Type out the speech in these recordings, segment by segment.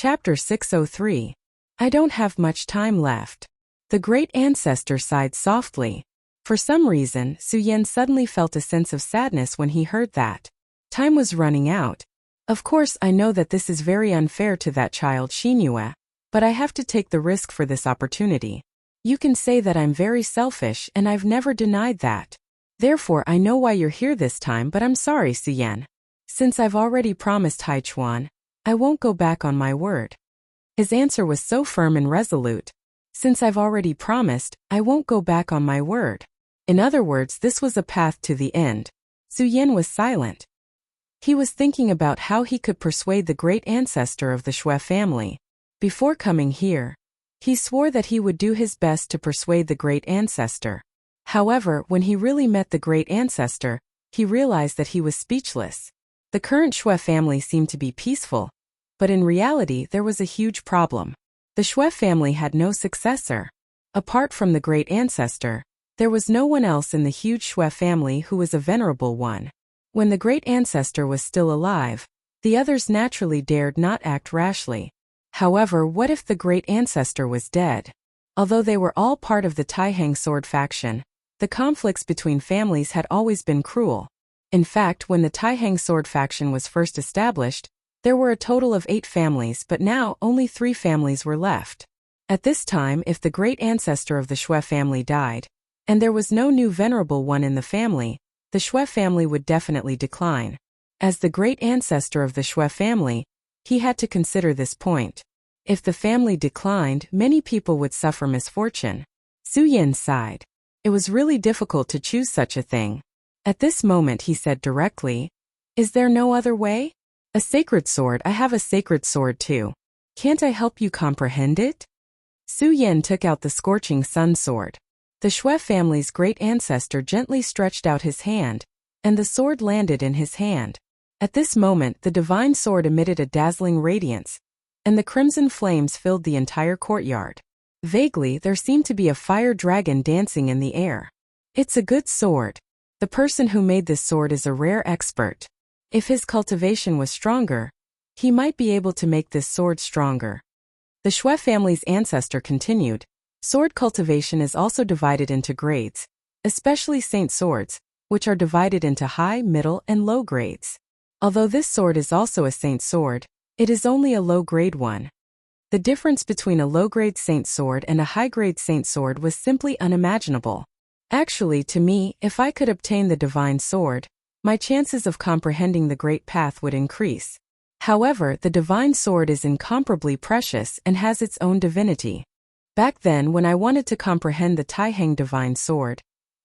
Chapter 603. I don't have much time left. The great ancestor sighed softly. For some reason, Suyen suddenly felt a sense of sadness when he heard that. Time was running out. Of course, I know that this is very unfair to that child Xinhua, but I have to take the risk for this opportunity. You can say that I'm very selfish, and I've never denied that. Therefore, I know why you're here this time, but I'm sorry, Suyen. Since I've already promised Haichuan, I won't go back on my word. His answer was so firm and resolute. Since I've already promised, I won't go back on my word. In other words, this was a path to the end. Suyen was silent. He was thinking about how he could persuade the great ancestor of the Shui family. Before coming here, he swore that he would do his best to persuade the great ancestor. However, when he really met the great ancestor, he realized that he was speechless. The current Shui family seemed to be peaceful, but in reality there was a huge problem. The Shui family had no successor. Apart from the great ancestor, there was no one else in the huge Shui family who was a venerable one. When the great ancestor was still alive, the others naturally dared not act rashly. However, what if the great ancestor was dead? Although they were all part of the Taihang sword faction, the conflicts between families had always been cruel. In fact, when the Taihang sword faction was first established, there were a total of 8 families, but now only 3 families were left. At this time, if the great ancestor of the Shui family died, and there was no new venerable one in the family, the Shui family would definitely decline. As the great ancestor of the Shui family, he had to consider this point. If the family declined, many people would suffer misfortune. Suyen sighed. It was really difficult to choose such a thing. At this moment he said directly, "Is there no other way? A sacred sword, I have a sacred sword too. Can't I help you comprehend it?" Suyen took out the scorching sun sword. The Shui family's great ancestor gently stretched out his hand, and the sword landed in his hand. At this moment the divine sword emitted a dazzling radiance, and the crimson flames filled the entire courtyard. Vaguely, there seemed to be a fire dragon dancing in the air. It's a good sword. The person who made this sword is a rare expert. If his cultivation was stronger, he might be able to make this sword stronger. The Shui family's ancestor continued. Sword cultivation is also divided into grades, especially saint swords, which are divided into high, middle, and low grades. Although this sword is also a saint sword, it is only a low-grade one. The difference between a low-grade saint sword and a high-grade saint sword was simply unimaginable. Actually, to me, if I could obtain the divine sword, my chances of comprehending the great path would increase. However, the divine sword is incomparably precious and has its own divinity. Back then, when I wanted to comprehend the Taihang divine sword,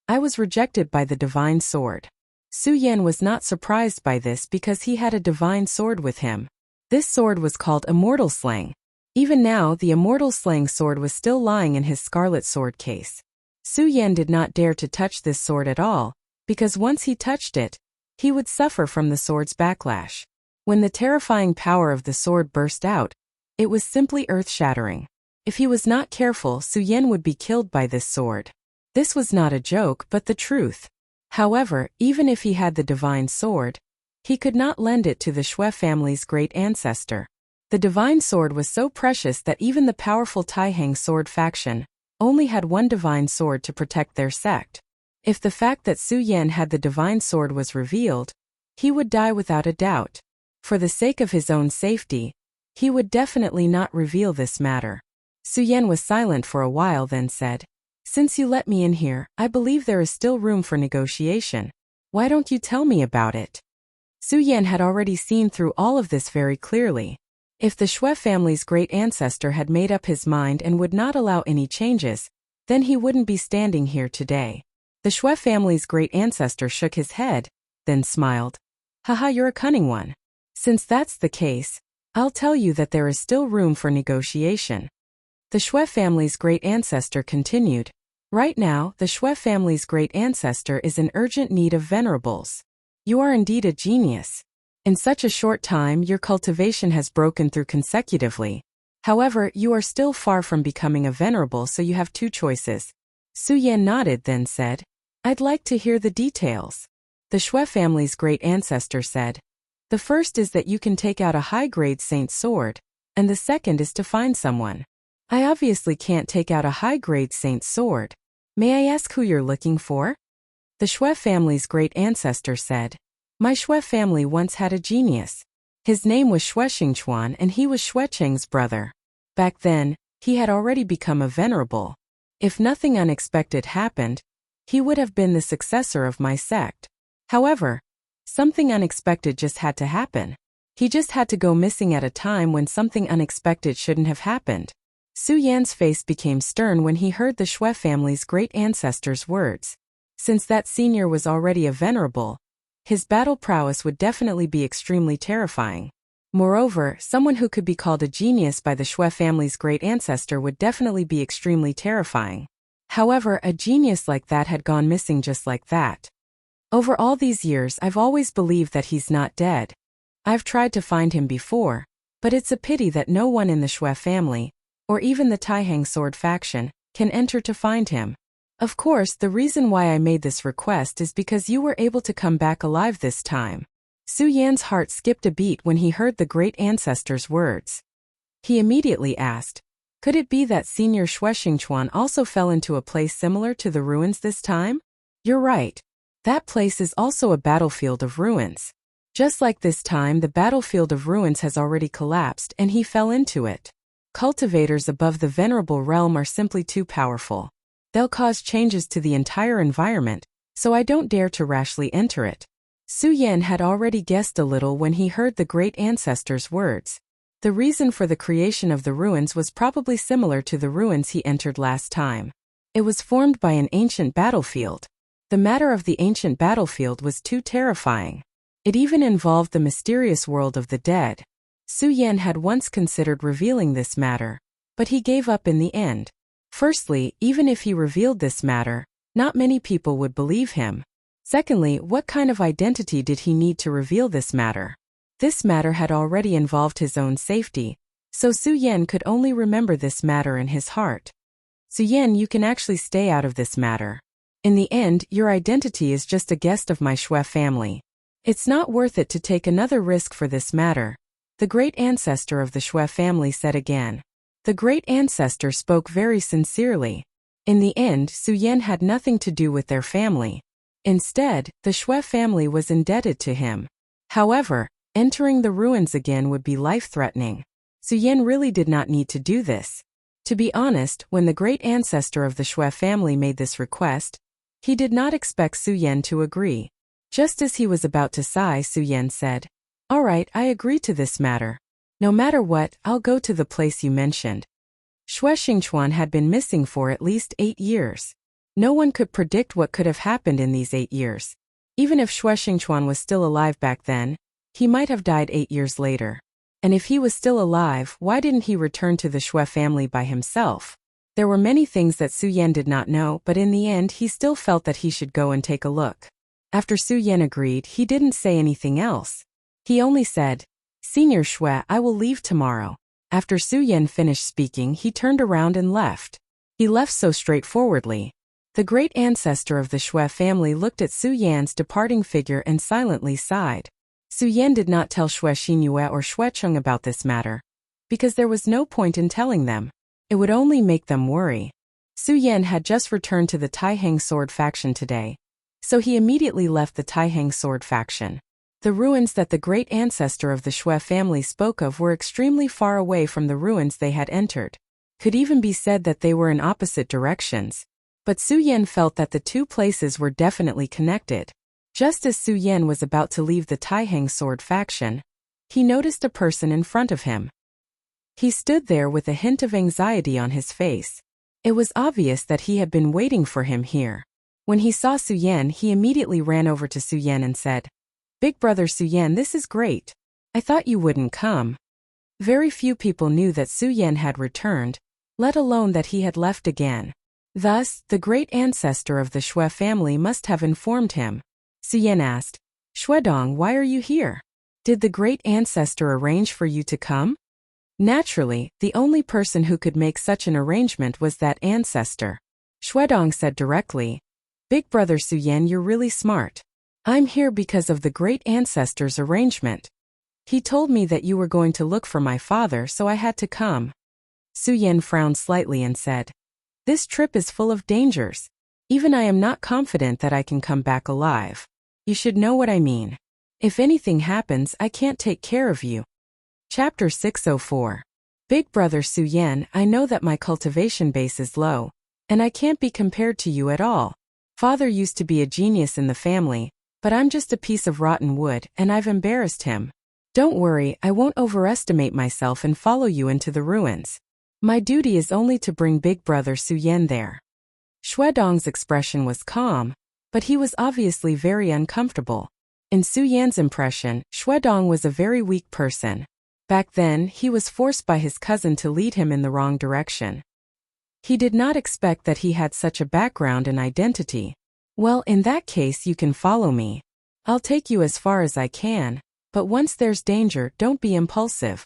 I was rejected by the divine sword. Suyen was not surprised by this because he had a divine sword with him. This sword was called Immortal Slang. Even now, the Immortal Slang sword was still lying in his scarlet sword case. Suyen did not dare to touch this sword at all, because once he touched it, he would suffer from the sword's backlash. When the terrifying power of the sword burst out, it was simply earth-shattering. If he was not careful, Suyen would be killed by this sword. This was not a joke, but the truth. However, even if he had the divine sword, he could not lend it to the Shui family's great ancestor. The divine sword was so precious that even the powerful Taihang sword faction only had one divine sword to protect their sect. If the fact that Suyen had the divine sword was revealed, he would die without a doubt. For the sake of his own safety, he would definitely not reveal this matter. Suyen was silent for a while, then said, "Since you let me in here, I believe there is still room for negotiation. Why don't you tell me about it?" Suyen had already seen through all of this very clearly. If the Shui family's great ancestor had made up his mind and would not allow any changes, then he wouldn't be standing here today. The Shui family's great ancestor shook his head, then smiled. "Haha, you're a cunning one. Since that's the case, I'll tell you that there is still room for negotiation." The Shui family's great ancestor continued. "Right now, the Shui family's great ancestor is in urgent need of venerables. You are indeed a genius. In such a short time, your cultivation has broken through consecutively. However, you are still far from becoming a venerable, so you have 2 choices." Suyen nodded, then said, "I'd like to hear the details." The Shui family's great ancestor said, "The first is that you can take out a high-grade saint sword, and the second is to find someone. I obviously can't take out a high-grade saint's sword. May I ask who you're looking for? The Shui family's great ancestor said. My Shui family once had a genius. His name was Shui Xingchuan and he was Shui Cheng's brother. Back then, he had already become a venerable. If nothing unexpected happened, he would have been the successor of my sect. However, something unexpected just had to happen. He just had to go missing at a time when something unexpected shouldn't have happened. Su Yan's face became stern when he heard the Shui family's great ancestor's words. Since that senior was already a venerable, his battle prowess would definitely be extremely terrifying. Moreover, someone who could be called a genius by the Shui family's great ancestor would definitely be extremely terrifying. However, a genius like that had gone missing just like that. Over all these years, I've always believed that he's not dead. I've tried to find him before, but it's a pity that no one in the Shui family, or even the Taihang sword faction, can enter to find him. Of course, the reason why I made this request is because you were able to come back alive this time. Su Yan's heart skipped a beat when he heard the great ancestor's words. He immediately asked, could it be that Senior Shui Xingchuan also fell into a place similar to the ruins this time? You're right. That place is also a battlefield of ruins. Just like this time, the battlefield of ruins has already collapsed and he fell into it. Cultivators above the venerable realm are simply too powerful. They'll cause changes to the entire environment, so I don't dare to rashly enter it. Su Yan had already guessed a little when he heard the great ancestor's words. The reason for the creation of the ruins was probably similar to the ruins he entered last time. It was formed by an ancient battlefield. The matter of the ancient battlefield was too terrifying. It even involved the mysterious world of the dead. Su Yan had once considered revealing this matter, but he gave up in the end. Firstly, even if he revealed this matter, not many people would believe him. Secondly, what kind of identity did he need to reveal this matter? This matter had already involved his own safety, so Su Yan could only remember this matter in his heart. Su Yan, you can actually stay out of this matter. In the end, your identity is just a guest of my Shui family. It's not worth it to take another risk for this matter, the great ancestor of the Shui family said again. The great ancestor spoke very sincerely. In the end, Su Yan had nothing to do with their family. Instead, the Shui family was indebted to him. However, entering the ruins again would be life-threatening. Su Yan really did not need to do this. To be honest, when the great ancestor of the Shui family made this request, he did not expect Su Yan to agree. Just as he was about to sigh, Su Yan said, "All right, I agree to this matter. No matter what, I'll go to the place you mentioned." Shui Xingchuan had been missing for at least 8 years. No one could predict what could have happened in these 8 years. Even if Shui Xingchuan was still alive back then, he might have died 8 years later. And if he was still alive, why didn't he return to the Shui family by himself? There were many things that Su Yan did not know, but in the end he still felt that he should go and take a look. After Su Yan agreed, he didn't say anything else. He only said, "Senior Shui, I will leave tomorrow." After Su Yan finished speaking, he turned around and left. He left so straightforwardly. The great ancestor of the Shui family looked at Su Yan's departing figure and silently sighed. Su Yan did not tell Shui Xinyue or Shui Cheng about this matter, because there was no point in telling them. It would only make them worry. Su Yan had just returned to the Taihang sword faction today, so he immediately left the Taihang sword faction. The ruins that the great ancestor of the Shui family spoke of were extremely far away from the ruins they had entered. Could even be said that they were in opposite directions. But Su Yan felt that the two places were definitely connected. Just as Su Yan was about to leave the Taihang sword faction, he noticed a person in front of him. He stood there with a hint of anxiety on his face. It was obvious that he had been waiting for him here. When he saw Su Yan, he immediately ran over to Su Yan and said, "Big brother Su Yan, this is great. I thought you wouldn't come." Very few people knew that Su Yan had returned, let alone that he had left again. Thus, the great ancestor of the Shui family must have informed him. Su Yan asked, "Shuedong, why are you here? Did the great ancestor arrange for you to come?" Naturally, the only person who could make such an arrangement was that ancestor. Shuedong said directly, "Big brother Su Yan, you're really smart. I'm here because of the great ancestor's arrangement." He told me that you were going to look for my father, so I had to come. Su Yan frowned slightly and said, "This trip is full of dangers. Even I am not confident that I can come back alive. You should know what I mean. If anything happens, I can't take care of you." Chapter 604. Big Brother Su Yan, I know that my cultivation base is low, and I can't be compared to you at all. Father used to be a genius in the family, but I'm just a piece of rotten wood, and I've embarrassed him. Don't worry, I won't overestimate myself and follow you into the ruins. My duty is only to bring Big Brother Su Yan there. Shuedong's expression was calm, but he was obviously very uncomfortable. In Su Yan's impression, Shuedong was a very weak person. Back then, he was forced by his cousin to lead him in the wrong direction. He did not expect that he had such a background and identity. Well, in that case you can follow me. I'll take you as far as I can, but once there's danger, don't be impulsive.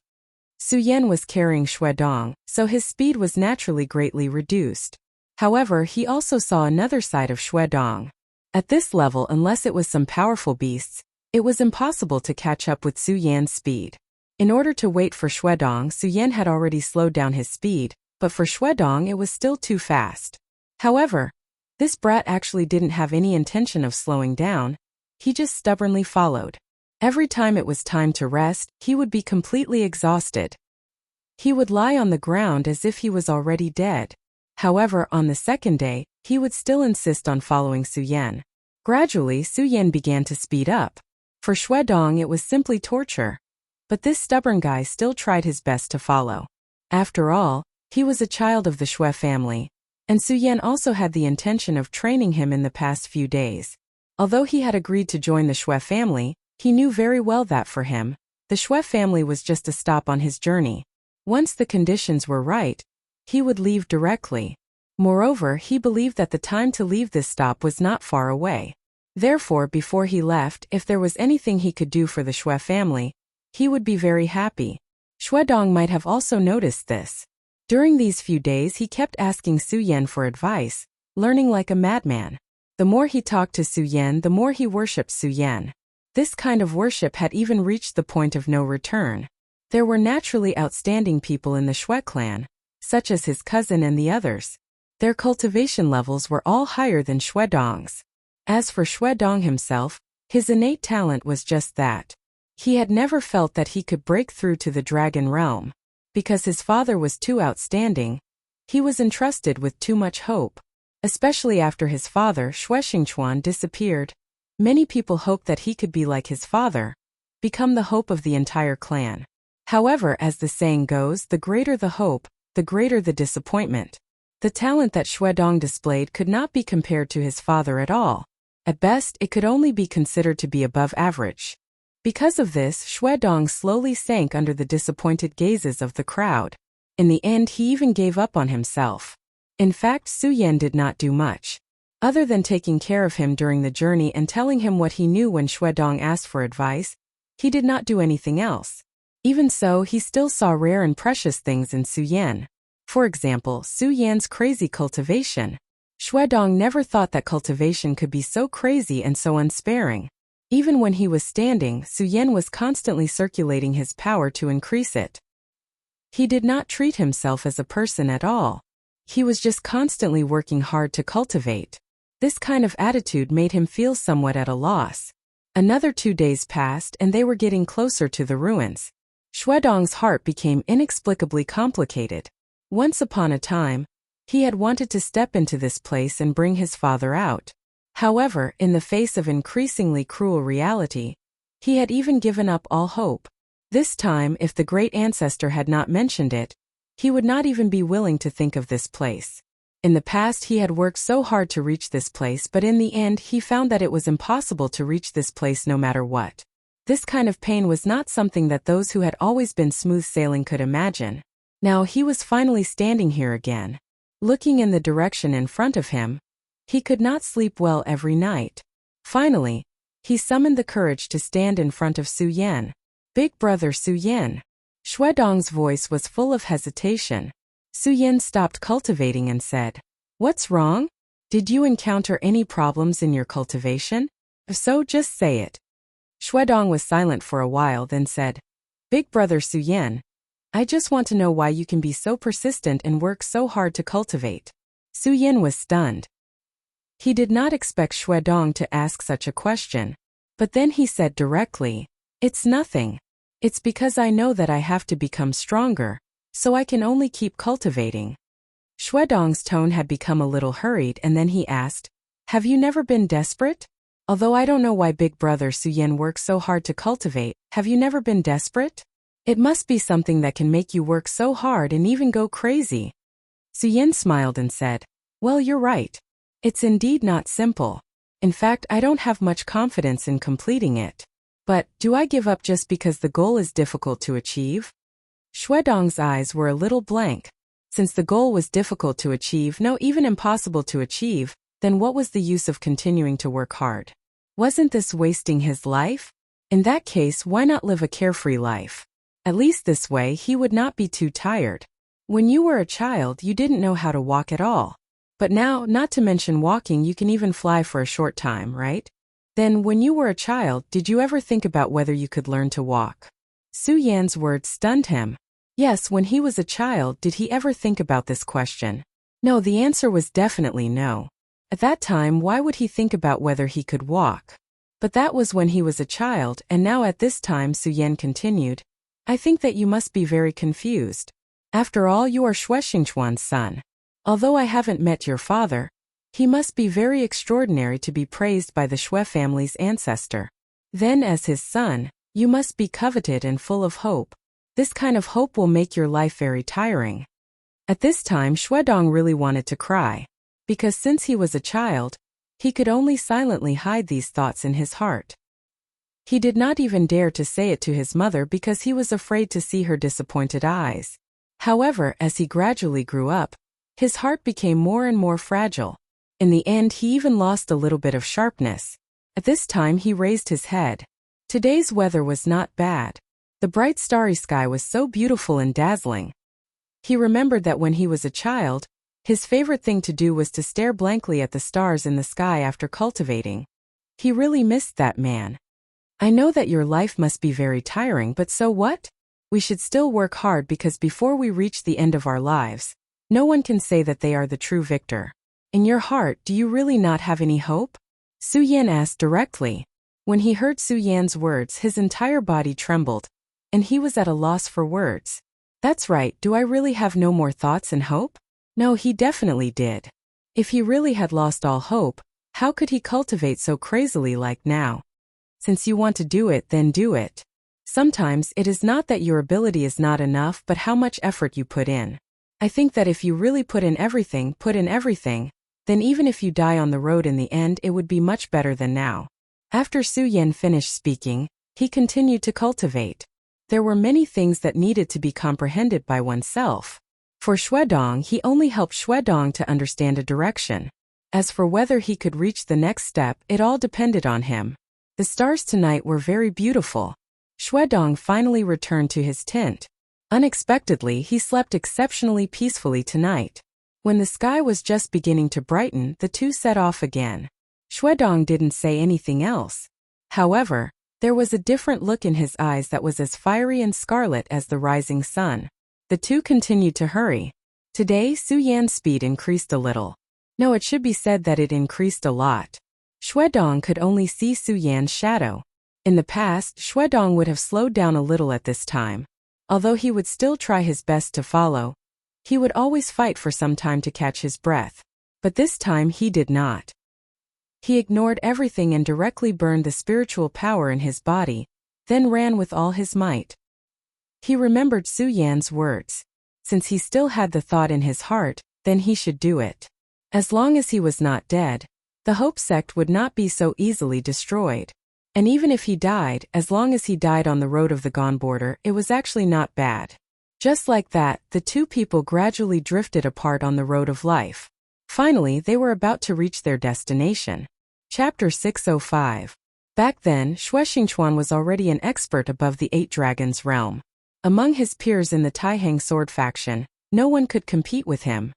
Su Yan was carrying Shuedong, so his speed was naturally greatly reduced. However, he also saw another side of Shuedong. At this level, unless it was some powerful beasts, it was impossible to catch up with Su Yan's speed. In order to wait for Shuedong, Su Yan had already slowed down his speed, but for Shuedong it was still too fast. However, this brat actually didn't have any intention of slowing down, he just stubbornly followed. Every time it was time to rest, he would be completely exhausted. He would lie on the ground as if he was already dead. However, on the second day, he would still insist on following Su Yan. Gradually, Su Yan began to speed up. For Shuedong it was simply torture. But this stubborn guy still tried his best to follow. After all, he was a child of the Shui family, and Su Yan also had the intention of training him in the past few days. Although he had agreed to join the Shui family, he knew very well that for him, the Shui family was just a stop on his journey. Once the conditions were right, he would leave directly. Moreover, he believed that the time to leave this stop was not far away. Therefore, before he left, if there was anything he could do for the Shui family, he would be very happy. Shuedong might have also noticed this. During these few days he kept asking Su Yan for advice, learning like a madman. The more he talked to Su Yan, the more he worshipped Su Yan. This kind of worship had even reached the point of no return. There were naturally outstanding people in the Shui clan, such as his cousin and the others. Their cultivation levels were all higher than Shuedong's. As for Shuedong himself, his innate talent was just that. He had never felt that he could break through to the dragon realm. Because his father was too outstanding, he was entrusted with too much hope. Especially after his father, Shui Xingchuan, disappeared, many people hoped that he could be like his father, become the hope of the entire clan. However, as the saying goes, the greater the hope, the greater the disappointment. The talent that Shuedong displayed could not be compared to his father at all. At best, it could only be considered to be above average. Because of this, Shuedong slowly sank under the disappointed gazes of the crowd. In the end, he even gave up on himself. In fact, Su Yan did not do much. Other than taking care of him during the journey and telling him what he knew when Shuedong asked for advice, he did not do anything else. Even so, he still saw rare and precious things in Su Yan. For example, Su Yan's crazy cultivation. Shuedong never thought that cultivation could be so crazy and so unsparing. Even when he was standing, Su Yan was constantly circulating his power to increase it. He did not treat himself as a person at all. He was just constantly working hard to cultivate. This kind of attitude made him feel somewhat at a loss. Another 2 days passed and they were getting closer to the ruins. Shuedong's heart became inexplicably complicated. Once upon a time, he had wanted to step into this place and bring his father out. However, in the face of increasingly cruel reality, he had even given up all hope. This time, if the great ancestor had not mentioned it, he would not even be willing to think of this place. In the past he had worked so hard to reach this place, but in the end he found that it was impossible to reach this place no matter what. This kind of pain was not something that those who had always been smooth sailing could imagine. Now he was finally standing here again. Looking in the direction in front of him, he could not sleep well every night. Finally, he summoned the courage to stand in front of Su Yan. Big Brother Su Yan. Shuedong's voice was full of hesitation. Su Yan stopped cultivating and said, "What's wrong? Did you encounter any problems in your cultivation? If so, just say it." Shuedong was silent for a while, then said, Big brother Su Yan, I just want to know why you can be so persistent and work so hard to cultivate. Su Yan was stunned. He did not expect Xue Dong to ask such a question, but then he said directly, "It's nothing. It's because I know that I have to become stronger, so I can only keep cultivating." Xue Dong's tone had become a little hurried and then he asked, "Have you never been desperate? Although I don't know why big brother Su Yan works so hard to cultivate, have you never been desperate? It must be something that can make you work so hard and even go crazy." Su Yan smiled and said, "Well, you're right. It's indeed not simple. In fact, I don't have much confidence in completing it. But, do I give up just because the goal is difficult to achieve?" Xue Dong's eyes were a little blank. Since the goal was difficult to achieve, no, even impossible to achieve, then what was the use of continuing to work hard? Wasn't this wasting his life? In that case, why not live a carefree life? At least this way he would not be too tired. When you were a child, you didn't know how to walk at all. But now, not to mention walking, you can even fly for a short time, right? Then, when you were a child, did you ever think about whether you could learn to walk? Su Yan's words stunned him. Yes, when he was a child, did he ever think about this question? No, the answer was definitely no. At that time, why would he think about whether he could walk? But that was when he was a child, and now at this time Su Yan continued, "I think that you must be very confused. After all, you are Xue Xingchuan's son. Although I haven't met your father, he must be very extraordinary to be praised by the Xue family's ancestor. Then as his son, you must be coveted and full of hope. This kind of hope will make your life very tiring." At this time Xue Dong really wanted to cry, because since he was a child, he could only silently hide these thoughts in his heart. He did not even dare to say it to his mother because he was afraid to see her disappointed eyes. However, as he gradually grew up, his heart became more and more fragile. In the end, he even lost a little bit of sharpness. At this time he raised his head. Today's weather was not bad. The bright starry sky was so beautiful and dazzling. He remembered that when he was a child, his favorite thing to do was to stare blankly at the stars in the sky after cultivating. He really missed that man. "I know that your life must be very tiring, but so what? We should still work hard because before we reach the end of our lives, no one can say that they are the true victor. In your heart, do you really not have any hope?" Su Yan asked directly. When he heard Su Yan's words, his entire body trembled, and he was at a loss for words. That's right, do I really have no more thoughts and hope? No, he definitely did. If he really had lost all hope, how could he cultivate so crazily like now? Since you want to do it, then do it. Sometimes it is not that your ability is not enough, but how much effort you put in. I think that if you really put in everything, then even if you die on the road in the end, it would be much better than now. After Su Yan finished speaking, he continued to cultivate. There were many things that needed to be comprehended by oneself. For Xue Dong, he only helped Xue Dong to understand a direction. As for whether he could reach the next step, it all depended on him. The stars tonight were very beautiful. Xue Dong finally returned to his tent. Unexpectedly, he slept exceptionally peacefully tonight. When the sky was just beginning to brighten, the two set off again. Xue Dong didn't say anything else. However, there was a different look in his eyes that was as fiery and scarlet as the rising sun. The two continued to hurry. Today, Su Yan's speed increased a little. No, it should be said that it increased a lot. Xue Dong could only see Su Yan's shadow. In the past, Xue Dong would have slowed down a little at this time. Although he would still try his best to follow, he would always fight for some time to catch his breath. But this time he did not. He ignored everything and directly burned the spiritual power in his body, then ran with all his might. He remembered Su Yan's words. Since he still had the thought in his heart, then he should do it. As long as he was not dead, the Hope sect would not be so easily destroyed. And even if he died, as long as he died on the road of the gone border, it was actually not bad. Just like that, the two people gradually drifted apart on the road of life. Finally, they were about to reach their destination. Chapter 605. Back then, Xue Xingchuan was already an expert above the 8 Dragons realm. Among his peers in the Taihang sword faction, no one could compete with him.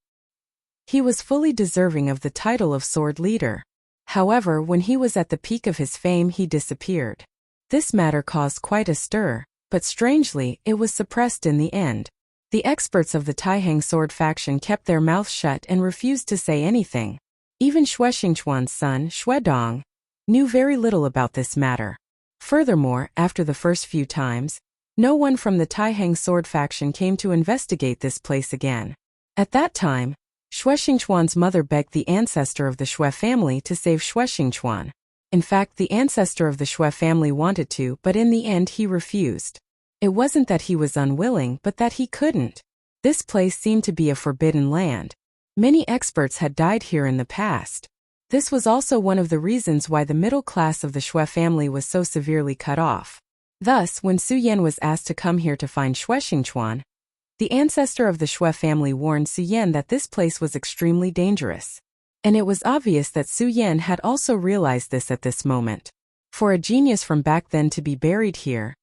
He was fully deserving of the title of sword leader. However, when he was at the peak of his fame, he disappeared. This matter caused quite a stir. but strangely, it was suppressed in the end. The experts of the Taihang sword faction kept their mouths shut and refused to say anything. Even Xingchuan's son, Dong, knew very little about this matter. Furthermore, after the first few times, no one from the Taihang sword faction came to investigate this place again. At that time, Xingchuan's mother begged the ancestor of the Xue family to save Xingchuan. In fact, the ancestor of the Xue family wanted to, but in the end he refused. It wasn't that he was unwilling, but that he couldn't. This place seemed to be a forbidden land. Many experts had died here in the past. This was also one of the reasons why the middle class of the Xue family was so severely cut off. Thus, when Su Yan was asked to come here to find Xingchuan, the ancestor of the Xue family warned Su Yan that this place was extremely dangerous. And it was obvious that Su Yan had also realized this at this moment. For a genius from back then to be buried here,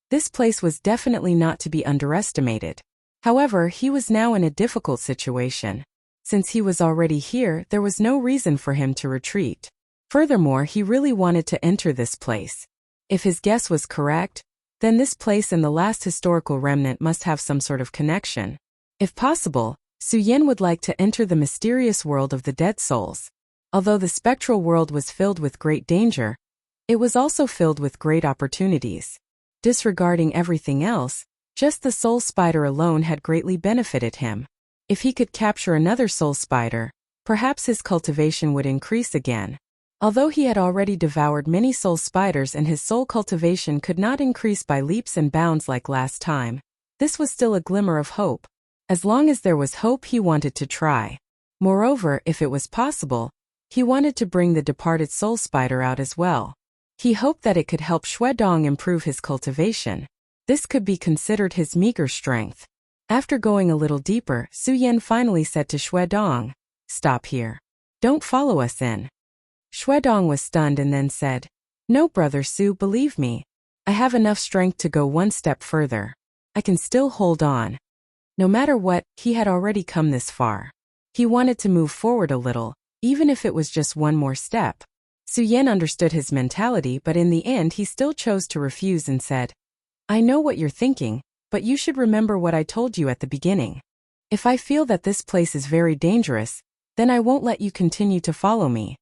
this place was definitely not to be underestimated. However, he was now in a difficult situation. Since he was already here, there was no reason for him to retreat. Furthermore, he really wanted to enter this place. If his guess was correct, then this place and the last historical remnant must have some sort of connection. If possible, Su Yan would like to enter the mysterious world of the dead souls. Although the spectral world was filled with great danger, it was also filled with great opportunities. Disregarding everything else, just the soul spider alone had greatly benefited him. If he could capture another soul spider, perhaps his cultivation would increase again. Although he had already devoured many soul spiders and his soul cultivation could not increase by leaps and bounds like last time, this was still a glimmer of hope. As long as there was hope, he wanted to try. Moreover, if it was possible, he wanted to bring the departed soul spider out as well. He hoped that it could help Dong improve his cultivation. This could be considered his meager strength. After going a little deeper, Su Yan finally said to Dong, "Stop here. Don't follow us in." Dong was stunned and then said, "No, brother Su, believe me. I have enough strength to go one step further. I can still hold on." No matter what, he had already come this far. He wanted to move forward a little, even if it was just one more step. Su Yan understood his mentality, but in the end he still chose to refuse and said, "I know what you're thinking, but you should remember what I told you at the beginning. If I feel that this place is very dangerous, then I won't let you continue to follow me."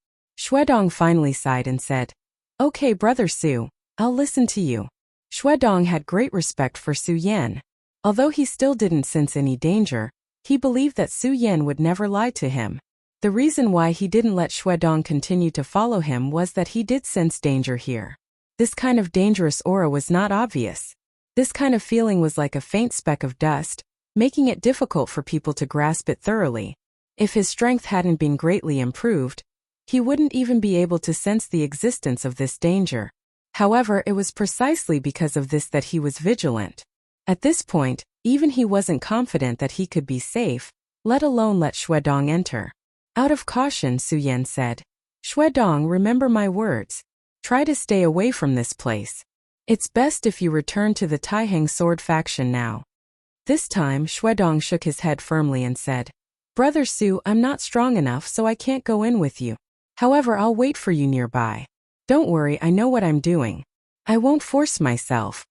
Dong finally sighed and said, "Okay, brother Su, I'll listen to you." Dong had great respect for Su Yan. Although he still didn't sense any danger, he believed that Su Yan would never lie to him. The reason why he didn't let Dong continue to follow him was that he did sense danger here. This kind of dangerous aura was not obvious. This kind of feeling was like a faint speck of dust, making it difficult for people to grasp it thoroughly. If his strength hadn't been greatly improved, he wouldn't even be able to sense the existence of this danger. However, it was precisely because of this that he was vigilant. At this point, even he wasn't confident that he could be safe, let alone let Dong enter. Out of caution, Su Yan said, "Dong, remember my words. Try to stay away from this place. It's best if you return to the Taihang sword faction now." This time, Dong shook his head firmly and said, "Brother Su, I'm not strong enough, so I can't go in with you. However, I'll wait for you nearby. Don't worry, I know what I'm doing. I won't force myself."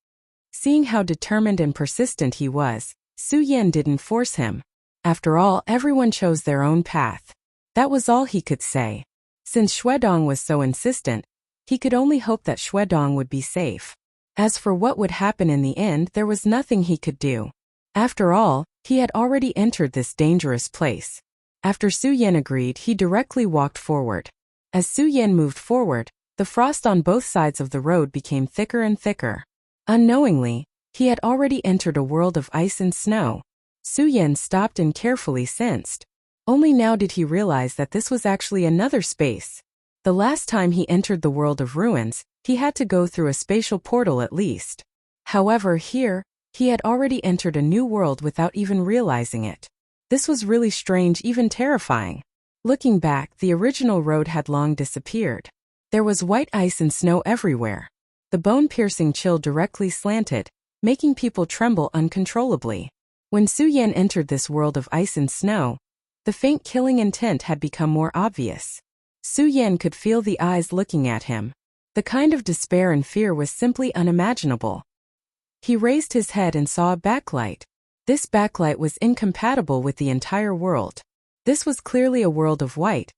Seeing how determined and persistent he was, Su Yan didn't force him. After all, everyone chose their own path. That was all he could say. Since Dong was so insistent, he could only hope that Dong would be safe. As for what would happen in the end, there was nothing he could do. After all, he had already entered this dangerous place. After Su Yan agreed, he directly walked forward. As Su Yan moved forward, the frost on both sides of the road became thicker and thicker. Unknowingly, he had already entered a world of ice and snow. Su Yan stopped and carefully sensed. Only now did he realize that this was actually another space. The last time he entered the world of ruins, he had to go through a spatial portal at least. However, here, he had already entered a new world without even realizing it. This was really strange, even terrifying. Looking back, the original road had long disappeared. There was white ice and snow everywhere. The bone-piercing chill directly slanted, making people tremble uncontrollably. When Su Yan entered this world of ice and snow, the faint killing intent had become more obvious. Su Yan could feel the eyes looking at him. The kind of despair and fear was simply unimaginable. He raised his head and saw a backlight. This backlight was incompatible with the entire world. This was clearly a world of white,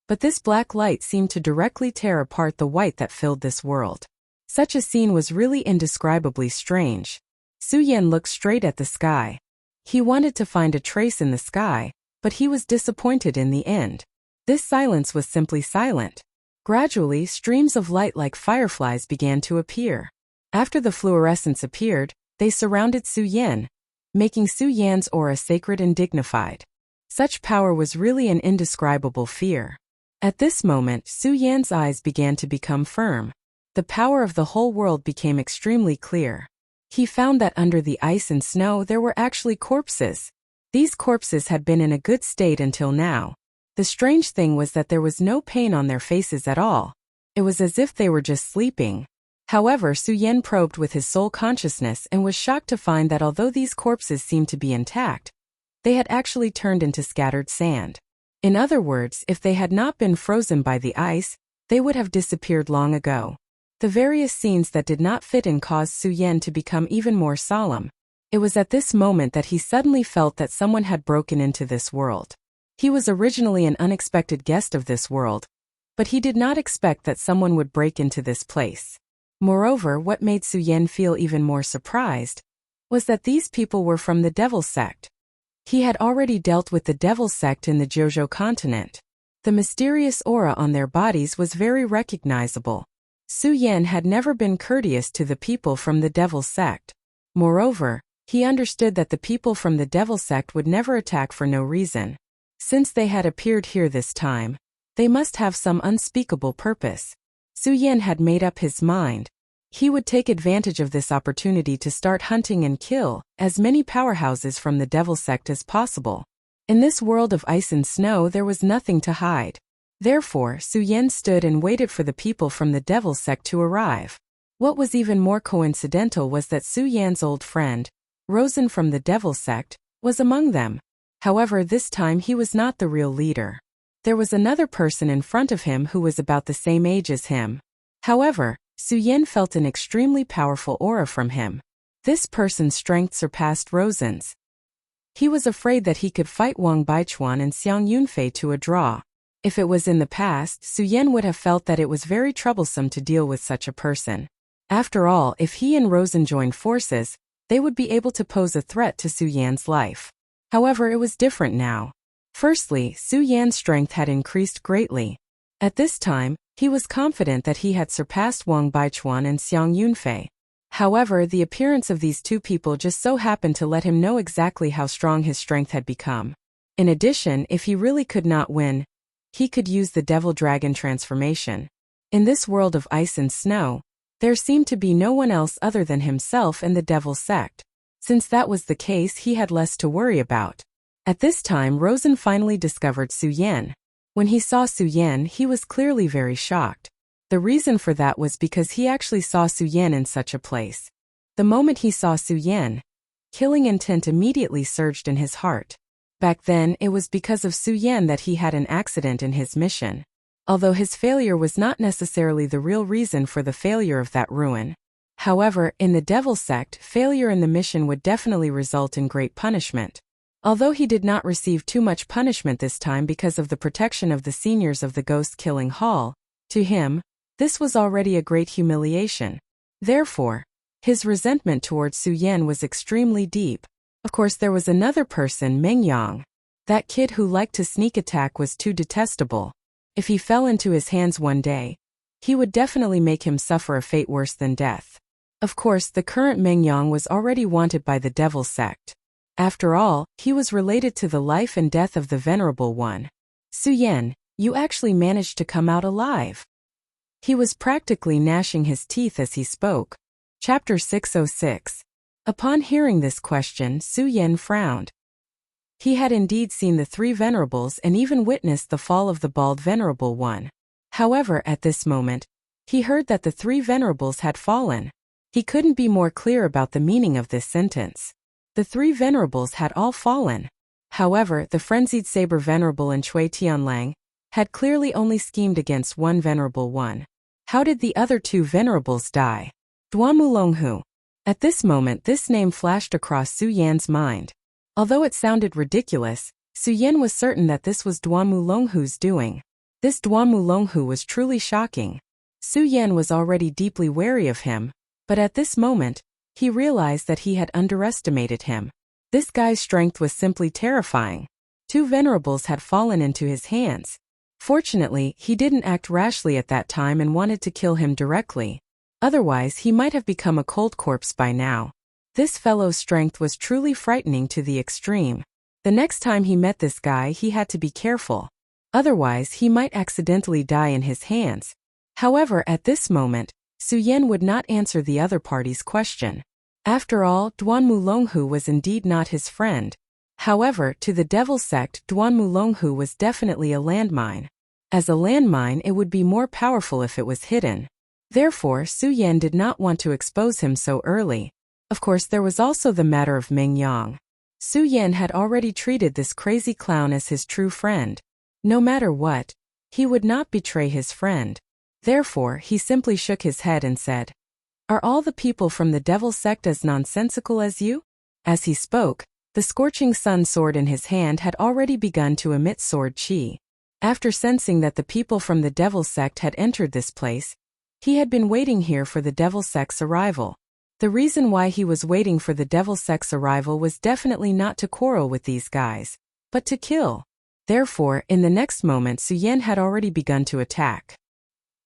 but this black light seemed to directly tear apart the white that filled this world. Such a scene was really indescribably strange. Su Yan looked straight at the sky. He wanted to find a trace in the sky, but he was disappointed in the end. This silence was simply silent. Gradually, streams of light like fireflies began to appear. After the fluorescence appeared, they surrounded Su Yan, making Su Yan's aura sacred and dignified. Such power was really an indescribable fear. At this moment, Su Yan's eyes began to become firm. The power of the whole world became extremely clear. He found that under the ice and snow there were actually corpses. These corpses had been in a good state until now. The strange thing was that there was no pain on their faces at all. It was as if they were just sleeping. However, Su Yan probed with his soul consciousness and was shocked to find that although these corpses seemed to be intact, they had actually turned into scattered sand. In other words, if they had not been frozen by the ice, they would have disappeared long ago. The various scenes that did not fit in caused Su Yan to become even more solemn. It was at this moment that he suddenly felt that someone had broken into this world. He was originally an unexpected guest of this world, but he did not expect that someone would break into this place. Moreover, what made Su Yan feel even more surprised was that these people were from the Devil Sect. He had already dealt with the Devil Sect in the Jojo continent. The mysterious aura on their bodies was very recognizable. Su Yan had never been courteous to the people from the Devil Sect. Moreover, he understood that the people from the Devil Sect would never attack for no reason. Since they had appeared here this time, they must have some unspeakable purpose. Su Yan had made up his mind. He would take advantage of this opportunity to start hunting and kill as many powerhouses from the Devil Sect as possible. In this world of ice and snow there was nothing to hide. Therefore, Su Yan stood and waited for the people from the Devil Sect to arrive. What was even more coincidental was that Su Yan's old friend, Rosen from the Devil Sect, was among them. However, this time he was not the real leader. There was another person in front of him who was about the same age as him. However, Su Yan felt an extremely powerful aura from him. This person's strength surpassed Rosen's. He was afraid that he could fight Wang Baichuan and Xiang Yunfei to a draw. If it was in the past, Su Yan would have felt that it was very troublesome to deal with such a person. After all, if he and Rosen joined forces, they would be able to pose a threat to Su Yan's life. However, it was different now. Firstly, Su Yan's strength had increased greatly. At this time, he was confident that he had surpassed Wang Baichuan and Xiang Yunfei. However, the appearance of these two people just so happened to let him know exactly how strong his strength had become. In addition, if he really could not win, he could use the Devil Dragon transformation. In this world of ice and snow, there seemed to be no one else other than himself and the Devil Sect. Since that was the case, he had less to worry about. At this time, Rosen finally discovered Su Yan. When he saw Su Yan, he was clearly very shocked. The reason for that was because he actually saw Su Yan in such a place. The moment he saw Su Yan, killing intent immediately surged in his heart. Back then, it was because of Su Yan that he had an accident in his mission. Although his failure was not necessarily the real reason for the failure of that ruin. However, in the Devil Sect, failure in the mission would definitely result in great punishment. Although he did not receive too much punishment this time because of the protection of the seniors of the Ghost-Killing Hall, to him, this was already a great humiliation. Therefore, his resentment towards Su Yan was extremely deep. Of course, there was another person, Meng Yang. That kid who liked to sneak attack was too detestable. If he fell into his hands one day, he would definitely make him suffer a fate worse than death. Of course, the current Meng Yang was already wanted by the Devil Sect. After all, he was related to the life and death of the Venerable One. Su Yan, you actually managed to come out alive. He was practically gnashing his teeth as he spoke. Chapter 606. Upon hearing this question, Su Yan frowned. He had indeed seen the three Venerables and even witnessed the fall of the bald Venerable One. However, at this moment, he heard that the three Venerables had fallen. He couldn't be more clear about the meaning of this sentence. The three Venerables had all fallen. However, the frenzied Saber Venerable and Cui Tianlang had clearly only schemed against one Venerable One. How did the other two Venerables die? Duamulonghu. At this moment this name flashed across Su Yan's mind. Although it sounded ridiculous, Su Yan was certain that this was Duanmu Longhu's doing. This Duanmu Longhu was truly shocking. Su Yan was already deeply wary of him, but at this moment, he realized that he had underestimated him. This guy's strength was simply terrifying. 2 venerables had fallen into his hands. Fortunately, he didn't act rashly at that time and wanted to kill him directly. Otherwise, he might have become a cold corpse by now. This fellow's strength was truly frightening to the extreme. The next time he met this guy, he had to be careful. Otherwise, he might accidentally die in his hands. However, at this moment, Su Yan would not answer the other party's question. After all, Duanmu Longhu was indeed not his friend. However, to the devil sect, Duanmu Longhu was definitely a landmine. As a landmine, it would be more powerful if it was hidden. Therefore, Su Yan did not want to expose him so early. Of course, there was also the matter of Ming Yang. Su Yan had already treated this crazy clown as his true friend. No matter what, he would not betray his friend. Therefore, he simply shook his head and said, "Are all the people from the devil sect as nonsensical as you?" As he spoke, the scorching sun sword in his hand had already begun to emit sword chi. After sensing that the people from the devil sect had entered this place, he had been waiting here for the devil sect's arrival. The reason why he was waiting for the devil sect's arrival was definitely not to quarrel with these guys, but to kill. Therefore, in the next moment Su Yan had already begun to attack.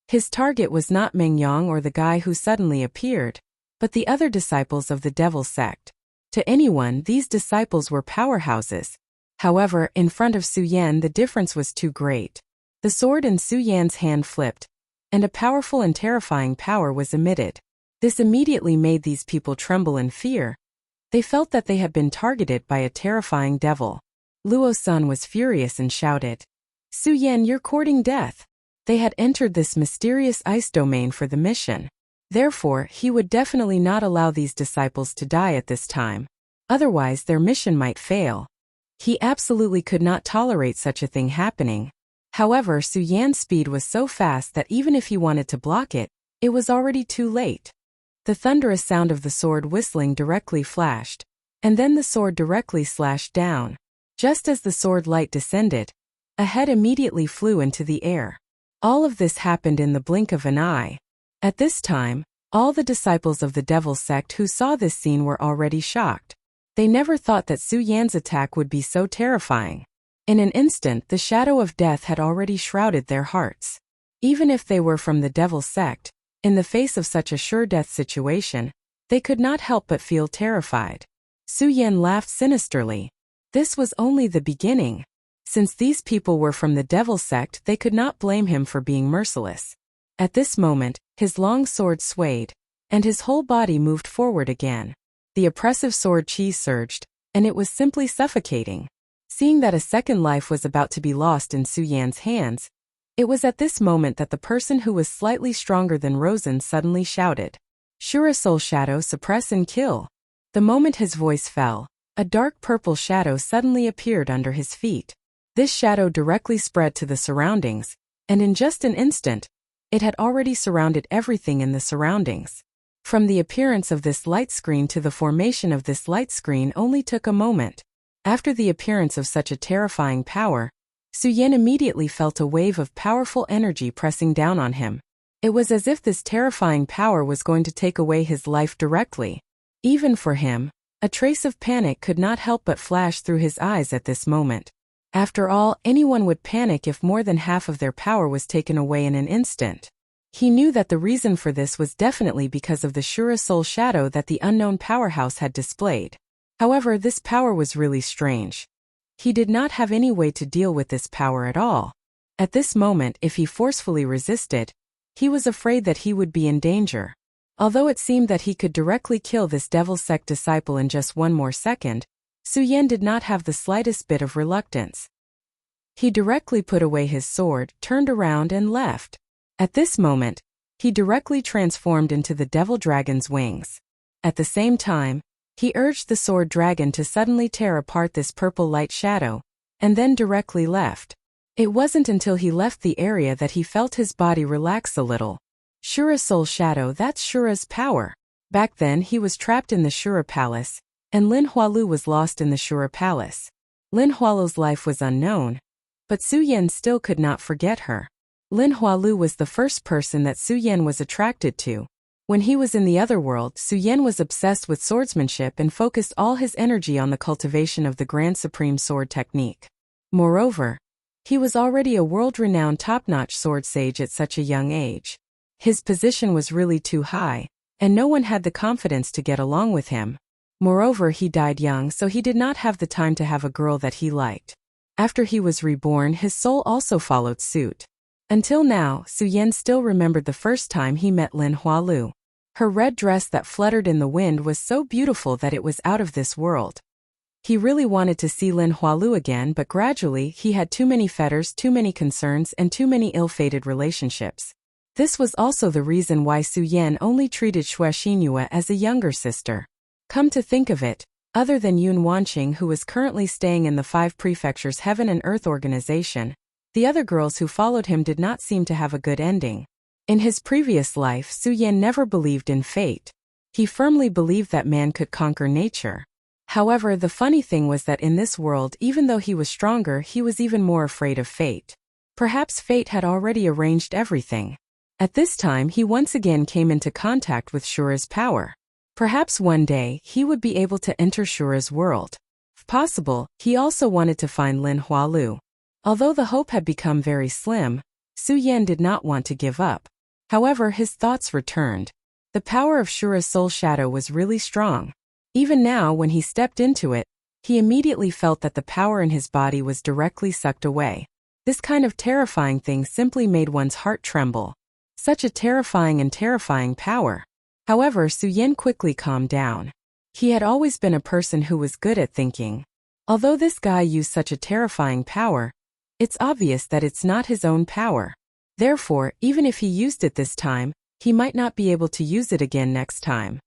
His target was not Ming Yang or the guy who suddenly appeared, but the other disciples of the devil sect. To anyone, these disciples were powerhouses. However, in front of Su Yan the difference was too great. The sword in Su Yan's hand flipped, and a powerful and terrifying power was emitted. This immediately made these people tremble in fear. They felt that they had been targeted by a terrifying devil. Luo Sun was furious and shouted, "Su Yan, you're courting death." They had entered this mysterious ice domain for the mission. Therefore, he would definitely not allow these disciples to die at this time. Otherwise, their mission might fail. He absolutely could not tolerate such a thing happening. However, Su Yan's speed was so fast that even if he wanted to block it, it was already too late. The thunderous sound of the sword whistling directly flashed, and then the sword directly slashed down. Just as the sword light descended, a head immediately flew into the air. All of this happened in the blink of an eye. At this time, all the disciples of the devil sect who saw this scene were already shocked. They never thought that Su Yan's attack would be so terrifying. In an instant, the shadow of death had already shrouded their hearts. Even if they were from the devil sect, in the face of such a sure death situation, they could not help but feel terrified. Su Yan laughed sinisterly. This was only the beginning. Since these people were from the devil sect, they could not blame him for being merciless. At this moment, his long sword swayed, and his whole body moved forward again. The oppressive sword chi surged, and it was simply suffocating. Seeing that a second life was about to be lost in Su Yan's hands, it was at this moment that the person who was slightly stronger than Rosen suddenly shouted, "Shura Soul Shadow, suppress and kill." The moment his voice fell, a dark purple shadow suddenly appeared under his feet. This shadow directly spread to the surroundings, and in just an instant, it had already surrounded everything in the surroundings. From the appearance of this light screen to the formation of this light screen only took a moment. After the appearance of such a terrifying power, Su Yan immediately felt a wave of powerful energy pressing down on him. It was as if this terrifying power was going to take away his life directly. Even for him, a trace of panic could not help but flash through his eyes at this moment. After all, anyone would panic if more than half of their power was taken away in an instant. He knew that the reason for this was definitely because of the Shura Soul Shadow that the unknown powerhouse had displayed. However, this power was really strange. He did not have any way to deal with this power at all. At this moment, if he forcefully resisted, he was afraid that he would be in danger. Although it seemed that he could directly kill this devil sect disciple in just one more second, Su Yan did not have the slightest bit of reluctance. He directly put away his sword, turned around and left. At this moment, he directly transformed into the devil dragon's wings. At the same time, he urged the sword dragon to suddenly tear apart this purple light shadow, and then directly left. It wasn't until he left the area that he felt his body relax a little. Shura Soul Shadow, that's Shura's power. Back then he was trapped in the Shura Palace, and Lin Hualu was lost in the Shura Palace. Lin Hualu's life was unknown, but Su Yan still could not forget her. Lin Hualu was the first person that Su Yan was attracted to. When he was in the other world, Su Yan was obsessed with swordsmanship and focused all his energy on the cultivation of the Grand Supreme Sword technique. Moreover, he was already a world-renowned top-notch sword sage at such a young age. His position was really too high, and no one had the confidence to get along with him. Moreover, he died young, so he did not have the time to have a girl that he liked. After he was reborn, his soul also followed suit. Until now, Su Yan still remembered the first time he met Lin Hualu. Her red dress that fluttered in the wind was so beautiful that it was out of this world. He really wanted to see Lin Hualu again, but gradually he had too many fetters, too many concerns, and too many ill-fated relationships. This was also the reason why Su Yan only treated Xue Xinyue as a younger sister. Come to think of it, other than Yun Wanqing, who was currently staying in the 5 prefectures Heaven and Earth organization, the other girls who followed him did not seem to have a good ending. In his previous life, Su Yan never believed in fate. He firmly believed that man could conquer nature. However, the funny thing was that in this world, even though he was stronger, he was even more afraid of fate. Perhaps fate had already arranged everything. At this time, he once again came into contact with Shura's power. Perhaps one day, he would be able to enter Shura's world. If possible, he also wanted to find Lin Hualu. Although the hope had become very slim, Su Yan did not want to give up. However, his thoughts returned. The power of Shura's soul shadow was really strong. Even now, when he stepped into it, he immediately felt that the power in his body was directly sucked away. This kind of terrifying thing simply made one's heart tremble. Such a terrifying power. However, Su Yan quickly calmed down. He had always been a person who was good at thinking. Although this guy used such a terrifying power, it's obvious that it's not his own power. Therefore, even if he used it this time, he might not be able to use it again next time.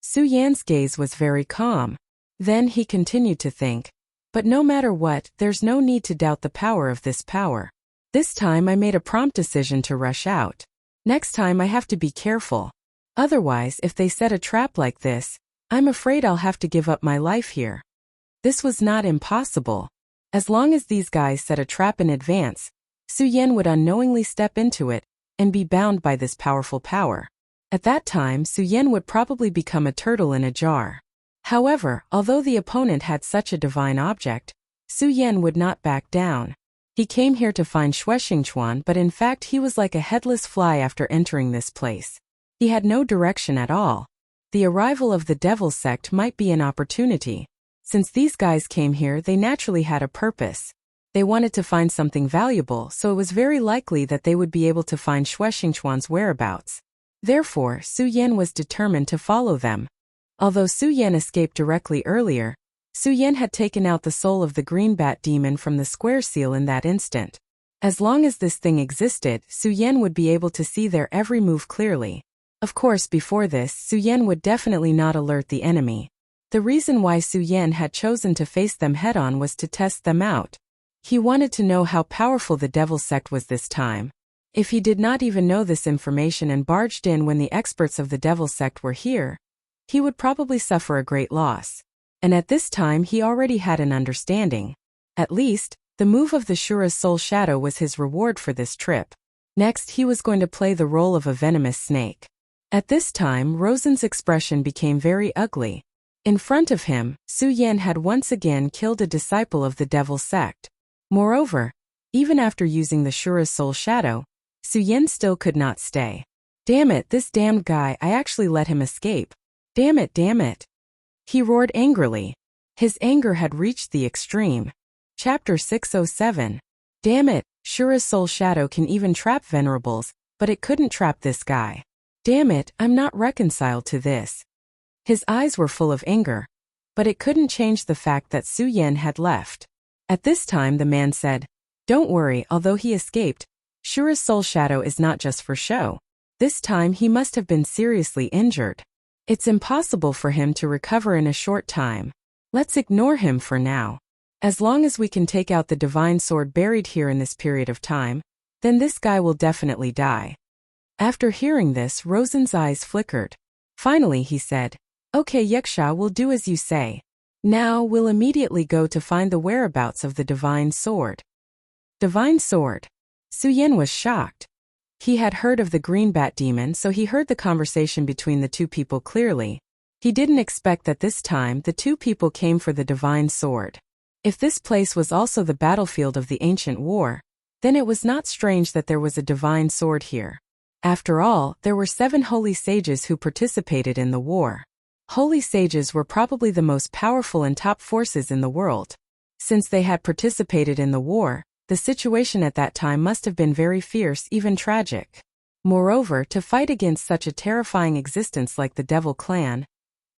Su Yan's gaze was very calm. Then he continued to think. But no matter what, there's no need to doubt the power of this power. This time I made a prompt decision to rush out. Next time I have to be careful. Otherwise, if they set a trap like this, I'm afraid I'll have to give up my life here. This was not impossible. As long as these guys set a trap in advance, Su Yan would unknowingly step into it and be bound by this powerful power. At that time, Su Yan would probably become a turtle in a jar. However, although the opponent had such a divine object, Su Yan would not back down. He came here to find Xue Xingchuan, but in fact he was like a headless fly after entering this place. He had no direction at all. The arrival of the Devil sect might be an opportunity. Since these guys came here, they naturally had a purpose. They wanted to find something valuable, so it was very likely that they would be able to find Xue Xingchuan's whereabouts. Therefore, Su Yan was determined to follow them. Although Su Yan escaped directly earlier, Su Yan had taken out the soul of the green bat demon from the square seal in that instant. As long as this thing existed, Su Yan would be able to see their every move clearly. Of course, before this, Su Yan would definitely not alert the enemy. The reason why Su Yan had chosen to face them head-on was to test them out. He wanted to know how powerful the Devil sect was this time. If he did not even know this information and barged in when the experts of the Devil sect were here, he would probably suffer a great loss. And at this time he already had an understanding. At least, the move of the Shura's soul shadow was his reward for this trip. Next, he was going to play the role of a venomous snake. At this time, Rosen's expression became very ugly. In front of him, Su Yan had once again killed a disciple of the Devil sect. Moreover, even after using the Shura's soul shadow, Su Yan still could not stay. Damn it, this damned guy, I actually let him escape. Damn it, damn it. He roared angrily. His anger had reached the extreme. Chapter 607. Damn it, Shura's soul shadow can even trap venerables, but it couldn't trap this guy. Damn it, I'm not reconciled to this. His eyes were full of anger, but it couldn't change the fact that Su Yan had left. At this time the man said, "Don't worry, although he escaped, Shura's soul shadow is not just for show. This time he must have been seriously injured. It's impossible for him to recover in a short time. Let's ignore him for now. As long as we can take out the divine sword buried here in this period of time, then this guy will definitely die." After hearing this, Rosen's eyes flickered. Finally he said, "Okay Yaksha, we'll do as you say. Now we'll immediately go to find the whereabouts of the divine sword." Divine sword? Su Yen was shocked. He had heard of the green bat demon, so he heard the conversation between the two people clearly. He didn't expect that this time the two people came for the divine sword. If this place was also the battlefield of the ancient war, then it was not strange that there was a divine sword here. After all, there were 7 holy sages who participated in the war. Holy sages were probably the most powerful and top forces in the world. Since they had participated in the war, the situation at that time must have been very fierce, even tragic. Moreover, to fight against such a terrifying existence like the Devil Clan,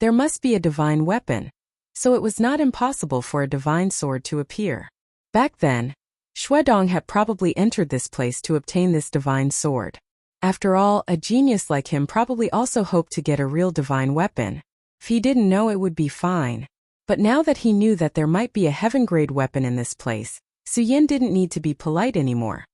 there must be a divine weapon, so it was not impossible for a divine sword to appear. Back then, Xuedong had probably entered this place to obtain this divine sword. After all, a genius like him probably also hoped to get a real divine weapon. If he didn't know, it would be fine. But now that he knew that there might be a heaven-grade weapon in this place, Su Yen didn't need to be polite anymore.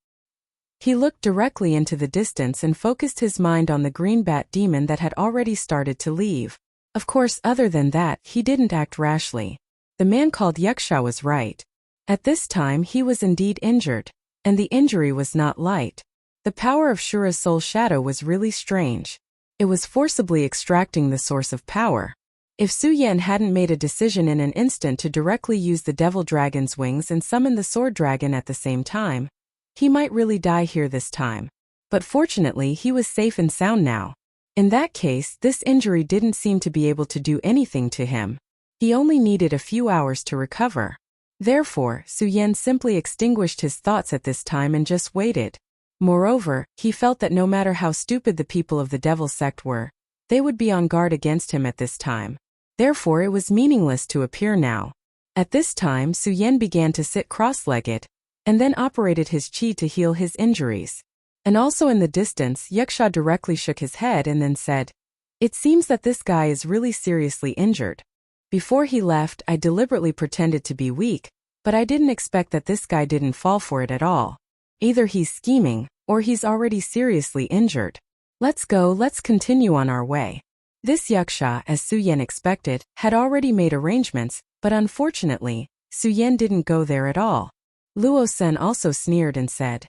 He looked directly into the distance and focused his mind on the green bat demon that had already started to leave. Of course, other than that, he didn't act rashly. The man called Yaksha was right. At this time he was indeed injured, and the injury was not light. The power of Shura's soul shadow was really strange. It was forcibly extracting the source of power. If Su Yen hadn't made a decision in an instant to directly use the devil dragon's wings and summon the sword dragon at the same time, he might really die here this time. But fortunately he was safe and sound now. In that case, this injury didn't seem to be able to do anything to him. He only needed a few hours to recover. Therefore, Su Yen simply extinguished his thoughts at this time and just waited. Moreover, he felt that no matter how stupid the people of the devil sect were, they would be on guard against him at this time. Therefore it was meaningless to appear now. At this time Su Yen began to sit cross-legged, and then operated his chi to heal his injuries. And also in the distance, Yaksha directly shook his head and then said, "It seems that this guy is really seriously injured. Before he left, I deliberately pretended to be weak, but I didn't expect that this guy didn't fall for it at all. Either he's scheming, or he's already seriously injured. Let's go, let's continue on our way." This Yaksha, as Su Yen expected, had already made arrangements, but unfortunately, Su Yen didn't go there at all. Luo Sen also sneered and said,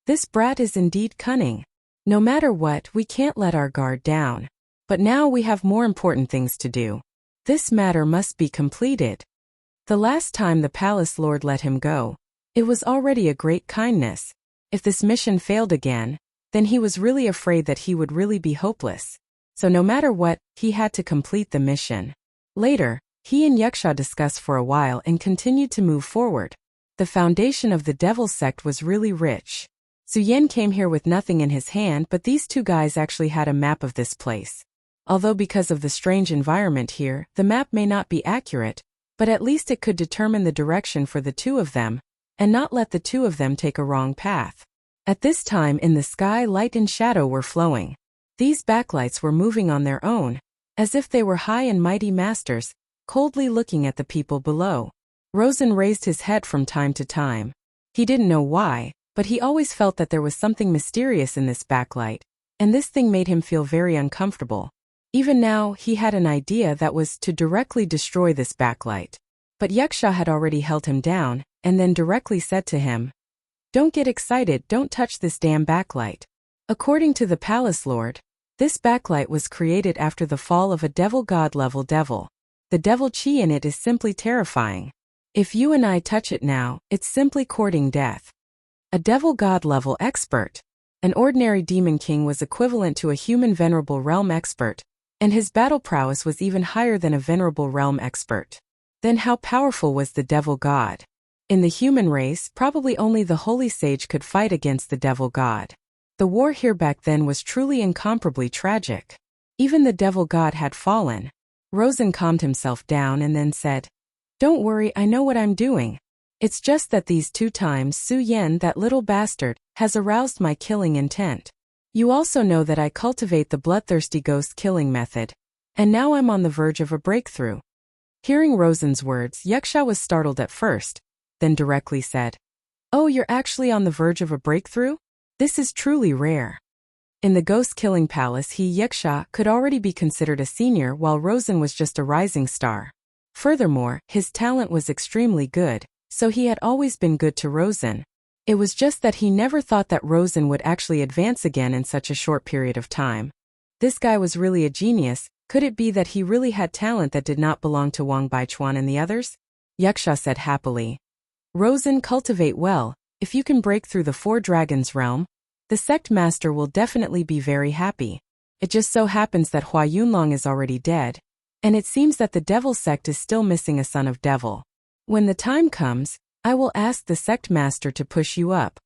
"This brat is indeed cunning. No matter what, we can't let our guard down. But now we have more important things to do. This matter must be completed." The last time the palace lord let him go, it was already a great kindness. If this mission failed again, then he was really afraid that he would really be hopeless. So no matter what, he had to complete the mission. Later, he and Yaksha discussed for a while and continued to move forward. The foundation of the devil sect was really rich. Su Yen came here with nothing in his hand, but these two guys actually had a map of this place. Although because of the strange environment here, the map may not be accurate, but at least it could determine the direction for the two of them, and not let the two of them take a wrong path. At this time in the sky, light and shadow were flowing. These backlights were moving on their own, as if they were high and mighty masters, coldly looking at the people below. Rosen raised his head from time to time. He didn't know why, but he always felt that there was something mysterious in this backlight, and this thing made him feel very uncomfortable. Even now, he had an idea that was to directly destroy this backlight. But Yaksha had already held him down, and then directly said to him, "Don't get excited, don't touch this damn backlight." According to the palace lord, this backlight was created after the fall of a devil god level devil. The devil chi in it is simply terrifying. If you and I touch it now, it's simply courting death. A devil god level expert. An ordinary demon king was equivalent to a human venerable realm expert, and his battle prowess was even higher than a venerable realm expert. Then how powerful was the devil god? In the human race, probably only the holy sage could fight against the devil god. The war here back then was truly incomparably tragic. Even the devil god had fallen. Rosen calmed himself down and then said, "Don't worry, I know what I'm doing. It's just that these 2 times Su Yen, that little bastard, has aroused my killing intent. You also know that I cultivate the bloodthirsty ghost killing method, and now I'm on the verge of a breakthrough." Hearing Rosen's words, Yaksha was startled at first, then directly said, "Oh, you're actually on the verge of a breakthrough? This is truly rare." In the ghost-killing palace Wuxia could already be considered a senior while Rosen was just a rising star. Furthermore, his talent was extremely good, so he had always been good to Rosen. It was just that he never thought that Rosen would actually advance again in such a short period of time. This guy was really a genius. Could it be that he really had talent that did not belong to Wang Baichuan and the others? Wuxia said happily. Rosen, cultivate well. If you can break through the 4 dragons realm, the sect master will definitely be very happy. It just so happens that Hua Yunlong is already dead, and it seems that the devil sect is still missing a son of devil. When the time comes, I will ask the sect master to push you up.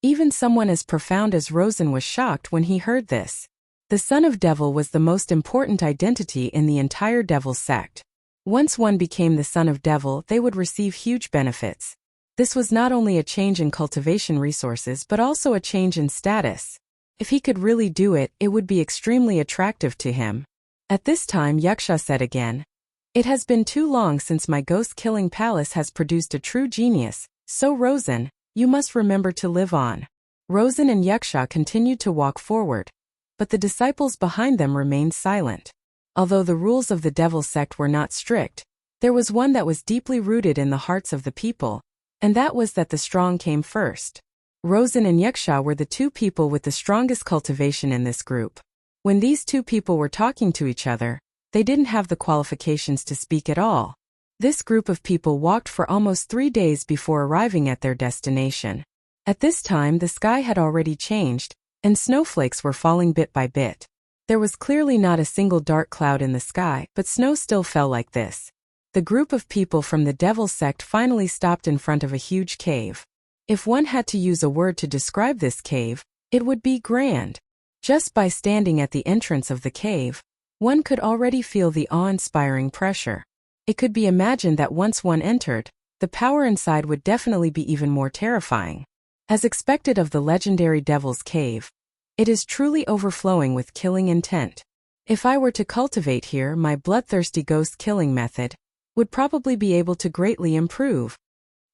Even someone as profound as Rosen was shocked when he heard this. The son of devil was the most important identity in the entire devil sect. Once one became the son of devil, they would receive huge benefits. This was not only a change in cultivation resources but also a change in status. If he could really do it, it would be extremely attractive to him. At this time Wuxia said again, "It has been too long since my ghost-killing palace has produced a true genius, so Rosen, you must remember to live on." Rosen and Wuxia continued to walk forward, but the disciples behind them remained silent. Although the rules of the devil sect were not strict, there was one that was deeply rooted in the hearts of the people, and that was that the strong came first. Rosen and Wuxia were the 2 people with the strongest cultivation in this group. When these 2 people were talking to each other, they didn't have the qualifications to speak at all. This group of people walked for almost 3 days before arriving at their destination. At this time the sky had already changed, and snowflakes were falling bit by bit. There was clearly not a single dark cloud in the sky, but snow still fell like this. The group of people from the devil sect finally stopped in front of a huge cave. If one had to use a word to describe this cave, it would be grand. Just by standing at the entrance of the cave, one could already feel the awe-inspiring pressure. It could be imagined that once one entered, the power inside would definitely be even more terrifying. As expected of the legendary Devil's Cave, it is truly overflowing with killing intent. If I were to cultivate here, my bloodthirsty ghost killing method would probably be able to greatly improve.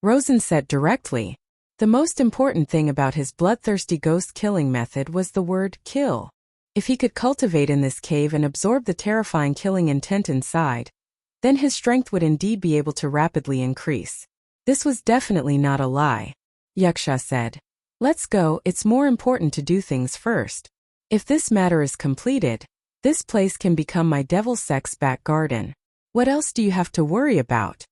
Rosen said directly. The most important thing about his bloodthirsty ghost killing method was the word kill. If he could cultivate in this cave and absorb the terrifying killing intent inside, then his strength would indeed be able to rapidly increase. This was definitely not a lie. Wuxia said, "Let's go, it's more important to do things first. If this matter is completed, this place can become my devil sect's back garden. What else do you have to worry about?"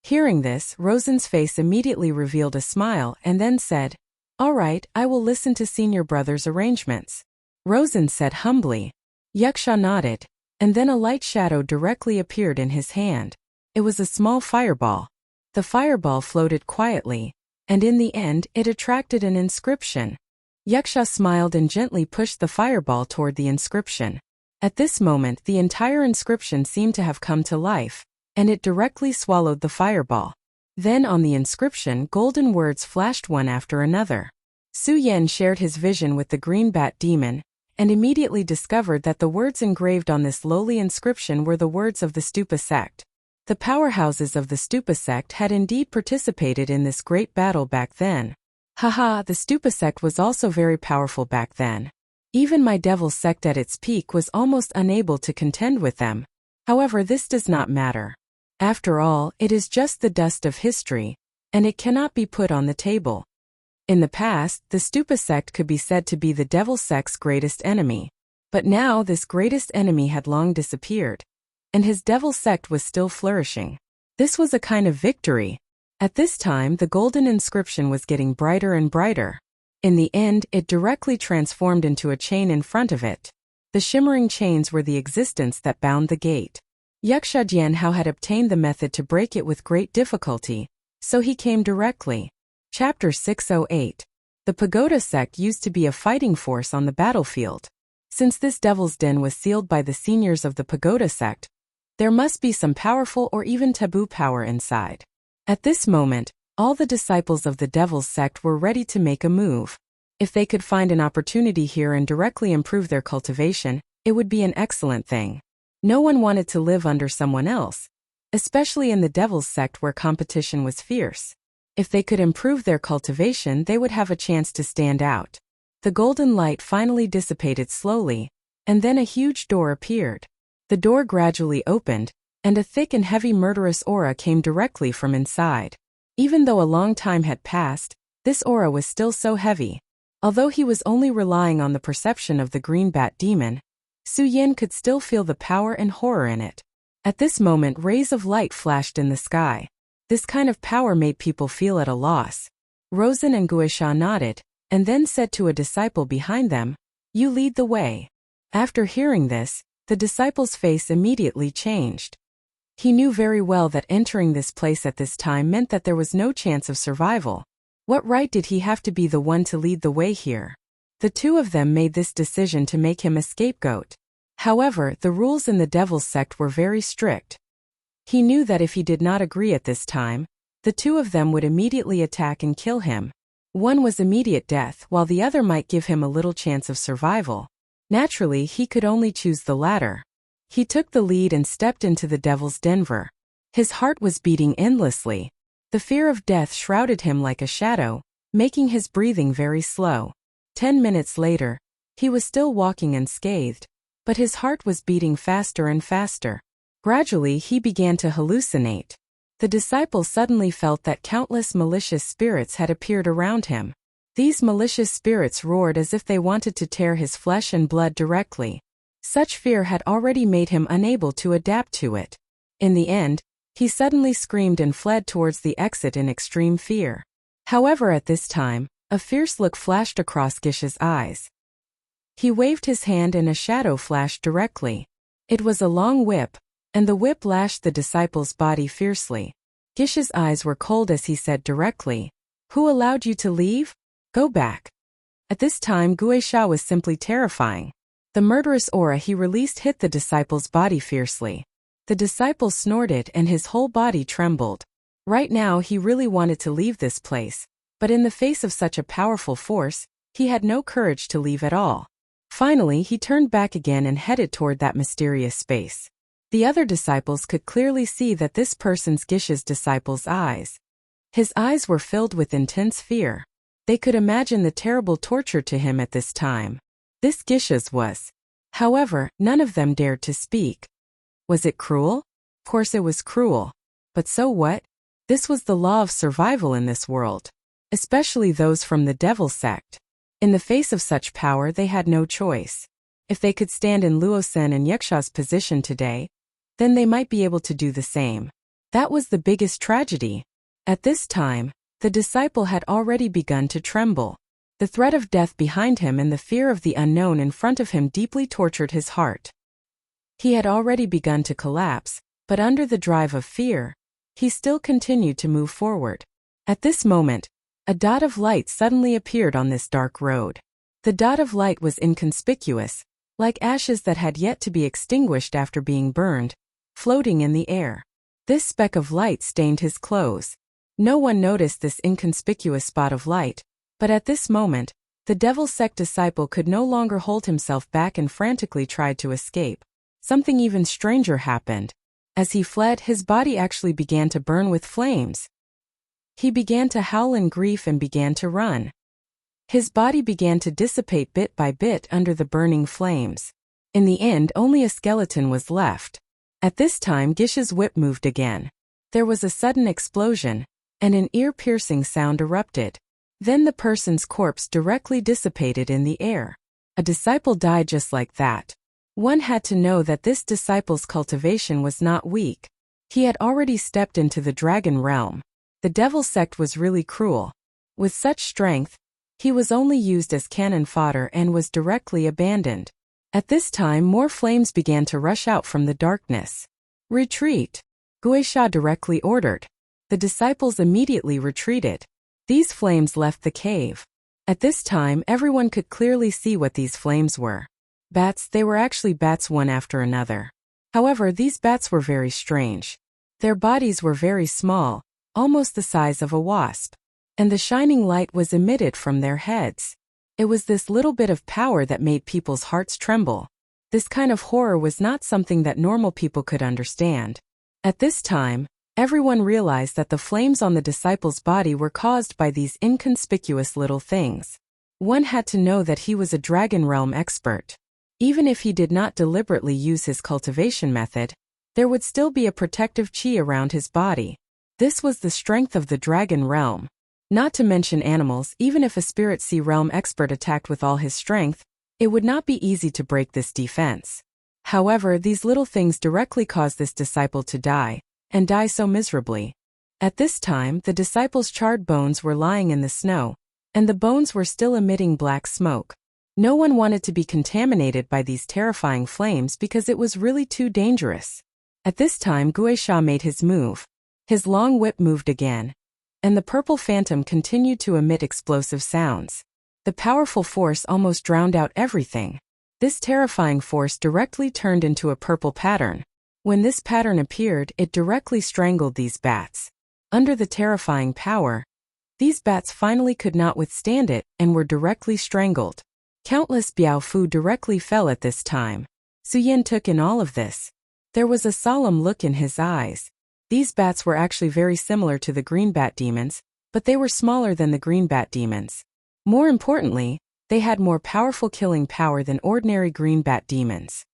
Hearing this, Rosen's face immediately revealed a smile and then said, "All right, I will listen to senior brother's arrangements." Rosen said humbly. Wuxia nodded, and then a light shadow directly appeared in his hand. It was a small fireball. The fireball floated quietly, and in the end it attracted an inscription. Wuxia smiled and gently pushed the fireball toward the inscription. At this moment the entire inscription seemed to have come to life, and it directly swallowed the fireball. Then on the inscription golden words flashed one after another. Su Yan shared his vision with the green bat demon, and immediately discovered that the words engraved on this lowly inscription were the words of the Stupa sect. The powerhouses of the Stupa sect had indeed participated in this great battle back then. Haha, the Stupa sect was also very powerful back then. Even my devil sect at its peak was almost unable to contend with them. However, this does not matter. After all, it is just the dust of history, and it cannot be put on the table. In the past, the Stupa sect could be said to be the devil sect's greatest enemy. But now this greatest enemy had long disappeared, and his devil sect was still flourishing. This was a kind of victory. At this time the golden inscription was getting brighter and brighter. In the end, it directly transformed into a chain in front of it. The shimmering chains were the existence that bound the gate. Wuxia Jianhao had obtained the method to break it with great difficulty, so he came directly. Chapter 608. The Pagoda sect used to be a fighting force on the battlefield. Since this devil's den was sealed by the seniors of the Pagoda sect, there must be some powerful or even taboo power inside. At this moment, all the disciples of the devil's sect were ready to make a move. If they could find an opportunity here and directly improve their cultivation, it would be an excellent thing. No one wanted to live under someone else, especially in the devil's sect where competition was fierce. If they could improve their cultivation, they would have a chance to stand out. The golden light finally dissipated slowly, and then a huge door appeared. The door gradually opened, and a thick and heavy murderous aura came directly from inside. Even though a long time had passed, this aura was still so heavy. Although he was only relying on the perception of the green bat demon, Su Yin could still feel the power and horror in it. At this moment, rays of light flashed in the sky. This kind of power made people feel at a loss. Rosen and Guisha nodded, and then said to a disciple behind them, "You lead the way." After hearing this, the disciple's face immediately changed. He knew very well that entering this place at this time meant that there was no chance of survival. What right did he have to be the one to lead the way here? The two of them made this decision to make him a scapegoat. However, the rules in the Devil's Sect were very strict. He knew that if he did not agree at this time, the two of them would immediately attack and kill him. One was immediate death, while the other might give him a little chance of survival. Naturally, he could only choose the latter. He took the lead and stepped into the Devil's Denver. His heart was beating endlessly. The fear of death shrouded him like a shadow, making his breathing very slow. 10 minutes later, he was still walking unscathed, but his heart was beating faster and faster. Gradually, he began to hallucinate. The disciple suddenly felt that countless malicious spirits had appeared around him. These malicious spirits roared as if they wanted to tear his flesh and blood directly. Such fear had already made him unable to adapt to it. In the end, he suddenly screamed and fled towards the exit in extreme fear. However, at this time, a fierce look flashed across Gish's eyes. He waved his hand and a shadow flashed directly. It was a long whip, and the whip lashed the disciple's body fiercely. Gish's eyes were cold as he said directly, "Who allowed you to leave? Go back." At this time, Guisha was simply terrifying. The murderous aura he released hit the disciple's body fiercely. The disciple snorted and his whole body trembled. Right now he really wanted to leave this place, but in the face of such a powerful force, he had no courage to leave at all. Finally, he turned back again and headed toward that mysterious space. The other disciples could clearly see that this person's Gish's disciple's eyes. His eyes were filled with intense fear. They could imagine the terrible torture to him at this time. This Gish's was. However, none of them dared to speak. Was it cruel? Of course it was cruel. But so what? This was the law of survival in this world. Especially those from the Devil's Sect. In the face of such power, they had no choice. If they could stand in Luosen and Yuxa's position today, then they might be able to do the same. That was the biggest tragedy. At this time, the disciple had already begun to tremble. The threat of death behind him and the fear of the unknown in front of him deeply tortured his heart. He had already begun to collapse, but under the drive of fear, he still continued to move forward. At this moment, a dot of light suddenly appeared on this dark road. The dot of light was inconspicuous, like ashes that had yet to be extinguished after being burned, floating in the air. This speck of light stained his clothes. No one noticed this inconspicuous spot of light, but at this moment, the Devil's Sect disciple could no longer hold himself back and frantically tried to escape. Something even stranger happened. As he fled, his body actually began to burn with flames. He began to howl in grief and began to run. His body began to dissipate bit by bit under the burning flames. In the end, only a skeleton was left. At this time, Gish's whip moved again. There was a sudden explosion, and an ear-piercing sound erupted. Then the person's corpse directly dissipated in the air. A disciple died just like that. One had to know that this disciple's cultivation was not weak. He had already stepped into the dragon realm. The Devil's Sect was really cruel. With such strength, he was only used as cannon fodder and was directly abandoned. At this time, more flames began to rush out from the darkness. "Retreat!" Guisha directly ordered. The disciples immediately retreated. These flames left the cave. At this time, everyone could clearly see what these flames were. Bats. They were actually bats one after another. However, these bats were very strange. Their bodies were very small, almost the size of a wasp, and the shining light was emitted from their heads. It was this little bit of power that made people's hearts tremble. This kind of horror was not something that normal people could understand. At this time, everyone realized that the flames on the disciple's body were caused by these inconspicuous little things. One had to know that he was a Dragon Realm expert. Even if he did not deliberately use his cultivation method, there would still be a protective chi around his body. This was the strength of the Dragon Realm. Not to mention animals, even if a Spirit Sea Realm expert attacked with all his strength, it would not be easy to break this defense. However, these little things directly caused this disciple to die, and die so miserably. At this time, the disciple's charred bones were lying in the snow, and the bones were still emitting black smoke. No one wanted to be contaminated by these terrifying flames because it was really too dangerous. At this time, Wuxia made his move. His long whip moved again, and the purple phantom continued to emit explosive sounds. The powerful force almost drowned out everything. This terrifying force directly turned into a purple pattern. When this pattern appeared, it directly strangled these bats. Under the terrifying power, these bats finally could not withstand it and were directly strangled. Countless Biao-Fu directly fell at this time. Su Yan took in all of this. There was a solemn look in his eyes. These bats were actually very similar to the green bat demons, but they were smaller than the green bat demons. More importantly, they had more powerful killing power than ordinary green bat demons.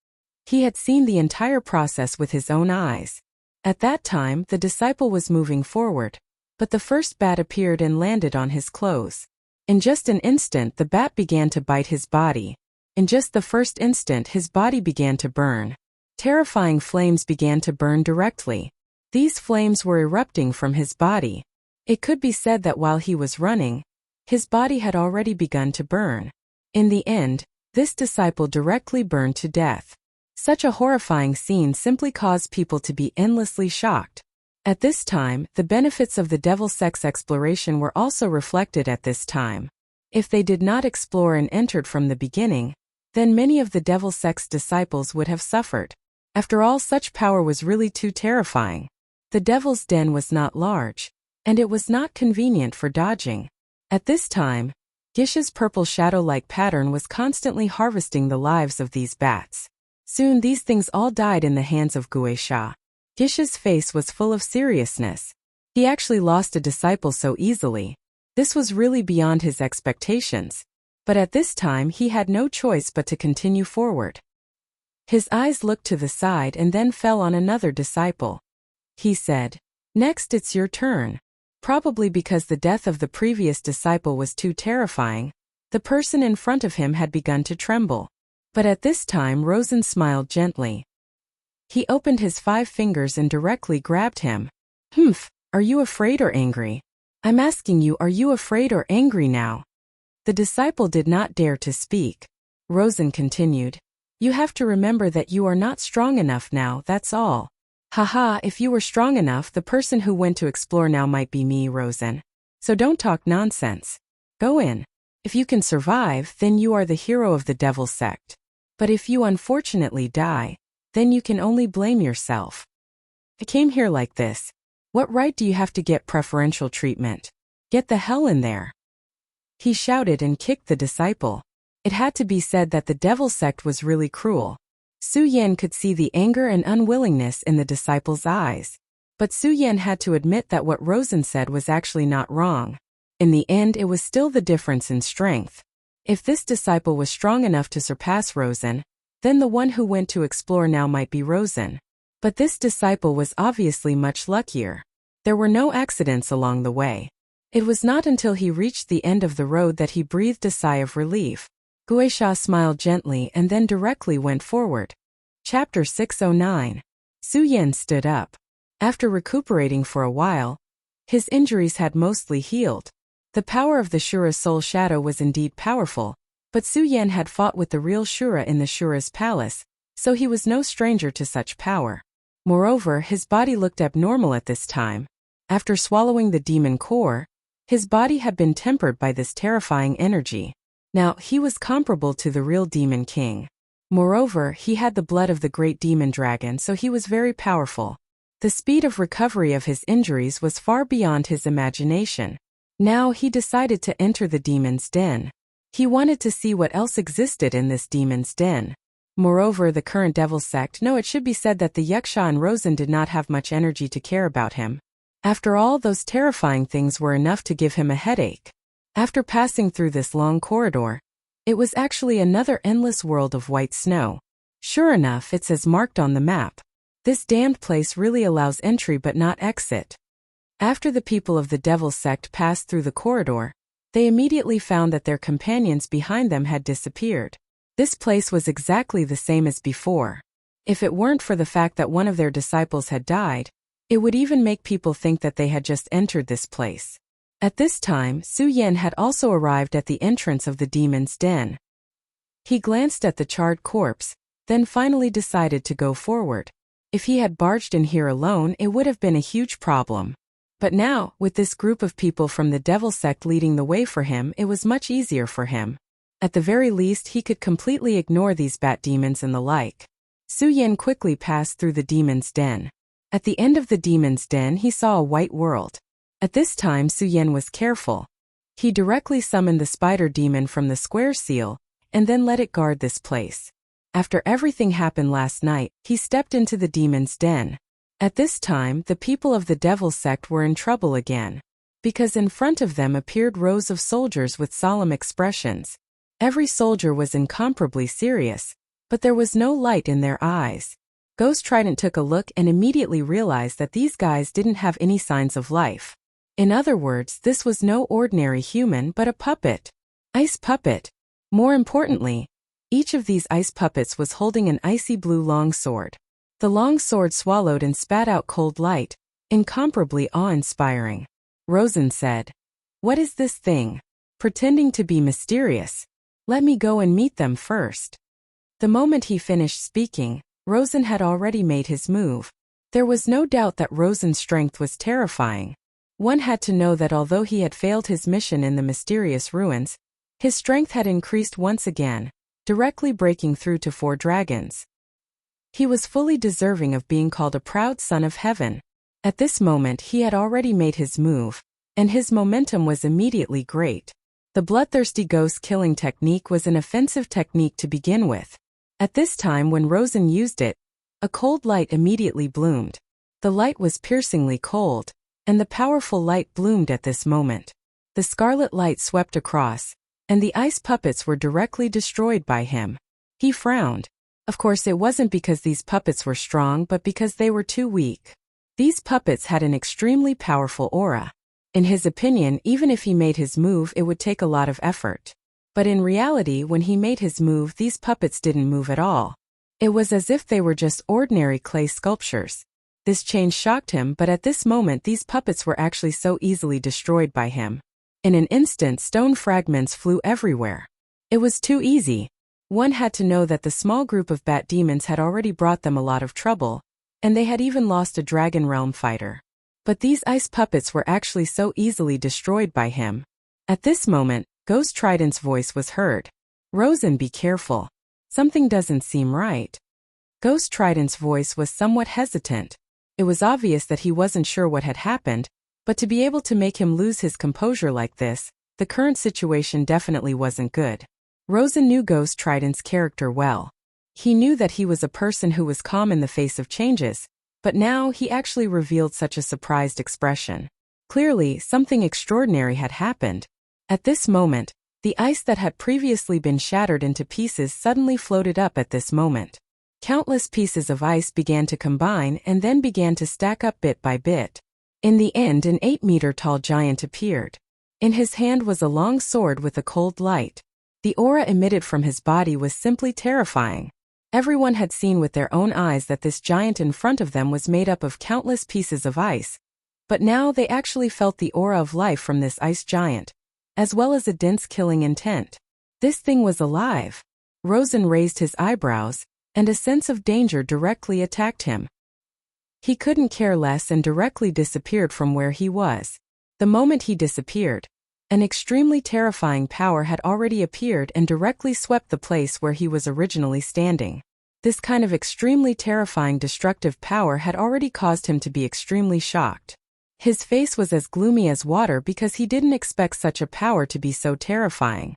He had seen the entire process with his own eyes. At that time, the disciple was moving forward, but the first bat appeared and landed on his clothes. In just an instant, the bat began to bite his body. In just the first instant, his body began to burn. Terrifying flames began to burn directly. These flames were erupting from his body. It could be said that while he was running, his body had already begun to burn. In the end, this disciple directly burned to death. Such a horrifying scene simply caused people to be endlessly shocked. At this time, the benefits of the devil sex exploration were also reflected at this time. If they did not explore and entered from the beginning, then many of the devil sex disciples would have suffered. After all, such power was really too terrifying. The devil's den was not large, and it was not convenient for dodging. At this time, Gish's purple shadow-like pattern was constantly harvesting the lives of these bats. Soon these things all died in the hands of Wuxia. Gish's face was full of seriousness. He actually lost a disciple so easily. This was really beyond his expectations. But at this time he had no choice but to continue forward. His eyes looked to the side and then fell on another disciple. He said, "Next it's your turn." Probably because the death of the previous disciple was too terrifying, the person in front of him had begun to tremble. But at this time Rosen smiled gently. He opened his 5 fingers and directly grabbed him. "Humph, are you afraid or angry? I'm asking you, are you afraid or angry now?" The disciple did not dare to speak. Rosen continued, "You have to remember that you are not strong enough now, that's all." "Haha, if you were strong enough, the person who went to explore now might be me, Rosen. So don't talk nonsense. Go in. If you can survive, then you are the hero of the devil sect. But if you unfortunately die, then you can only blame yourself. I came here like this. What right do you have to get preferential treatment? Get the hell in there." He shouted and kicked the disciple. It had to be said that the devil sect was really cruel. Su Yan could see the anger and unwillingness in the disciple's eyes. But Su Yan had to admit that what Rosen said was actually not wrong. In the end, it was still the difference in strength. If this disciple was strong enough to surpass Rosen, then the one who went to explore now might be Rosen. But this disciple was obviously much luckier. There were no accidents along the way. It was not until he reached the end of the road that he breathed a sigh of relief. Wuxia smiled gently and then directly went forward. Chapter 609. Su Yan stood up. After recuperating for a while, his injuries had mostly healed. The power of the Shura Soul Shadow was indeed powerful, but Su Yan had fought with the real Shura in the Shura's palace, so he was no stranger to such power. Moreover, his body looked abnormal at this time. After swallowing the demon core, his body had been tempered by this terrifying energy. Now, he was comparable to the real Demon King. Moreover, he had the blood of the great demon dragon, so he was very powerful. The speed of recovery of his injuries was far beyond his imagination. Now he decided to enter the demon's den. He wanted to see what else existed in this demon's den. Moreover, the current devil sect, no, it should be said that the Wuxia and Rosen did not have much energy to care about him. After all, those terrifying things were enough to give him a headache. After passing through this long corridor, it was actually another endless world of white snow. Sure enough, it's as marked on the map. This damned place really allows entry but not exit. After the people of the Devil Sect passed through the corridor, they immediately found that their companions behind them had disappeared. This place was exactly the same as before. If it weren't for the fact that one of their disciples had died, it would even make people think that they had just entered this place. At this time, Su Yan had also arrived at the entrance of the demon's den. He glanced at the charred corpse, then finally decided to go forward. If he had barged in here alone, it would have been a huge problem. But now, with this group of people from the Devil Sect leading the way for him, it was much easier for him. At the very least, he could completely ignore these bat demons and the like. Su Yan quickly passed through the demon's den. At the end of the demon's den, he saw a white world. At this time, Su Yan was careful. He directly summoned the spider demon from the square seal, and then let it guard this place. After everything happened last night, he stepped into the demon's den. At this time, the people of the Devil Sect were in trouble again, because in front of them appeared rows of soldiers with solemn expressions. Every soldier was incomparably serious, but there was no light in their eyes. Ghost Trident took a look and immediately realized that these guys didn't have any signs of life. In other words, this was no ordinary human but a puppet. Ice puppet. More importantly, each of these ice puppets was holding an icy blue longsword. The long sword swallowed and spat out cold light, incomparably awe-inspiring. Rosen said, "What is this thing?" Pretending to be mysterious. "Let me go and meet them first." The moment he finished speaking, Rosen had already made his move. There was no doubt that Rosen's strength was terrifying. One had to know that although he had failed his mission in the mysterious ruins, his strength had increased once again, directly breaking through to 4 dragons. He was fully deserving of being called a proud son of heaven. At this moment he had already made his move, and his momentum was immediately great. The bloodthirsty ghost killing technique was an offensive technique to begin with. At this time when Rosen used it, a cold light immediately bloomed. The light was piercingly cold, and the powerful light bloomed at this moment. The scarlet light swept across, and the ice puppets were directly destroyed by him. He frowned. Of course, it wasn't because these puppets were strong but because they were too weak. These puppets had an extremely powerful aura. In his opinion, even if he made his move, it would take a lot of effort. But in reality, when he made his move, these puppets didn't move at all. It was as if they were just ordinary clay sculptures. This change shocked him, but at this moment these puppets were actually so easily destroyed by him. In an instant, stone fragments flew everywhere. It was too easy. One had to know that the small group of bat demons had already brought them a lot of trouble, and they had even lost a dragon realm fighter. But these ice puppets were actually so easily destroyed by him. At this moment, Ghost Trident's voice was heard. "Rosen, be careful. Something doesn't seem right." Ghost Trident's voice was somewhat hesitant. It was obvious that he wasn't sure what had happened, but to be able to make him lose his composure like this, the current situation definitely wasn't good. Rosen knew Ghost Trident's character well. He knew that he was a person who was calm in the face of changes, but now he actually revealed such a surprised expression. Clearly, something extraordinary had happened. At this moment, the ice that had previously been shattered into pieces suddenly floated up at this moment. Countless pieces of ice began to combine and then began to stack up bit by bit. In the end, an 8-meter-tall giant appeared. In his hand was a long sword with a cold light. The aura emitted from his body was simply terrifying. Everyone had seen with their own eyes that this giant in front of them was made up of countless pieces of ice, but now they actually felt the aura of life from this ice giant, as well as a dense killing intent. This thing was alive. Rosen raised his eyebrows, and a sense of danger directly attacked him. He couldn't care less and directly disappeared from where he was. The moment he disappeared, an extremely terrifying power had already appeared and directly swept the place where he was originally standing. This kind of extremely terrifying destructive power had already caused him to be extremely shocked. His face was as gloomy as water because he didn't expect such a power to be so terrifying.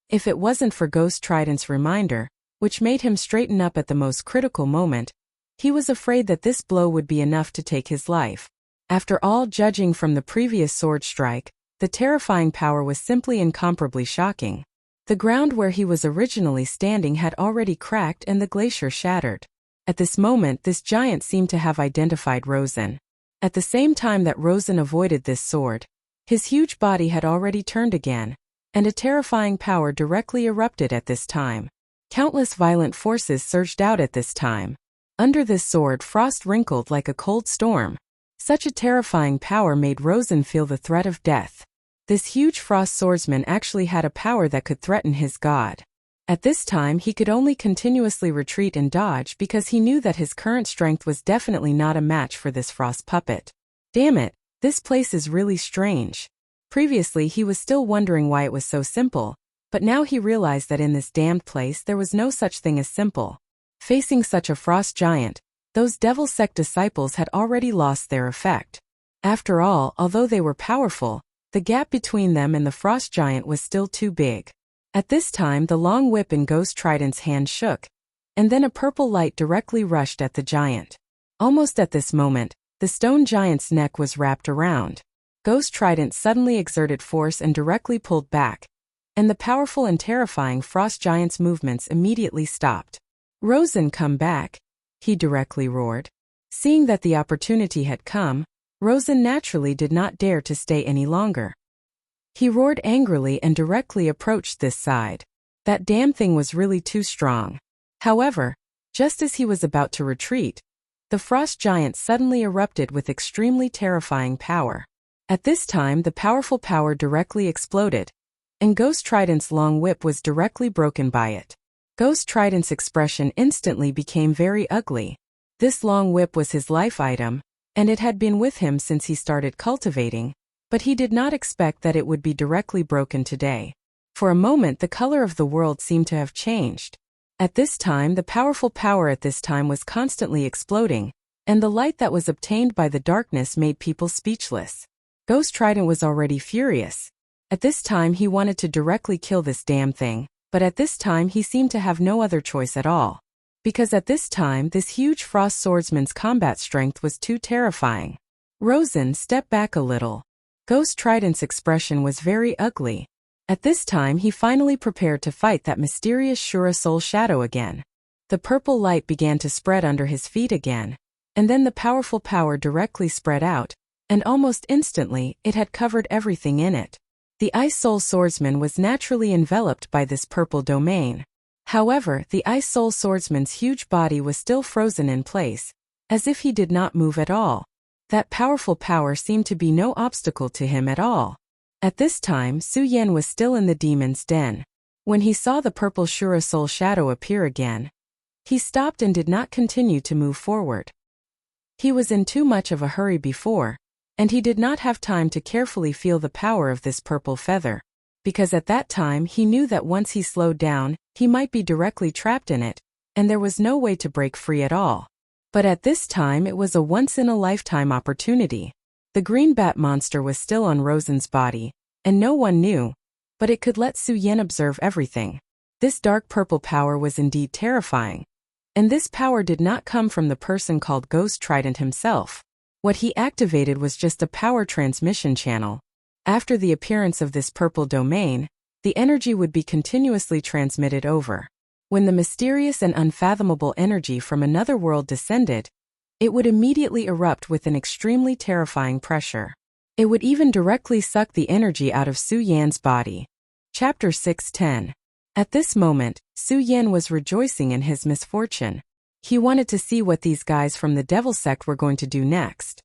If it wasn't for Ghost Trident's reminder, which made him straighten up at the most critical moment, he was afraid that this blow would be enough to take his life. After all, judging from the previous sword strike, The terrifying power was simply incomparably shocking. The ground where he was originally standing had already cracked and the glacier shattered. At this moment, this giant seemed to have identified Rosen. At the same time that Rosen avoided this sword, his huge body had already turned again, and a terrifying power directly erupted at this time. Countless violent forces surged out at this time. Under this sword, frost wrinkled like a cold storm. Such a terrifying power made Rosen feel the threat of death. This huge frost swordsman actually had a power that could threaten his god. At this time, he could only continuously retreat and dodge because he knew that his current strength was definitely not a match for this frost puppet. Damn it, this place is really strange. Previously, he was still wondering why it was so simple, but now he realized that in this damned place there was no such thing as simple. Facing such a frost giant, those devil sect disciples had already lost their effect. After all, although they were powerful, the gap between them and the frost giant was still too big. At this time, the long whip in Ghost Trident's hand shook, and then a purple light directly rushed at the giant. Almost at this moment, the stone giant's neck was wrapped around. Ghost Trident suddenly exerted force and directly pulled back, and the powerful and terrifying frost giant's movements immediately stopped. "Rosen, come back," he directly roared. Seeing that the opportunity had come, Rosen naturally did not dare to stay any longer. He roared angrily and directly approached this side. That damn thing was really too strong. However, just as he was about to retreat, the frost giant suddenly erupted with extremely terrifying power. At this time, the powerful power directly exploded, and Ghost Trident's long whip was directly broken by it. Ghost Trident's expression instantly became very ugly. This long whip was his life item, and it had been with him since he started cultivating, but he did not expect that it would be directly broken today. For a moment, the color of the world seemed to have changed. At this time, the powerful power at this time was constantly exploding, and the light that was obtained by the darkness made people speechless. Ghost Trident was already furious. At this time, he wanted to directly kill this damn thing, but at this time he seemed to have no other choice at all. Because at this time, this huge frost swordsman's combat strength was too terrifying. "Rosen, step back a little." Ghost Trident's expression was very ugly. At this time, he finally prepared to fight that mysterious Shura Soul shadow again. The purple light began to spread under his feet again, and then the powerful power directly spread out, and almost instantly, it had covered everything in it. The Ice Soul Swordsman was naturally enveloped by this purple domain. However, the Ice Soul Swordsman's huge body was still frozen in place, as if he did not move at all. That powerful power seemed to be no obstacle to him at all. At this time, Su Yan was still in the demon's den. When he saw the purple Shura Soul shadow appear again, he stopped and did not continue to move forward. He was in too much of a hurry before, and he did not have time to carefully feel the power of this purple feather, because at that time he knew that once he slowed down, he might be directly trapped in it, and there was no way to break free at all. But at this time it was a once-in-a-lifetime opportunity. The green bat monster was still on Rosen's body, and no one knew, but it could let Su Yan observe everything. This dark purple power was indeed terrifying. And this power did not come from the person called Ghost Trident himself. What he activated was just a power transmission channel. After the appearance of this purple domain, the energy would be continuously transmitted over. When the mysterious and unfathomable energy from another world descended, it would immediately erupt with an extremely terrifying pressure. It would even directly suck the energy out of Su Yan's body. Chapter 6:10. At this moment, Su Yan was rejoicing in his misfortune. He wanted to see what these guys from the Devil Sect were going to do next.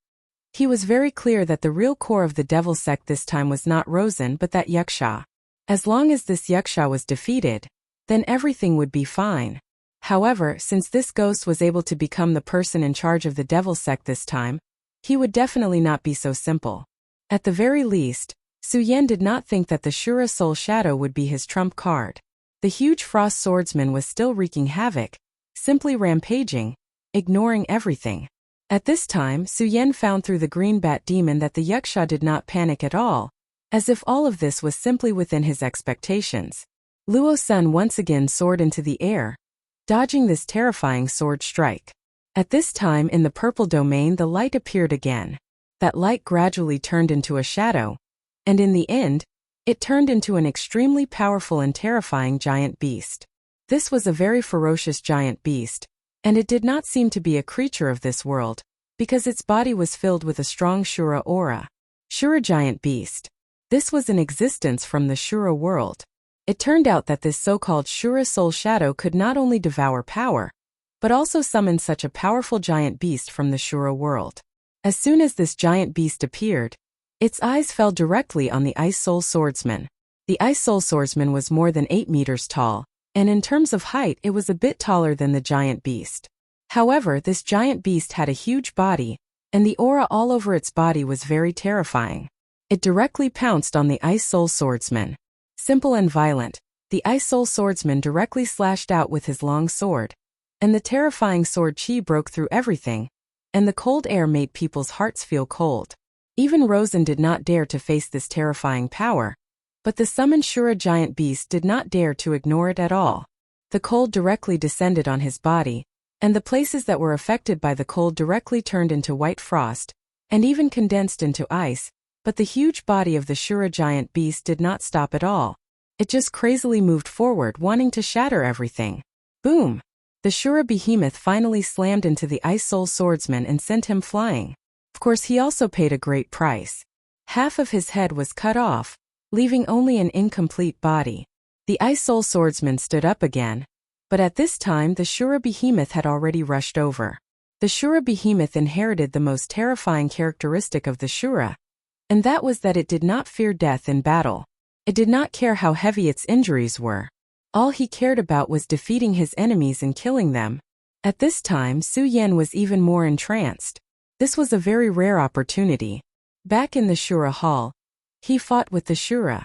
He was very clear that the real core of the Devil Sect this time was not Rosen but that Yuxia. As long as this Yuxia was defeated, then everything would be fine. However, since this ghost was able to become the person in charge of the Devil Sect this time, he would definitely not be so simple. At the very least, Su Yan did not think that the Shura Soul Shadow would be his trump card. The huge frost swordsman was still wreaking havoc, simply rampaging, ignoring everything. At this time, Su Yan found through the green bat demon that the Yuxia did not panic at all, as if all of this was simply within his expectations. Luo Sun once again soared into the air, dodging this terrifying sword strike. At this time in the purple domain the light appeared again. That light gradually turned into a shadow, And in the end, it turned into an extremely powerful and terrifying giant beast. This was a very ferocious giant beast, and it did not seem to be a creature of this world, because its body was filled with a strong Shura aura. Shura giant beast. This was in existence from the Shura world. It turned out that this so-called Shura soul shadow could not only devour power, but also summon such a powerful giant beast from the Shura world. As soon as this giant beast appeared, its eyes fell directly on the Ice Soul Swordsman. The Ice Soul Swordsman was more than 8 meters tall, and in terms of height it was a bit taller than the giant beast. However, this giant beast had a huge body, and the aura all over its body was very terrifying. It directly pounced on the Ice Soul Swordsman. Simple and violent, the Ice Soul Swordsman directly slashed out with his long sword, and the terrifying sword chi broke through everything, and the cold air made people's hearts feel cold. Even Rosen did not dare to face this terrifying power, but the summoned Shura giant beast did not dare to ignore it at all. The cold directly descended on his body, and the places that were affected by the cold directly turned into white frost, and even condensed into ice, but the huge body of the Shura giant beast did not stop at all. It just crazily moved forward, wanting to shatter everything. Boom! The Shura behemoth finally slammed into the Ice Soul Swordsman and sent him flying. Of course, he also paid a great price. Half of his head was cut off, leaving only an incomplete body. The Ice Soul Swordsman stood up again, but at this time the Shura behemoth had already rushed over. The Shura behemoth inherited the most terrifying characteristic of the Shura, and that was that it did not fear death in battle. It did not care how heavy its injuries were. All he cared about was defeating his enemies and killing them. At this time, Su Yan was even more entranced. This was a very rare opportunity. Back in the Shura Hall, he fought with the Shura.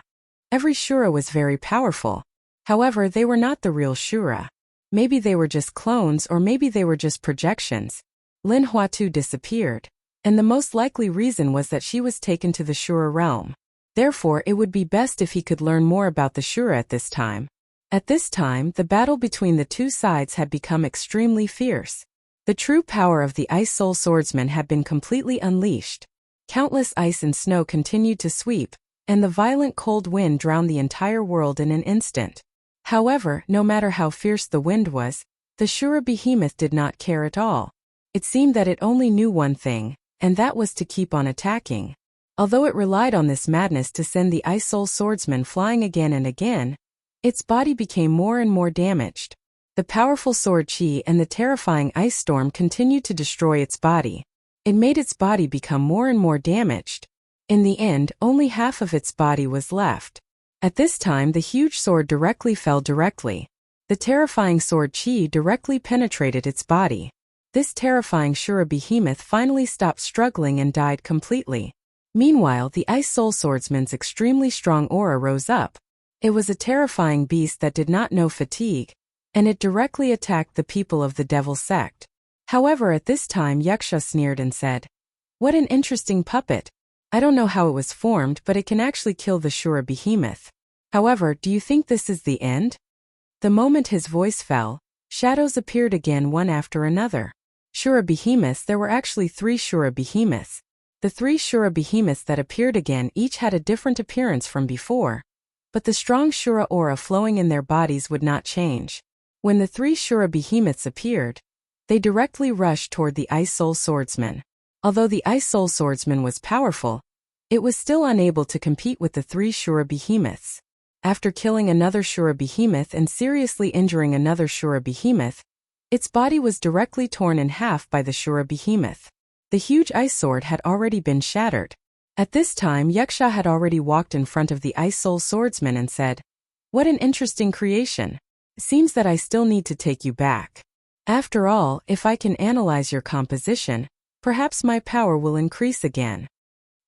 Every Shura was very powerful. However, they were not the real Shura. Maybe they were just clones, or maybe they were just projections. Lin Huatu disappeared, and the most likely reason was that she was taken to the Shura realm. Therefore, it would be best if he could learn more about the Shura at this time. At this time, the battle between the two sides had become extremely fierce. The true power of the Ice Soul Swordsman had been completely unleashed. Countless ice and snow continued to sweep, and the violent cold wind drowned the entire world in an instant. However, no matter how fierce the wind was, the Shura behemoth did not care at all. It seemed that it only knew one thing, and that was to keep on attacking. Although it relied on this madness to send the Ice Soul Swordsman flying again and again, its body became more and more damaged. The powerful sword chi and the terrifying ice storm continued to destroy its body. It made its body become more and more damaged. In the end, only half of its body was left. At this time, the huge sword directly fell directly. The terrifying sword chi directly penetrated its body. This terrifying Shura behemoth finally stopped struggling and died completely. Meanwhile, the Ice Soul Swordsman's extremely strong aura rose up. It was a terrifying beast that did not know fatigue, and it directly attacked the people of the Devil Sect. However, at this time Yaksha sneered and said, "What an interesting puppet. I don't know how it was formed, but it can actually kill the Shura behemoth. However, do you think this is the end?" The moment his voice fell, shadows appeared again one after another. Shura behemoths. There were actually 3 Shura behemoths. The 3 Shura behemoths that appeared again each had a different appearance from before, but the strong Shura aura flowing in their bodies would not change. When the 3 Shura behemoths appeared, they directly rushed toward the Ice Soul Swordsman. Although the Ice Soul Swordsman was powerful, it was still unable to compete with the 3 Shura behemoths. After killing another Shura behemoth and seriously injuring another Shura behemoth, its body was directly torn in half by the Shura behemoth. The huge ice sword had already been shattered. At this time, Yaksha had already walked in front of the Ice Soul Swordsman and said, "What an interesting creation. Seems that I still need to take you back. After all, if I can analyze your composition, perhaps my power will increase again."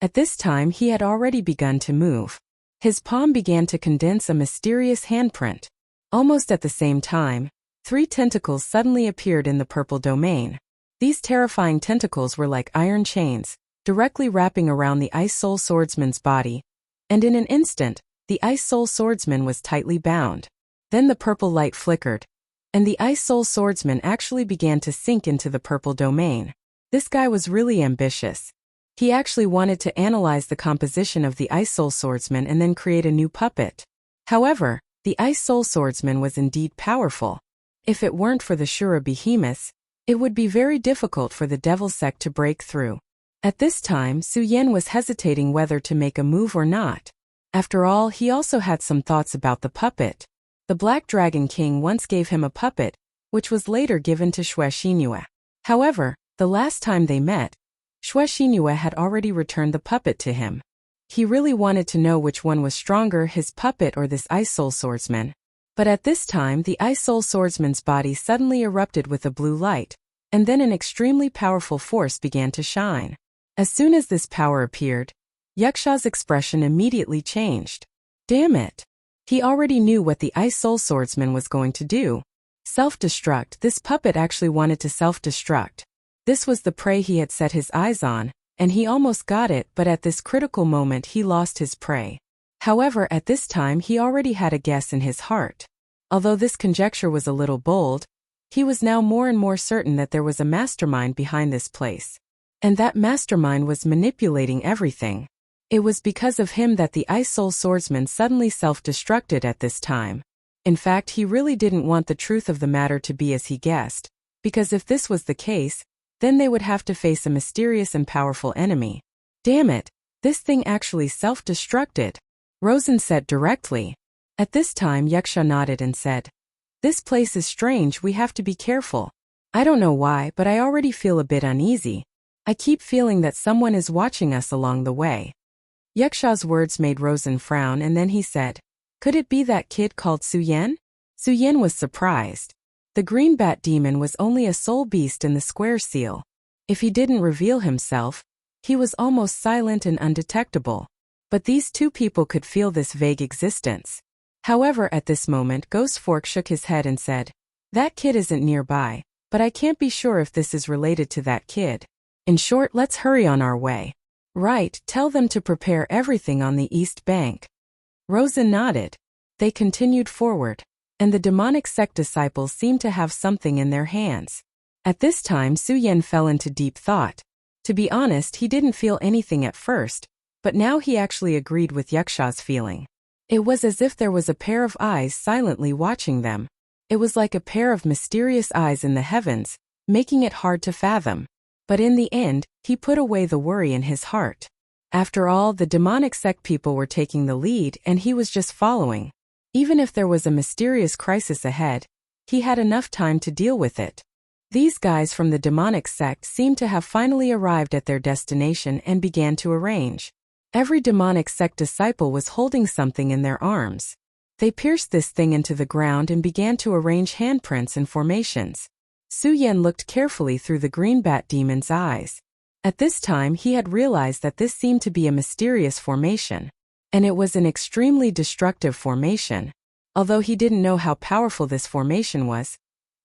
At this time he had already begun to move. His palm began to condense a mysterious handprint. Almost at the same time, 3 tentacles suddenly appeared in the purple domain. These terrifying tentacles were like iron chains, directly wrapping around the Ice Soul Swordsman's body, and in an instant, the Ice Soul Swordsman was tightly bound. Then the purple light flickered, and the Ice Soul Swordsman actually began to sink into the purple domain. This guy was really ambitious. He actually wanted to analyze the composition of the Ice Soul Swordsman and then create a new puppet. However, the Ice Soul Swordsman was indeed powerful. If it weren't for the Shura behemoths, it would be very difficult for the Devil Sect to break through. At this time, Su Yan was hesitating whether to make a move or not. After all, he also had some thoughts about the puppet. The Black Dragon King once gave him a puppet, which was later given to Xue Xinue. However, the last time they met, Xue Xinue had already returned the puppet to him. He really wanted to know which one was stronger, his puppet or this Ice Soul Swordsman. But at this time, the Ice Soul Swordsman's body suddenly erupted with a blue light, and then an extremely powerful force began to shine. As soon as this power appeared, Yuksha's expression immediately changed. Damn it! He already knew what the Ice Soul Swordsman was going to do. Self-destruct. This puppet actually wanted to self-destruct. This was the prey he had set his eyes on, and he almost got it, but at this critical moment he lost his prey. However, at this time he already had a guess in his heart. Although this conjecture was a little bold, he was now more and more certain that there was a mastermind behind this place. And that mastermind was manipulating everything. It was because of him that the Ice Soul Swordsman suddenly self-destructed at this time. In fact, he really didn't want the truth of the matter to be as he guessed, because if this was the case, then they would have to face a mysterious and powerful enemy. Damn it, this thing actually self-destructed, Rosen said directly. At this time Yuksha nodded and said, "This place is strange, we have to be careful. I don't know why, but I already feel a bit uneasy. I keep feeling that someone is watching us along the way." Yuksha's words made Rosen frown, and then he said, "Could it be that kid called Su Yan?" Su Yan was surprised. The green bat demon was only a soul beast in the square seal. If he didn't reveal himself, he was almost silent and undetectable. But these two people could feel this vague existence. However, at this moment Ghost Fork shook his head and said, "That kid isn't nearby, but I can't be sure if this is related to that kid. In short, let's hurry on our way." "Right, tell them to prepare everything on the east bank." Rosen nodded. They continued forward, and the demonic sect disciples seemed to have something in their hands. At this time Su Yan fell into deep thought. To be honest, he didn't feel anything at first, but now he actually agreed with Yuksha's feeling. It was as if there was a pair of eyes silently watching them. It was like a pair of mysterious eyes in the heavens, making it hard to fathom. But in the end, he put away the worry in his heart. After all, the demonic sect people were taking the lead and he was just following. Even if there was a mysterious crisis ahead, he had enough time to deal with it. These guys from the demonic sect seemed to have finally arrived at their destination and began to arrange. Every demonic sect disciple was holding something in their arms. They pierced this thing into the ground and began to arrange handprints and formations. Su Yan looked carefully through the green bat demon's eyes. At this time he had realized that this seemed to be a mysterious formation. And it was an extremely destructive formation. Although he didn't know how powerful this formation was,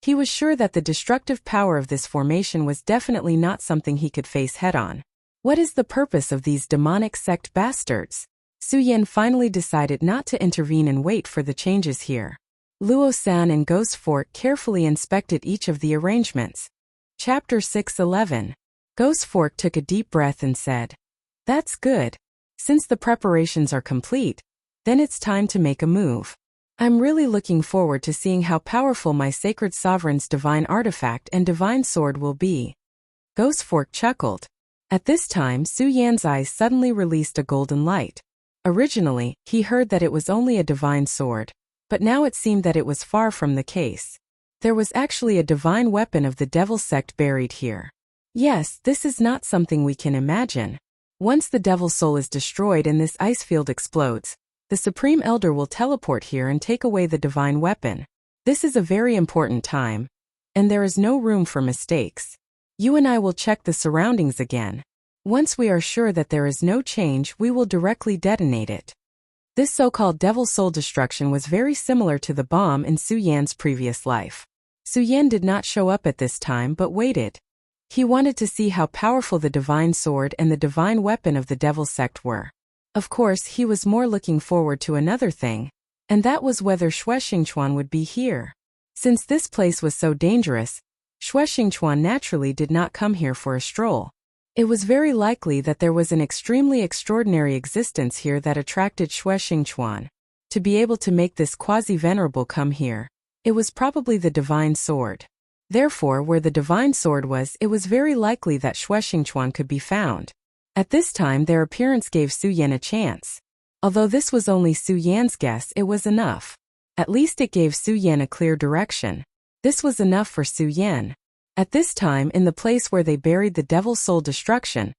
he was sure that the destructive power of this formation was definitely not something he could face head-on. What is the purpose of these demonic sect bastards? Su Yan finally decided not to intervene and wait for the changes here. Luo-san and Ghost Fork carefully inspected each of the arrangements. Chapter 6:11. Ghost Fork took a deep breath and said, "That's good. Since the preparations are complete, then it's time to make a move. I'm really looking forward to seeing how powerful my Sacred Sovereign's divine artifact and divine sword will be." Ghost Fork chuckled. At this time Su Yan's eyes suddenly released a golden light. Originally, he heard that it was only a divine sword, but now it seemed that it was far from the case. There was actually a divine weapon of the devil sect buried here. Yes, this is not something we can imagine. Once the devil soul is destroyed and this ice field explodes, the Supreme Elder will teleport here and take away the divine weapon. This is a very important time, and there is no room for mistakes. You and I will check the surroundings again. Once we are sure that there is no change, we will directly detonate it. This so-called devil soul destruction was very similar to the bomb in Su Yan's previous life. Su Yan did not show up at this time but waited. He wanted to see how powerful the divine sword and the divine weapon of the devil sect were. Of course, he was more looking forward to another thing, and that was whether Xue Xingchuan would be here. Since this place was so dangerous, Xue Xingchuan naturally did not come here for a stroll. It was very likely that there was an extremely extraordinary existence here that attracted Xue Xingquan. To be able to make this quasi-venerable come here, it was probably the divine sword. Therefore, where the divine sword was, it was very likely that Xue Xingquan could be found. At this time, their appearance gave Su Yan a chance. Although this was only Su Yan's guess, it was enough. At least it gave Su Yan a clear direction. This was enough for Su Yan. At this time, in the place where they buried the devil's soul destruction,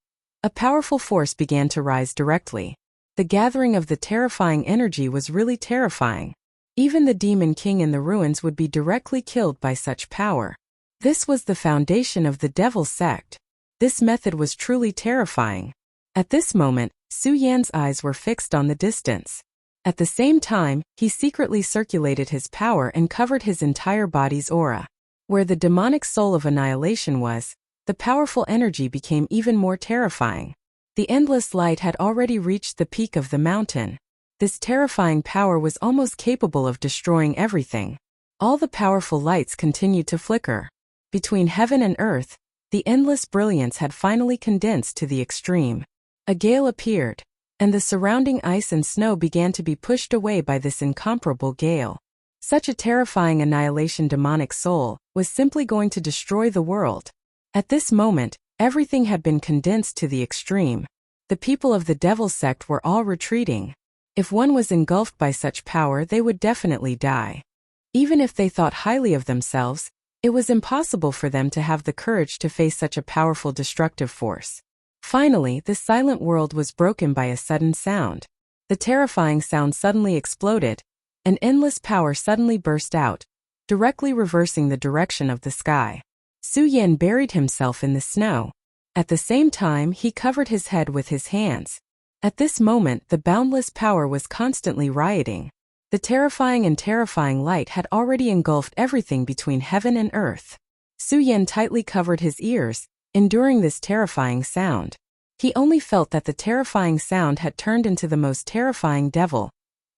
a powerful force began to rise directly. The gathering of the terrifying energy was really terrifying. Even the demon king in the ruins would be directly killed by such power. This was the foundation of the devil sect. This method was truly terrifying. At this moment, Su Yan's eyes were fixed on the distance. At the same time, he secretly circulated his power and covered his entire body's aura. Where the demonic soul of annihilation was, the powerful energy became even more terrifying. The endless light had already reached the peak of the mountain. This terrifying power was almost capable of destroying everything. All the powerful lights continued to flicker. Between heaven and earth, the endless brilliance had finally condensed to the extreme. A gale appeared, and the surrounding ice and snow began to be pushed away by this incomparable gale. Such a terrifying annihilation demonic soul was simply going to destroy the world. At this moment, everything had been condensed to the extreme. The people of the devil sect were all retreating. If one was engulfed by such power, they would definitely die. Even if they thought highly of themselves, it was impossible for them to have the courage to face such a powerful destructive force. Finally, the silent world was broken by a sudden sound. The terrifying sound suddenly exploded. An endless power suddenly burst out, directly reversing the direction of the sky. Su Yan buried himself in the snow. At the same time, he covered his head with his hands. At this moment, the boundless power was constantly rioting. The terrifying light had already engulfed everything between heaven and earth. Su Yan tightly covered his ears, enduring this terrifying sound. He only felt that the terrifying sound had turned into the most terrifying devil,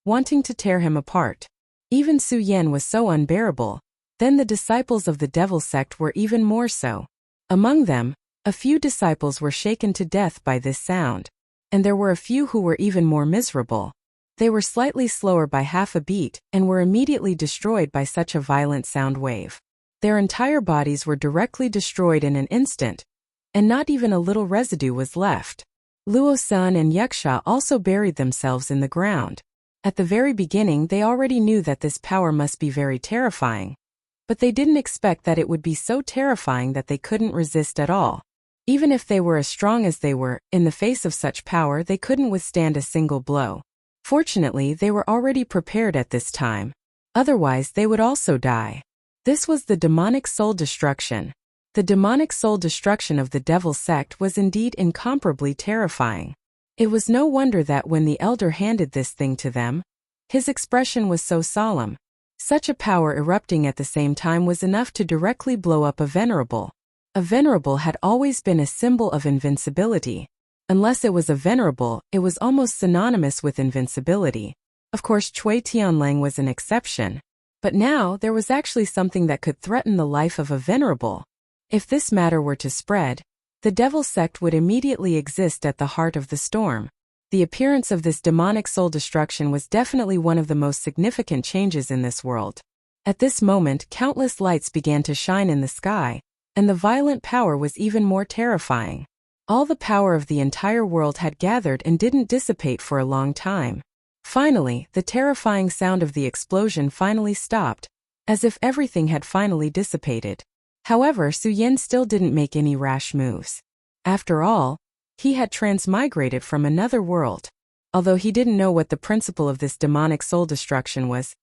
wanting to tear him apart. Even Su Yan was so unbearable. Then the disciples of the devil sect were even more so. Among them, a few disciples were shaken to death by this sound, and there were a few who were even more miserable. They were slightly slower by half a beat and were immediately destroyed by such a violent sound wave. Their entire bodies were directly destroyed in an instant, and not even a little residue was left. Luo Sun and Yuxia also buried themselves in the ground. At the very beginning, they already knew that this power must be very terrifying, but they didn't expect that it would be so terrifying that they couldn't resist at all. Even if they were as strong as they were, in the face of such power, they couldn't withstand a single blow. Fortunately, they were already prepared at this time. Otherwise, they would also die. This was the demonic soul destruction. The demonic soul destruction of the devil sect was indeed incomparably terrifying. It was no wonder that when the elder handed this thing to them, his expression was so solemn. Such a power erupting at the same time was enough to directly blow up a venerable. A venerable had always been a symbol of invincibility. Unless it was a venerable, it was almost synonymous with invincibility. Of course, Cui Tianlang was an exception. But now, there was actually something that could threaten the life of a venerable. If this matter were to spread, the devil sect would immediately exist at the heart of the storm. The appearance of this demonic soul destruction was definitely one of the most significant changes in this world. At this moment, countless lights began to shine in the sky, and the violent power was even more terrifying. All the power of the entire world had gathered and didn't dissipate for a long time. Finally, the terrifying sound of the explosion finally stopped, as if everything had finally dissipated. However, Su Yan still didn't make any rash moves. After all, he had transmigrated from another world. Although he didn't know what the principle of this demonic soul destruction was,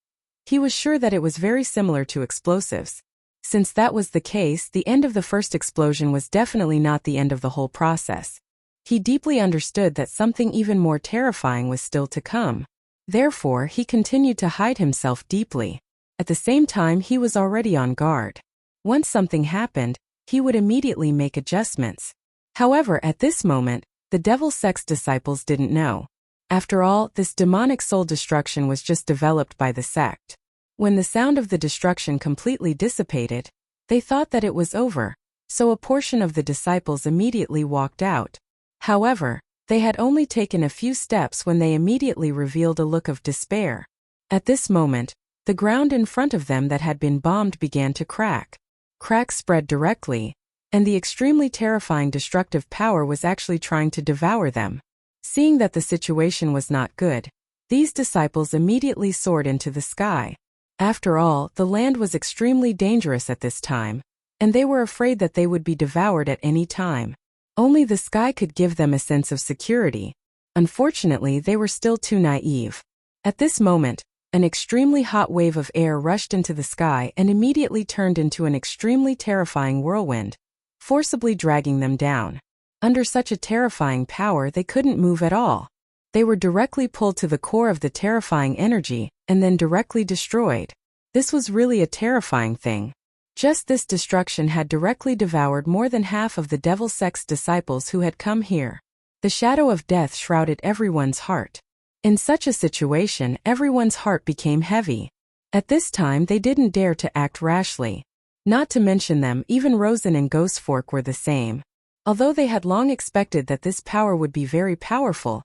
he was sure that it was very similar to explosives. Since that was the case, the end of the first explosion was definitely not the end of the whole process. He deeply understood that something even more terrifying was still to come. Therefore, he continued to hide himself deeply. At the same time, he was already on guard. Once something happened, he would immediately make adjustments. However, at this moment, the devil sect's disciples didn't know. After all, this demonic soul destruction was just developed by the sect. When the sound of the destruction completely dissipated, they thought that it was over. so a portion of the disciples immediately walked out. However, they had only taken a few steps when they immediately revealed a look of despair. At this moment, the ground in front of them that had been bombed began to crack. Cracks spread directly, and the extremely terrifying destructive power was actually trying to devour them. Seeing that the situation was not good, these disciples immediately soared into the sky. After all, the land was extremely dangerous at this time, and they were afraid that they would be devoured at any time. Only the sky could give them a sense of security. Unfortunately, they were still too naive. At this moment, an extremely hot wave of air rushed into the sky and immediately turned into an extremely terrifying whirlwind, forcibly dragging them down. Under such a terrifying power, they couldn't move at all. They were directly pulled to the core of the terrifying energy and then directly destroyed. This was really a terrifying thing. Just this destruction had directly devoured more than half of the devil sect's disciples who had come here. The shadow of death shrouded everyone's heart. In such a situation, everyone's heart became heavy. At this time, they didn't dare to act rashly. Not to mention them, even Rosen and Ghostfork were the same. Although they had long expected that this power would be very powerful,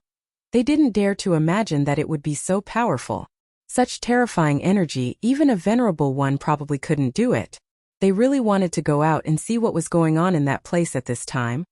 they didn't dare to imagine that it would be so powerful. Such terrifying energy, even a venerable one probably couldn't do it. They really wanted to go out and see what was going on in that place at this time.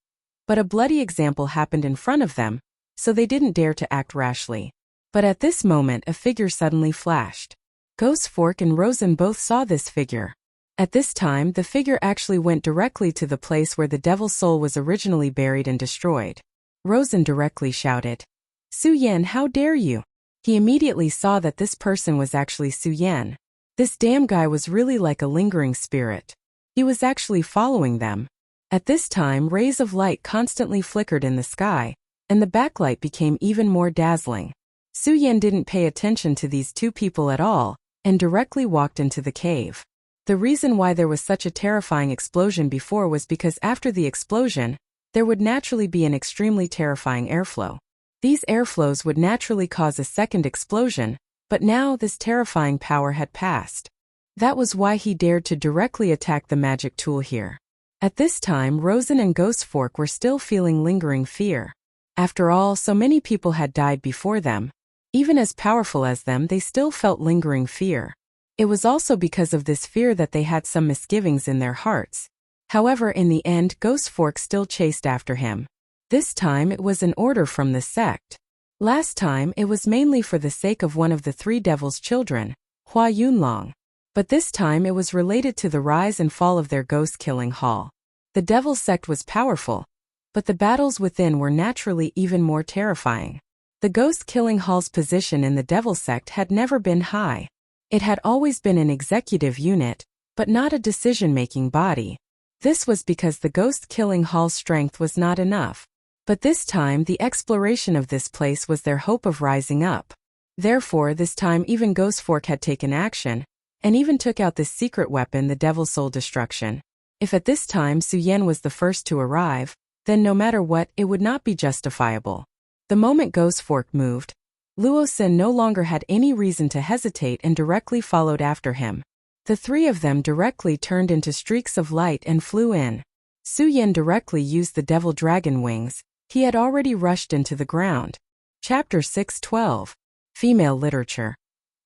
But a bloody example happened in front of them, so they didn't dare to act rashly. But at this moment, a figure suddenly flashed. Ghostfork and Rosen both saw this figure. At this time, the figure actually went directly to the place where the devil's soul was originally buried and destroyed. Rosen directly shouted, "Su Yan, how dare you?" He immediately saw that this person was actually Su Yan. This damn guy was really like a lingering spirit. He was actually following them. At this time, rays of light constantly flickered in the sky, and the backlight became even more dazzling. Su Yan didn't pay attention to these two people at all, and directly walked into the cave. The reason why there was such a terrifying explosion before was because after the explosion, there would naturally be an extremely terrifying airflow. These airflows would naturally cause a second explosion, but now this terrifying power had passed. That was why he dared to directly attack the magic tool here. At this time, Rosen and Ghostfork were still feeling lingering fear. After all, so many people had died before them. Even as powerful as them, they still felt lingering fear. It was also because of this fear that they had some misgivings in their hearts. However, in the end, Ghostfork still chased after him. This time it was an order from the sect. Last time it was mainly for the sake of one of the three devil's children, Hua Yunlong. But this time it was related to the rise and fall of their ghost-killing hall. The devil sect was powerful, but the battles within were naturally even more terrifying. The ghost-killing hall's position in the devil sect had never been high. It had always been an executive unit, but not a decision-making body. This was because the ghost-killing hall's strength was not enough. But this time the exploration of this place was their hope of rising up. Therefore, this time even Ghostfork had taken action, and even took out this secret weapon, the Devil's Soul Destruction. If at this time Su Yan was the first to arrive, then no matter what, it would not be justifiable. The moment Ghostfork moved, Luo Xin no longer had any reason to hesitate and directly followed after him. The three of them directly turned into streaks of light and flew in. Su Yan directly used the Devil Dragon wings. He had already rushed into the ground. Chapter 6:12. Female Literature.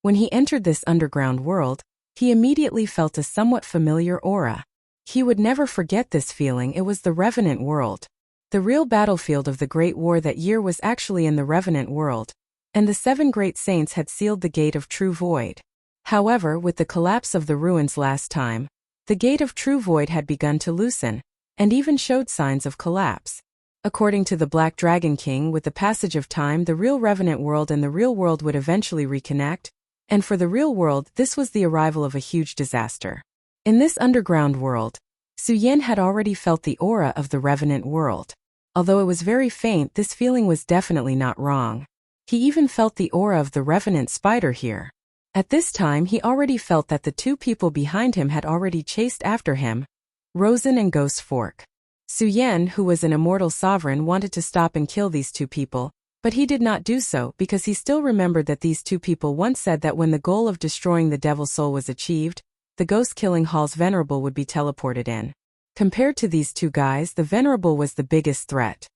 When he entered this underground world, he immediately felt a somewhat familiar aura. He would never forget this feeling. It was the Revenant world. The real battlefield of the Great War that year was actually in the Revenant world, and the 7 great saints had sealed the Gate of True Void. However, with the collapse of the ruins last time, the Gate of True Void had begun to loosen, and even showed signs of collapse. According to the Black Dragon King, with the passage of time, the real Revenant world and the real world would eventually reconnect, and for the real world, this was the arrival of a huge disaster. In this underground world, Su Yan had already felt the aura of the Revenant world. Although it was very faint, this feeling was definitely not wrong. He even felt the aura of the Revenant spider here. At this time, he already felt that the two people behind him had already chased after him, Rosen and Ghostfork. Su Yan, who was an immortal sovereign, wanted to stop and kill these two people, but he did not do so because he still remembered that these two people once said that when the goal of destroying the Devil's Soul was achieved, the Ghost-Killing Hall's Venerable would be teleported in. Compared to these two guys, the Venerable was the biggest threat.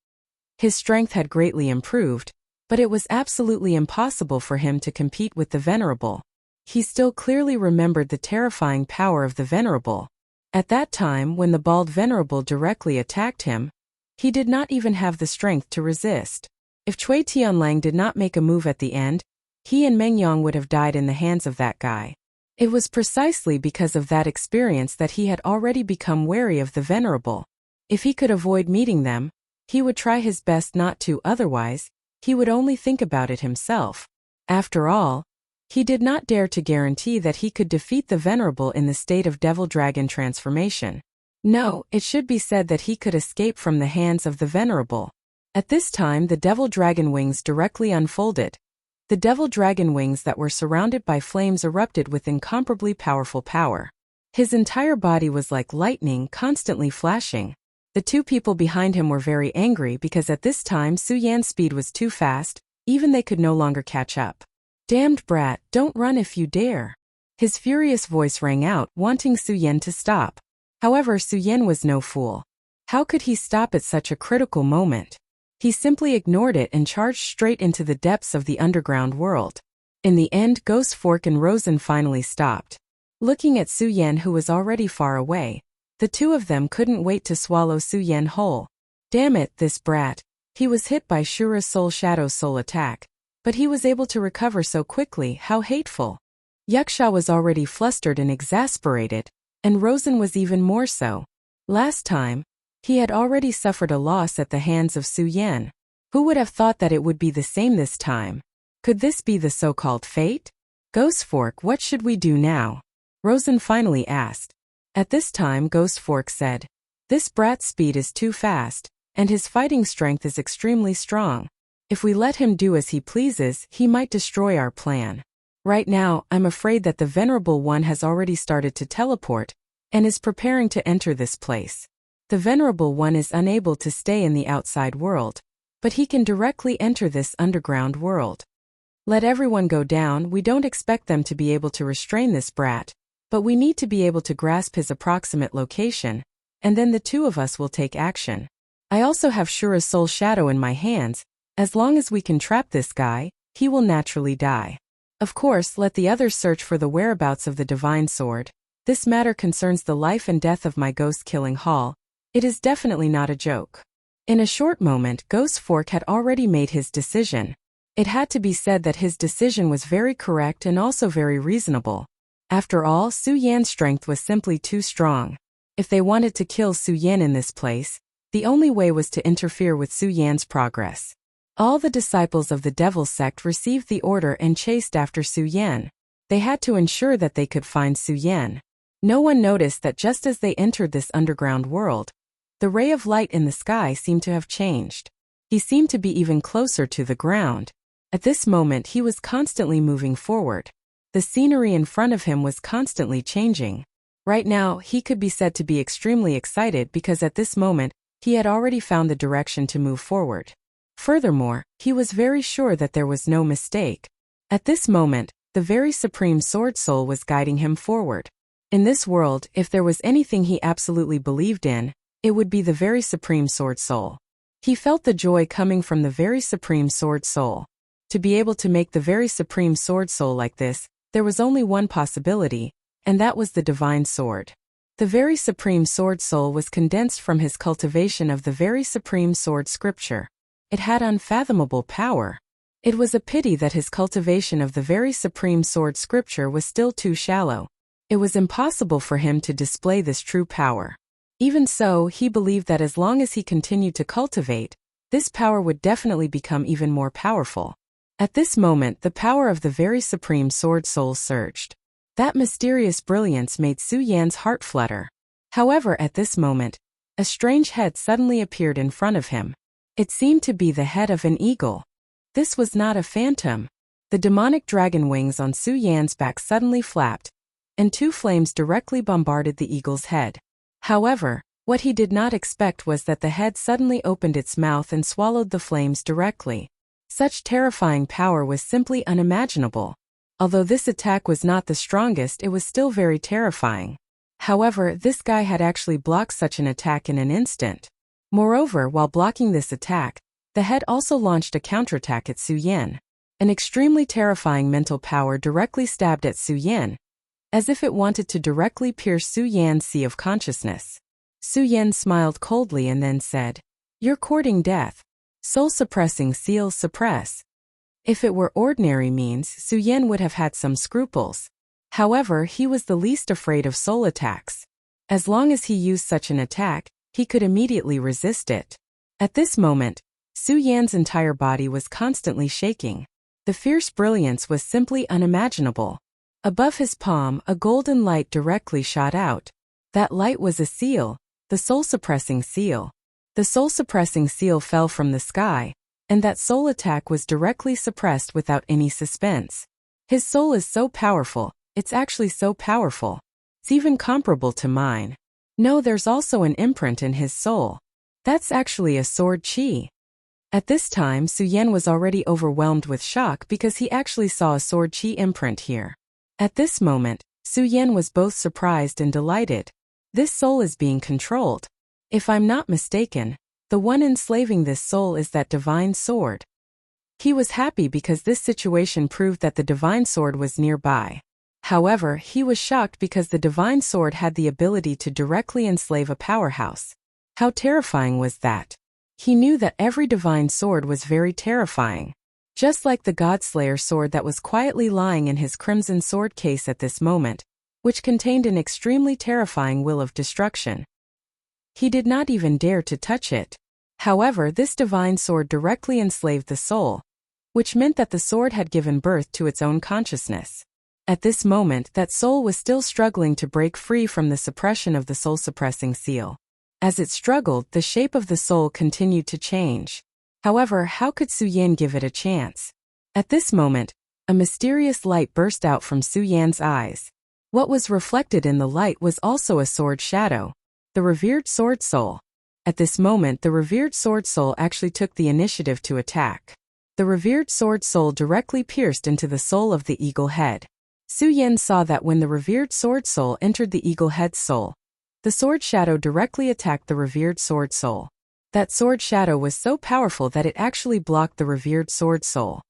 His strength had greatly improved, but it was absolutely impossible for him to compete with the Venerable. He still clearly remembered the terrifying power of the Venerable. At that time, when the bald Venerable directly attacked him, he did not even have the strength to resist. If Cui Tianlang did not make a move at the end, he and Meng Yang would have died in the hands of that guy. It was precisely because of that experience that he had already become wary of the Venerable. If he could avoid meeting them, he would try his best not to, otherwise, he would only think about it himself. After all, he did not dare to guarantee that he could defeat the Venerable in the state of Devil Dragon transformation. No, it should be said that he could escape from the hands of the Venerable. At this time, the Devil Dragon wings directly unfolded. The Devil Dragon wings that were surrounded by flames erupted with incomparably powerful power. His entire body was like lightning, constantly flashing. The two people behind him were very angry because at this time Su Yan's speed was too fast, even they could no longer catch up. "Damned brat, don't run if you dare." His furious voice rang out, wanting Su Yan to stop. However, Su Yan was no fool. How could he stop at such a critical moment? He simply ignored it and charged straight into the depths of the underground world. In the end, Ghost Fork and Rosen finally stopped. Looking at Su Yan, who was already far away, the two of them couldn't wait to swallow Su Yan whole. Damn it, this brat. He was hit by Shura's Soul Shadow's soul attack, but he was able to recover so quickly. How hateful. Yuxia was already flustered and exasperated, and Rosen was even more so. Last time, he had already suffered a loss at the hands of Su Yan. Who would have thought that it would be the same this time? Could this be the so-called fate? Ghost Fork, what should we do now? Rosen finally asked. At this time, Ghost Fork said, "This brat's speed is too fast, and his fighting strength is extremely strong. If we let him do as he pleases, he might destroy our plan. Right now, I'm afraid that the Venerable One has already started to teleport, and is preparing to enter this place. The Venerable One is unable to stay in the outside world, but he can directly enter this underground world. Let everyone go down. We don't expect them to be able to restrain this brat, but we need to be able to grasp his approximate location, and then the two of us will take action. I also have Shura's Soul Shadow in my hands. As long as we can trap this guy, he will naturally die. Of course, let the others search for the whereabouts of the Divine Sword. This matter concerns the life and death of my ghost-killing Hall. It is definitely not a joke." In a short moment, Ghost Fork had already made his decision. It had to be said that his decision was very correct and also very reasonable. After all, Su Yan's strength was simply too strong. If they wanted to kill Su Yan in this place, the only way was to interfere with Su Yan's progress. All the disciples of the Devil Sect received the order and chased after Su Yan. They had to ensure that they could find Su Yan. No one noticed that just as they entered this underground world, the ray of light in the sky seemed to have changed. He seemed to be even closer to the ground. At this moment, he was constantly moving forward. The scenery in front of him was constantly changing. Right now, he could be said to be extremely excited because at this moment, he had already found the direction to move forward. Furthermore, he was very sure that there was no mistake. At this moment, the very Supreme Sword Soul was guiding him forward. In this world, if there was anything he absolutely believed in, it would be the very Supreme Sword Soul. He felt the joy coming from the very Supreme Sword Soul. To be able to make the very Supreme Sword Soul like this, there was only one possibility, and that was the Divine Sword. The very Supreme Sword Soul was condensed from his cultivation of the very Supreme Sword Scripture. It had unfathomable power. It was a pity that his cultivation of the very Supreme Sword Scripture was still too shallow. It was impossible for him to display this true power. Even so, he believed that as long as he continued to cultivate, this power would definitely become even more powerful. At this moment, the power of the very Supreme Sword Soul surged. That mysterious brilliance made Su Yan's heart flutter. However, at this moment, a strange head suddenly appeared in front of him. It seemed to be the head of an eagle. This was not a phantom. The demonic dragon wings on Su Yan's back suddenly flapped, and two flames directly bombarded the eagle's head. However, what he did not expect was that the head suddenly opened its mouth and swallowed the flames directly. Such terrifying power was simply unimaginable. Although this attack was not the strongest, it was still very terrifying. However, this guy had actually blocked such an attack in an instant. Moreover, while blocking this attack, the head also launched a counterattack at Su Yan. An extremely terrifying mental power directly stabbed at Su Yan, as if it wanted to directly pierce Su Yan's sea of consciousness. Su Yan smiled coldly and then said, "You're courting death. Soul-suppressing seal suppress." If it were ordinary means, Su Yan would have had some scruples. However, he was the least afraid of soul attacks. As long as he used such an attack, he could immediately resist it. At this moment, Su Yan's entire body was constantly shaking. The fierce brilliance was simply unimaginable. Above his palm, a golden light directly shot out. That light was a seal, the soul-suppressing seal. The soul-suppressing seal fell from the sky, and that soul attack was directly suppressed without any suspense. His soul is so powerful, it's actually so powerful. It's even comparable to mine. No, there's also an imprint in his soul. That's actually a sword chi. At this time, Su Yan was already overwhelmed with shock because he actually saw a sword chi imprint here. At this moment, Su Yan was both surprised and delighted. This soul is being controlled. If I'm not mistaken, the one enslaving this soul is that divine sword. He was happy because this situation proved that the divine sword was nearby. However, he was shocked because the divine sword had the ability to directly enslave a powerhouse. How terrifying was that? He knew that every divine sword was very terrifying. Just like the Godslayer sword that was quietly lying in his crimson sword case at this moment, which contained an extremely terrifying will of destruction. He did not even dare to touch it. However, this divine sword directly enslaved the soul, which meant that the sword had given birth to its own consciousness. At this moment, that soul was still struggling to break free from the suppression of the soul-suppressing seal. As it struggled, the shape of the soul continued to change. However, how could Su Yan give it a chance? At this moment, a mysterious light burst out from Su Yan's eyes. What was reflected in the light was also a sword shadow, the revered sword soul. At this moment, the revered sword soul actually took the initiative to attack. The revered sword soul directly pierced into the soul of the eagle head. Su Yan saw that when the revered sword soul entered the eagle head's soul, the sword shadow directly attacked the revered sword soul. That sword shadow was so powerful that it actually blocked the revered sword soul.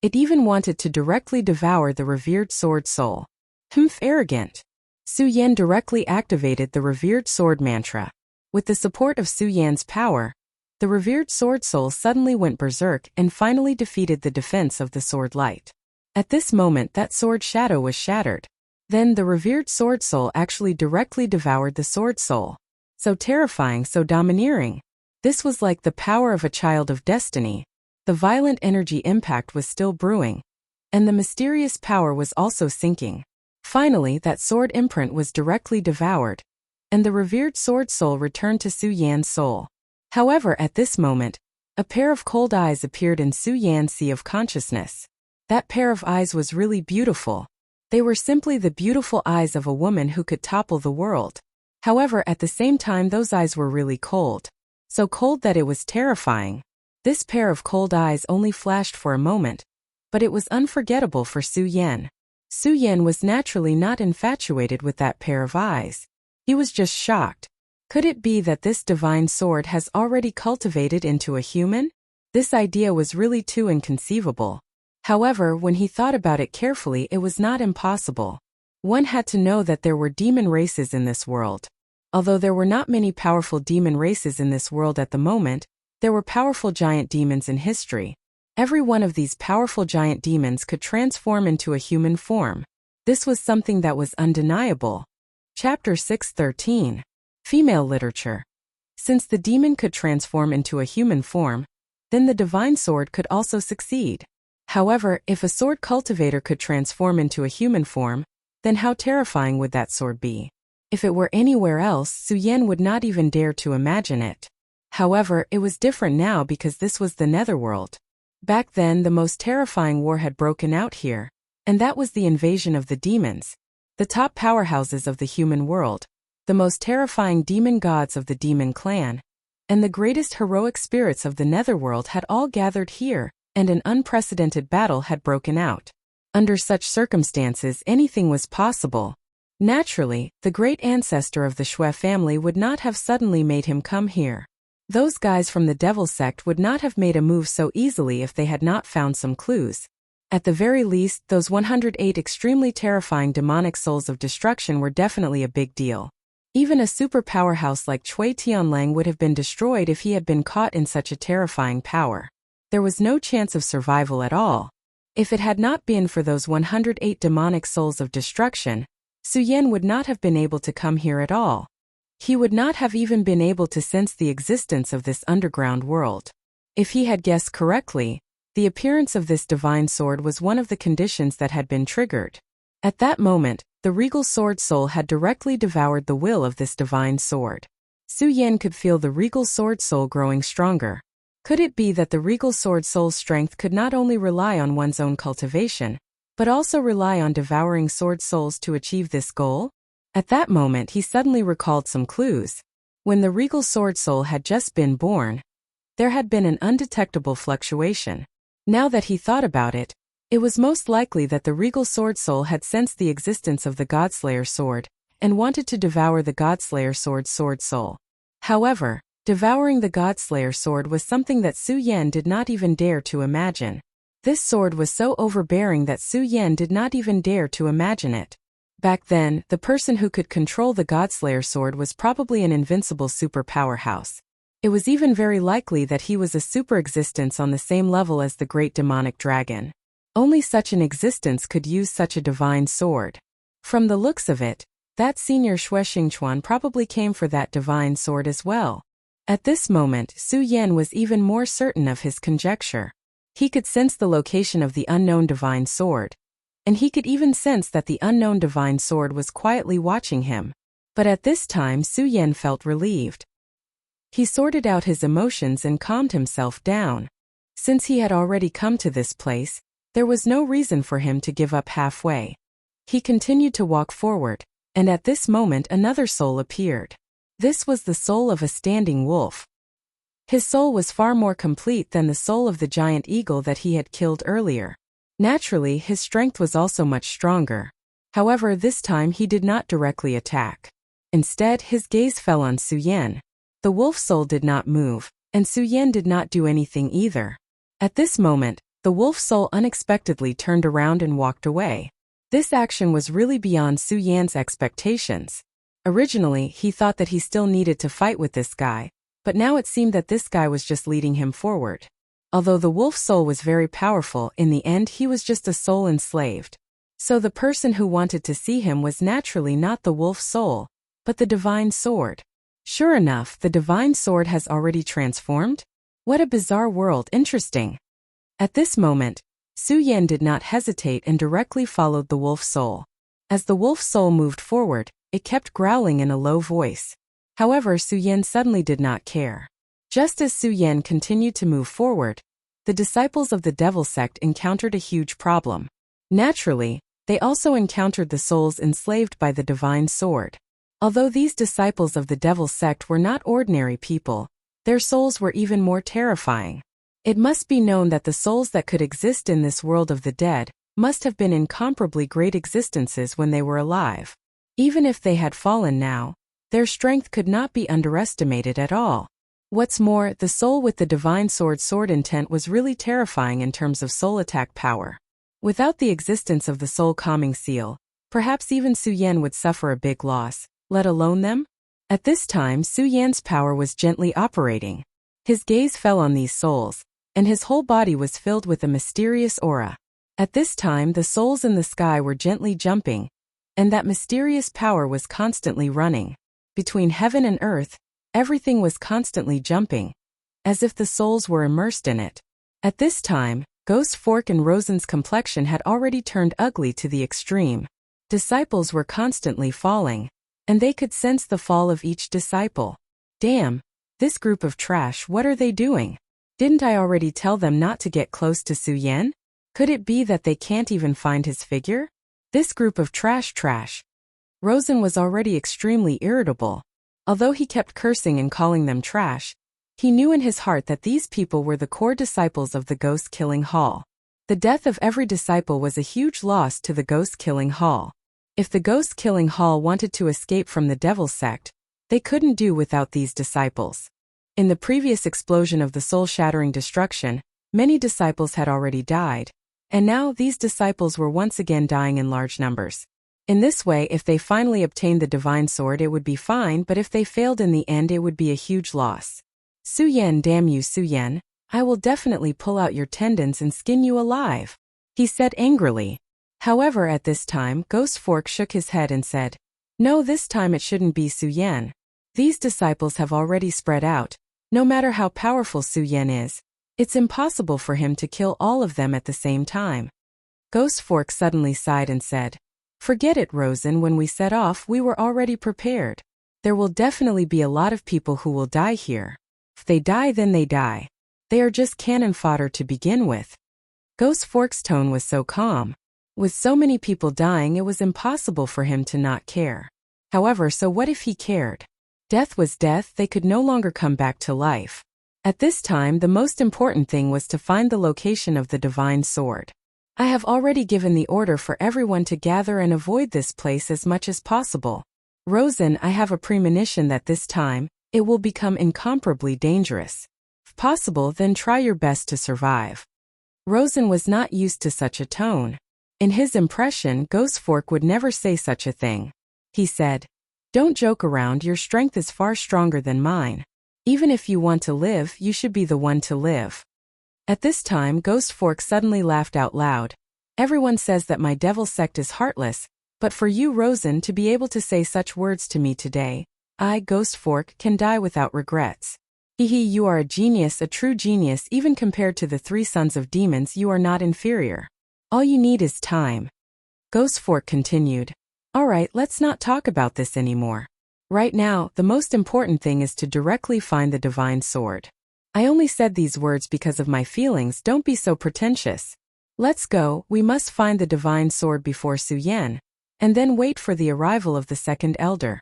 It even wanted to directly devour the revered sword soul. Humph, arrogant. Su Yan directly activated the revered sword mantra. With the support of Su Yan's power, the revered sword soul suddenly went berserk and finally defeated the defense of the sword light. At this moment, that sword shadow was shattered. Then the revered sword soul actually directly devoured the sword soul. So terrifying, so domineering. This was like the power of a child of destiny. The violent energy impact was still brewing, and the mysterious power was also sinking. Finally, that sword imprint was directly devoured, and the revered sword soul returned to Su Yan's soul. However, at this moment, a pair of cold eyes appeared in Su Yan's sea of consciousness. That pair of eyes was really beautiful. They were simply the beautiful eyes of a woman who could topple the world. However, at the same time, those eyes were really cold. So cold that it was terrifying. This pair of cold eyes only flashed for a moment, but it was unforgettable for Su Yan. Su Yan was naturally not infatuated with that pair of eyes. He was just shocked. Could it be that this divine sword has already cultivated into a human? This idea was really too inconceivable. However, when he thought about it carefully, it was not impossible. One had to know that there were demon races in this world. Although there were not many powerful demon races in this world at the moment, there were powerful giant demons in history. Every one of these powerful giant demons could transform into a human form. This was something that was undeniable. Chapter 613. Female Literature. Since the demon could transform into a human form, then the divine sword could also succeed. However, if a sword cultivator could transform into a human form, then how terrifying would that sword be? If it were anywhere else, Su Yan would not even dare to imagine it. However, it was different now because this was the Netherworld. Back then, the most terrifying war had broken out here, and that was the invasion of the demons, the top powerhouses of the human world, the most terrifying demon gods of the demon clan, and the greatest heroic spirits of the Netherworld had all gathered here, and an unprecedented battle had broken out. Under such circumstances, anything was possible. Naturally, the great ancestor of the Shui family would not have suddenly made him come here. Those guys from the devil sect would not have made a move so easily if they had not found some clues. At the very least, those 108 extremely terrifying demonic souls of destruction were definitely a big deal. Even a super powerhouse like Cui Tianlang would have been destroyed if he had been caught in such a terrifying power. There was no chance of survival at all. If it had not been for those 108 demonic souls of destruction, Su Yan would not have been able to come here at all. He would not have even been able to sense the existence of this underground world. If he had guessed correctly, the appearance of this divine sword was one of the conditions that had been triggered. At that moment, the regal sword soul had directly devoured the will of this divine sword. Su Yan could feel the regal sword soul growing stronger. Could it be that the regal sword soul's strength could not only rely on one's own cultivation, but also rely on devouring sword souls to achieve this goal? At that moment he suddenly recalled some clues. When the regal sword soul had just been born, there had been an undetectable fluctuation. Now that he thought about it, it was most likely that the regal sword soul had sensed the existence of the Godslayer sword, and wanted to devour the Godslayer sword's sword soul. However, devouring the Godslayer sword was something that Su Yan did not even dare to imagine. This sword was so overbearing that Su Yan did not even dare to imagine it. Back then, the person who could control the Godslayer sword was probably an invincible super powerhouse. It was even very likely that he was a super existence on the same level as the great demonic dragon. Only such an existence could use such a divine sword. From the looks of it, that senior Xue Xingchuan probably came for that divine sword as well. At this moment, Su Yan was even more certain of his conjecture. He could sense the location of the unknown divine sword. And he could even sense that the unknown divine sword was quietly watching him. But at this time Su Yan felt relieved. He sorted out his emotions and calmed himself down. Since he had already come to this place, there was no reason for him to give up halfway. He continued to walk forward, and at this moment another soul appeared. This was the soul of a standing wolf. His soul was far more complete than the soul of the giant eagle that he had killed earlier. Naturally, his strength was also much stronger. However, this time he did not directly attack. Instead, his gaze fell on Su Yan. The wolf soul did not move, and Su Yan did not do anything either. At this moment, the wolf soul unexpectedly turned around and walked away. This action was really beyond Su Yan's expectations. Originally, he thought that he still needed to fight with this guy, but now it seemed that this guy was just leading him forward. Although the wolf soul was very powerful, in the end he was just a soul enslaved. So the person who wanted to see him was naturally not the wolf soul, but the divine sword. Sure enough, the divine sword has already transformed? What a bizarre world, interesting. At this moment, Su Yan did not hesitate and directly followed the wolf soul. As the wolf soul moved forward, it kept growling in a low voice. However, Su Yan suddenly did not care. Just as Su Yan continued to move forward, the disciples of the devil sect encountered a huge problem. Naturally, they also encountered the souls enslaved by the divine sword. Although these disciples of the devil sect were not ordinary people, their souls were even more terrifying. It must be known that the souls that could exist in this world of the dead must have been incomparably great existences when they were alive. Even if they had fallen now, their strength could not be underestimated at all. What's more, the soul with the divine sword intent was really terrifying in terms of soul attack power. Without the existence of the soul calming seal, perhaps even Su Yan would suffer a big loss, let alone them? At this time, Su Yan's power was gently operating. His gaze fell on these souls, and his whole body was filled with a mysterious aura. At this time, the souls in the sky were gently jumping, and that mysterious power was constantly running. Between heaven and earth, everything was constantly jumping, as if the souls were immersed in it. At this time, Ghost Fork and Rosen's complexion had already turned ugly to the extreme. Disciples were constantly falling, and they could sense the fall of each disciple. Damn, this group of trash, what are they doing? Didn't I already tell them not to get close to Su Yan? Could it be that they can't even find his figure? This group of trash. Rosen was already extremely irritable. Although he kept cursing and calling them trash, he knew in his heart that these people were the core disciples of the ghost-killing hall. The death of every disciple was a huge loss to the ghost-killing hall. If the ghost-killing hall wanted to escape from the devil sect, they couldn't do without these disciples. In the previous explosion of the soul-shattering destruction, many disciples had already died, and now these disciples were once again dying in large numbers. In this way, if they finally obtained the divine sword, it would be fine, but if they failed in the end, it would be a huge loss. Su Yan, damn you, Su Yan, I will definitely pull out your tendons and skin you alive, he said angrily. However, at this time, Ghost Fork shook his head and said, no, this time it shouldn't be Su Yan. These disciples have already spread out. No matter how powerful Su Yan is, it's impossible for him to kill all of them at the same time. Ghost Fork suddenly sighed and said, forget it, Rosen, when we set off we were already prepared. There will definitely be a lot of people who will die here. If they die, then they die. They are just cannon fodder to begin with. Ghost Fork's tone was so calm. With so many people dying, it was impossible for him to not care. However, so what if he cared? Death was death, they could no longer come back to life. At this time, the most important thing was to find the location of the divine sword. I have already given the order for everyone to gather and avoid this place as much as possible. Rosen, I have a premonition that this time, it will become incomparably dangerous. If possible, then try your best to survive. Rosen was not used to such a tone. In his impression, Ghost Fork would never say such a thing. He said, don't joke around, your strength is far stronger than mine. Even if you want to live, you should be the one to live. At this time, Ghost Fork suddenly laughed out loud. Everyone says that my devil sect is heartless, but for you, Rosen, to be able to say such words to me today, I, Ghost Fork, can die without regrets. Hehe, you are a genius, a true genius. Even compared to the 3 sons of demons, you are not inferior. All you need is time. Ghost Fork continued. Alright, let's not talk about this anymore. Right now, the most important thing is to directly find the divine sword. I only said these words because of my feelings, don't be so pretentious. Let's go, we must find the divine sword before Su Yan, and then wait for the arrival of the second elder.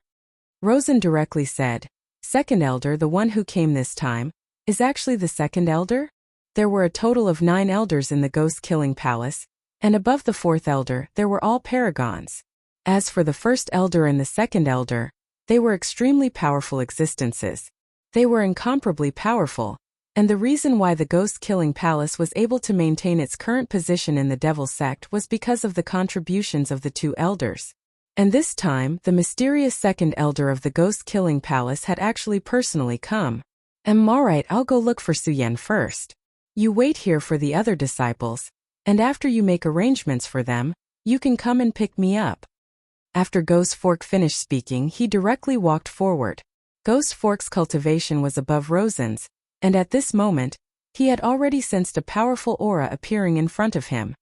Rosen directly said, second elder, the one who came this time, is actually the second elder? There were a total of 9 elders in the ghost-killing palace, and above the 4th elder, there were all paragons. As for the first elder and the second elder, they were extremely powerful existences. They were incomparably powerful, and the reason why the ghost-killing palace was able to maintain its current position in the devil sect was because of the contributions of the 2 elders. And this time, the mysterious second elder of the ghost-killing palace had actually personally come. Alright, I'll go look for Su Yan first. You wait here for the other disciples, and after you make arrangements for them, you can come and pick me up. After Ghost Fork finished speaking, he directly walked forward. Ghost Fork's cultivation was above Rosen's, and at this moment, he had already sensed a powerful aura appearing in front of him.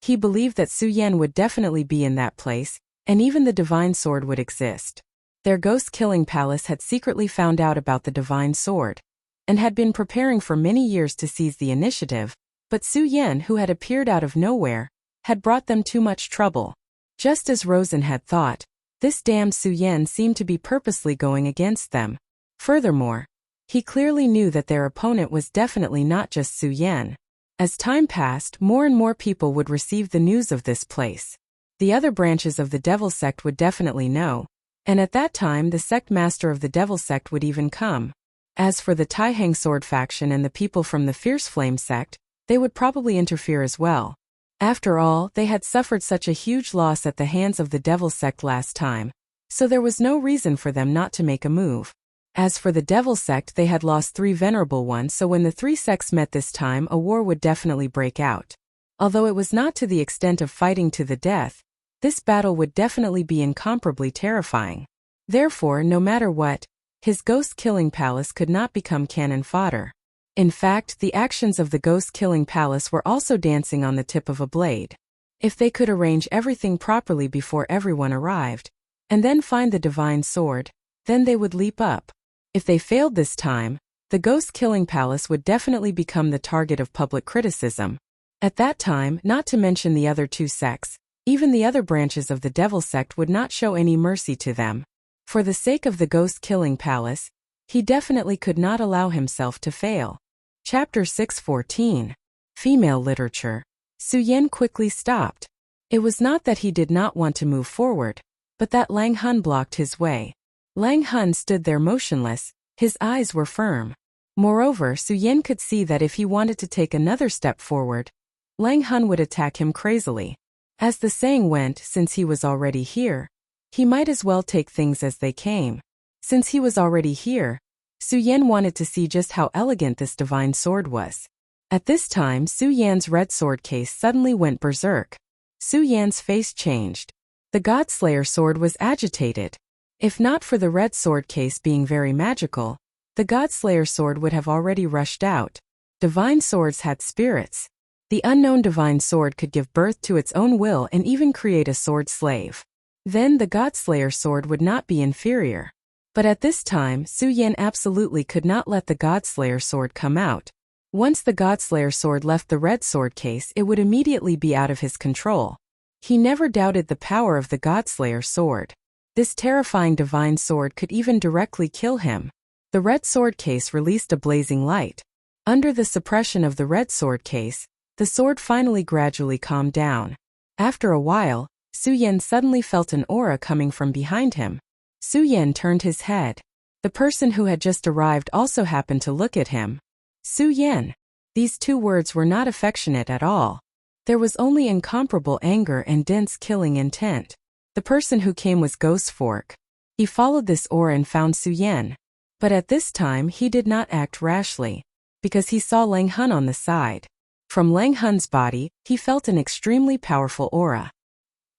He believed that Su Yan would definitely be in that place, and even the divine sword would exist. Their ghost-killing palace had secretly found out about the divine sword, and had been preparing for many years to seize the initiative, but Su Yan, who had appeared out of nowhere, had brought them too much trouble. Just as Rosen had thought, this damn Su Yan seemed to be purposely going against them. Furthermore, he clearly knew that their opponent was definitely not just Su Yan. As time passed, more and more people would receive the news of this place. The other branches of the devil sect would definitely know, and at that time the sect master of the devil sect would even come. As for the Taihang sword faction and the people from the Fierce Flame sect, they would probably interfere as well. After all, they had suffered such a huge loss at the hands of the devil sect last time, so there was no reason for them not to make a move. As for the devil sect, they had lost 3 venerable ones, so when the 3 sects met this time, a war would definitely break out. Although it was not to the extent of fighting to the death, this battle would definitely be incomparably terrifying. Therefore, no matter what, his ghost-killing palace could not become cannon fodder. In fact, the actions of the ghost-killing palace were also dancing on the tip of a blade. If they could arrange everything properly before everyone arrived, and then find the divine sword, then they would leap up. If they failed this time, the ghost-killing palace would definitely become the target of public criticism. At that time, not to mention the other 2 sects, even the other branches of the devil sect would not show any mercy to them. For the sake of the ghost-killing palace, he definitely could not allow himself to fail. Chapter 614. Female Literature. Su Yan quickly stopped. It was not that he did not want to move forward, but that Lang Hun blocked his way. Lang Hun stood there motionless, his eyes were firm. Moreover, Su Yan could see that if he wanted to take another step forward, Lang Hun would attack him crazily. As the saying went, since he was already here, he might as well take things as they came. Since he was already here, Su Yan wanted to see just how elegant this divine sword was. At this time, Su Yan's red sword case suddenly went berserk. Su Yan's face changed. The Godslayer sword was agitated. If not for the red sword case being very magical, the Godslayer sword would have already rushed out. Divine swords had spirits. The unknown divine sword could give birth to its own will and even create a sword slave. Then the Godslayer sword would not be inferior. But at this time, Su Yan absolutely could not let the Godslayer sword come out. Once the Godslayer sword left the red sword case, it would immediately be out of his control. He never doubted the power of the Godslayer sword. This terrifying divine sword could even directly kill him. The red sword case released a blazing light. Under the suppression of the red sword case, the sword finally gradually calmed down. After a while, Su Yan suddenly felt an aura coming from behind him. Su Yan turned his head. The person who had just arrived also happened to look at him. Su Yan. These two words were not affectionate at all. There was only incomparable anger and dense killing intent. The person who came was Ghost Fork. He followed this aura and found Su Yan. But at this time he did not act rashly, because he saw Lang Hun on the side. From Lang Hun's body, he felt an extremely powerful aura.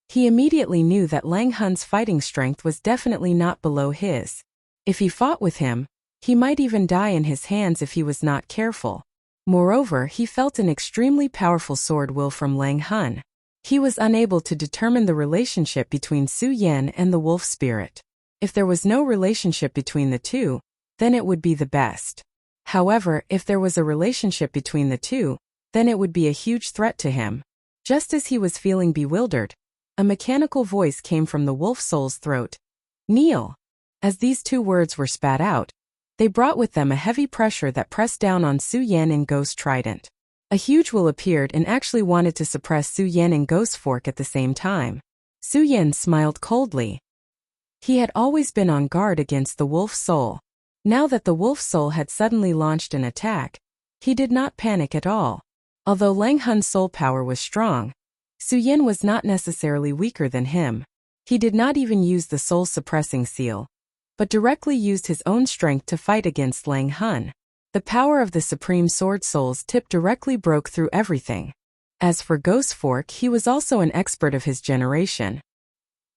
He immediately knew that Lang Hun's fighting strength was definitely not below his. If he fought with him, he might even die in his hands if he was not careful. Moreover, he felt an extremely powerful sword will from Lang Hun. He was unable to determine the relationship between Su Yan and the wolf spirit. If there was no relationship between the two, then it would be the best. However, if there was a relationship between the two, then it would be a huge threat to him. Just as he was feeling bewildered, a mechanical voice came from the wolf soul's throat. Kneel. As these two words were spat out, they brought with them a heavy pressure that pressed down on Su Yan and Ghost Trident. A huge will appeared and actually wanted to suppress Su Yan and Ghost Fork at the same time. Su Yan smiled coldly. He had always been on guard against the wolf soul. Now that the wolf soul had suddenly launched an attack, he did not panic at all. Although Lang Hun's soul power was strong, Su Yan was not necessarily weaker than him. He did not even use the soul-suppressing seal, but directly used his own strength to fight against Lang Hun. The power of the Supreme Sword Soul's tip directly broke through everything. As for Ghost Fork, he was also an expert of his generation.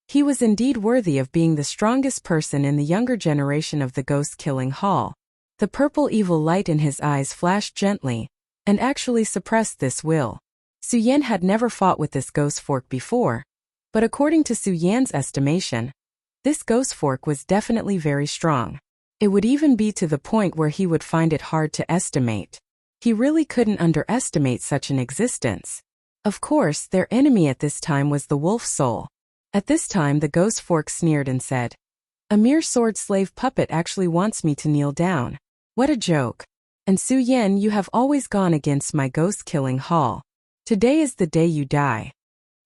He was indeed worthy of being the strongest person in the younger generation of the ghost-killing hall. The purple evil light in his eyes flashed gently, and actually suppressed this will. Su Yan had never fought with this Ghost Fork before, but according to Su Yan's estimation, this Ghost Fork was definitely very strong. It would even be to the point where he would find it hard to estimate. He really couldn't underestimate such an existence. Of course, their enemy at this time was the wolf soul. At this time the Ghost Fork sneered and said, "A mere sword slave puppet actually wants me to kneel down. What a joke. And Su Yan, you have always gone against my ghost-killing hall. Today is the day you die."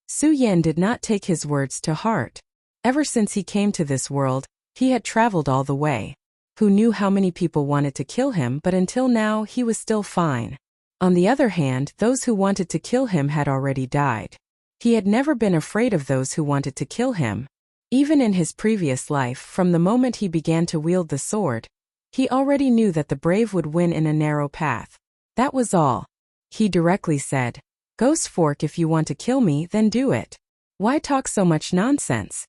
Su Yan did not take his words to heart. Ever since he came to this world, he had traveled all the way. Who knew how many people wanted to kill him, but until now he was still fine. On the other hand, those who wanted to kill him had already died. He had never been afraid of those who wanted to kill him. Even in his previous life, from the moment he began to wield the sword, he already knew that the brave would win in a narrow path. That was all. He directly said, "Ghost Fork, if you want to kill me, then do it. Why talk so much nonsense?"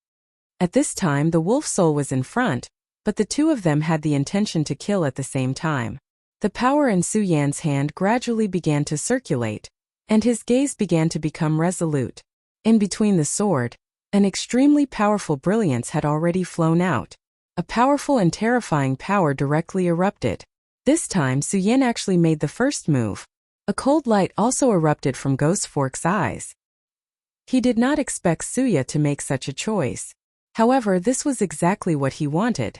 At this time the wolf soul was in front, but the two of them had the intention to kill at the same time. The power in Su Yan's hand gradually began to circulate, and his gaze began to become resolute. In between the sword, an extremely powerful brilliance had already flown out. A powerful and terrifying power directly erupted. This time Su Yan actually made the first move. A cold light also erupted from Ghost Fork's eyes. He did not expect Suya to make such a choice. However, this was exactly what he wanted.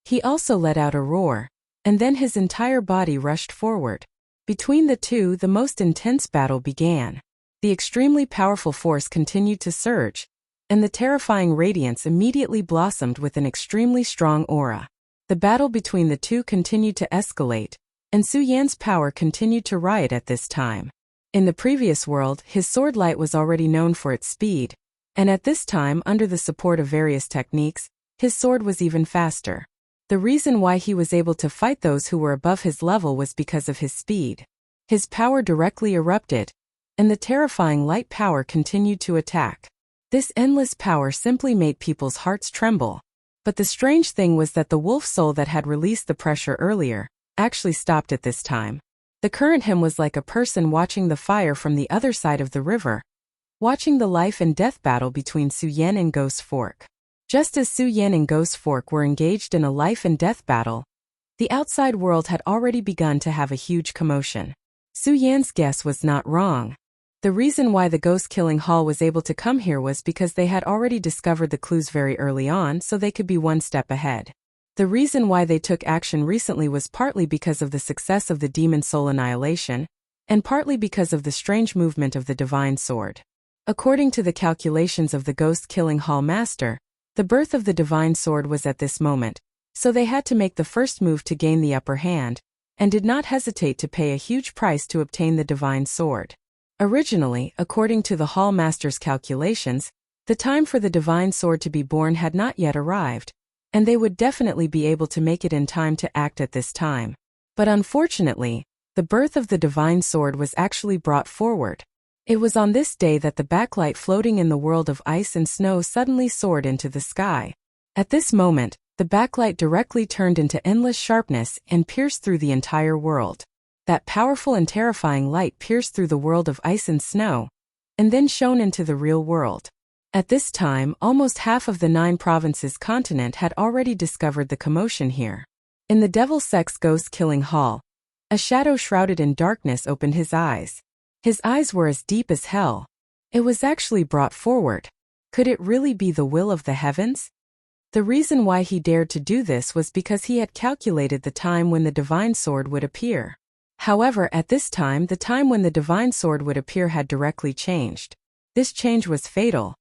He also let out a roar, and then his entire body rushed forward. Between the two, the most intense battle began. The extremely powerful force continued to surge, and the terrifying radiance immediately blossomed with an extremely strong aura. The battle between the two continued to escalate, and Su Yan's power continued to riot at this time. In the previous world, his sword light was already known for its speed, and at this time, under the support of various techniques, his sword was even faster. The reason why he was able to fight those who were above his level was because of his speed. His power directly erupted, and the terrifying light power continued to attack. This endless power simply made people's hearts tremble. But the strange thing was that the wolf soul that had released the pressure earlier actually stopped at this time. The current him was like a person watching the fire from the other side of the river, watching the life and death battle between Su Yan and Ghost Fork. Just as Su Yan and Ghost Fork were engaged in a life and death battle, the outside world had already begun to have a huge commotion. Su Yan's guess was not wrong. The reason why the Ghost Killing Hall was able to come here was because they had already discovered the clues very early on, so they could be one step ahead. The reason why they took action recently was partly because of the success of the Demon Soul Annihilation, and partly because of the strange movement of the Divine Sword. According to the calculations of the Ghost Killing Hall Master, the birth of the Divine Sword was at this moment, so they had to make the first move to gain the upper hand, and did not hesitate to pay a huge price to obtain the Divine Sword. Originally, according to the Hall Master's calculations, the time for the Divine Sword to be born had not yet arrived, and they would definitely be able to make it in time to act at this time. But unfortunately, the birth of the Divine Sword was actually brought forward. It was on this day that the backlight floating in the world of ice and snow suddenly soared into the sky. At this moment, the backlight directly turned into endless sharpness and pierced through the entire world. That powerful and terrifying light pierced through the world of ice and snow, and then shone into the real world. At this time, almost half of the 9 provinces continent had already discovered the commotion here. In the Devil Sex Ghost Killing Hall, a shadow shrouded in darkness opened his eyes. His eyes were as deep as hell. It was actually brought forward. Could it really be the will of the heavens? The reason why he dared to do this was because he had calculated the time when the Divine Sword would appear. However, at this time, the time when the Divine Sword would appear had directly changed. This change was fatal.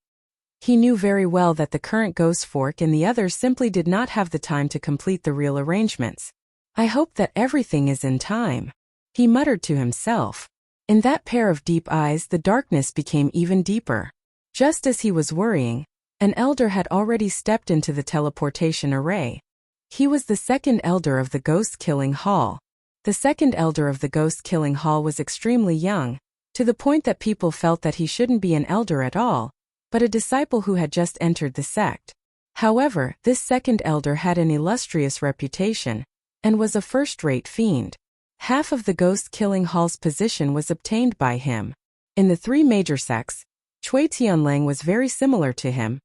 He knew very well that the current Ghost Fork and the others simply did not have the time to complete the real arrangements. I hope that everything is in time, he muttered to himself. In that pair of deep eyes, the darkness became even deeper. Just as he was worrying, an elder had already stepped into the teleportation array. He was the second elder of the Ghost Killing Hall. The second elder of the Ghost Killing Hall was extremely young, to the point that people felt that he shouldn't be an elder at all, but a disciple who had just entered the sect. However, this second elder had an illustrious reputation, and was a first-rate fiend. Half of the Ghost Killing Hall's position was obtained by him. In the 3 major sects, Cui Tianlang was very similar to him,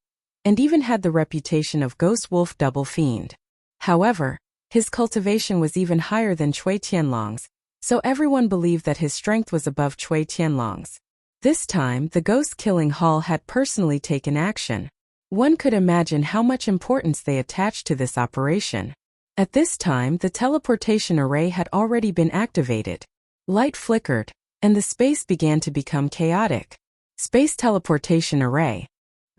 and even had the reputation of Ghost Wolf Double Fiend. However, his cultivation was even higher than Cui Tianlang's, so everyone believed that his strength was above Cui Tianlang's. This time, the Ghost Killing Hall had personally taken action. One could imagine how much importance they attached to this operation. At this time, the teleportation array had already been activated. Light flickered, and the space began to become chaotic. Space teleportation array.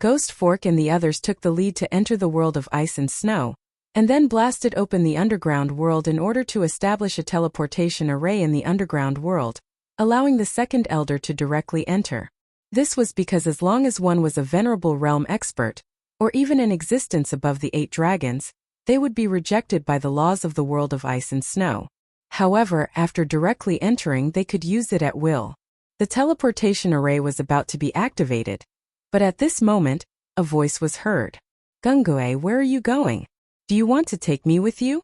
Ghost Fork and the others took the lead to enter the world of ice and snow, and then blasted open the underground world in order to establish a teleportation array in the underground world, allowing the second elder to directly enter. This was because as long as one was a venerable realm expert, or even in existence above the 8 dragons, they would be rejected by the laws of the world of ice and snow. However, after directly entering, they could use it at will. The teleportation array was about to be activated, but at this moment, a voice was heard. "Gungue, where are you going? Do you want to take me with you?"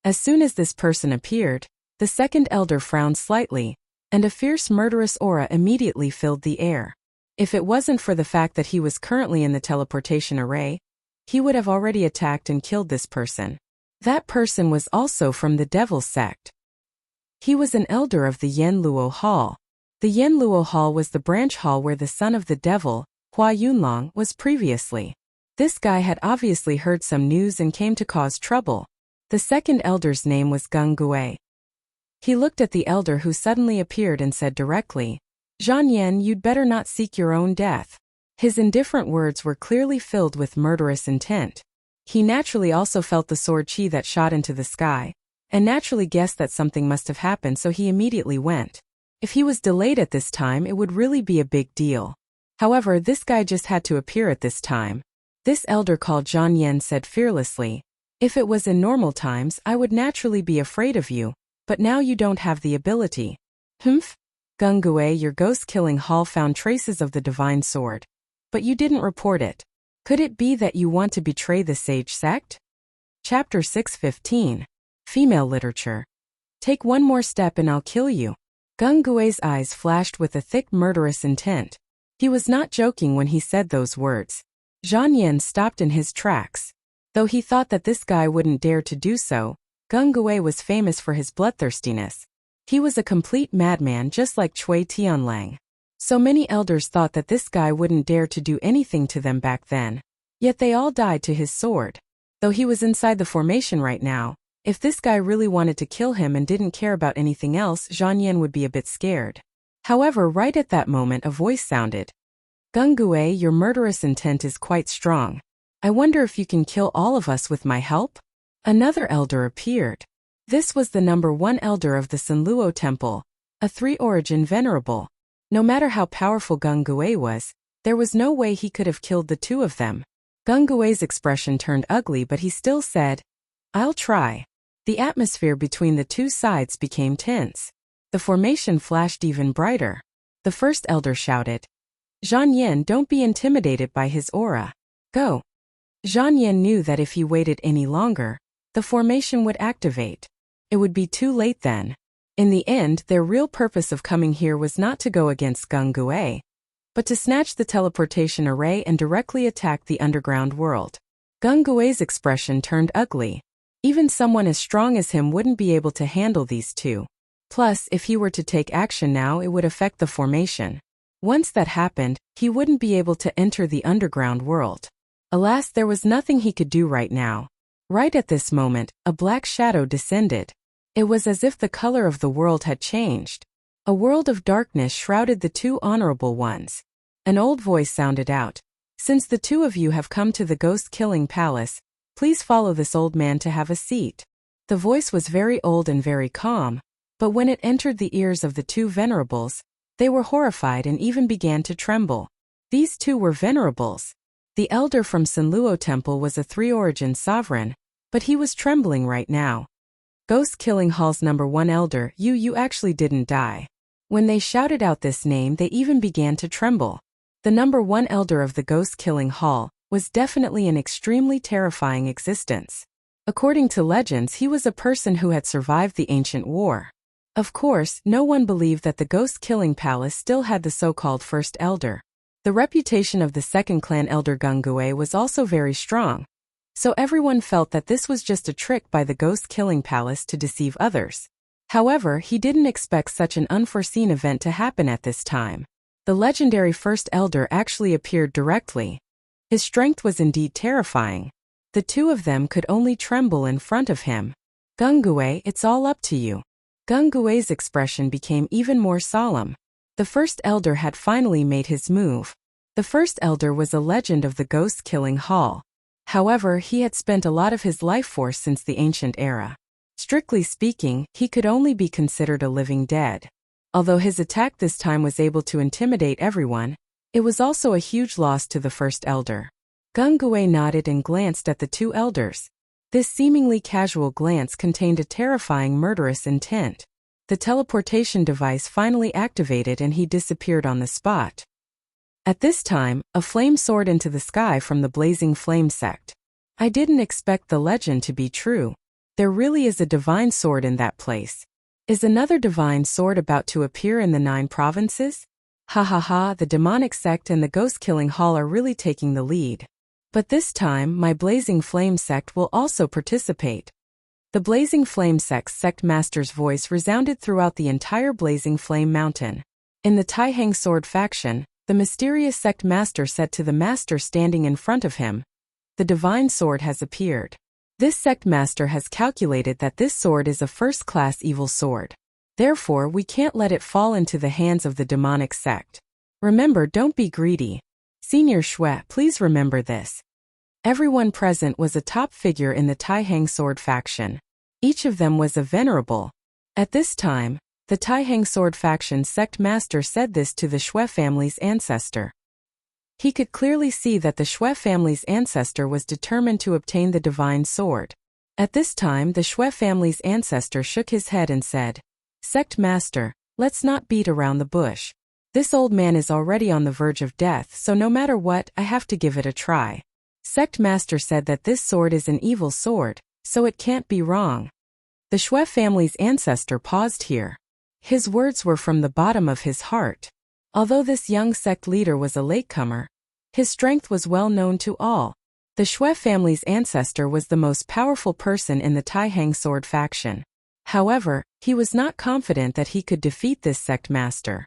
As soon as this person appeared, the second elder frowned slightly, and a fierce murderous aura immediately filled the air. If it wasn't for the fact that he was currently in the teleportation array, he would have already attacked and killed this person. That person was also from the Devil Sect. He was an elder of the Yanluo Hall. The Yanluo Hall was the branch hall where the son of the devil, Hua Yunlong, was previously. This guy had obviously heard some news and came to cause trouble. The second elder's name was Gung Gue. He looked at the elder who suddenly appeared and said directly, Zhang Yan, you'd better not seek your own death. His indifferent words were clearly filled with murderous intent. He naturally also felt the sword chi that shot into the sky, and naturally guessed that something must have happened, so he immediately went. If he was delayed at this time, it would really be a big deal. However, this guy just had to appear at this time. This elder called Zhang Yan said fearlessly, "If it was in normal times, I would naturally be afraid of you, but now you don't have the ability." Humph? Gungue, your ghost-killing hall found traces of the divine sword. But you didn't report it. Could it be that you want to betray the sage sect? Chapter 615. Female Literature. Take one more step and I'll kill you. Gungue's eyes flashed with a thick murderous intent. He was not joking when he said those words. Zhang Yan stopped in his tracks. Though he thought that this guy wouldn't dare to do so, Gungue was famous for his bloodthirstiness. He was a complete madman just like Cui Tianlang. So many elders thought that this guy wouldn't dare to do anything to them back then. Yet they all died to his sword. Though he was inside the formation right now, if this guy really wanted to kill him and didn't care about anything else, Zhang Yan would be a bit scared. However, right at that moment a voice sounded. Gungue, your murderous intent is quite strong. I wonder if you can kill all of us with my help? Another elder appeared. This was the number 1 elder of the Sanluo Temple, a 3-origin venerable. No matter how powerful Gungue was, there was no way he could have killed the two of them. Gungue's expression turned ugly, but he still said, "I'll try." The atmosphere between the two sides became tense. The formation flashed even brighter. The first elder shouted, "Zhang Yan, don't be intimidated by his aura. Go." Zhang Yan knew that if he waited any longer, the formation would activate. It would be too late then. In the end, their real purpose of coming here was not to go against Gungue, but to snatch the teleportation array and directly attack the underground world. Gungue's expression turned ugly. Even someone as strong as him wouldn't be able to handle these two. Plus, if he were to take action now, it would affect the formation. Once that happened, he wouldn't be able to enter the underground world. Alas, there was nothing he could do right now. Right at this moment, a black shadow descended. It was as if the color of the world had changed. A world of darkness shrouded the two honorable ones. An old voice sounded out. "Since the two of you have come to the ghost-killing palace, please follow this old man to have a seat." The voice was very old and very calm, but when it entered the ears of the two venerables, they were horrified and even began to tremble. These two were venerables. The elder from Sanluo Temple was a 3-origin sovereign, but he was trembling right now. Ghost-killing hall's number 1 elder, you actually didn't die. When they shouted out this name, they even began to tremble. The number 1 elder of the ghost-killing hall was definitely an extremely terrifying existence. According to legends, he was a person who had survived the ancient war. Of course, no one believed that the ghost-killing palace still had the so-called first elder. The reputation of the second clan elder Gungue was also very strong. So everyone felt that this was just a trick by the ghost-killing palace to deceive others. However, he didn't expect such an unforeseen event to happen at this time. The legendary first elder actually appeared directly. His strength was indeed terrifying. The two of them could only tremble in front of him. "Gungue, it's all up to you." Gungue's expression became even more solemn. The first elder had finally made his move. The first elder was a legend of the ghost-killing hall. However, he had spent a lot of his life force since the ancient era. Strictly speaking, he could only be considered a living dead. Although his attack this time was able to intimidate everyone, it was also a huge loss to the first elder. Gungue nodded and glanced at the two elders. This seemingly casual glance contained a terrifying murderous intent. The teleportation device finally activated and he disappeared on the spot. At this time, a flame soared into the sky from the blazing flame sect. I didn't expect the legend to be true. There really is a divine sword in that place. Is another divine sword about to appear in the 9 provinces? Ha ha ha, the demonic sect and the ghost-killing hall are really taking the lead. But this time, my blazing flame sect will also participate. The blazing flame sect master's voice resounded throughout the entire blazing flame mountain. In the Taihang sword faction, the mysterious sect master said to the master standing in front of him, "The divine sword has appeared." This sect master has calculated that this sword is a first-class evil sword. Therefore, we can't let it fall into the hands of the demonic sect. Remember, don't be greedy. Senior Shui, please remember this. Everyone present was a top figure in the Taihang sword faction. Each of them was a venerable. At this time, the Taihang sword faction sect master said this to the Shui family's ancestor. He could clearly see that the Shui family's ancestor was determined to obtain the divine sword. At this time, the Shui family's ancestor shook his head and said, "Sect master, let's not beat around the bush. This old man is already on the verge of death, so no matter what, I have to give it a try." Sect master said that this sword is an evil sword, so it can't be wrong. The Shui family's ancestor paused here. His words were from the bottom of his heart. Although this young sect leader was a latecomer, his strength was well known to all. The Shui family's ancestor was the most powerful person in the Taihang sword faction. However, he was not confident that he could defeat this sect master.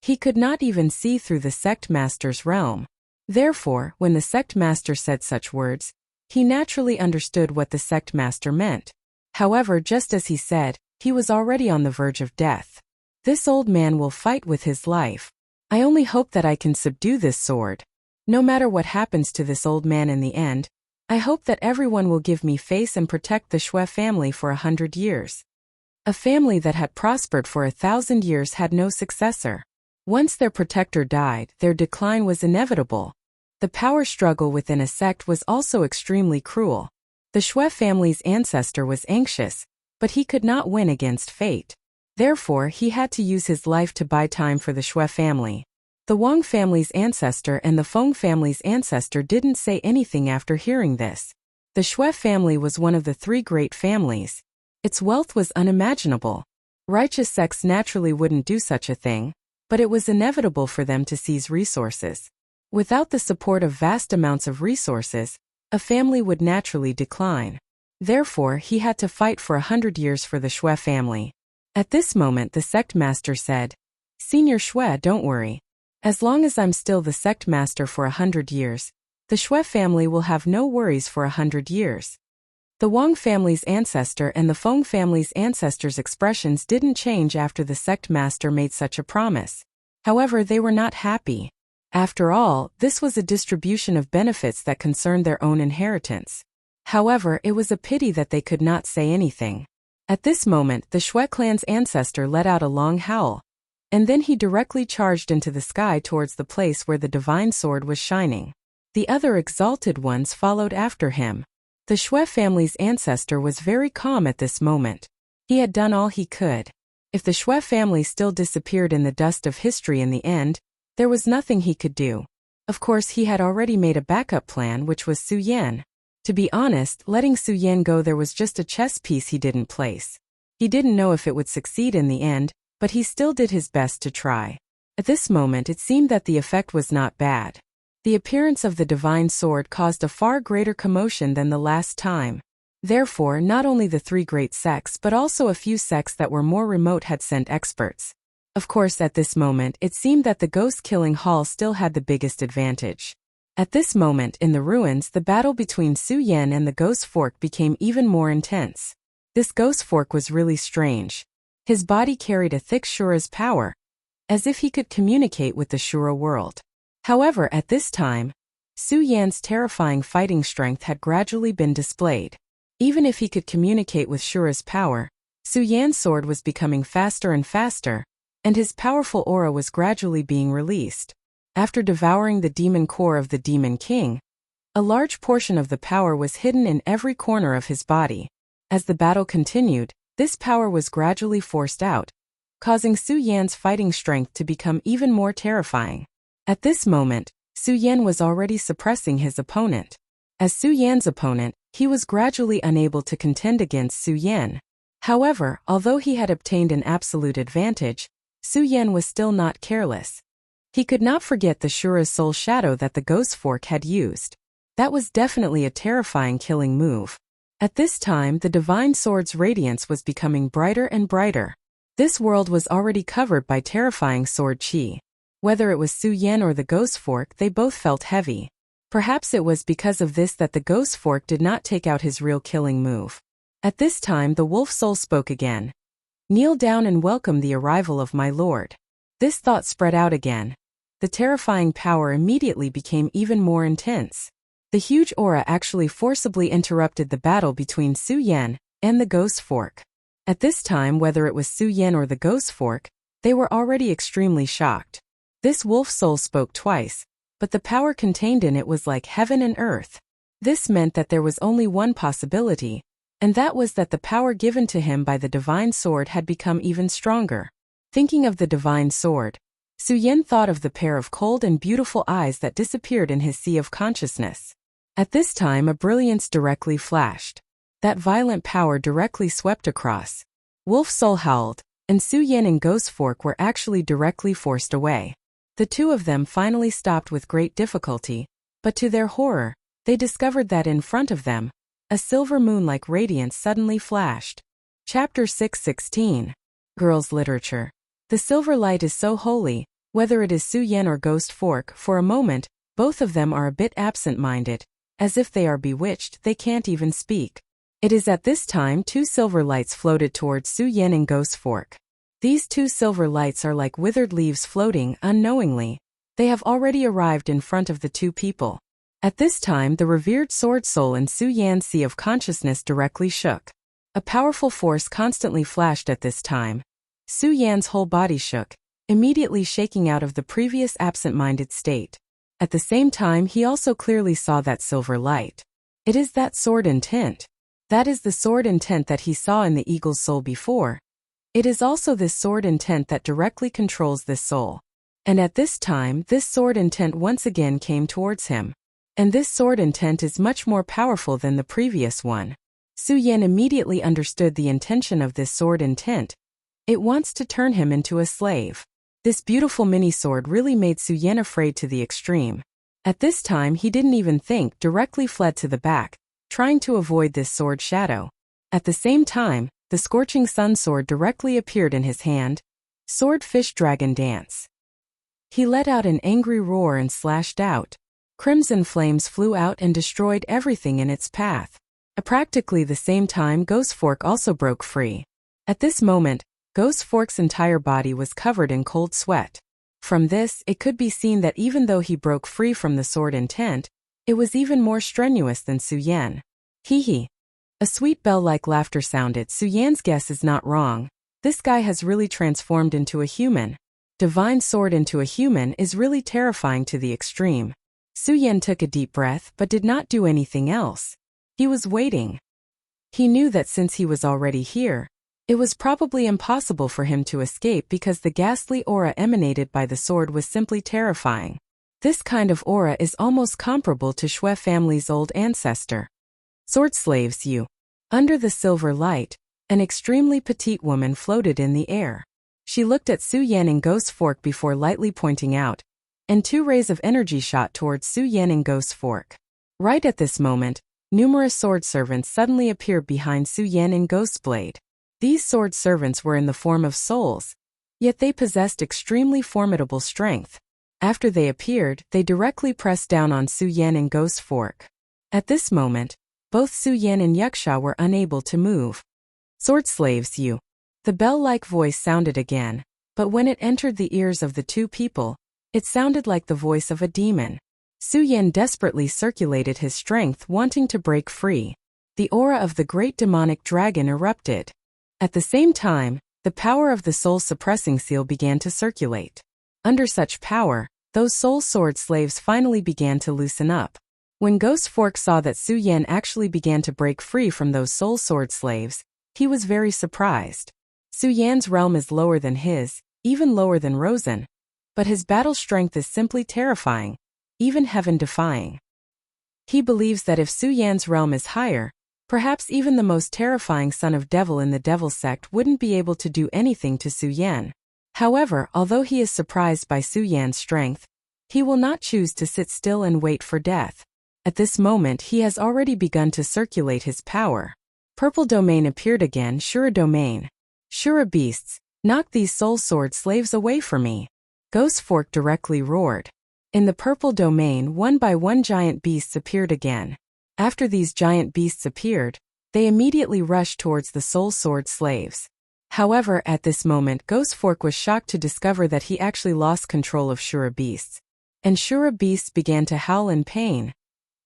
He could not even see through the sect master's realm. Therefore, when the sect master said such words, he naturally understood what the sect master meant. However, just as he said, he was already on the verge of death. This old man will fight with his life. I only hope that I can subdue this sword. No matter what happens to this old man in the end, I hope that everyone will give me face and protect the Shui family for 100 years. A family that had prospered for 1,000 years had no successor. Once their protector died, their decline was inevitable. The power struggle within a sect was also extremely cruel. The Shui family's ancestor was anxious, but he could not win against fate. Therefore, he had to use his life to buy time for the Shui family. The Wang family's ancestor and the Feng family's ancestor didn't say anything after hearing this. The Shui family was one of the three great families. Its wealth was unimaginable. Righteous sects naturally wouldn't do such a thing, but it was inevitable for them to seize resources. Without the support of vast amounts of resources, a family would naturally decline. Therefore, he had to fight for 100 years for the Shui family. At this moment, the sect master said, "Senior Shui, don't worry. As long as I'm still the sect master for 100 years, the Shui family will have no worries for 100 years." The Wang family's ancestor and the Feng family's ancestors' expressions didn't change after the sect master made such a promise. However, they were not happy. After all, this was a distribution of benefits that concerned their own inheritance. However, it was a pity that they could not say anything. At this moment, the Shui clan's ancestor let out a long howl, and then he directly charged into the sky towards the place where the divine sword was shining. The other exalted ones followed after him. The Shui family's ancestor was very calm at this moment. He had done all he could. If the Shui family still disappeared in the dust of history in the end, there was nothing he could do. Of course, he had already made a backup plan, which was Su Yan. To be honest, letting Su Yan go there was just a chess piece he didn't place. He didn't know if it would succeed in the end, but he still did his best to try. At this moment it seemed that the effect was not bad. The appearance of the divine sword caused a far greater commotion than the last time. Therefore, not only the three great sects but also a few sects that were more remote had sent experts. Of course, at this moment it seemed that the ghost-killing hall still had the biggest advantage. At this moment in the ruins, the battle between Su Yan and the ghost fork became even more intense. This ghost fork was really strange. His body carried a thick Shura's power, as if he could communicate with the Shura world. However, at this time, Su Yan's terrifying fighting strength had gradually been displayed. Even if he could communicate with Shura's power, Su Yan's sword was becoming faster and faster, and his powerful aura was gradually being released. After devouring the demon core of the Demon King, a large portion of the power was hidden in every corner of his body. As the battle continued, this power was gradually forced out, causing Su Yan's fighting strength to become even more terrifying. At this moment, Su Yan was already suppressing his opponent. As Su Yan's opponent, he was gradually unable to contend against Su Yan. However, although he had obtained an absolute advantage, Su Yan was still not careless. He could not forget the Shura's soul shadow that the ghost fork had used. That was definitely a terrifying killing move. At this time, the divine sword's radiance was becoming brighter and brighter. This world was already covered by terrifying sword chi. Whether it was Su Yan or the ghost fork, they both felt heavy. Perhaps it was because of this that the ghost fork did not take out his real killing move. At this time, the wolf soul spoke again. Kneel down and welcome the arrival of my lord. This thought spread out again. The terrifying power immediately became even more intense. The huge aura actually forcibly interrupted the battle between Su Yan and the Ghost Fork. At this time, whether it was Su Yan or the Ghost Fork, they were already extremely shocked. This wolf soul spoke twice, but the power contained in it was like heaven and earth. This meant that there was only one possibility, and that was that the power given to him by the divine sword had become even stronger. Thinking of the divine sword, Su Yan thought of the pair of cold and beautiful eyes that disappeared in his sea of consciousness. At this time, a brilliance directly flashed. That violent power directly swept across. Wolf Soul howled, and Su Yan and Ghost Fork were actually directly forced away. The two of them finally stopped with great difficulty, but to their horror, they discovered that in front of them, a silver moon-like radiance suddenly flashed. Chapter 6:16. Girls' Literature. The silver light is so holy, whether it is Su Yan or Ghost Fork, for a moment, both of them are a bit absent-minded, as if they are bewitched, they can't even speak. It is at this time two silver lights floated towards Su Yan and Ghost Fork. These two silver lights are like withered leaves floating unknowingly. They have already arrived in front of the two people. At this time, the revered sword soul in Su Yan's sea of consciousness directly shook. A powerful force constantly flashed at this time. Su Yan's whole body shook, immediately shaking out of the previous absent-minded state. At the same time, he also clearly saw that silver light. It is that sword intent. That is the sword intent that he saw in the eagle's soul before. It is also this sword intent that directly controls this soul. And at this time, this sword intent once again came towards him. And this sword intent is much more powerful than the previous one. Su Yan immediately understood the intention of this sword intent. It wants to turn him into a slave. This beautiful mini-sword really made Su Yan afraid to the extreme. At this time, he didn't even think, directly fled to the back, trying to avoid this sword shadow. At the same time, the scorching sun sword directly appeared in his hand. Swordfish Dragon Dance. He let out an angry roar and slashed out. Crimson flames flew out and destroyed everything in its path. At practically the same time, Ghost Fork also broke free. At this moment, Ghost Fork's entire body was covered in cold sweat. From this, it could be seen that even though he broke free from the sword intent, it was even more strenuous than Su Yan. Hee hee. A sweet bell-like laughter sounded. Su Yan's guess is not wrong. This guy has really transformed into a human. Divine sword into a human is really terrifying to the extreme. Su Yan took a deep breath but did not do anything else. He was waiting. He knew that since he was already here, it was probably impossible for him to escape because the ghastly aura emanated by the sword was simply terrifying. This kind of aura is almost comparable to Shui family's old ancestor. Sword slaves you. Under the silver light, an extremely petite woman floated in the air. She looked at Su Yan and Ghost Fork before lightly pointing out, and two rays of energy shot towards Su Yan and Ghost Fork. Right at this moment, numerous sword servants suddenly appeared behind Su Yan and Ghost Blade. These sword servants were in the form of souls, yet they possessed extremely formidable strength. After they appeared, they directly pressed down on Su Yan and Ghost Fork. At this moment, both Su Yan and Wuxia were unable to move. Sword slaves you. The bell-like voice sounded again, but when it entered the ears of the two people, it sounded like the voice of a demon. Su Yan desperately circulated his strength, wanting to break free. The aura of the great demonic dragon erupted. At the same time, the power of the soul-suppressing seal began to circulate. Under such power, those soul sword slaves finally began to loosen up. When Ghost Fork saw that Su Yan actually began to break free from those soul sword slaves, he was very surprised. Su Yan's realm is lower than his, even lower than Rosen. But his battle strength is simply terrifying, even heaven-defying. He believes that if Su Yan's realm is higher, perhaps even the most terrifying son of devil in the devil sect wouldn't be able to do anything to Su Yan. However, although he is surprised by Su Yan's strength, he will not choose to sit still and wait for death. At this moment, he has already begun to circulate his power. Purple domain appeared again. Shura domain. Shura beasts, knock these soul sword slaves away from me. Ghost Fork directly roared. In the purple domain, one by one giant beasts appeared again. After these giant beasts appeared, they immediately rushed towards the soul sword slaves. However, at this moment Ghost Fork was shocked to discover that he actually lost control of Shura beasts. And Shura beasts began to howl in pain.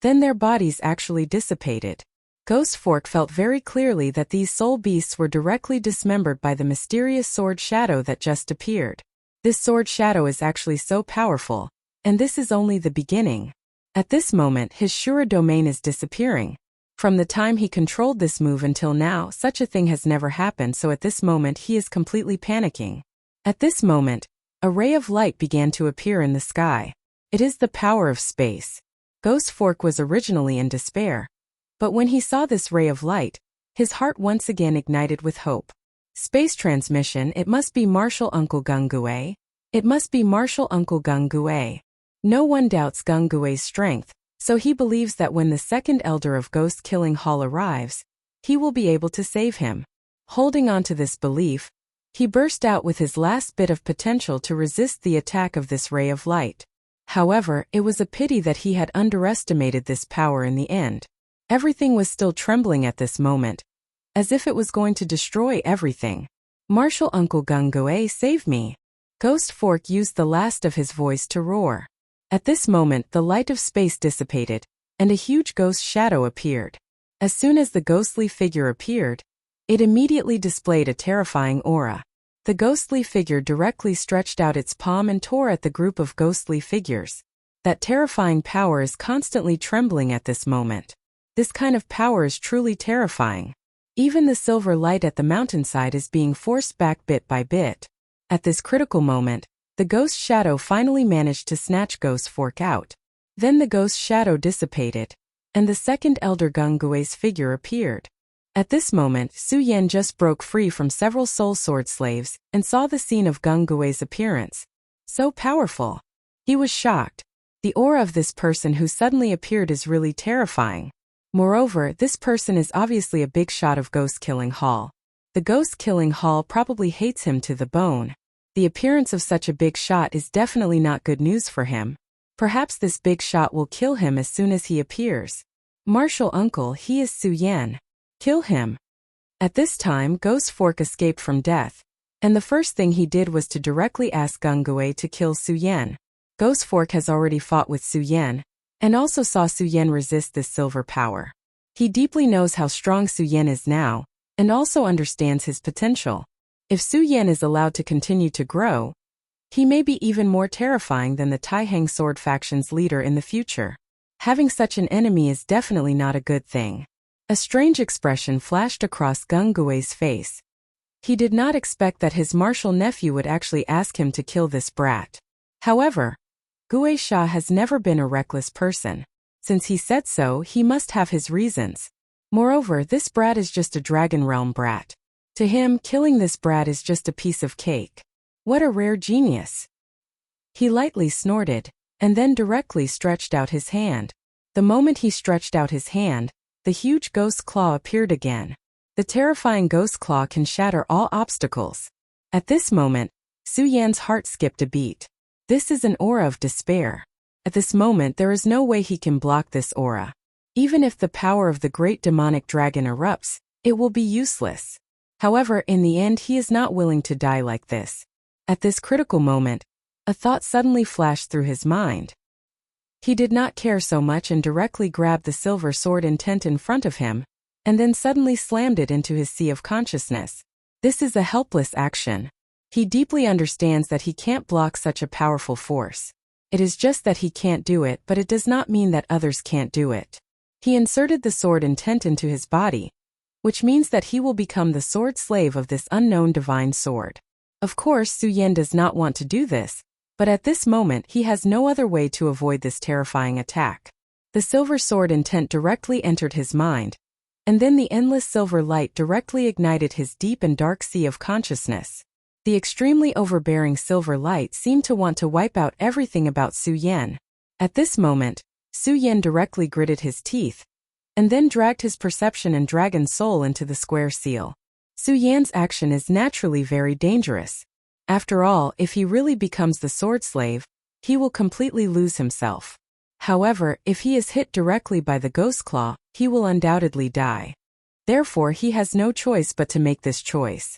Then their bodies actually dissipated. Ghost Fork felt very clearly that these soul beasts were directly dismembered by the mysterious sword shadow that just appeared. This sword shadow is actually so powerful, and this is only the beginning. At this moment his Shura domain is disappearing. From the time he controlled this move until now, such a thing has never happened, so at this moment he is completely panicking. At this moment, a ray of light began to appear in the sky. It is the power of space. Ghost Fork was originally in despair. But when he saw this ray of light, his heart once again ignited with hope. Space transmission, it must be Martial Uncle Gungue. It must be Martial Uncle Gungue. No one doubts Gungue's strength, so he believes that when the second elder of Ghost Killing Hall arrives, he will be able to save him. Holding on to this belief, he burst out with his last bit of potential to resist the attack of this ray of light. However, it was a pity that he had underestimated this power in the end. Everything was still trembling at this moment, as if it was going to destroy everything. Martial Uncle Gungue, save me! Ghost Fork used the last of his voice to roar. At this moment the light of space dissipated, and a huge ghost shadow appeared. As soon as the ghostly figure appeared, it immediately displayed a terrifying aura. The ghostly figure directly stretched out its palm and tore at the group of ghostly figures. That terrifying power is constantly trembling at this moment. This kind of power is truly terrifying. Even the silver light at the mountainside is being forced back bit by bit. At this critical moment, the ghost shadow finally managed to snatch Ghost Fork out. Then the ghost shadow dissipated, and the second elder Gungue's figure appeared. At this moment, Su Yan just broke free from several soul sword slaves and saw the scene of Gungue's appearance. So powerful. He was shocked. The aura of this person who suddenly appeared is really terrifying. Moreover, this person is obviously a big shot of Ghost Killing Hall. The Ghost Killing Hall probably hates him to the bone. The appearance of such a big shot is definitely not good news for him. Perhaps this big shot will kill him as soon as he appears. Martial Uncle, he is Su Yan. Kill him. At this time, Ghost Fork escaped from death, and the first thing he did was to directly ask Gungue to kill Su Yan. Ghost Fork has already fought with Su Yan, and also saw Su Yan resist this silver power. He deeply knows how strong Su Yan is now, and also understands his potential. If Su Yan is allowed to continue to grow, he may be even more terrifying than the Taihang Sword faction's leader in the future. Having such an enemy is definitely not a good thing. A strange expression flashed across Gungue's face. He did not expect that his martial nephew would actually ask him to kill this brat. However, Gue Sha has never been a reckless person. Since he said so, he must have his reasons. Moreover, this brat is just a Dragon Realm brat. To him, killing this brat is just a piece of cake. What a rare genius. He lightly snorted, and then directly stretched out his hand. The moment he stretched out his hand, the huge ghost claw appeared again. The terrifying ghost claw can shatter all obstacles. At this moment, Su Yan's heart skipped a beat. This is an aura of despair. At this moment there is no way he can block this aura. Even if the power of the great demonic dragon erupts, it will be useless. However, in the end he is not willing to die like this. At this critical moment, a thought suddenly flashed through his mind. He did not care so much and directly grabbed the silver sword intent in front of him, and then suddenly slammed it into his sea of consciousness. This is a helpless action. He deeply understands that he can't block such a powerful force. It is just that he can't do it, but it does not mean that others can't do it. He inserted the sword intent into his body, which means that he will become the sword slave of this unknown divine sword. Of course, Su Yan does not want to do this, but at this moment he has no other way to avoid this terrifying attack. The silver sword intent directly entered his mind, and then the endless silver light directly ignited his deep and dark sea of consciousness. The extremely overbearing silver light seemed to want to wipe out everything about Su Yan. At this moment, Su Yan directly gritted his teeth, and then dragged his perception and dragon soul into the square seal. Su Yan's action is naturally very dangerous. After all, if he really becomes the sword slave, he will completely lose himself. However, if he is hit directly by the ghost claw, he will undoubtedly die. Therefore he has no choice but to make this choice.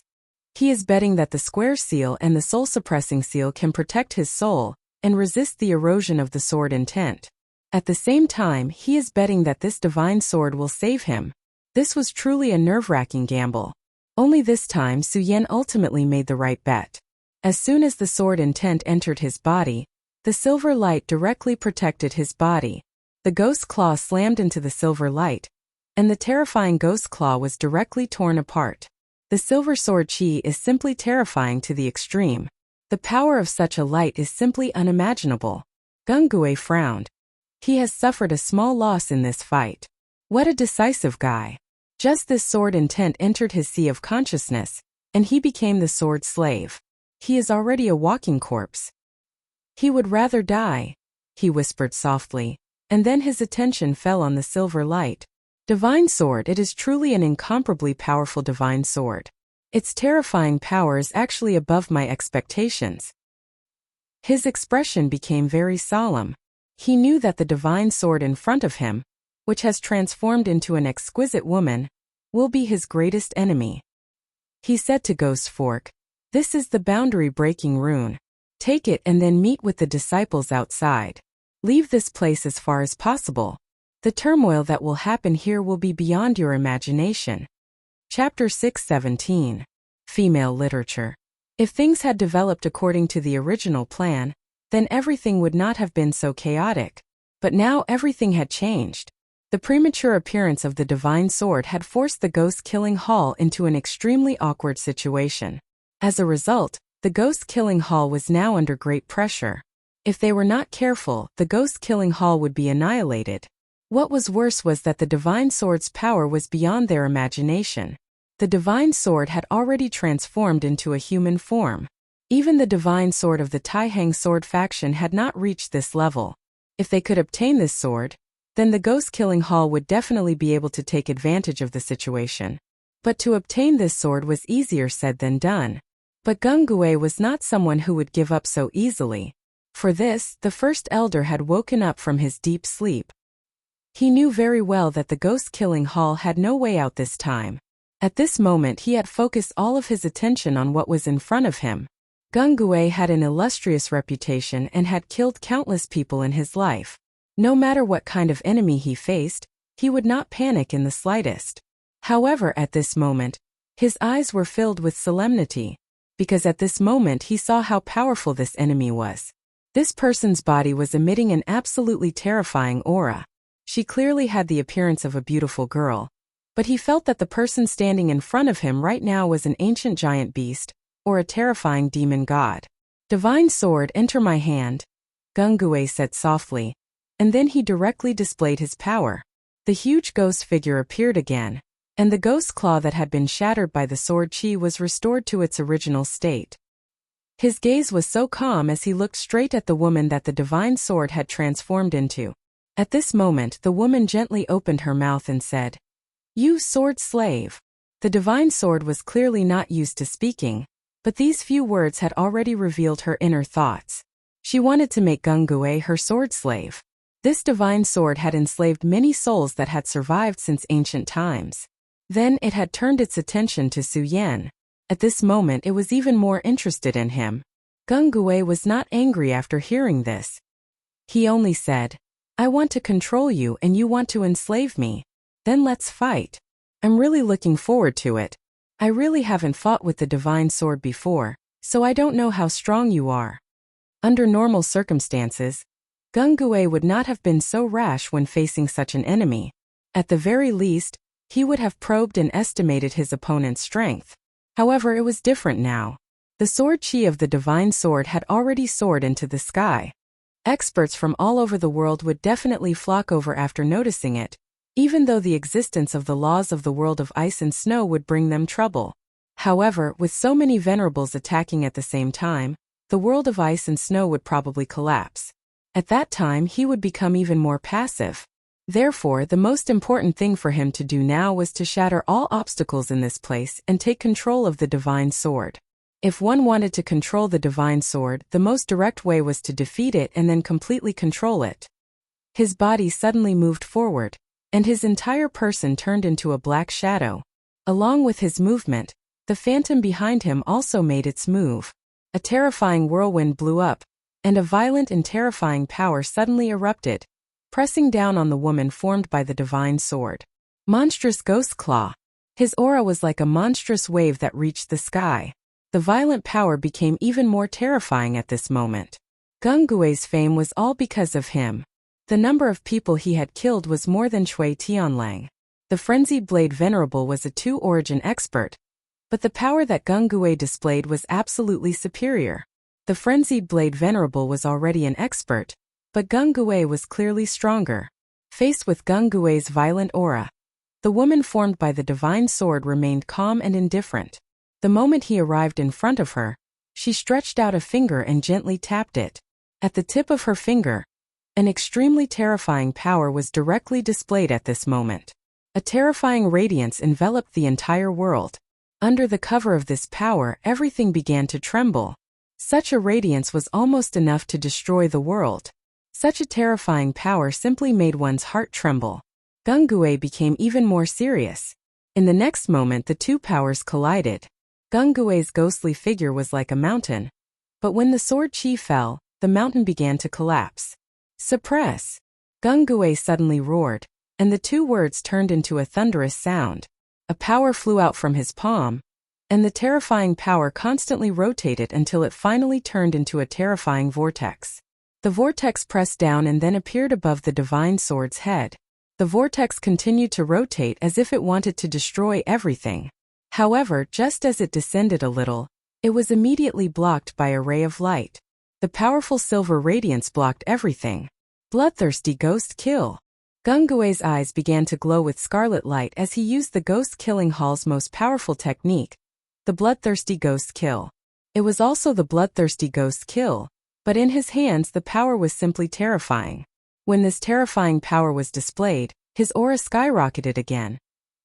He is betting that the square seal and the soul-suppressing seal can protect his soul and resist the erosion of the sword intent. At the same time, he is betting that this divine sword will save him. This was truly a nerve-wracking gamble. Only this time Su Yan ultimately made the right bet. As soon as the sword intent entered his body, the silver light directly protected his body. The ghost claw slammed into the silver light, and the terrifying ghost claw was directly torn apart. The silver sword chi is simply terrifying to the extreme. The power of such a light is simply unimaginable. Gung-Gue frowned. He has suffered a small loss in this fight. What a decisive guy. Just this sword intent entered his sea of consciousness, and he became the sword slave. He is already a walking corpse. He would rather die, he whispered softly, and then his attention fell on the silver light. Divine sword, it is truly an incomparably powerful divine sword. Its terrifying power is actually above my expectations. His expression became very solemn. He knew that the divine sword in front of him, which has transformed into an exquisite woman, will be his greatest enemy. He said to Ghost Fork, "This is the boundary-breaking rune. Take it and then meet with the disciples outside. Leave this place as far as possible. The turmoil that will happen here will be beyond your imagination." Chapter 617. Female Literature. If things had developed according to the original plan, then everything would not have been so chaotic. But now everything had changed. The premature appearance of the divine sword had forced the ghost-killing hall into an extremely awkward situation. As a result, the ghost-killing hall was now under great pressure. If they were not careful, the ghost-killing hall would be annihilated. What was worse was that the divine sword's power was beyond their imagination. The divine sword had already transformed into a human form. Even the divine sword of the Taihang sword faction had not reached this level. If they could obtain this sword, then the ghost-killing hall would definitely be able to take advantage of the situation. But to obtain this sword was easier said than done. But Gung-Gue was not someone who would give up so easily. For this, the first elder had woken up from his deep sleep. He knew very well that the ghost-killing hall had no way out this time. At this moment he had focused all of his attention on what was in front of him. Gung-Gue had an illustrious reputation and had killed countless people in his life. No matter what kind of enemy he faced, he would not panic in the slightest. However, at this moment, his eyes were filled with solemnity, because at this moment he saw how powerful this enemy was. This person's body was emitting an absolutely terrifying aura. She clearly had the appearance of a beautiful girl, but he felt that the person standing in front of him right now was an ancient giant beast, or a terrifying demon god. "Divine sword, enter my hand," Gung-Gue said softly, and then he directly displayed his power. The huge ghost figure appeared again, and the ghost claw that had been shattered by the sword chi was restored to its original state. His gaze was so calm as he looked straight at the woman that the divine sword had transformed into. At this moment the woman gently opened her mouth and said, "You sword slave." The divine sword was clearly not used to speaking, but these few words had already revealed her inner thoughts. She wanted to make Gung-Gue her sword slave. This divine sword had enslaved many souls that had survived since ancient times. Then it had turned its attention to Su Yan. At this moment it was even more interested in him. Gung-Gue was not angry after hearing this. He only said, "I want to control you and you want to enslave me. Then let's fight. I'm really looking forward to it. I really haven't fought with the divine sword before, so I don't know how strong you are." Under normal circumstances, Gung-Gue would not have been so rash when facing such an enemy. At the very least, he would have probed and estimated his opponent's strength. However, it was different now. The sword chi of the divine sword had already soared into the sky. Experts from all over the world would definitely flock over after noticing it, even though the existence of the laws of the world of ice and snow would bring them trouble. However, with so many venerables attacking at the same time, the world of ice and snow would probably collapse. At that time he would become even more passive. Therefore, the most important thing for him to do now was to shatter all obstacles in this place and take control of the divine sword. If one wanted to control the divine sword, the most direct way was to defeat it and then completely control it. His body suddenly moved forward, and his entire person turned into a black shadow. Along with his movement, The phantom behind him also made its move. A terrifying whirlwind blew up, and a violent and terrifying power suddenly erupted, pressing down on the woman formed by the divine sword. Monstrous Ghost Claw. His aura was like a monstrous wave that reached the sky. The violent power became even more terrifying at this moment. Gungui's fame was all because of him. The number of people he had killed was more than Cui Tianlang. The Frenzied Blade Venerable was a two-origin expert, but the power that Gungui displayed was absolutely superior. The Frenzied Blade Venerable was already an expert, but Gungui was clearly stronger. Faced with Gungui's violent aura, the woman formed by the divine sword remained calm and indifferent. The moment he arrived in front of her, she stretched out a finger and gently tapped it. At the tip of her finger, an extremely terrifying power was directly displayed at this moment. A terrifying radiance enveloped the entire world. Under the cover of this power, everything began to tremble. Such a radiance was almost enough to destroy the world. Such a terrifying power simply made one's heart tremble. Gungui became even more serious. In the next moment, the two powers collided. Gungui's ghostly figure was like a mountain, but when the sword chi fell, the mountain began to collapse. Suppress! Gungui suddenly roared, and the two words turned into a thunderous sound. A power flew out from his palm, and the terrifying power constantly rotated until it finally turned into a terrifying vortex. The vortex pressed down and then appeared above the divine sword's head. The vortex continued to rotate as if it wanted to destroy everything. However, just as it descended a little, it was immediately blocked by a ray of light. The powerful silver radiance blocked everything. Bloodthirsty Ghost Kill. Gungui's eyes began to glow with scarlet light as he used the Ghost Killing Hall's most powerful technique, the Bloodthirsty Ghost Kill. It was also the Bloodthirsty Ghost Kill, but in his hands the power was simply terrifying. When this terrifying power was displayed, his aura skyrocketed again,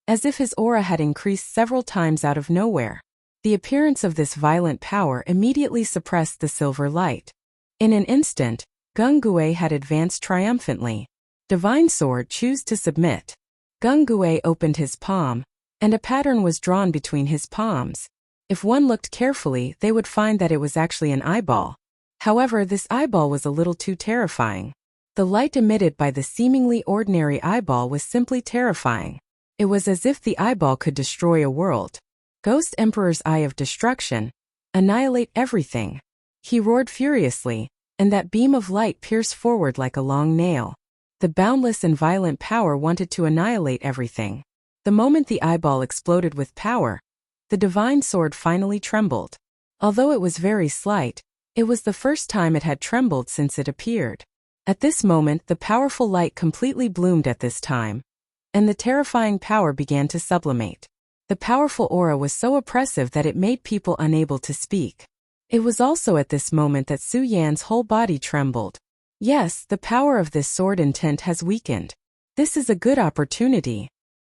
as if his aura had increased several times out of nowhere. The appearance of this violent power immediately suppressed the silver light. In an instant, Gungui had advanced triumphantly. Divine Sword choose to submit. Gungui opened his palm, and a pattern was drawn between his palms. If one looked carefully, they would find that it was actually an eyeball. However, this eyeball was a little too terrifying. The light emitted by the seemingly ordinary eyeball was simply terrifying. It was as if the eyeball could destroy a world. Ghost Emperor's Eye of Destruction. Annihilate everything. He roared furiously, and that beam of light pierced forward like a long nail. The boundless and violent power wanted to annihilate everything. The moment the eyeball exploded with power, the divine sword finally trembled. Although it was very slight, it was the first time it had trembled since it appeared. At this moment, the powerful light completely bloomed at this time, and the terrifying power began to sublimate. The powerful aura was so oppressive that it made people unable to speak. It was also at this moment that Su Yan's whole body trembled. Yes, the power of this sword intent has weakened. This is a good opportunity.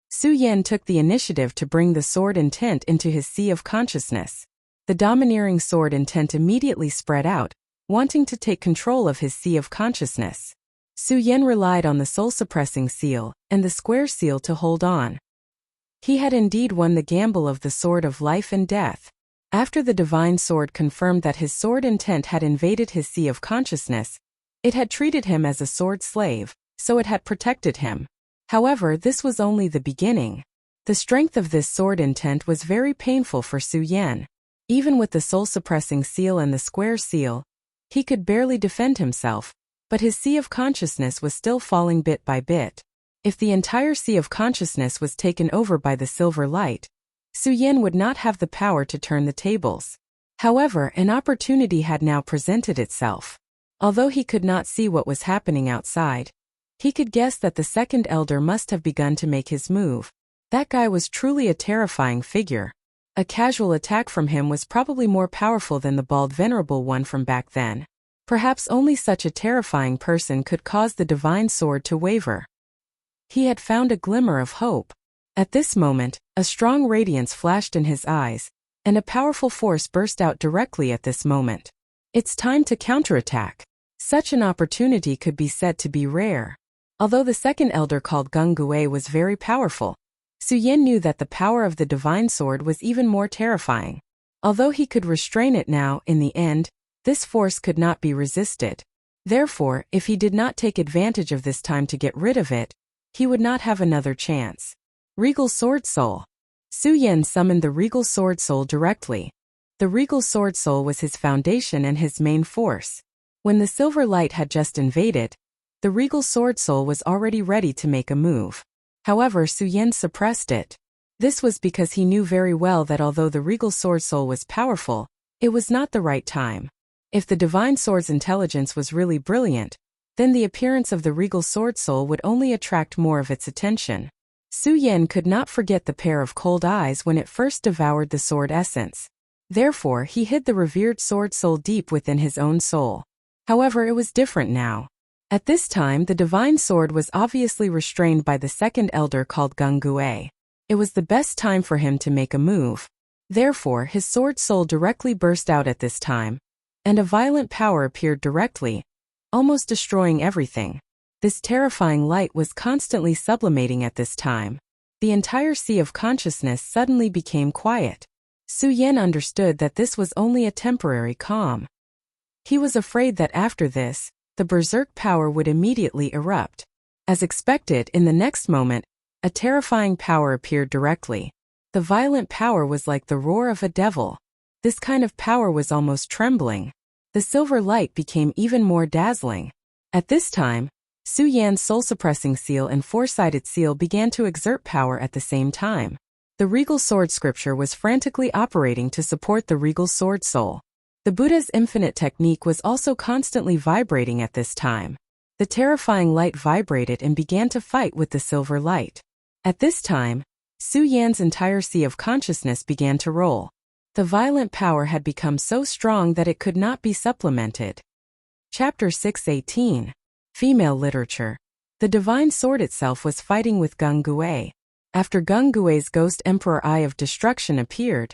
Su Yan took the initiative to bring the sword intent into his sea of consciousness. The domineering sword intent immediately spread out, wanting to take control of his sea of consciousness. Su Yan relied on the soul-suppressing seal and the square seal to hold on. He had indeed won the gamble of the sword of life and death. After the divine sword confirmed that his sword intent had invaded his sea of consciousness, it had treated him as a sword slave, so it had protected him. However, this was only the beginning. The strength of this sword intent was very painful for Su Yan. Even with the soul-suppressing seal and the square seal, he could barely defend himself, but his sea of consciousness was still falling bit by bit. If the entire sea of consciousness was taken over by the silver light, Su Yan would not have the power to turn the tables. However, an opportunity had now presented itself. Although he could not see what was happening outside, he could guess that the second elder must have begun to make his move. That guy was truly a terrifying figure. A casual attack from him was probably more powerful than the bald venerable one from back then. Perhaps only such a terrifying person could cause the divine sword to waver. He had found a glimmer of hope. At this moment, a strong radiance flashed in his eyes, and a powerful force burst out directly at this moment. It's time to counterattack. Such an opportunity could be said to be rare. Although the second elder called Gungui was very powerful, Su Yan knew that the power of the divine sword was even more terrifying. Although he could restrain it now, in the end, this force could not be resisted. Therefore, if he did not take advantage of this time to get rid of it, he would not have another chance. Regal Sword Soul. Su Yan summoned the Regal Sword Soul directly. The Regal Sword Soul was his foundation and his main force. When the silver light had just invaded, the Regal Sword Soul was already ready to make a move. However, Su Yan suppressed it. This was because he knew very well that although the Regal Sword Soul was powerful, it was not the right time. If the Divine Sword's intelligence was really brilliant, then the appearance of the Regal Sword Soul would only attract more of its attention. Su Yan could not forget the pair of cold eyes when it first devoured the sword essence. Therefore, he hid the revered sword soul deep within his own soul. However, it was different now. At this time, the divine sword was obviously restrained by the second elder called Gung-Gui. It was the best time for him to make a move. Therefore, his sword soul directly burst out at this time, and a violent power appeared directly, almost destroying everything. This terrifying light was constantly sublimating at this time. The entire sea of consciousness suddenly became quiet. Su Yan understood that this was only a temporary calm. He was afraid that after this, the berserk power would immediately erupt. As expected, in the next moment, a terrifying power appeared directly. The violent power was like the roar of a devil. This kind of power was almost trembling. The silver light became even more dazzling. At this time, Su Yan's soul-suppressing seal and four-sided seal began to exert power at the same time. The Regal Sword Scripture was frantically operating to support the Regal Sword Soul. The Buddha's infinite technique was also constantly vibrating at this time. The terrifying light vibrated and began to fight with the silver light. At this time, Su Yan's entire sea of consciousness began to roll. The violent power had become so strong that it could not be supplemented. Chapter 618. Female Literature. The divine sword itself was fighting with Gung-Gui. After Gung-Gui's ghost emperor Eye of Destruction appeared,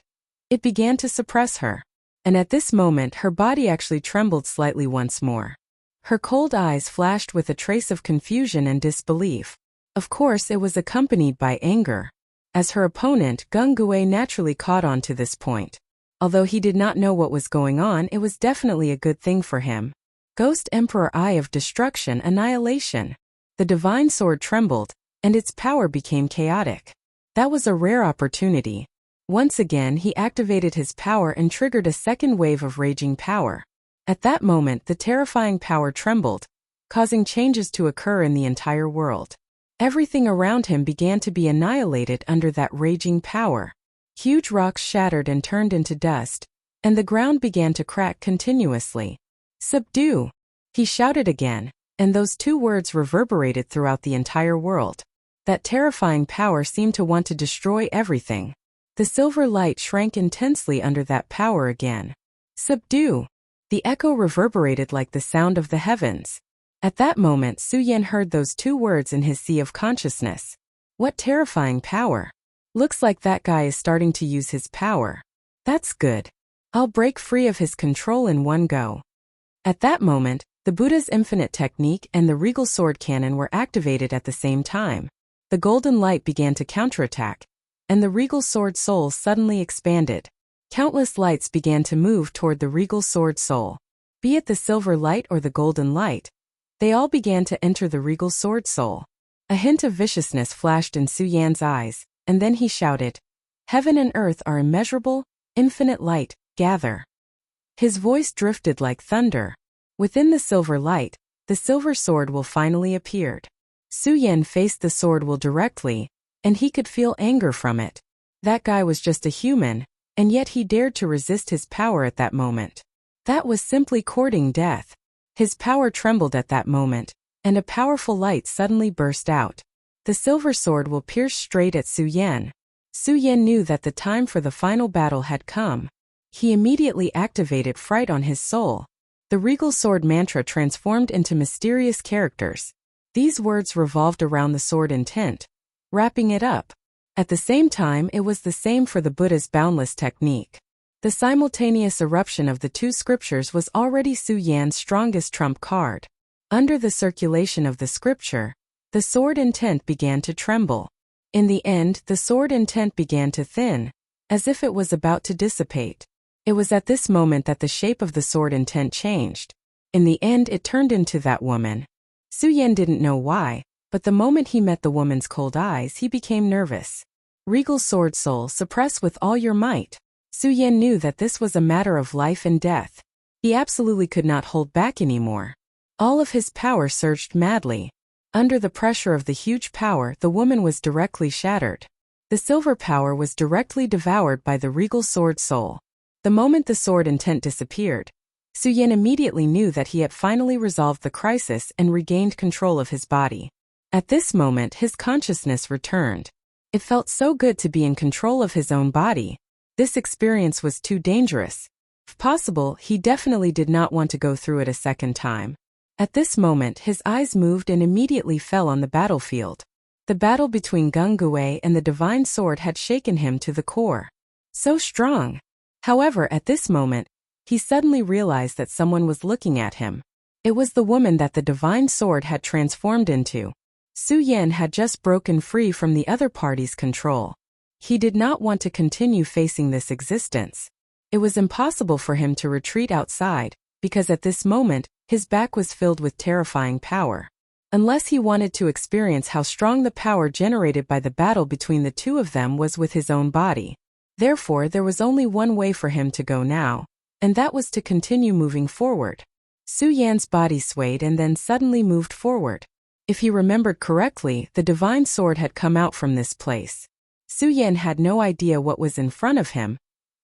it began to suppress her. And at this moment her body actually trembled slightly once more. Her cold eyes flashed with a trace of confusion and disbelief. Of course, it was accompanied by anger. As her opponent, Gung-Gui naturally caught on to this point. Although he did not know what was going on, it was definitely a good thing for him. Ghost Emperor Eye of Destruction, Annihilation. The divine sword trembled, and its power became chaotic. That was a rare opportunity. Once again, he activated his power and triggered a second wave of raging power. At that moment, the terrifying power trembled, causing changes to occur in the entire world. Everything around him began to be annihilated under that raging power. Huge rocks shattered and turned into dust, and the ground began to crack continuously. "Subdue!" He shouted again, and those two words reverberated throughout the entire world. That terrifying power seemed to want to destroy everything. The silver light shrank intensely under that power again. "Subdue!" The echo reverberated like the sound of the heavens. At that moment, Su Yan heard those two words in his sea of consciousness. What terrifying power! Looks like that guy is starting to use his power. That's good. I'll break free of his control in one go. At that moment, the Buddha's infinite technique and the regal sword cannon were activated at the same time. The golden light began to counterattack, and the regal sword soul suddenly expanded. Countless lights began to move toward the regal sword soul. Be it the silver light or the golden light, they all began to enter the regal sword soul. A hint of viciousness flashed in Su Yan's eyes, and then he shouted, "Heaven and earth are immeasurable, infinite light, gather." His voice drifted like thunder. Within the silver light, the silver sword will finally appeared. Su Yan faced the sword will directly, and he could feel anger from it. That guy was just a human, and yet he dared to resist his power at that moment. That was simply courting death. His power trembled at that moment, and a powerful light suddenly burst out. The silver sword will pierce straight at Su Yan. Su Yan knew that the time for the final battle had come. He immediately activated fright on his soul. The regal sword mantra transformed into mysterious characters. These words revolved around the sword intent, wrapping it up. At the same time, it was the same for the Buddha's boundless technique. The simultaneous eruption of the two scriptures was already Su Yan's strongest trump card. Under the circulation of the scripture, the sword intent began to tremble. In the end, the sword intent began to thin, as if it was about to dissipate. It was at this moment that the shape of the sword intent changed. In the end, it turned into that woman. Su Yan didn't know why, but the moment he met the woman's cold eyes, he became nervous. Regal sword soul, suppress with all your might. Su Yan knew that this was a matter of life and death. He absolutely could not hold back anymore. All of his power surged madly. Under the pressure of the huge power, the woman was directly shattered. The silver power was directly devoured by the regal sword soul. The moment the sword intent disappeared, Su Yan immediately knew that he had finally resolved the crisis and regained control of his body. At this moment, his consciousness returned. It felt so good to be in control of his own body. This experience was too dangerous. If possible, he definitely did not want to go through it a second time. At this moment, his eyes moved and immediately fell on the battlefield. The battle between Gung Gui and the divine sword had shaken him to the core. So strong. However, at this moment, he suddenly realized that someone was looking at him. It was the woman that the divine sword had transformed into. Su Yan had just broken free from the other party's control. He did not want to continue facing this existence. It was impossible for him to retreat outside, because at this moment, his back was filled with terrifying power. Unless he wanted to experience how strong the power generated by the battle between the two of them was with his own body. Therefore, there was only one way for him to go now, and that was to continue moving forward. Su Yan's body swayed and then suddenly moved forward. If he remembered correctly, the divine sword had come out from this place. Su Yan had no idea what was in front of him,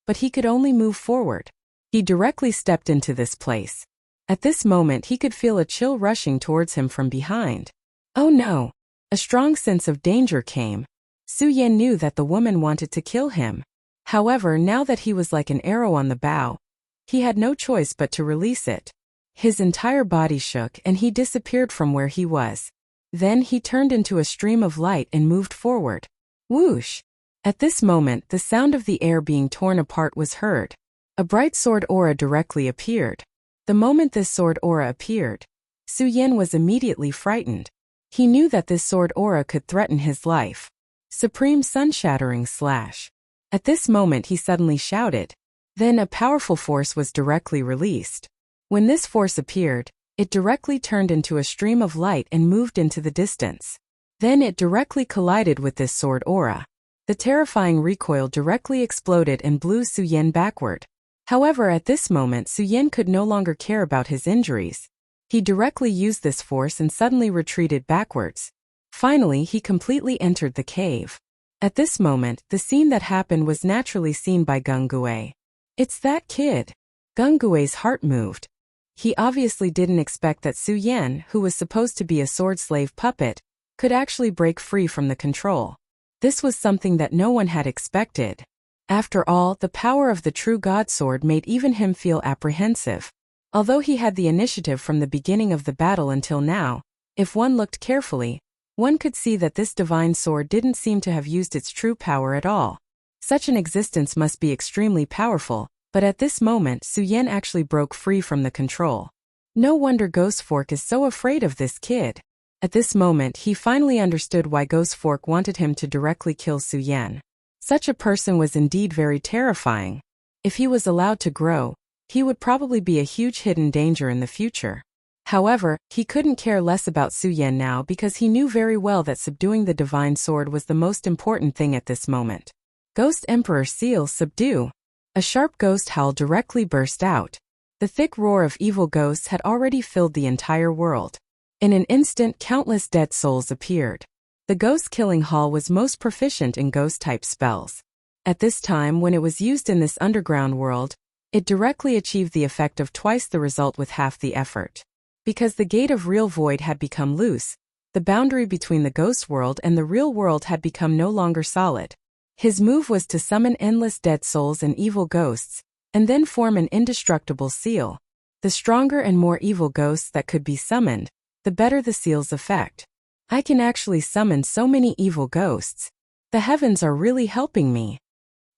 but he could only move forward. He directly stepped into this place. At this moment, he could feel a chill rushing towards him from behind. Oh no! A strong sense of danger came. Su Yan knew that the woman wanted to kill him. However, now that he was like an arrow on the bow, he had no choice but to release it. His entire body shook and he disappeared from where he was. Then he turned into a stream of light and moved forward. Whoosh! At this moment, the sound of the air being torn apart was heard. A bright sword aura directly appeared. The moment this sword aura appeared, Su Yan was immediately frightened. He knew that this sword aura could threaten his life. Supreme sun-shattering slash. At this moment he suddenly shouted. Then a powerful force was directly released. When this force appeared, it directly turned into a stream of light and moved into the distance. Then it directly collided with this sword aura. The terrifying recoil directly exploded and blew Su Yan backward. However, at this moment Su Yan could no longer care about his injuries. He directly used this force and suddenly retreated backwards. Finally, he completely entered the cave. At this moment, the scene that happened was naturally seen by Gung Gui. It's that kid. Gung Gui's heart moved. He obviously didn't expect that Su Yan, who was supposed to be a sword slave puppet, could actually break free from the control. This was something that no one had expected. After all, the power of the true God sword made even him feel apprehensive. Although he had the initiative from the beginning of the battle until now, if one looked carefully, one could see that this divine sword didn't seem to have used its true power at all. Such an existence must be extremely powerful, but at this moment Su Yan actually broke free from the control. No wonder Ghost Fork is so afraid of this kid. At this moment he finally understood why Ghost Fork wanted him to directly kill Su Yan. Such a person was indeed very terrifying. If he was allowed to grow, he would probably be a huge hidden danger in the future. However, he couldn't care less about Su Yan now because he knew very well that subduing the divine sword was the most important thing at this moment. Ghost Emperor Seal, subdue! A sharp ghost howl directly burst out. The thick roar of evil ghosts had already filled the entire world. In an instant, countless dead souls appeared. The ghost-killing hall was most proficient in ghost-type spells. At this time, when it was used in this underground world, it directly achieved the effect of twice the result with half the effort. Because the gate of real void had become loose, the boundary between the ghost world and the real world had become no longer solid. His move was to summon endless dead souls and evil ghosts, and then form an indestructible seal. The stronger and more evil ghosts that could be summoned, the better the seal's effect. I can actually summon so many evil ghosts. The heavens are really helping me.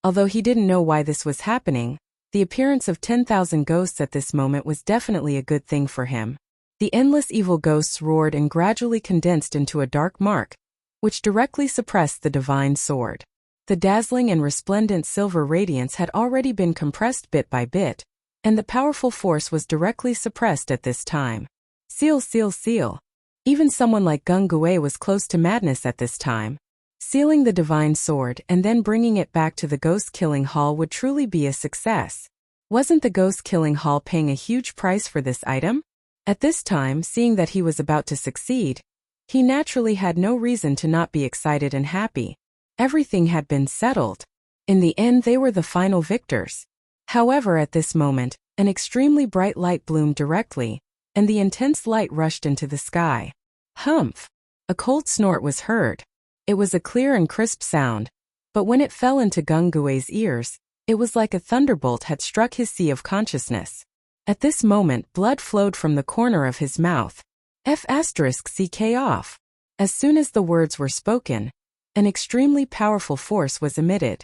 Although he didn't know why this was happening, the appearance of 10,000 ghosts at this moment was definitely a good thing for him. The endless evil ghosts roared and gradually condensed into a dark mark, which directly suppressed the divine sword. The dazzling and resplendent silver radiance had already been compressed bit by bit, and the powerful force was directly suppressed at this time. Seal, seal, seal. Even someone like Gung Gui was close to madness at this time. Sealing the divine sword and then bringing it back to the ghost-killing hall would truly be a success. Wasn't the ghost-killing hall paying a huge price for this item? At this time, seeing that he was about to succeed, he naturally had no reason to not be excited and happy. Everything had been settled. In the end, they were the final victors. However, at this moment, an extremely bright light bloomed directly, and the intense light rushed into the sky. Humph! A cold snort was heard. It was a clear and crisp sound, but when it fell into Gung Gui's ears, it was like a thunderbolt had struck his sea of consciousness. At this moment, blood flowed from the corner of his mouth. F***ck off. As soon as the words were spoken, an extremely powerful force was emitted.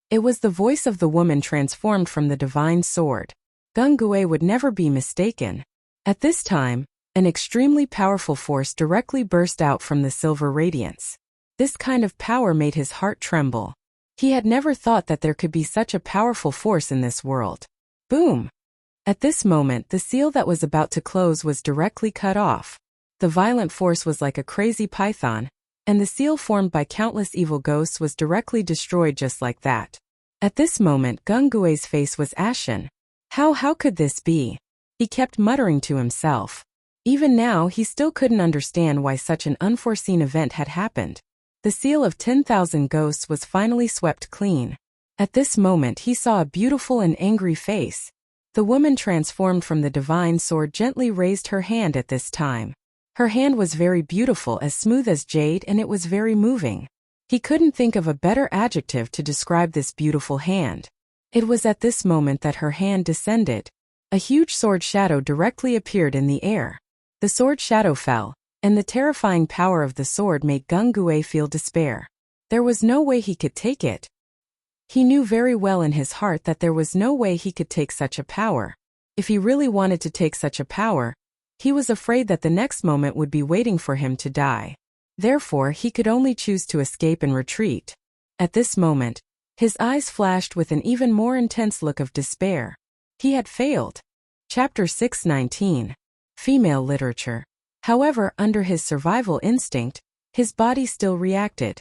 It was the voice of the woman transformed from the divine sword. Gung Gui would never be mistaken. At this time, an extremely powerful force directly burst out from the silver radiance. This kind of power made his heart tremble. He had never thought that there could be such a powerful force in this world. Boom! At this moment, the seal that was about to close was directly cut off. The violent force was like a crazy python, and the seal formed by countless evil ghosts was directly destroyed just like that. At this moment, Gung Gui's face was ashen. How could this be? He kept muttering to himself. Even now, he still couldn't understand why such an unforeseen event had happened. The seal of 10,000 ghosts was finally swept clean. At this moment, he saw a beautiful and angry face. The woman transformed from the divine sword gently raised her hand at this time. Her hand was very beautiful, as smooth as jade, and it was very moving. He couldn't think of a better adjective to describe this beautiful hand. It was at this moment that her hand descended. A huge sword shadow directly appeared in the air. The sword shadow fell, and the terrifying power of the sword made Gung Gui feel despair. There was no way he could take it. He knew very well in his heart that there was no way he could take such a power. If he really wanted to take such a power, he was afraid that the next moment would be waiting for him to die. Therefore, he could only choose to escape and retreat. At this moment, his eyes flashed with an even more intense look of despair. He had failed. Chapter 619. Female Literature. However, under his survival instinct, his body still reacted.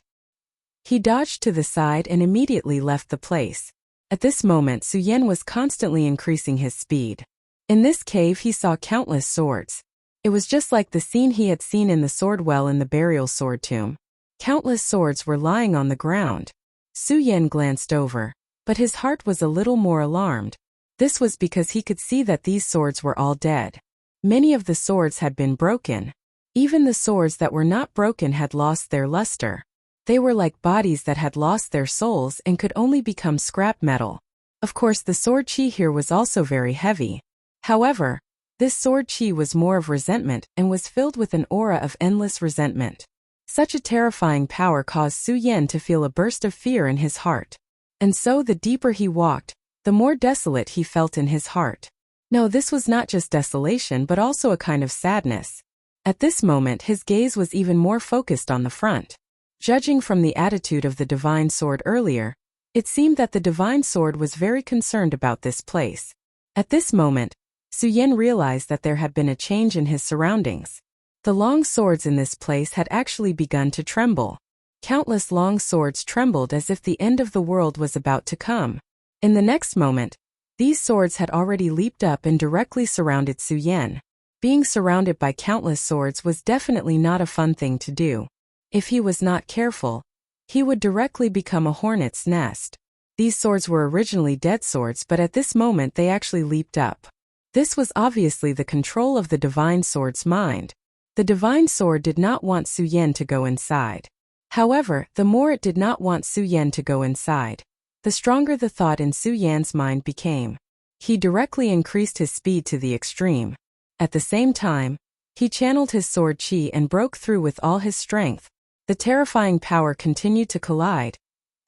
He dodged to the side and immediately left the place. At this moment, Su Yan was constantly increasing his speed. In this cave, he saw countless swords. It was just like the scene he had seen in the sword well in the burial sword tomb. Countless swords were lying on the ground. Su Yan glanced over, but his heart was a little more alarmed. This was because he could see that these swords were all dead. Many of the swords had been broken. Even the swords that were not broken had lost their luster. They were like bodies that had lost their souls and could only become scrap metal. Of course, the sword chi here was also very heavy. However, this sword chi was more of resentment and was filled with an aura of endless resentment. Such a terrifying power caused Su Yan to feel a burst of fear in his heart. And so the deeper he walked, the more desolate he felt in his heart. No, this was not just desolation but also a kind of sadness. At this moment, his gaze was even more focused on the front. Judging from the attitude of the divine sword earlier, it seemed that the divine sword was very concerned about this place. At this moment, Su Yan realized that there had been a change in his surroundings. The long swords in this place had actually begun to tremble. Countless long swords trembled as if the end of the world was about to come. In the next moment, these swords had already leaped up and directly surrounded Su Yan. Being surrounded by countless swords was definitely not a fun thing to do. If he was not careful, he would directly become a hornet's nest. These swords were originally dead swords, but at this moment they actually leaped up. This was obviously the control of the divine sword's mind. The divine sword did not want Su Yan to go inside. However, the more it did not want Su Yan to go inside, the stronger the thought in Su Yan's mind became. He directly increased his speed to the extreme. At the same time, he channeled his sword chi and broke through with all his strength. The terrifying power continued to collide,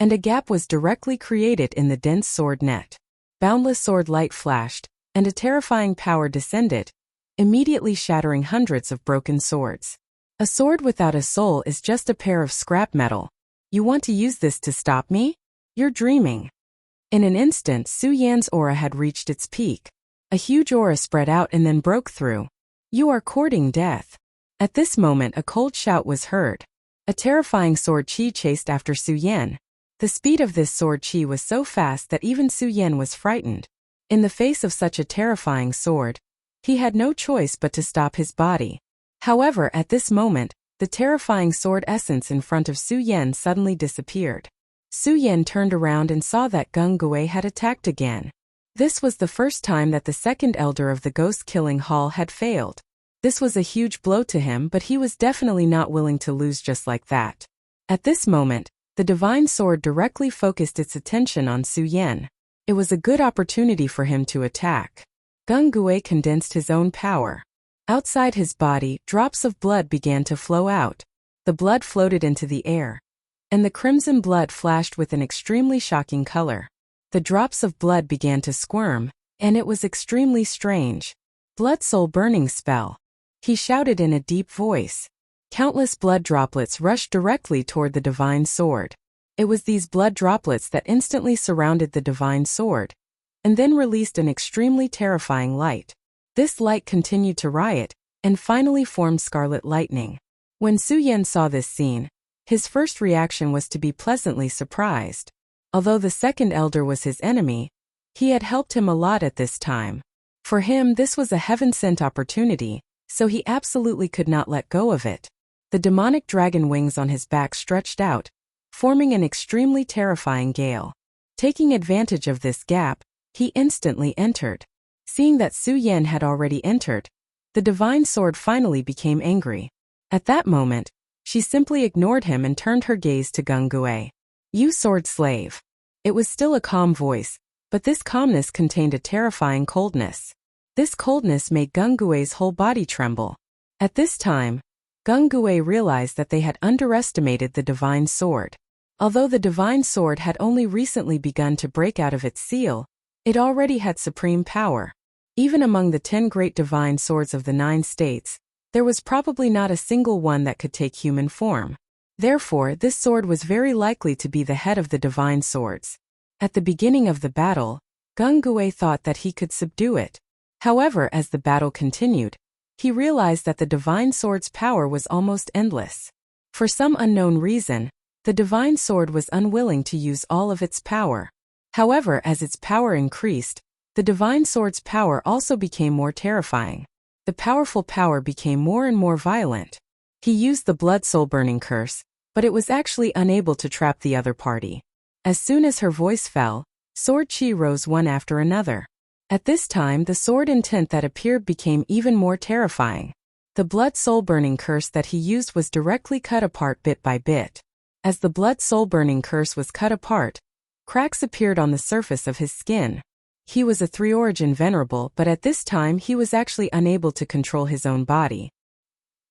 and a gap was directly created in the dense sword net. Boundless sword light flashed, and a terrifying power descended, immediately shattering hundreds of broken swords. A sword without a soul is just a pair of scrap metal. You want to use this to stop me? You're dreaming. In an instant, Su Yan's aura had reached its peak. A huge aura spread out and then broke through. You are courting death. At this moment, a cold shout was heard. A terrifying sword chi chased after Su Yan. The speed of this sword chi was so fast that even Su Yan was frightened. In the face of such a terrifying sword, he had no choice but to stop his body. However, at this moment, the terrifying sword essence in front of Su Yan suddenly disappeared. Su Yan turned around and saw that Gung Gui had attacked again. This was the first time that the second elder of the ghost-killing hall had failed. This was a huge blow to him, but he was definitely not willing to lose just like that. At this moment, the divine sword directly focused its attention on Su Yan. It was a good opportunity for him to attack. Gung Gui condensed his own power. Outside his body, drops of blood began to flow out. The blood floated into the air, and the crimson blood flashed with an extremely shocking color. The drops of blood began to squirm, and it was extremely strange. Blood soul burning spell. He shouted in a deep voice. Countless blood droplets rushed directly toward the divine sword. It was these blood droplets that instantly surrounded the divine sword, and then released an extremely terrifying light. This light continued to riot, and finally formed scarlet lightning. When Su Yan saw this scene, his first reaction was to be pleasantly surprised. Although the second elder was his enemy, he had helped him a lot at this time. For him, this was a heaven-sent opportunity, so he absolutely could not let go of it. The demonic dragon wings on his back stretched out, forming an extremely terrifying gale. Taking advantage of this gap, he instantly entered. Seeing that Su Yan had already entered, the divine sword finally became angry. At that moment, she simply ignored him and turned her gaze to Gung Gui. You sword slave. It was still a calm voice, but this calmness contained a terrifying coldness. This coldness made Gung Gui's whole body tremble. At this time, Gung Gui realized that they had underestimated the divine sword. Although the divine sword had only recently begun to break out of its seal, it already had supreme power. Even among the 10 great divine swords of the 9 states, there was probably not a single one that could take human form. Therefore, this sword was very likely to be the head of the divine swords. At the beginning of the battle, Gung Gui thought that he could subdue it. However, as the battle continued, he realized that the divine sword's power was almost endless. For some unknown reason, the divine sword was unwilling to use all of its power. However, as its power increased, the divine sword's power also became more terrifying. The powerful power became more and more violent. He used the blood soul burning curse, but it was actually unable to trap the other party. As soon as her voice fell, sword chi rose one after another. At this time, the sword intent that appeared became even more terrifying. The blood soul burning curse that he used was directly cut apart bit by bit. As the blood soul burning curse was cut apart, cracks appeared on the surface of his skin. He was a 3-origin venerable, but at this time he was actually unable to control his own body.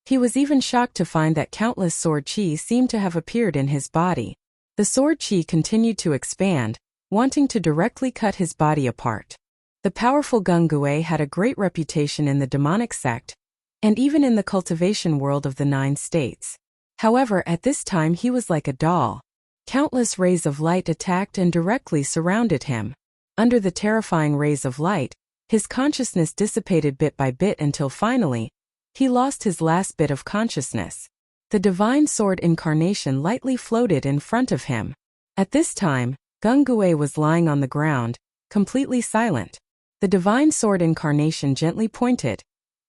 He was even shocked to find that countless sword chi seemed to have appeared in his body. The sword chi continued to expand, wanting to directly cut his body apart. The powerful Gung Gui had a great reputation in the demonic sect, and even in the cultivation world of the 9 states. However, at this time he was like a doll. Countless rays of light attacked and directly surrounded him. Under the terrifying rays of light, his consciousness dissipated bit by bit until finally, he lost his last bit of consciousness. The divine sword incarnation lightly floated in front of him. At this time, Gung Gui was lying on the ground, completely silent. The divine sword incarnation gently pointed,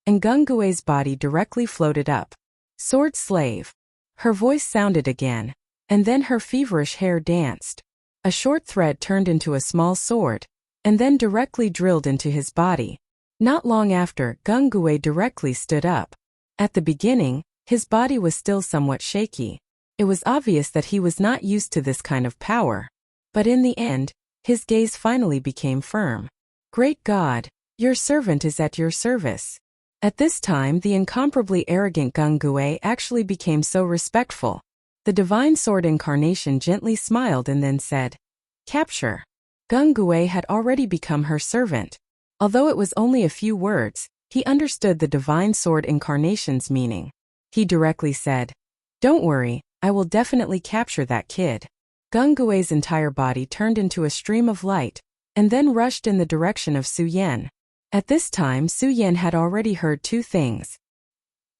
and Gung Gui's body directly floated up. Sword slave. Her voice sounded again, and then her feverish hair danced. A short thread turned into a small sword, and then directly drilled into his body. Not long after, Gung Gui directly stood up. At the beginning, his body was still somewhat shaky. It was obvious that he was not used to this kind of power. But in the end, his gaze finally became firm. Great God, your servant is at your service. At this time, the incomparably arrogant Gung Gui actually became so respectful. The divine sword incarnation gently smiled and then said, "Capture." Gung Gui had already become her servant. Although it was only a few words, he understood the divine sword incarnation's meaning. He directly said. Don't worry, I will definitely capture that kid. Gung Gui's entire body turned into a stream of light, and then rushed in the direction of Su Yan. At this time Su Yan had already heard two things.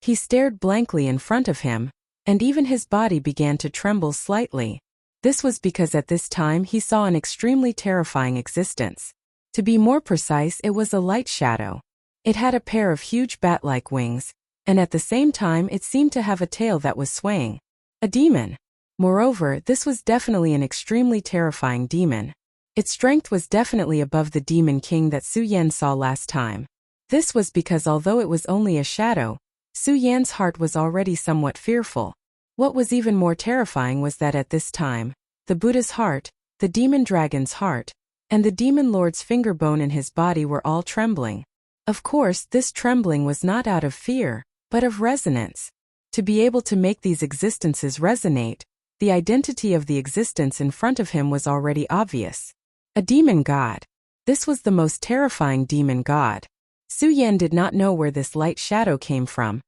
He stared blankly in front of him, and even his body began to tremble slightly. This was because at this time he saw an extremely terrifying existence. To be more precise, it was a light shadow. It had a pair of huge bat-like wings, and at the same time it seemed to have a tail that was swaying. A demon. Moreover, this was definitely an extremely terrifying demon. Its strength was definitely above the Demon King that Su Yan saw last time. This was because although it was only a shadow, Su Yan's heart was already somewhat fearful. What was even more terrifying was that at this time, the Buddha's heart, the demon dragon's heart, and the demon lord's finger bone in his body were all trembling. Of course, this trembling was not out of fear, but of resonance. To be able to make these existences resonate, the identity of the existence in front of him was already obvious. A demon god. This was the most terrifying demon god. Su Yan did not know where this light shadow came from,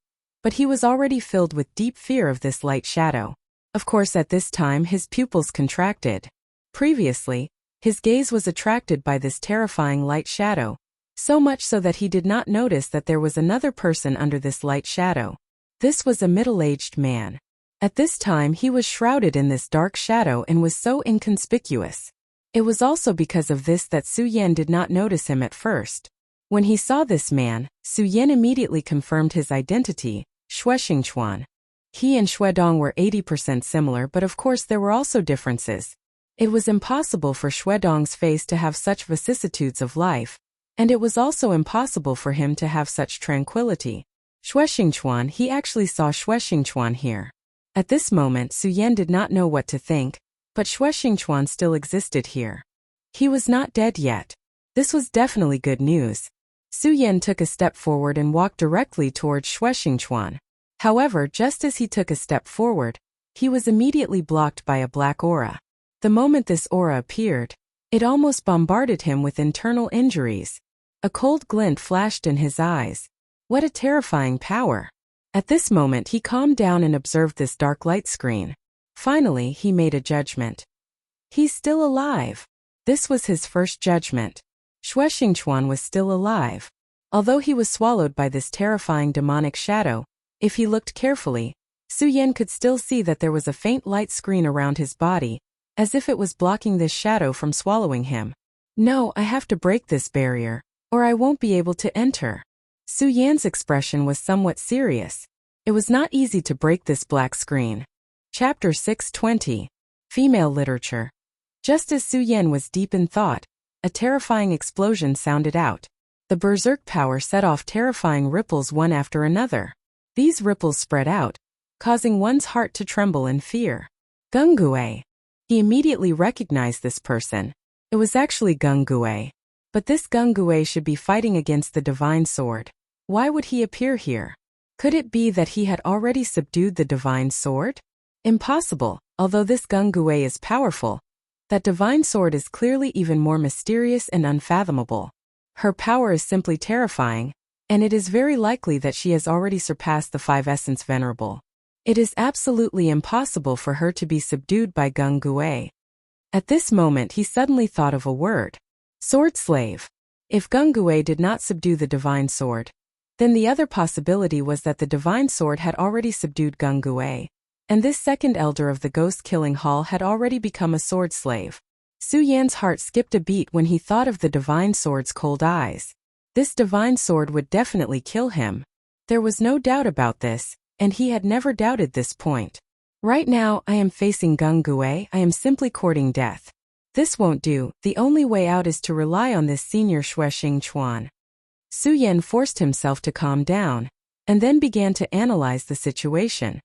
but he was already filled with deep fear of this light shadow. Of course, at this time his pupils contracted. Previously, his gaze was attracted by this terrifying light shadow, so much so that he did not notice that there was another person under this light shadow. This was a middle-aged man. At this time he was shrouded in this dark shadow and was so inconspicuous. It was also because of this that Su Yan did not notice him at first. When he saw this man, Su Yan immediately confirmed his identity, Shuexingchuan. He and Xuedong were 80% similar, but of course there were also differences. It was impossible for Xuedong's face to have such vicissitudes of life, and it was also impossible for him to have such tranquility. Shuexingchuan, he actually saw Shuexingchuan here. At this moment Su Yan did not know what to think, but Shuexingchuan still existed here. He was not dead yet. This was definitely good news. Su Yan took a step forward and walked directly towards Shuexingchuan. However, just as he took a step forward, he was immediately blocked by a black aura. The moment this aura appeared, it almost bombarded him with internal injuries. A cold glint flashed in his eyes. What a terrifying power! At this moment he calmed down and observed this dark light screen. Finally, he made a judgment. He's still alive. This was his first judgment. Shuexingchuan was still alive. Although he was swallowed by this terrifying demonic shadow, if he looked carefully, Su Yan could still see that there was a faint light screen around his body, as if it was blocking this shadow from swallowing him. No, I have to break this barrier, or I won't be able to enter. Su Yan's expression was somewhat serious. It was not easy to break this black screen. Chapter 620. Female Literature. Just as Su Yan was deep in thought, a terrifying explosion sounded out. The berserk power set off terrifying ripples one after another. These ripples spread out, causing one's heart to tremble in fear. Gung Gue. He immediately recognized this person. It was actually Gung Gue. But this Gung Gue should be fighting against the divine sword. Why would he appear here? Could it be that he had already subdued the divine sword? Impossible. Although this Gung Gue is powerful, that divine sword is clearly even more mysterious and unfathomable. Her power is simply terrifying, and it is very likely that she has already surpassed the Five Essence Venerable. It is absolutely impossible for her to be subdued by Gung Gue. At this moment he suddenly thought of a word. Sword slave. If Gung Gue did not subdue the divine sword, then the other possibility was that the divine sword had already subdued Gung Gue, and this second elder of the ghost-killing hall had already become a sword slave. Su Yan's heart skipped a beat when he thought of the divine sword's cold eyes. This divine sword would definitely kill him. There was no doubt about this, and he had never doubted this point. Right now, I am facing Gung Gue, I am simply courting death. This won't do, the only way out is to rely on this senior Shuexingchuan. Su Yan forced himself to calm down, and then began to analyze the situation.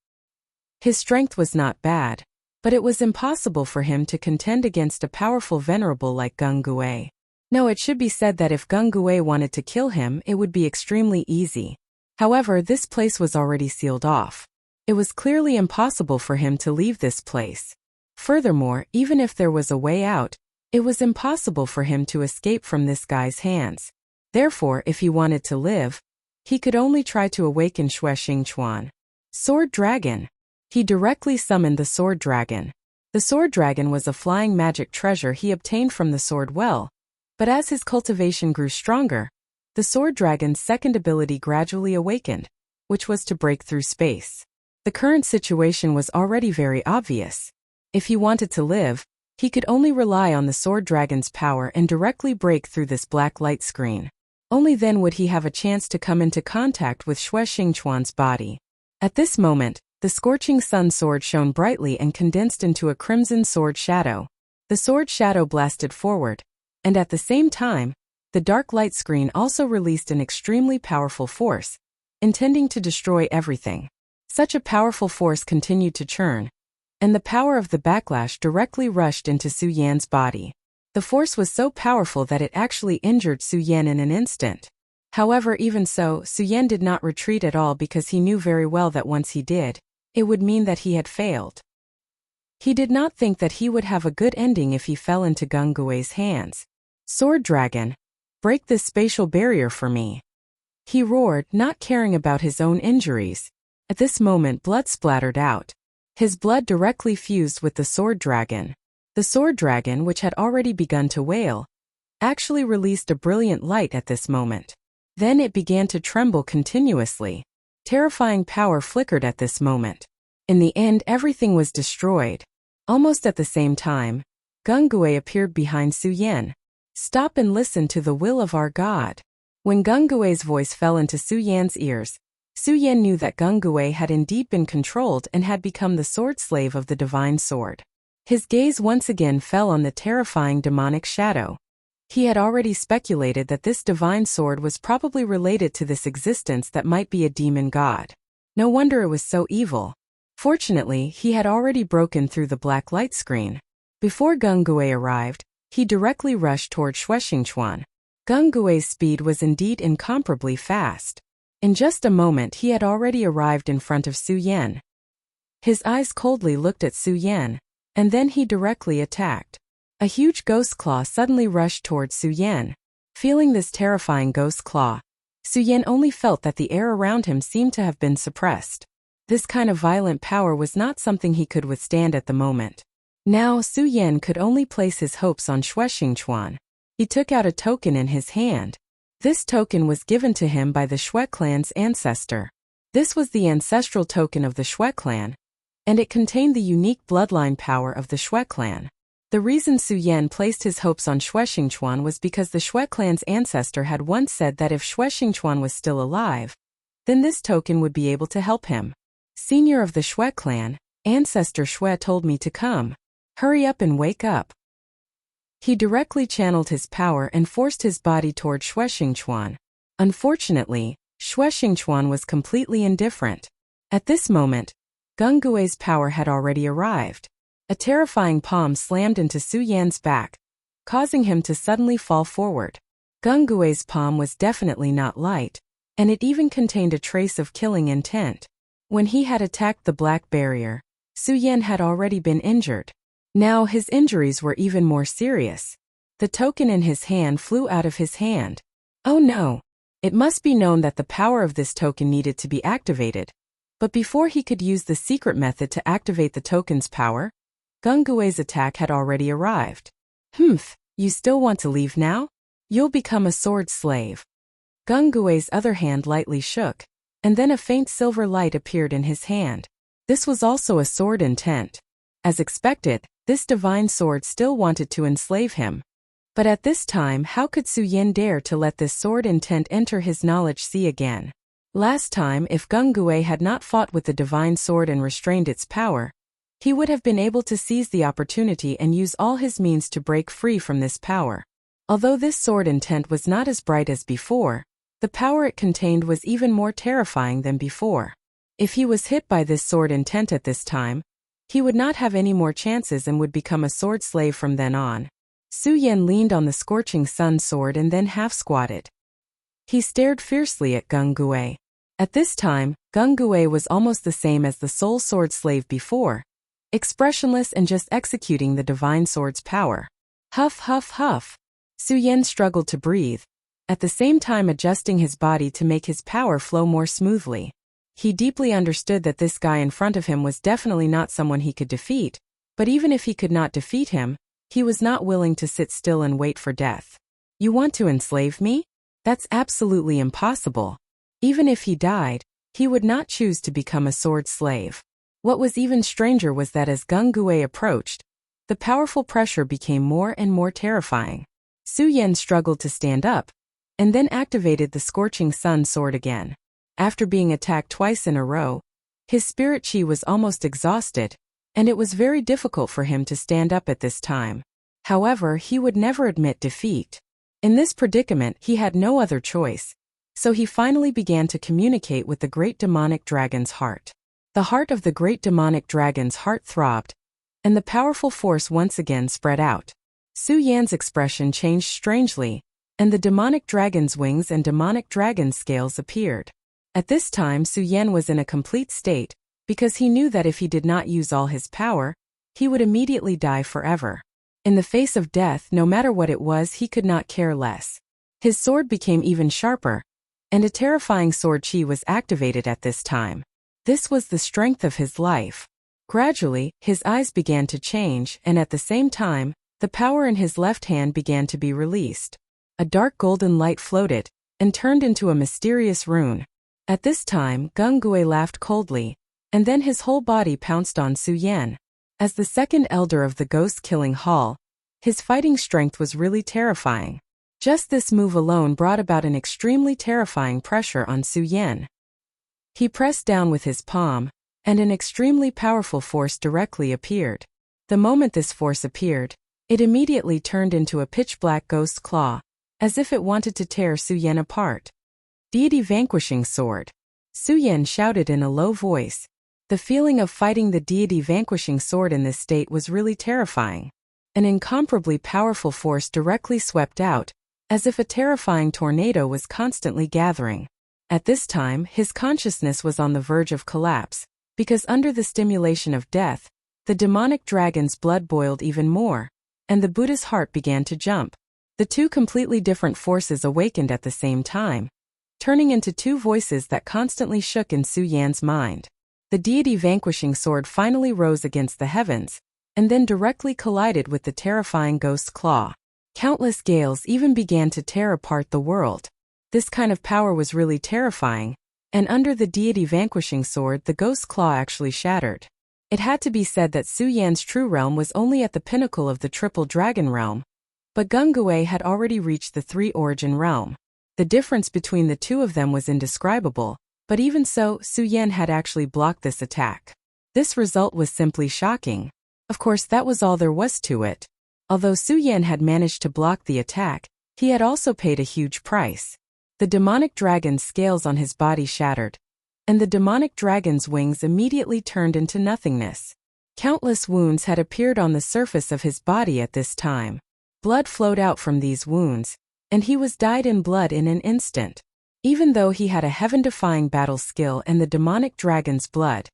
His strength was not bad, but it was impossible for him to contend against a powerful venerable like Gung Gue. No, it should be said that if Gung Gue wanted to kill him, it would be extremely easy. However, this place was already sealed off. It was clearly impossible for him to leave this place. Furthermore, even if there was a way out, it was impossible for him to escape from this guy's hands. Therefore, if he wanted to live, he could only try to awaken Shuexingchuan. Sword Dragon. He directly summoned the Sword Dragon. The Sword Dragon was a flying magic treasure he obtained from the Sword Well, but as his cultivation grew stronger, the Sword Dragon's second ability gradually awakened, which was to break through space. The current situation was already very obvious. If he wanted to live, he could only rely on the Sword Dragon's power and directly break through this black light screen. Only then would he have a chance to come into contact with Xue Xingquan's body. At this moment, the scorching sun sword shone brightly and condensed into a crimson sword shadow. The sword shadow blasted forward, and at the same time, the dark light screen also released an extremely powerful force, intending to destroy everything. Such a powerful force continued to churn, and the power of the backlash directly rushed into Su Yan's body. The force was so powerful that it actually injured Su Yan in an instant. However, even so, Su Yan did not retreat at all because he knew very well that once he did, it would mean that he had failed. He did not think that he would have a good ending if he fell into Gung Gui's hands. Sword Dragon, break this spatial barrier for me. He roared, not caring about his own injuries. At this moment, blood splattered out. His blood directly fused with the Sword Dragon. The Sword Dragon, which had already begun to wail, actually released a brilliant light at this moment. Then it began to tremble continuously. Terrifying power flickered at this moment. In the end, everything was destroyed. Almost at the same time, Gung Gui appeared behind Su Yan. Stop and listen to the will of our God. When Gung Gui's voice fell into Su Yan's ears, Su Yan knew that Gung Gui had indeed been controlled and had become the sword slave of the divine sword. His gaze once again fell on the terrifying demonic shadow. He had already speculated that this divine sword was probably related to this existence that might be a demon god. No wonder it was so evil. Fortunately, he had already broken through the black light screen. Before Gung Gui arrived, he directly rushed toward Xue Xingquan. Gung Gui's speed was indeed incomparably fast. In just a moment he had already arrived in front of Su Yan. His eyes coldly looked at Su Yan, and then he directly attacked. A huge ghost claw suddenly rushed towards Su Yan. Feeling this terrifying ghost claw, Su Yan only felt that the air around him seemed to have been suppressed. This kind of violent power was not something he could withstand at the moment. Now Su Yan could only place his hopes on Xue Xingquan. He took out a token in his hand. This token was given to him by the Xue clan's ancestor. This was the ancestral token of the Xue clan, and it contained the unique bloodline power of the Xue clan. The reason Su Yan placed his hopes on Xue Xingquan was because the Xue clan's ancestor had once said that if Xue Xingquan was still alive, then this token would be able to help him. Senior of the Xue clan, Ancestor Xue told me to come. Hurry up and wake up. He directly channeled his power and forced his body toward Xue Xingquan. Unfortunately, Xue Xingquan was completely indifferent. At this moment, Gung Gui's power had already arrived. A terrifying palm slammed into Su Yan's back, causing him to suddenly fall forward. Gung Gui's palm was definitely not light, and it even contained a trace of killing intent. When he had attacked the black barrier, Su Yan had already been injured. Now his injuries were even more serious. The token in his hand flew out of his hand. Oh no! It must be known that the power of this token needed to be activated. But before he could use the secret method to activate the token's power, Gung Gui's attack had already arrived. You still want to leave now? You'll become a sword slave. Gung Gui's other hand lightly shook, and then a faint silver light appeared in his hand. This was also a sword intent. As expected, this divine sword still wanted to enslave him. But at this time, how could Su Yan dare to let this sword intent enter his knowledge sea again? Last time, if Gung Gui had not fought with the divine sword and restrained its power, he would have been able to seize the opportunity and use all his means to break free from this power. Although this sword intent was not as bright as before, the power it contained was even more terrifying than before. If he was hit by this sword intent at this time, he would not have any more chances and would become a sword slave from then on. Su Yan leaned on the scorching sun sword and then half-squatted. He stared fiercely at Gung Gui. At this time, Gung Gui was almost the same as the soul sword slave before, expressionless and just executing the divine sword's power. Huff, huff, huff. Su Yan struggled to breathe, at the same time adjusting his body to make his power flow more smoothly. He deeply understood that this guy in front of him was definitely not someone he could defeat, but even if he could not defeat him, he was not willing to sit still and wait for death. You want to enslave me? That's absolutely impossible. Even if he died, he would not choose to become a sword slave. What was even stranger was that as Gung Gue approached, the powerful pressure became more and more terrifying. Su Yan struggled to stand up, and then activated the Scorching Sun sword again. After being attacked twice in a row, his spirit chi was almost exhausted, and it was very difficult for him to stand up at this time. However, he would never admit defeat. In this predicament, he had no other choice, so he finally began to communicate with the great demonic dragon's heart. The heart of the great demonic dragon's heart throbbed, and the powerful force once again spread out. Su Yan's expression changed strangely, and the demonic dragon's wings and demonic dragon scales appeared. At this time, Su Yan was in a complete state, because he knew that if he did not use all his power, he would immediately die forever. In the face of death, no matter what it was, he could not care less. His sword became even sharper, and a terrifying sword chi was activated at this time. This was the strength of his life. Gradually, his eyes began to change, and at the same time, the power in his left hand began to be released. A dark golden light floated, and turned into a mysterious rune. At this time, Gung Gue laughed coldly, and then his whole body pounced on Su Yan. As the second elder of the ghost-killing hall, his fighting strength was really terrifying. Just this move alone brought about an extremely terrifying pressure on Su Yan. He pressed down with his palm, and an extremely powerful force directly appeared. The moment this force appeared, it immediately turned into a pitch-black ghost claw, as if it wanted to tear Su Yan apart. Deity Vanquishing Sword. Su Yan shouted in a low voice. The feeling of fighting the deity vanquishing sword in this state was really terrifying. An incomparably powerful force directly swept out, as if a terrifying tornado was constantly gathering. At this time, his consciousness was on the verge of collapse, because under the stimulation of death, the demonic dragon's blood boiled even more, and the Buddha's heart began to jump. The two completely different forces awakened at the same time, turning into two voices that constantly shook in Su Yan's mind. The deity vanquishing sword finally rose against the heavens, and then directly collided with the terrifying ghost claw. Countless gales even began to tear apart the world. This kind of power was really terrifying, and under the deity vanquishing sword the ghost claw actually shattered. It had to be said that Su Yan's true realm was only at the pinnacle of the triple dragon realm, but Gung Gue had already reached the three origin realm. The difference between the two of them was indescribable. But even so, Su Yan had actually blocked this attack. This result was simply shocking. Of course, that was all there was to it. Although Su Yan had managed to block the attack, he had also paid a huge price. The demonic dragon's scales on his body shattered, and the demonic dragon's wings immediately turned into nothingness. Countless wounds had appeared on the surface of his body at this time. Blood flowed out from these wounds, and he was dyed in blood in an instant. Even though he had a heaven-defying battle skill and the demonic dragon's blood,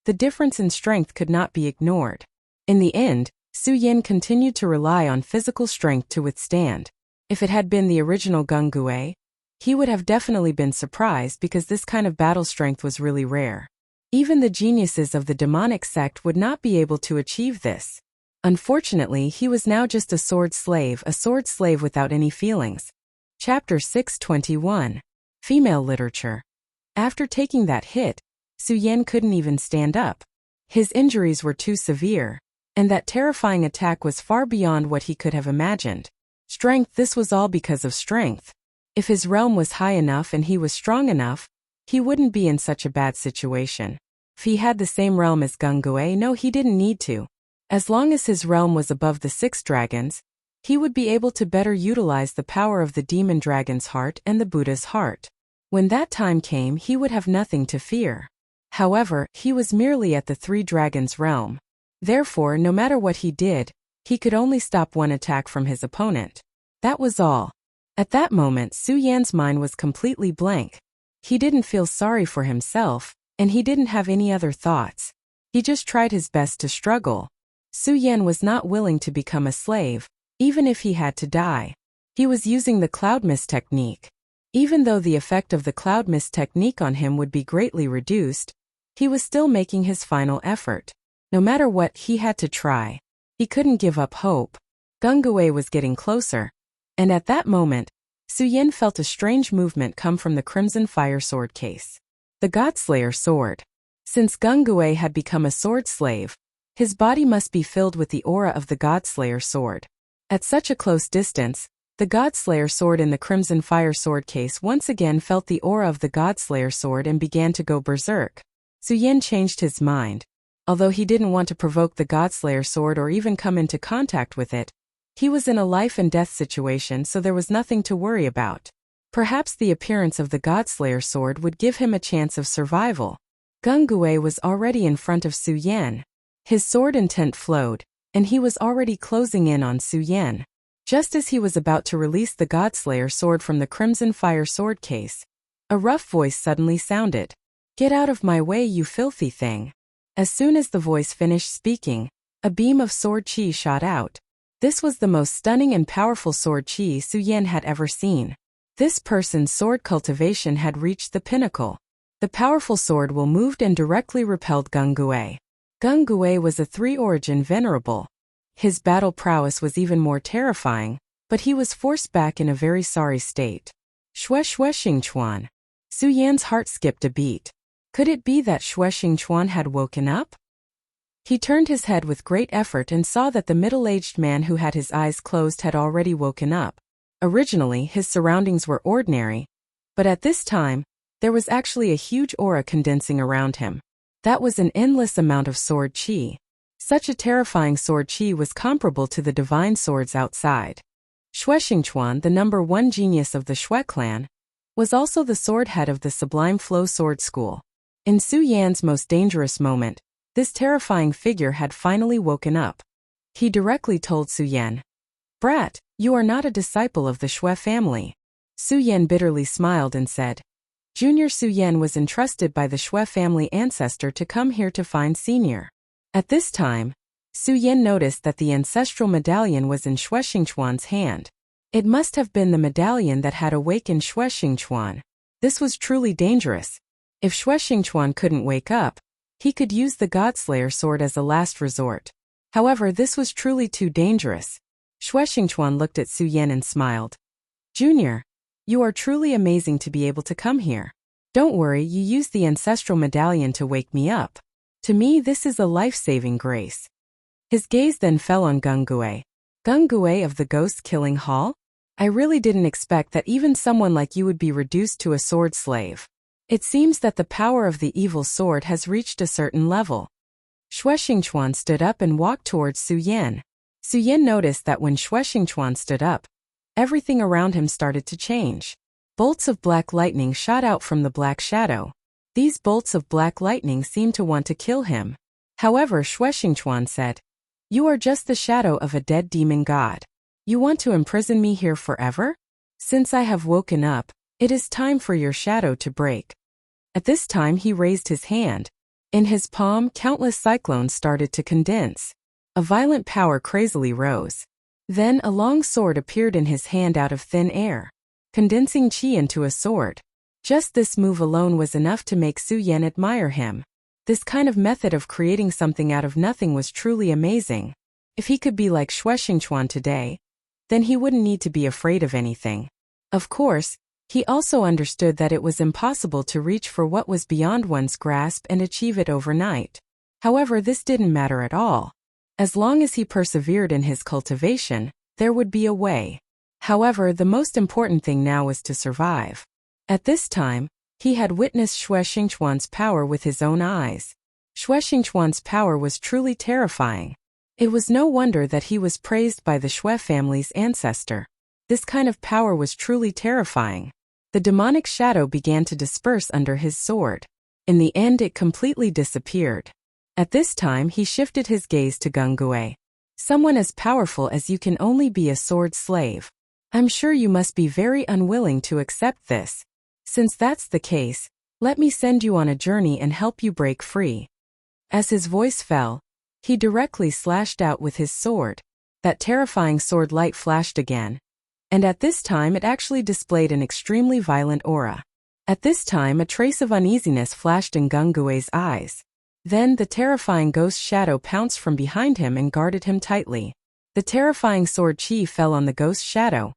the difference in strength could not be ignored. In the end, Su Yan continued to rely on physical strength to withstand. If it had been the original Gung Gue, he would have definitely been surprised because this kind of battle strength was really rare. Even the geniuses of the demonic sect would not be able to achieve this. Unfortunately, he was now just a sword slave without any feelings. Chapter 621. Female Literature. After taking that hit, Su Yan couldn't even stand up. His injuries were too severe, and that terrifying attack was far beyond what he could have imagined. Strength, this was all because of strength. If his realm was high enough and he was strong enough, he wouldn't be in such a bad situation. If he had the same realm as Gung Gue, no, he didn't need to. As long as his realm was above the 6 dragons, he would be able to better utilize the power of the demon dragon's heart and the Buddha's heart. When that time came, he would have nothing to fear. However, he was merely at the 3 dragons realm. Therefore, no matter what he did, he could only stop one attack from his opponent. That was all. At that moment, Su Yan's mind was completely blank. He didn't feel sorry for himself, and he didn't have any other thoughts. He just tried his best to struggle. Su Yan was not willing to become a slave, even if he had to die. He was using the cloud mist technique. Even though the effect of the cloud mist technique on him would be greatly reduced, he was still making his final effort. No matter what, he had to try. He couldn't give up hope. Gungue was getting closer. And at that moment, Su Yin felt a strange movement come from the Crimson Fire Sword case. The Godslayer sword. Since Gungue had become a sword slave, his body must be filled with the aura of the Godslayer sword. At such a close distance, the Godslayer sword in the Crimson Fire Sword case once again felt the aura of the Godslayer sword and began to go berserk. Su Yin changed his mind. Although he didn't want to provoke the Godslayer sword or even come into contact with it, he was in a life and death situation, so there was nothing to worry about. Perhaps the appearance of the Godslayer sword would give him a chance of survival. Gungue was already in front of Su Yin. His sword intent flowed, and he was already closing in on Su Yin. Just as he was about to release the Godslayer sword from the Crimson Fire Sword case, a rough voice suddenly sounded. "Get out of my way, you filthy thing." As soon as the voice finished speaking, a beam of sword chi shot out. This was the most stunning and powerful sword chi Su Yin had ever seen. This person's sword cultivation had reached the pinnacle. The powerful sword will moved and directly repelled Gungue. Gungue was a 3-origin venerable. His battle prowess was even more terrifying, but he was forced back in a very sorry state. Xue Xingchuan. Su Yan's heart skipped a beat. Could it be that Xue Xingchuan had woken up? He turned his head with great effort and saw that the middle-aged man who had his eyes closed had already woken up. Originally, his surroundings were ordinary, but at this time, there was actually a huge aura condensing around him. That was an endless amount of sword chi. Such a terrifying sword chi was comparable to the divine swords outside. Xue Xingchuan, the #1 genius of the Xue clan, was also the sword head of the Sublime Flow Sword School. In Su Yan's most dangerous moment, this terrifying figure had finally woken up. He directly told Su Yan, "Brat, you are not a disciple of the Xue family." Su Yan bitterly smiled and said, "Junior Su Yan was entrusted by the Xue family ancestor to come here to find Senior." At this time, Su Yan noticed that the ancestral medallion was in Xue Xingchuan's hand. It must have been the medallion that had awakened Xue Xingchuan. This was truly dangerous. If Xue Xingchuan couldn't wake up, he could use the Godslayer sword as a last resort. However, this was truly too dangerous. Xue Xingchuan looked at Su Yan and smiled. "Junior, you are truly amazing to be able to come here. Don't worry, you used the ancestral medallion to wake me up. To me, this is a life-saving grace." His gaze then fell on Gungue. "Gungue of the Ghost-Killing Hall? I really didn't expect that even someone like you would be reduced to a sword slave. It seems that the power of the evil sword has reached a certain level." Xue Xingchuan stood up and walked towards Su Yan. Su Yan noticed that when Xue Xingchuan stood up, everything around him started to change. Bolts of black lightning shot out from the black shadow. These bolts of black lightning seemed to want to kill him. However, Xue Xingchuan said, "You are just the shadow of a dead demon god. You want to imprison me here forever? Since I have woken up, it is time for your shadow to break." At this time he raised his hand. In his palm, countless cyclones started to condense. A violent power crazily rose. Then a long sword appeared in his hand out of thin air, condensing chi into a sword. Just this move alone was enough to make Su Yan admire him. This kind of method of creating something out of nothing was truly amazing. If he could be like Xue Xingchuan today, then he wouldn't need to be afraid of anything. Of course, he also understood that it was impossible to reach for what was beyond one's grasp and achieve it overnight. However, this didn't matter at all. As long as he persevered in his cultivation, there would be a way. However, the most important thing now was to survive. At this time, he had witnessed Xue Xingchuan's power with his own eyes. Xue Xingchuan's power was truly terrifying. It was no wonder that he was praised by the Xue family's ancestor. This kind of power was truly terrifying. The demonic shadow began to disperse under his sword. In the end, it completely disappeared. At this time, he shifted his gaze to Gungue. "Someone as powerful as you can only be a sword slave. I'm sure you must be very unwilling to accept this. Since that's the case, let me send you on a journey and help you break free." As his voice fell, he directly slashed out with his sword. That terrifying sword light flashed again. and at this time it actually displayed an extremely violent aura. At this time a trace of uneasiness flashed in Gungue's eyes. Then the terrifying ghost shadow pounced from behind him and guarded him tightly. The terrifying sword chi fell on the ghost shadow,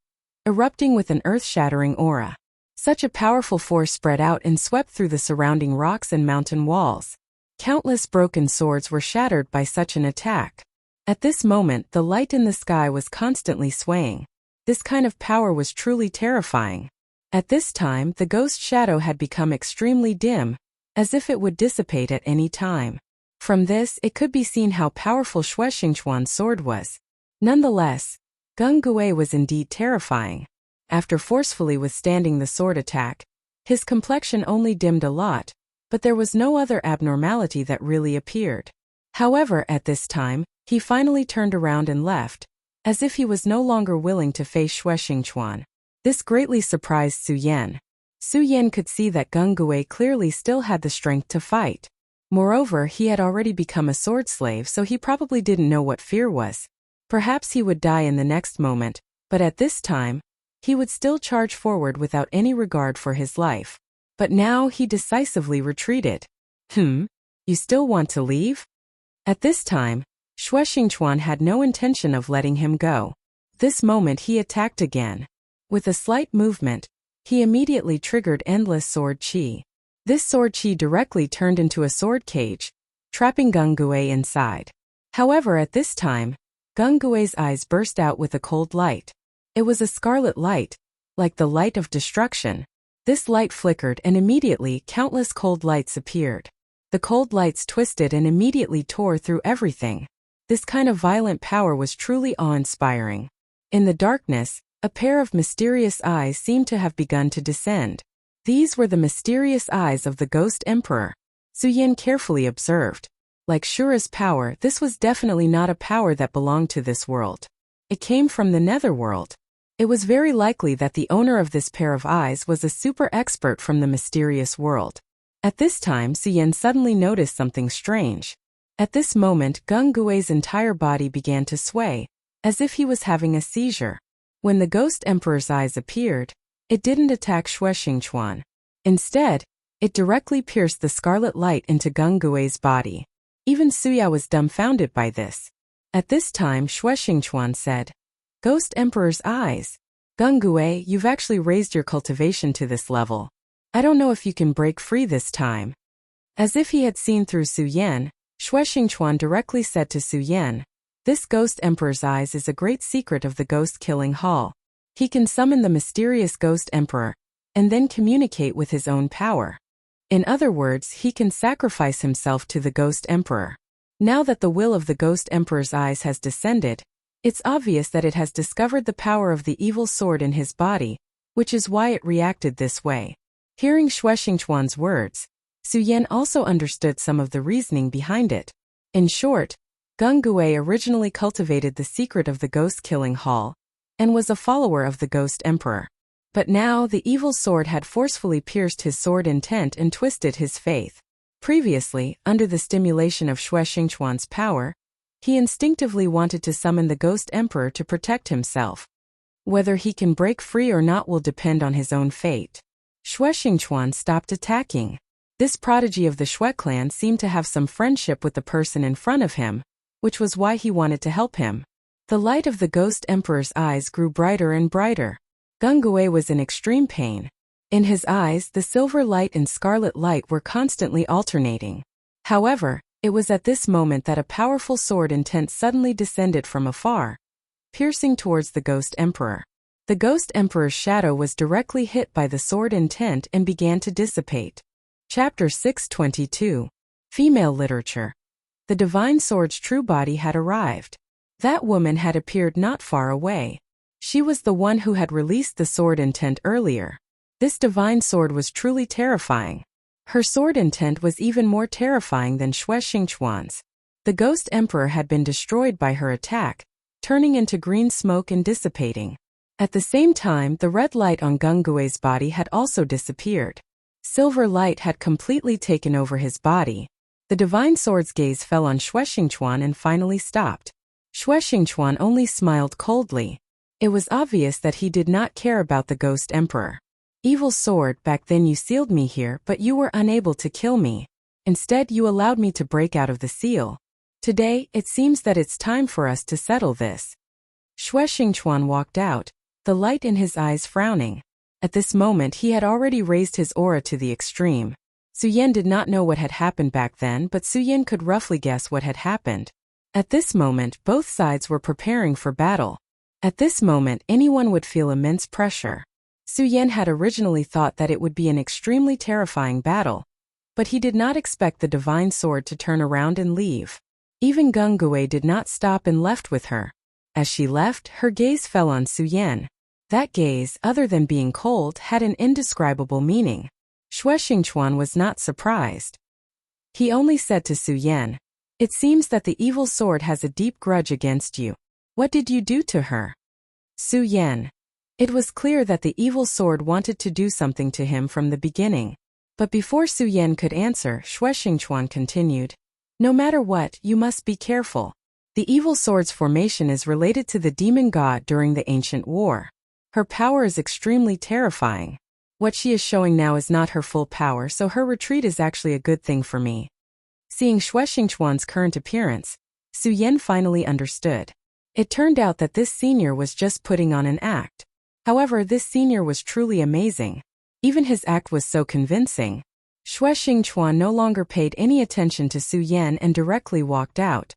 erupting with an earth-shattering aura. Such a powerful force spread out and swept through the surrounding rocks and mountain walls. Countless broken swords were shattered by such an attack. At this moment, the light in the sky was constantly swaying. This kind of power was truly terrifying. At this time, the ghost shadow had become extremely dim, as if it would dissipate at any time. From this, it could be seen how powerful Shueshingchuan's sword was. Nonetheless, Gungue was indeed terrifying. After forcefully withstanding the sword attack, his complexion only dimmed a lot, but there was no other abnormality that really appeared. However, at this time, he finally turned around and left, as if he was no longer willing to face Shueshingchuan. This greatly surprised Su Yan. Su Yan could see that Gungue clearly still had the strength to fight. Moreover, he had already become a sword slave, so he probably didn't know what fear was. Perhaps he would die in the next moment, but at this time, he would still charge forward without any regard for his life. But now he decisively retreated. You still want to leave? At this time, Shueshingchuan had no intention of letting him go. This moment he attacked again. With a slight movement, he immediately triggered endless sword chi. This sword chi directly turned into a sword cage, trapping Gungue inside. However, at this time, Gungue's eyes burst out with a cold light. It was a scarlet light, like the light of destruction. This light flickered and immediately countless cold lights appeared. The cold lights twisted and immediately tore through everything. This kind of violent power was truly awe-inspiring. In the darkness, a pair of mysterious eyes seemed to have begun to descend. These were the mysterious eyes of the Ghost Emperor. Su Yan carefully observed. Like Shura's power, this was definitely not a power that belonged to this world. It came from the netherworld. It was very likely that the owner of this pair of eyes was a super expert from the mysterious world. At this time, Su Yan suddenly noticed something strange. At this moment, Gungue's entire body began to sway, as if he was having a seizure. When the Ghost Emperor's eyes appeared, it didn't attack Shueshingchuan. Instead, it directly pierced the scarlet light into Gungue's body. Even Suya was dumbfounded by this. At this time, Shueshingchuan said, "Ghost Emperor's eyes. Gungue, you've actually raised your cultivation to this level. I don't know if you can break free this time." As if he had seen through Su Yan, Shueshingchuan directly said to Su Yan, "This Ghost Emperor's eyes is a great secret of the Ghost Killing Hall. He can summon the mysterious Ghost Emperor, and then communicate with his own power. In other words, he can sacrifice himself to the Ghost Emperor. Now that the will of the Ghost Emperor's eyes has descended, it's obvious that it has discovered the power of the evil sword in his body, which is why it reacted this way." Hearing Shueshingchuan's words, Su Yan also understood some of the reasoning behind it. In short, Gungue originally cultivated the secret of the Ghost Killing Hall, and was a follower of the Ghost Emperor. But now the evil sword had forcefully pierced his sword intent and twisted his faith. Previously, under the stimulation of Shueshingchuan's power, he instinctively wanted to summon the Ghost Emperor to protect himself. Whether he can break free or not will depend on his own fate. Shueshingchuan stopped attacking. This prodigy of the Shui clan seemed to have some friendship with the person in front of him, which was why he wanted to help him. The light of the Ghost Emperor's eyes grew brighter and brighter. Gungue was in extreme pain. In his eyes, the silver light and scarlet light were constantly alternating. However, it was at this moment that a powerful sword intent suddenly descended from afar, piercing towards the Ghost Emperor. The Ghost Emperor's shadow was directly hit by the sword intent and began to dissipate. Chapter 622. Female Literature. The Divine Sword's true body had arrived. That woman had appeared not far away. She was the one who had released the sword intent earlier. This divine sword was truly terrifying. Her sword intent was even more terrifying than Shueshingchuan's. The Ghost Emperor had been destroyed by her attack, turning into green smoke and dissipating. At the same time, the red light on Gungue's body had also disappeared. Silver light had completely taken over his body. The divine sword's gaze fell on Shueshingchuan and finally stopped. Shueshingchuan only smiled coldly. It was obvious that he did not care about the Ghost Emperor. Evil sword, back then you sealed me here, but you were unable to kill me. Instead, you allowed me to break out of the seal. Today, it seems that it's time for us to settle this. Xue Xingchuan walked out, the light in his eyes frowning. At this moment he had already raised his aura to the extreme. Su Yan did not know what had happened back then, but Su Yan could roughly guess what had happened. At this moment, both sides were preparing for battle. At this moment, anyone would feel immense pressure. Su Yan had originally thought that it would be an extremely terrifying battle, but he did not expect the divine sword to turn around and leave. Even Gung Gui did not stop and left with her. As she left, her gaze fell on Su Yan. That gaze, other than being cold, had an indescribable meaning. Xue Xingchuan was not surprised. He only said to Su Yan, "It seems that the evil sword has a deep grudge against you. What did you do to her?" Su Yan. It was clear that the evil sword wanted to do something to him from the beginning. But before Su Yan could answer, Xue Xingchuan continued, "No matter what, you must be careful. The evil sword's formation is related to the demon god during the ancient war. Her power is extremely terrifying. What she is showing now is not her full power, so her retreat is actually a good thing for me." Seeing Xue Xingchuan's current appearance, Su Yan finally understood. It turned out that this senior was just putting on an act. However, this senior was truly amazing. Even his act was so convincing. Xue Xingchuan no longer paid any attention to Su Yan and directly walked out.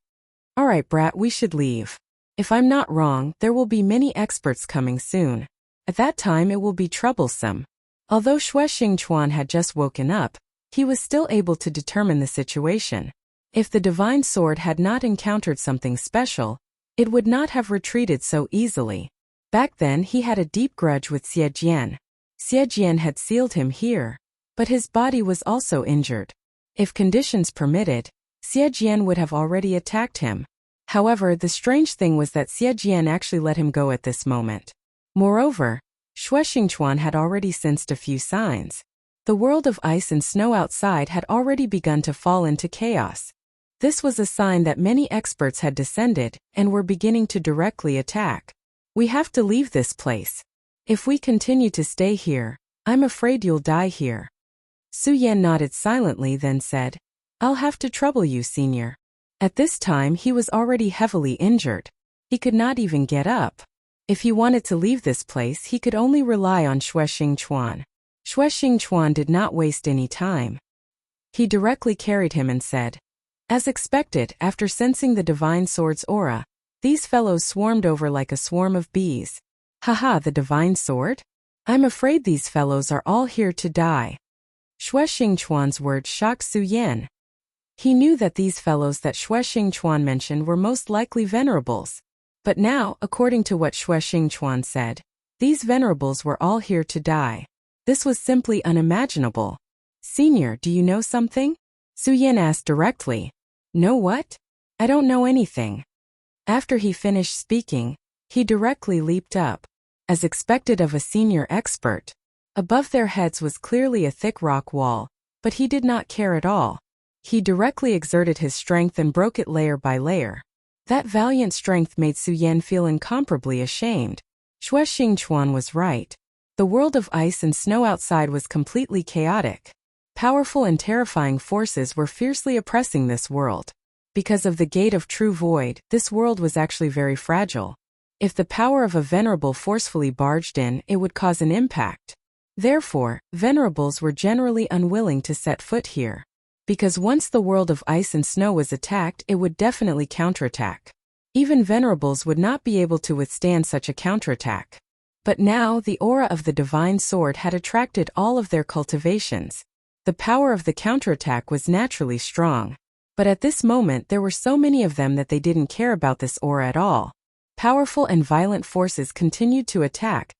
"Alright, brat, we should leave. If I'm not wrong, there will be many experts coming soon. At that time it will be troublesome." Although Xue Xingchuan had just woken up, he was still able to determine the situation. If the divine sword had not encountered something special, it would not have retreated so easily. Back then he had a deep grudge with Xie Jian. Xie Jian had sealed him here, but his body was also injured. If conditions permitted, Xie Jian would have already attacked him. However, the strange thing was that Xie Jian actually let him go at this moment. Moreover, Xue Xingchuan had already sensed a few signs. The world of ice and snow outside had already begun to fall into chaos. This was a sign that many experts had descended and were beginning to directly attack. "We have to leave this place. If we continue to stay here, I'm afraid you'll die here." Su Yan nodded silently, then said, "I'll have to trouble you, senior." At this time he was already heavily injured. He could not even get up. If he wanted to leave this place, he could only rely on Xue Xingchuan. Xue Xingchuan did not waste any time. He directly carried him and said, "As expected, after sensing the divine sword's aura, these fellows swarmed over like a swarm of bees." "Haha, the divine sword? I'm afraid these fellows are all here to die." Xue Xingchuan's words shocked Su Yan. He knew that these fellows that Xue Xingchuan mentioned were most likely venerables. But now, according to what Xue Xingchuan said, these venerables were all here to die. This was simply unimaginable. "Senior, do you know something?" Su Yan asked directly. "Know what? I don't know anything." After he finished speaking, he directly leaped up. As expected of a senior expert, above their heads was clearly a thick rock wall, but he did not care at all. He directly exerted his strength and broke it layer by layer. That valiant strength made Su Yan feel incomparably ashamed. Xue Xingchuan was right. The world of ice and snow outside was completely chaotic. Powerful and terrifying forces were fiercely oppressing this world. Because of the gate of true void, this world was actually very fragile. If the power of a venerable forcefully barged in, it would cause an impact. Therefore, venerables were generally unwilling to set foot here. Because once the world of ice and snow was attacked, it would definitely counterattack. Even venerables would not be able to withstand such a counterattack. But now, the aura of the divine sword had attracted all of their cultivations. The power of the counterattack was naturally strong. But at this moment there were so many of them that they didn't care about this aura at all. Powerful and violent forces continued to attack,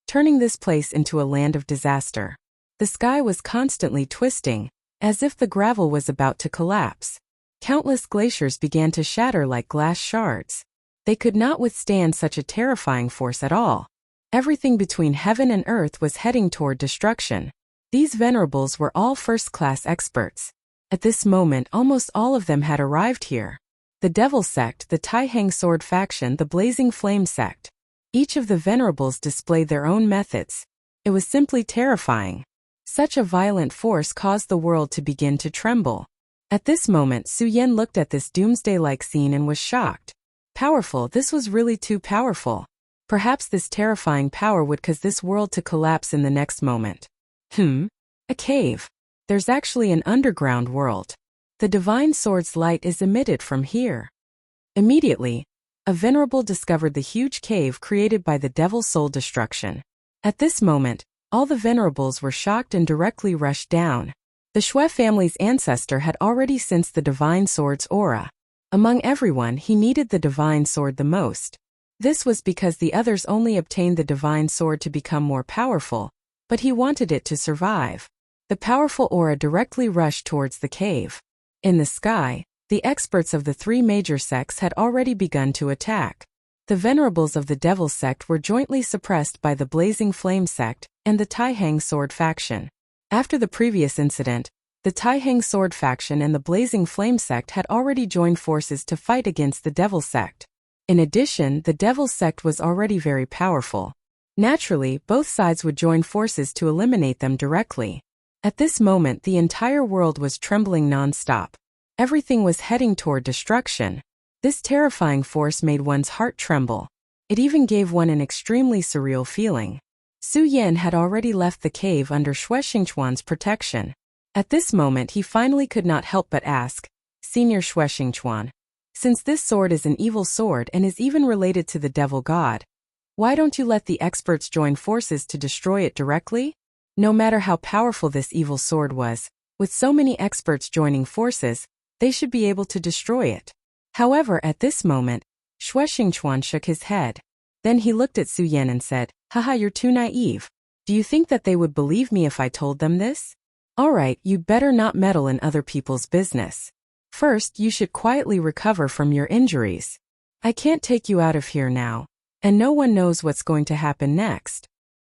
turning this place into a land of disaster. The sky was constantly twisting, as if the gravel was about to collapse. Countless glaciers began to shatter like glass shards. They could not withstand such a terrifying force at all. Everything between heaven and earth was heading toward destruction. These venerables were all first-class experts. At this moment almost all of them had arrived here. The Devil Sect, the Tai Hang Sword faction, the Blazing Flame Sect. Each of the venerables displayed their own methods. It was simply terrifying. Such a violent force caused the world to begin to tremble. At this moment, Su Yan looked at this doomsday-like scene and was shocked. Powerful, this was really too powerful. Perhaps this terrifying power would cause this world to collapse in the next moment. A cave. There's actually an underground world. The divine sword's light is emitted from here. Immediately, a venerable discovered the huge cave created by the devil's soul destruction. At this moment, all the venerables were shocked and directly rushed down. The Shui family's ancestor had already sensed the divine sword's aura. Among everyone, he needed the divine sword the most. This was because the others only obtained the divine sword to become more powerful, but he wanted it to survive. The powerful aura directly rushed towards the cave. In the sky, the experts of the three major sects had already begun to attack. The venerables of the Devil sect were jointly suppressed by the Blazing Flame sect and the Taihang Sword faction. After the previous incident, the Taihang Sword faction and the Blazing Flame sect had already joined forces to fight against the Devil sect. In addition, the Devil sect was already very powerful. Naturally, both sides would join forces to eliminate them directly. At this moment, the entire world was trembling non-stop. Everything was heading toward destruction. This terrifying force made one's heart tremble. It even gave one an extremely surreal feeling. Su Yan had already left the cave under Shui Xingchuan's protection. At this moment, he finally could not help but ask, "Senior Shui Xingchuan, since this sword is an evil sword and is even related to the devil god, why don't you let the experts join forces to destroy it directly?" No matter how powerful this evil sword was, with so many experts joining forces, they should be able to destroy it. However, at this moment, Shui Xingchuan shook his head. Then he looked at Su Yan and said, "Haha, you're too naive. Do you think that they would believe me if I told them this? Alright, you'd better not meddle in other people's business. First, you should quietly recover from your injuries. I can't take you out of here now, and no one knows what's going to happen next."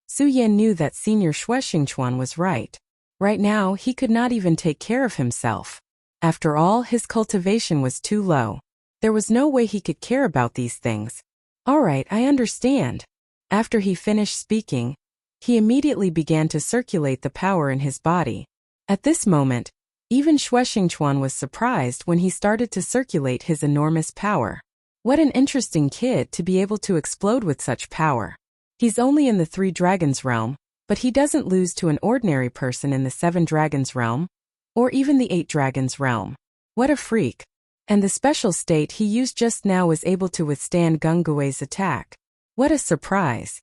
Su Yan knew that Senior Shui Xingchuan was right. Right now, he could not even take care of himself. After all, his cultivation was too low. There was no way he could care about these things. Alright, I understand. After he finished speaking, he immediately began to circulate the power in his body. At this moment, even Shui Xingchuan was surprised when he started to circulate his enormous power. What an interesting kid to be able to explode with such power. He's only in the 3 dragons realm, but he doesn't lose to an ordinary person in the 7 dragons realm, or even the 8 dragons realm. What a freak. And the special state he used just now was able to withstand Gung Gui's attack. What a surprise.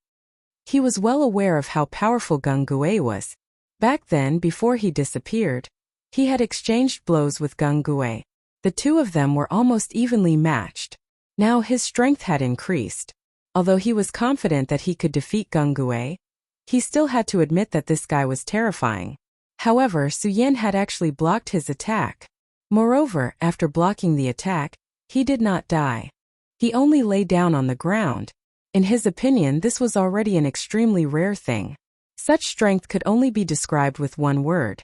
He was well aware of how powerful Gung Gui was. Back then, before he disappeared, he had exchanged blows with Gung Gui. The two of them were almost evenly matched. Now his strength had increased. Although he was confident that he could defeat Gung Gui, he still had to admit that this guy was terrifying. However, Su Yan had actually blocked his attack. Moreover, after blocking the attack, he did not die. He only lay down on the ground. In his opinion, this was already an extremely rare thing. Such strength could only be described with one word: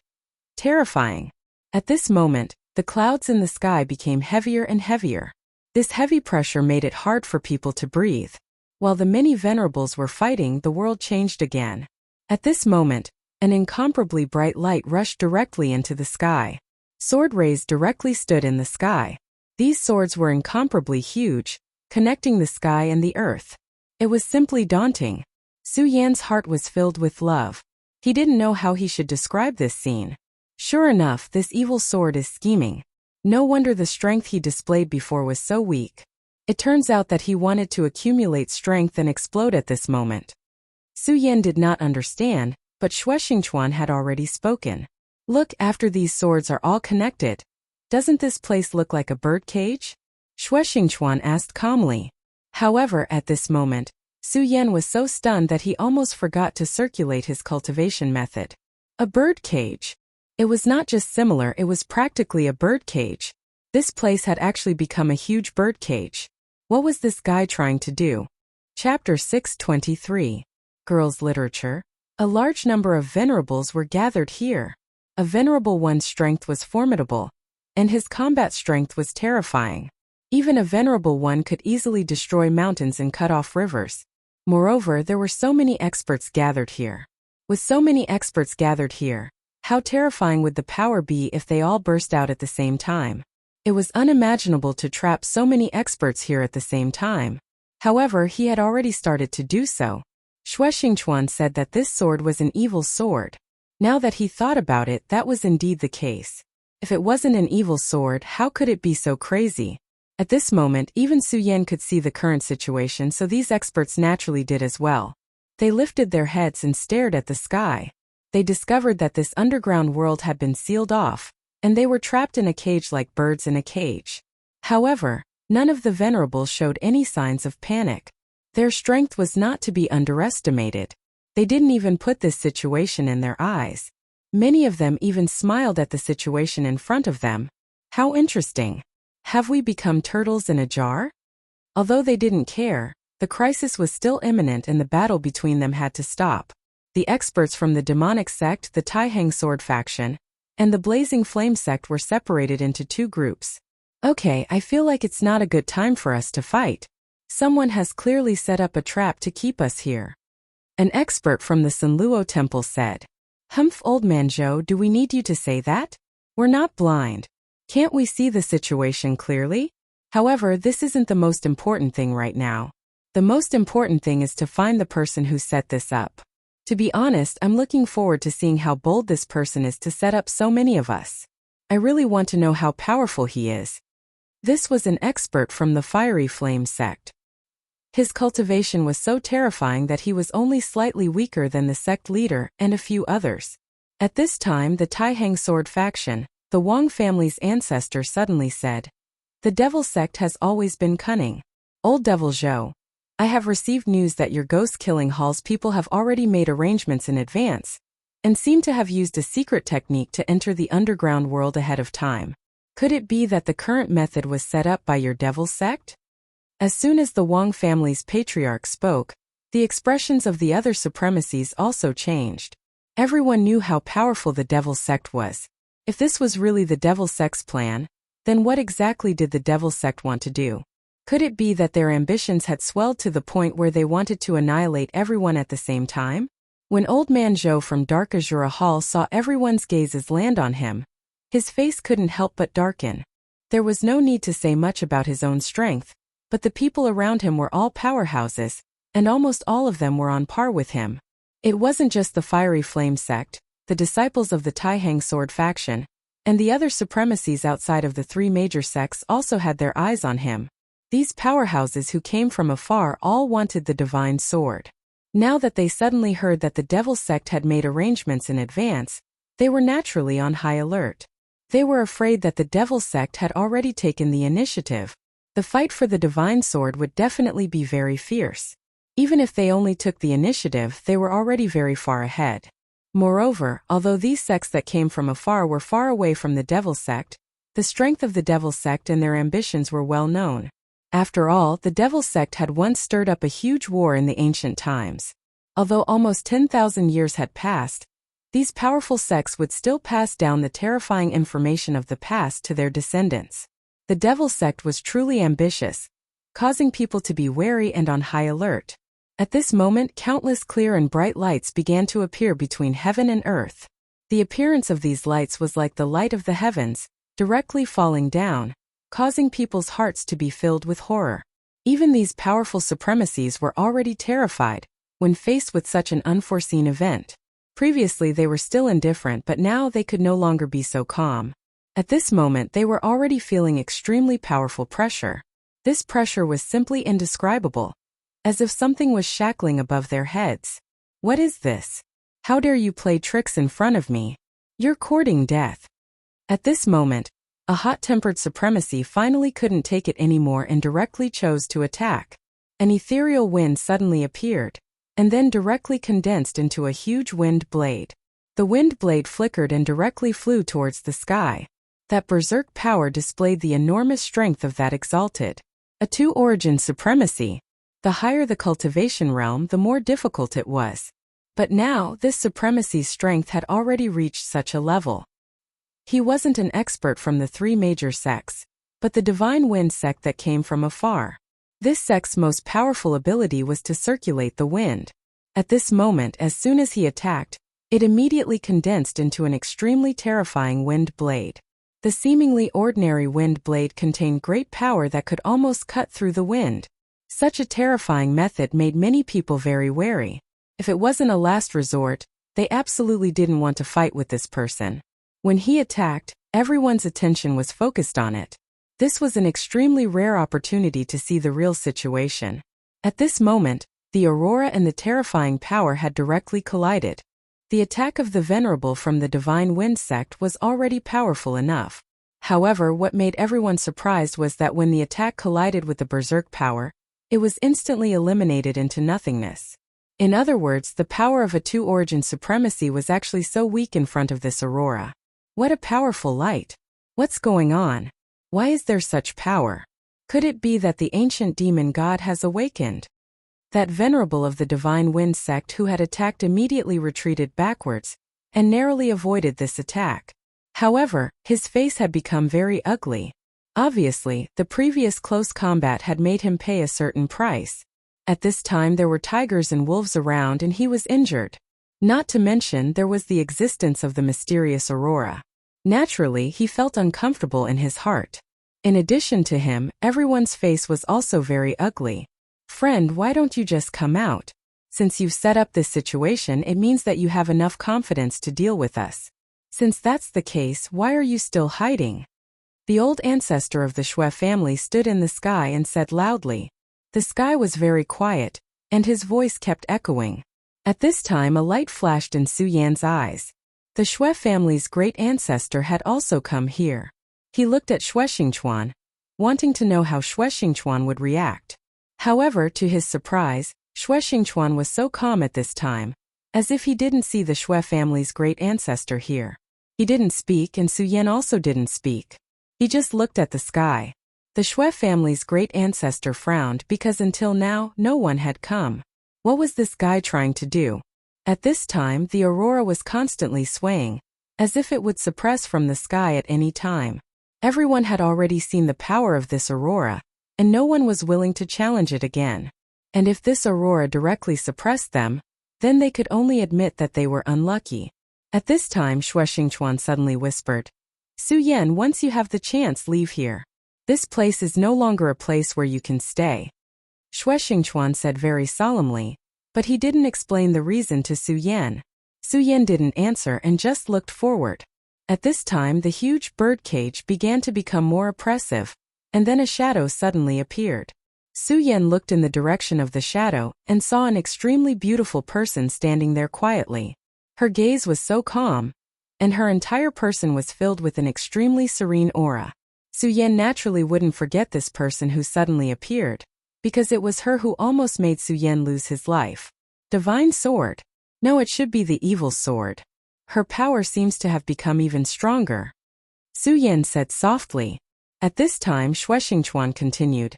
terrifying. At this moment, the clouds in the sky became heavier and heavier. This heavy pressure made it hard for people to breathe. While the many venerables were fighting, the world changed again. At this moment, an incomparably bright light rushed directly into the sky. Sword rays directly stood in the sky. These swords were incomparably huge, connecting the sky and the earth. It was simply daunting. Su Yan's heart was filled with love. He didn't know how he should describe this scene. Sure enough, this evil sword is scheming. No wonder the strength he displayed before was so weak. It turns out that he wanted to accumulate strength and explode at this moment. Su Yan did not understand, but Shui Xingchuan had already spoken. Look, after these swords are all connected, doesn't this place look like a bird cage? Shui Xingchuan asked calmly. However, at this moment, Su Yan was so stunned that he almost forgot to circulate his cultivation method. A bird cage. It was not just similar, it was practically a bird cage. This place had actually become a huge bird cage. What was this guy trying to do? Chapter 623. Girls' Literature. A large number of venerables were gathered here. A venerable one's strength was formidable, and his combat strength was terrifying. Even a venerable one could easily destroy mountains and cut off rivers. Moreover, there were so many experts gathered here. With so many experts gathered here, how terrifying would the power be if they all burst out at the same time? It was unimaginable to trap so many experts here at the same time. However, he had already started to do so. Xue Xingchuan said that this sword was an evil sword. Now that he thought about it, that was indeed the case. If it wasn't an evil sword, how could it be so crazy? At this moment, even Su Yan could see the current situation, so these experts naturally did as well. They lifted their heads and stared at the sky. They discovered that this underground world had been sealed off, and they were trapped in a cage like birds in a cage. However, none of the venerables showed any signs of panic. Their strength was not to be underestimated. They didn't even put this situation in their eyes. Many of them even smiled at the situation in front of them. How interesting. Have we become turtles in a jar? Although they didn't care, the crisis was still imminent and the battle between them had to stop. The experts from the demonic sect, the Taihang sword faction, and the blazing flame sect were separated into two groups. Okay, I feel like it's not a good time for us to fight. Someone has clearly set up a trap to keep us here. An expert from the Sanluo temple said. Humph, old man Zhou, do we need you to say that? We're not blind. Can't we see the situation clearly? However, this isn't the most important thing right now. The most important thing is to find the person who set this up. To be honest, I'm looking forward to seeing how bold this person is to set up so many of us. I really want to know how powerful he is. This was an expert from the Fiery Flame sect. His cultivation was so terrifying that he was only slightly weaker than the sect leader and a few others. At this time, the Taihang sword faction, the Wang family's ancestor, suddenly said, "The devil sect has always been cunning. Old devil Zhou, I have received news that your ghost-killing hall's people have already made arrangements in advance, and seem to have used a secret technique to enter the underground world ahead of time. Could it be that the current method was set up by your devil sect?" As soon as the Wang family's patriarch spoke, the expressions of the other supremacies also changed. Everyone knew how powerful the devil sect was. If this was really the devil sect's plan, then what exactly did the devil sect want to do? Could it be that their ambitions had swelled to the point where they wanted to annihilate everyone at the same time? When old man Zhou from Dark Azura Hall saw everyone's gazes land on him, his face couldn't help but darken. There was no need to say much about his own strength, but the people around him were all powerhouses, and almost all of them were on par with him. It wasn't just the Fiery Flame sect, the disciples of the Taihang sword faction, and the other supremacies outside of the three major sects also had their eyes on him. These powerhouses who came from afar all wanted the divine sword. Now that they suddenly heard that the devil sect had made arrangements in advance, they were naturally on high alert. They were afraid that the devil sect had already taken the initiative. The fight for the divine sword would definitely be very fierce. Even if they only took the initiative, they were already very far ahead. Moreover, although these sects that came from afar were far away from the devil sect, the strength of the devil sect and their ambitions were well known. After all, the devil sect had once stirred up a huge war in the ancient times. Although almost 10,000 years had passed, these powerful sects would still pass down the terrifying information of the past to their descendants. The devil sect was truly ambitious, causing people to be wary and on high alert. At this moment, countless clear and bright lights began to appear between heaven and earth. The appearance of these lights was like the light of the heavens, directly falling down, causing people's hearts to be filled with horror. Even these powerful supremacies were already terrified when faced with such an unforeseen event. Previously they were still indifferent, but now they could no longer be so calm. At this moment they were already feeling extremely powerful pressure. This pressure was simply indescribable, as if something was shackling above their heads. What is this? How dare you play tricks in front of me? You're courting death. At this moment, a hot-tempered supremacy finally couldn't take it anymore and directly chose to attack. An ethereal wind suddenly appeared, and then directly condensed into a huge wind blade. The wind blade flickered and directly flew towards the sky. That berserk power displayed the enormous strength of that exalted a two-origin supremacy. The higher the cultivation realm, the more difficult it was. But now, this supremacy's strength had already reached such a level. He wasn't an expert from the three major sects, but the Divine Wind sect that came from afar. This sect's most powerful ability was to circulate the wind. At this moment, as soon as he attacked, it immediately condensed into an extremely terrifying wind blade. The seemingly ordinary wind blade contained great power that could almost cut through the wind. Such a terrifying method made many people very wary. If it wasn't a last resort, they absolutely didn't want to fight with this person. When he attacked, everyone's attention was focused on it. This was an extremely rare opportunity to see the real situation. At this moment, the aurora and the terrifying power had directly collided. The attack of the Venerable from the Divine Wind sect was already powerful enough. However, what made everyone surprised was that when the attack collided with the Berserk power, it was instantly eliminated into nothingness. In other words, the power of a two-origin supremacy was actually so weak in front of this aurora. What a powerful light! What's going on? Why is there such power? Could it be that the ancient demon god has awakened? That Venerable of the Divine Wind sect who had attacked immediately retreated backwards, and narrowly avoided this attack. However, his face had become very ugly. Obviously, the previous close combat had made him pay a certain price. At this time there were tigers and wolves around and he was injured. Not to mention there was the existence of the mysterious aurora. Naturally, he felt uncomfortable in his heart. In addition to him, everyone's face was also very ugly. Friend, why don't you just come out? Since you've set up this situation, it means that you have enough confidence to deal with us. Since that's the case, why are you still hiding? The old ancestor of the Shui family stood in the sky and said loudly. The sky was very quiet, and his voice kept echoing. At this time a light flashed in Su Yan's eyes. The Shui family's great ancestor had also come here. He looked at Shui Xingchuan, wanting to know how Shui Xingchuan would react. However, to his surprise, Shui Xingchuan was so calm at this time, as if he didn't see the Shui family's great ancestor here. He didn't speak and Su Yan also didn't speak. He just looked at the sky. The Shui family's great ancestor frowned because until now, no one had come. What was this guy trying to do? At this time, the aurora was constantly swaying, as if it would suppress from the sky at any time. Everyone had already seen the power of this aurora, and no one was willing to challenge it again. And if this aurora directly suppressed them, then they could only admit that they were unlucky. At this time Shui Xingchuan suddenly whispered, Su Yan, once you have the chance, leave here. This place is no longer a place where you can stay. Shui Xingchuan said very solemnly, but he didn't explain the reason to Su Yan. Su Yan didn't answer and just looked forward. At this time the huge birdcage began to become more oppressive, and then a shadow suddenly appeared. Su Yan looked in the direction of the shadow and saw an extremely beautiful person standing there quietly. Her gaze was so calm, and her entire person was filled with an extremely serene aura. Su Yan naturally wouldn't forget this person who suddenly appeared, because it was her who almost made Su Yan lose his life. Divine sword. No, it should be the evil sword. Her power seems to have become even stronger. Su Yan said softly. At this time Shui Xingchuan continued.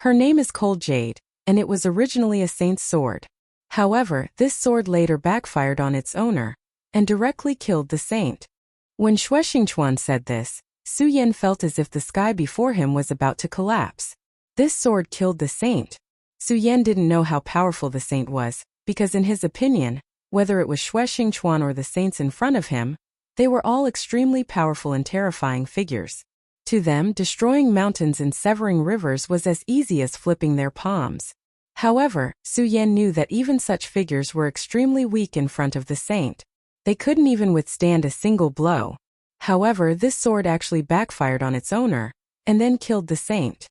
Her name is Cold Jade, and it was originally a saint's sword. However, this sword later backfired on its owner, and directly killed the saint. When Shui Xingchuan said this, Su Yan felt as if the sky before him was about to collapse. This sword killed the saint. Su Yan didn't know how powerful the saint was, because in his opinion, whether it was Shui Xingchuan or the saints in front of him, they were all extremely powerful and terrifying figures. To them, destroying mountains and severing rivers was as easy as flipping their palms. However, Su Yan knew that even such figures were extremely weak in front of the saint. They couldn't even withstand a single blow. However, this sword actually backfired on its owner, and then killed the saint.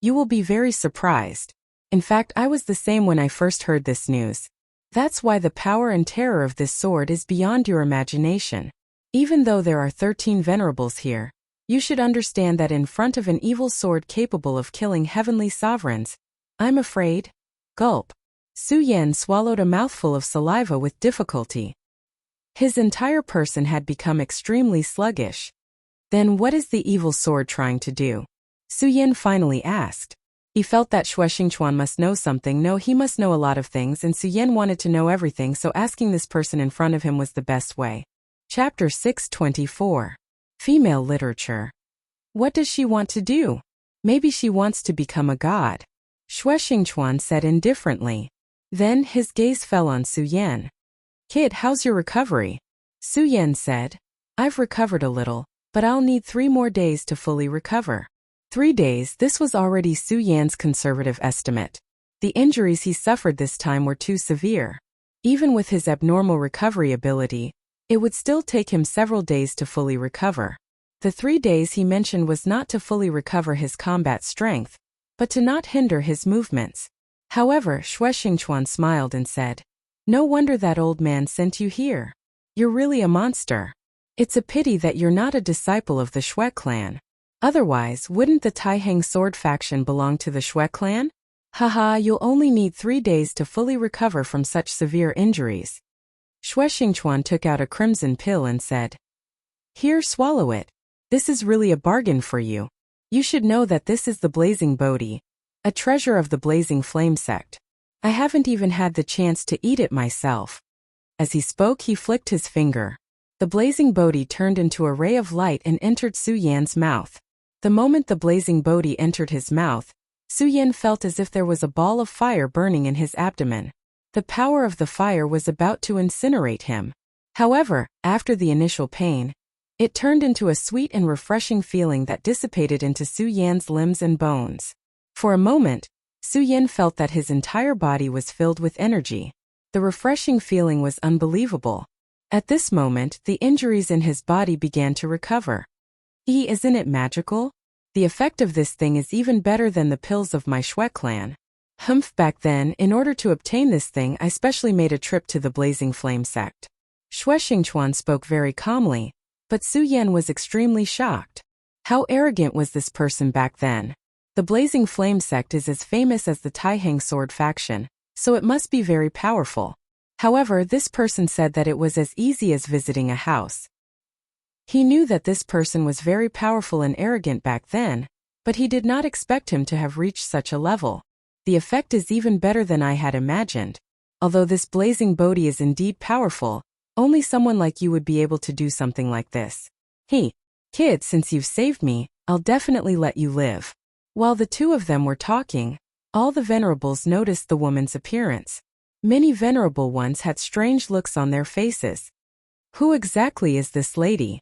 You will be very surprised. In fact, I was the same when I first heard this news. That's why the power and terror of this sword is beyond your imagination. Even though there are 13 venerables here, you should understand that in front of an evil sword capable of killing heavenly sovereigns, I'm afraid. Gulp. Su Yan swallowed a mouthful of saliva with difficulty. His entire person had become extremely sluggish. Then what is the evil sword trying to do? Su Yan finally asked. He felt that Shui Xingchuan must know something. No, he must know a lot of things, and Su Yan wanted to know everything, so asking this person in front of him was the best way. Chapter 624. Female literature. What does she want to do? Maybe she wants to become a god. Xue Xingchuan said indifferently. Then his gaze fell on Su Yan. Kid, how's your recovery? Su Yan said. I've recovered a little, but I'll need 3 more days to fully recover. 3 days, this was already Su Yan's conservative estimate. The injuries he suffered this time were too severe. Even with his abnormal recovery ability, it would still take him several days to fully recover. The 3 days he mentioned was not to fully recover his combat strength, but to not hinder his movements. However, Xue Xingchuan smiled and said, No wonder that old man sent you here. You're really a monster. It's a pity that you're not a disciple of the Xue clan. Otherwise, wouldn't the Taiheng sword faction belong to the Xue clan? Haha, you'll only need 3 days to fully recover from such severe injuries. Xue Xingchuan took out a crimson pill and said, Here, swallow it. This is really a bargain for you. You should know that this is the Blazing Bodhi, a treasure of the Blazing Flame sect. I haven't even had the chance to eat it myself. As he spoke, he flicked his finger. The Blazing Bodhi turned into a ray of light and entered Su Yan's mouth. The moment the Blazing Bodhi entered his mouth, Su Yan felt as if there was a ball of fire burning in his abdomen. The power of the fire was about to incinerate him. However, after the initial pain, it turned into a sweet and refreshing feeling that dissipated into Su Yan's limbs and bones. For a moment, Su Yan felt that his entire body was filled with energy. The refreshing feeling was unbelievable. At this moment, the injuries in his body began to recover. Isn't it magical? The effect of this thing is even better than the pills of my Xue clan. Back then, in order to obtain this thing, I specially made a trip to the Blazing Flame sect. Xue Xingchuan spoke very calmly, but Su Yan was extremely shocked. How arrogant was this person back then? The Blazing Flame sect is as famous as the Taiheng sword faction, so it must be very powerful. However, this person said that it was as easy as visiting a house. He knew that this person was very powerful and arrogant back then, but he did not expect him to have reached such a level. The effect is even better than I had imagined. Although this Blazing Bodhi is indeed powerful, only someone like you would be able to do something like this. Hey, kid, since you've saved me, I'll definitely let you live. While the two of them were talking, all the venerables noticed the woman's appearance. Many venerable ones had strange looks on their faces. Who exactly is this lady?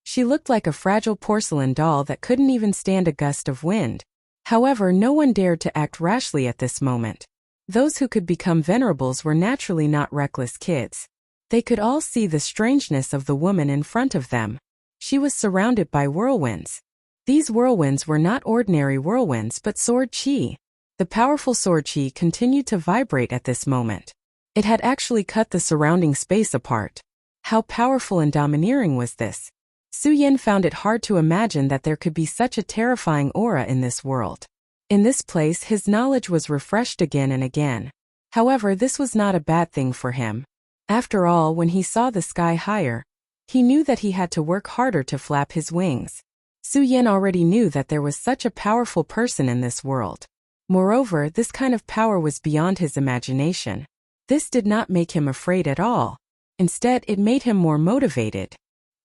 She looked like a fragile porcelain doll that couldn't even stand a gust of wind. However, no one dared to act rashly at this moment. Those who could become venerables were naturally not reckless kids. They could all see the strangeness of the woman in front of them. She was surrounded by whirlwinds. These whirlwinds were not ordinary whirlwinds but sword qi. The powerful sword qi continued to vibrate at this moment. It had actually cut the surrounding space apart. How powerful and domineering was this? Su Yan found it hard to imagine that there could be such a terrifying aura in this world. In this place, his knowledge was refreshed again and again. However, this was not a bad thing for him. After all, when he saw the sky higher, he knew that he had to work harder to flap his wings. Su Yan already knew that there was such a powerful person in this world. Moreover, this kind of power was beyond his imagination. This did not make him afraid at all. Instead, it made him more motivated.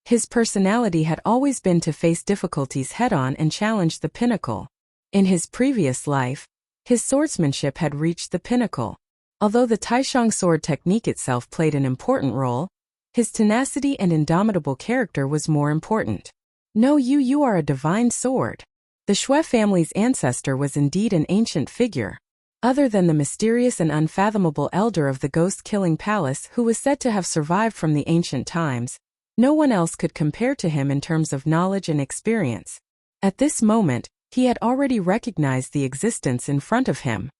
His personality had always been to face difficulties head-on and challenge the pinnacle. In his previous life, his swordsmanship had reached the pinnacle. Although the Taishang sword technique itself played an important role, his tenacity and indomitable character was more important. No, you are a divine sword. The Xue family's ancestor was indeed an ancient figure. Other than the mysterious and unfathomable elder of the ghost-killing palace who was said to have survived from the ancient times, no one else could compare to him in terms of knowledge and experience. At this moment, he had already recognized the existence in front of him.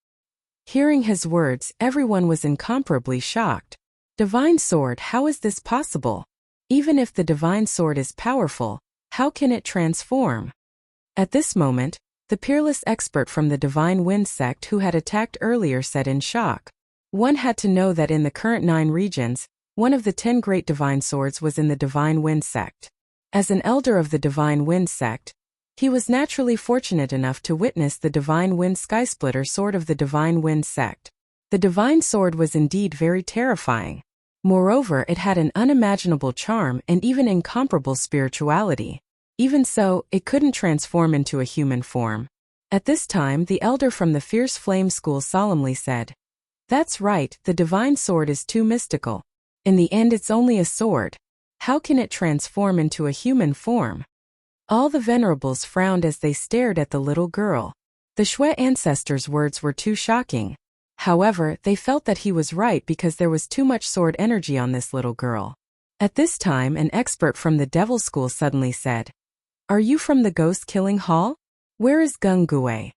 Hearing his words, everyone was incomparably shocked. Divine sword, how is this possible? Even if the divine sword is powerful, how can it transform? At this moment, the peerless expert from the Divine Wind sect who had attacked earlier said in shock. One had to know that in the current 9 regions, one of the 10 great divine swords was in the Divine Wind sect. As an elder of the Divine Wind sect, he was naturally fortunate enough to witness the Divine Wind Skysplitter sword of the Divine Wind sect. The divine sword was indeed very terrifying. Moreover, it had an unimaginable charm and even incomparable spirituality. Even so, it couldn't transform into a human form. At this time, the elder from the Fierce Flame School solemnly said, "That's right, the divine sword is too mystical. In the end, it's only a sword. How can it transform into a human form?" All the venerables frowned as they stared at the little girl. The Shui ancestor's words were too shocking. However, they felt that he was right because there was too much sword energy on this little girl. At this time, an expert from the Devil School suddenly said, "Are you from the Ghost-Killing Hall? Where is Gung Gui?"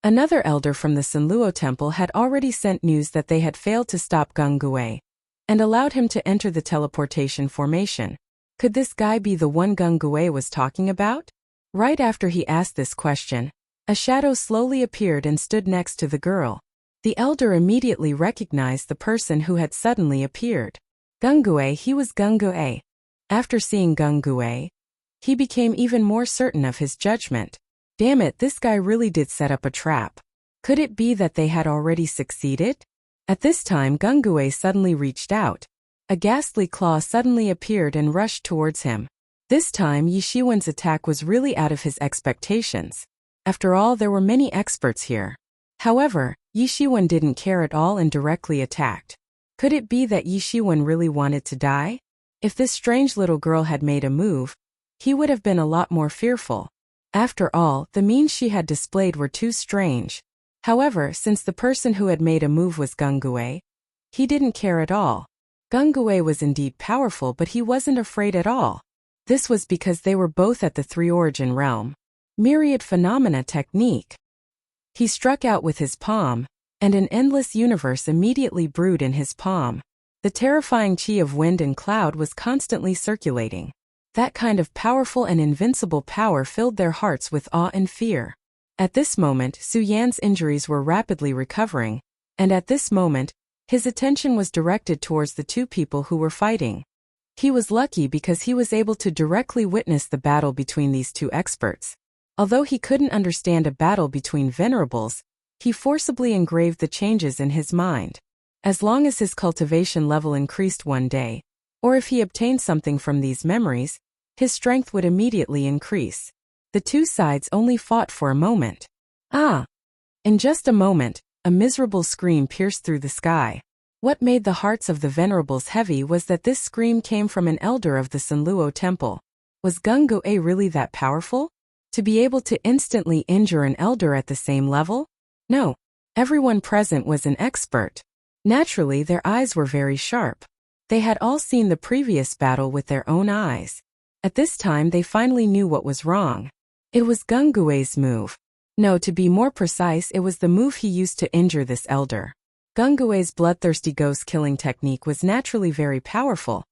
Another elder from the Sanluo Temple had already sent news that they had failed to stop Gung Gui and allowed him to enter the teleportation formation. Could this guy be the one Gung Gui was talking about? Right after he asked this question, a shadow slowly appeared and stood next to the girl. The elder immediately recognized the person who had suddenly appeared. Gung Gui, he was Gung Gui. After seeing Gung Gui, he became even more certain of his judgment. Damn it, this guy really did set up a trap. Could it be that they had already succeeded? At this time, Gung Gui suddenly reached out. A ghastly claw suddenly appeared and rushed towards him. This time, Yi Shiwen's attack was really out of his expectations. After all, there were many experts here. However, Yi Shiwen didn't care at all and directly attacked. Could it be that Yi Shiwen really wanted to die? If this strange little girl had made a move, he would have been a lot more fearful. After all, the means she had displayed were too strange. However, since the person who had made a move was Gung Gui, he didn't care at all. Gung Gui was indeed powerful, but he wasn't afraid at all. This was because they were both at the Three-Origin Realm. Myriad Phenomena technique. He struck out with his palm, and an endless universe immediately brewed in his palm. The terrifying chi of wind and cloud was constantly circulating. That kind of powerful and invincible power filled their hearts with awe and fear. At this moment, Su Yan's injuries were rapidly recovering, and at this moment, his attention was directed towards the two people who were fighting. He was lucky because he was able to directly witness the battle between these two experts. Although he couldn't understand a battle between venerables, he forcibly engraved the changes in his mind. As long as his cultivation level increased one day, or if he obtained something from these memories, his strength would immediately increase. The two sides only fought for a moment. Ah! In just a moment, a miserable scream pierced through the sky. What made the hearts of the venerables heavy was that this scream came from an elder of the Sanluo Temple. Was Gung Gui really that powerful? To be able to instantly injure an elder at the same level? No. Everyone present was an expert. Naturally, their eyes were very sharp. They had all seen the previous battle with their own eyes. At this time, they finally knew what was wrong. It was Gung Gui's move. No, to be more precise, it was the move he used to injure this elder. Gung Gui's bloodthirsty ghost-killing technique was naturally very powerful,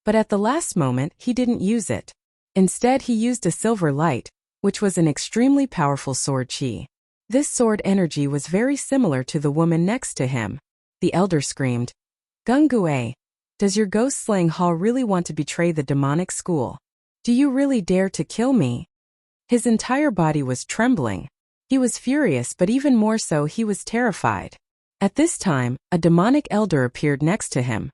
but at the last moment, he didn't use it. Instead, he used a silver light, which was an extremely powerful sword chi. This sword energy was very similar to the woman next to him. The elder screamed, "Gung Gui, does your ghost-slaying hall really want to betray the demonic school? Do you really dare to kill me?" His entire body was trembling. He was furious, but even more so, he was terrified. At this time, a demonic elder appeared next to him.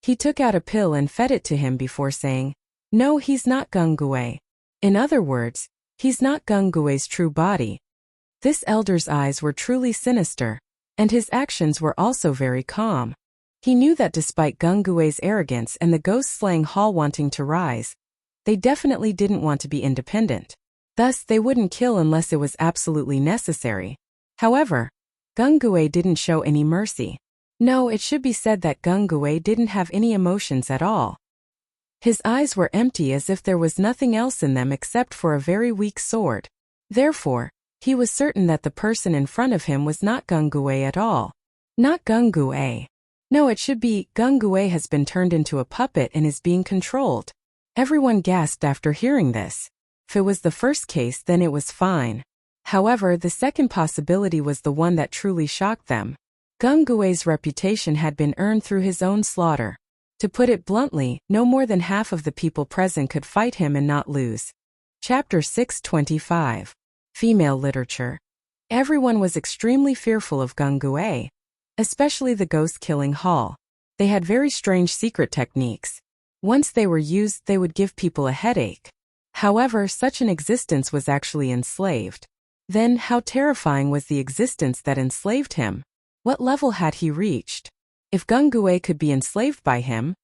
He took out a pill and fed it to him before saying, "No, he's not Gung Gui." In other words, he's not Gung Gui's true body. This elder's eyes were truly sinister, and his actions were also very calm. He knew that despite Gung Gui's arrogance and the ghost-slaying hall wanting to rise, they definitely didn't want to be independent. Thus, they wouldn't kill unless it was absolutely necessary. However, Gung Gui didn't show any mercy. No, it should be said that Gung Gui didn't have any emotions at all. His eyes were empty as if there was nothing else in them except for a very weak sword. Therefore, he was certain that the person in front of him was not Gung Gui at all. Not Gung Gui. No, it should be Gung Gui has been turned into a puppet and is being controlled. Everyone gasped after hearing this. If it was the first case, then it was fine. However, the second possibility was the one that truly shocked them. Gung Gui's reputation had been earned through his own slaughter. To put it bluntly, no more than half of the people present could fight him and not lose. Chapter 625. Female Literature. Everyone was extremely fearful of Gung Gui, especially the ghost-killing hall. They had very strange secret techniques. Once they were used, they would give people a headache. However, such an existence was actually enslaved. Then how terrifying was the existence that enslaved him? What level had he reached? If Gungue could be enslaved by him,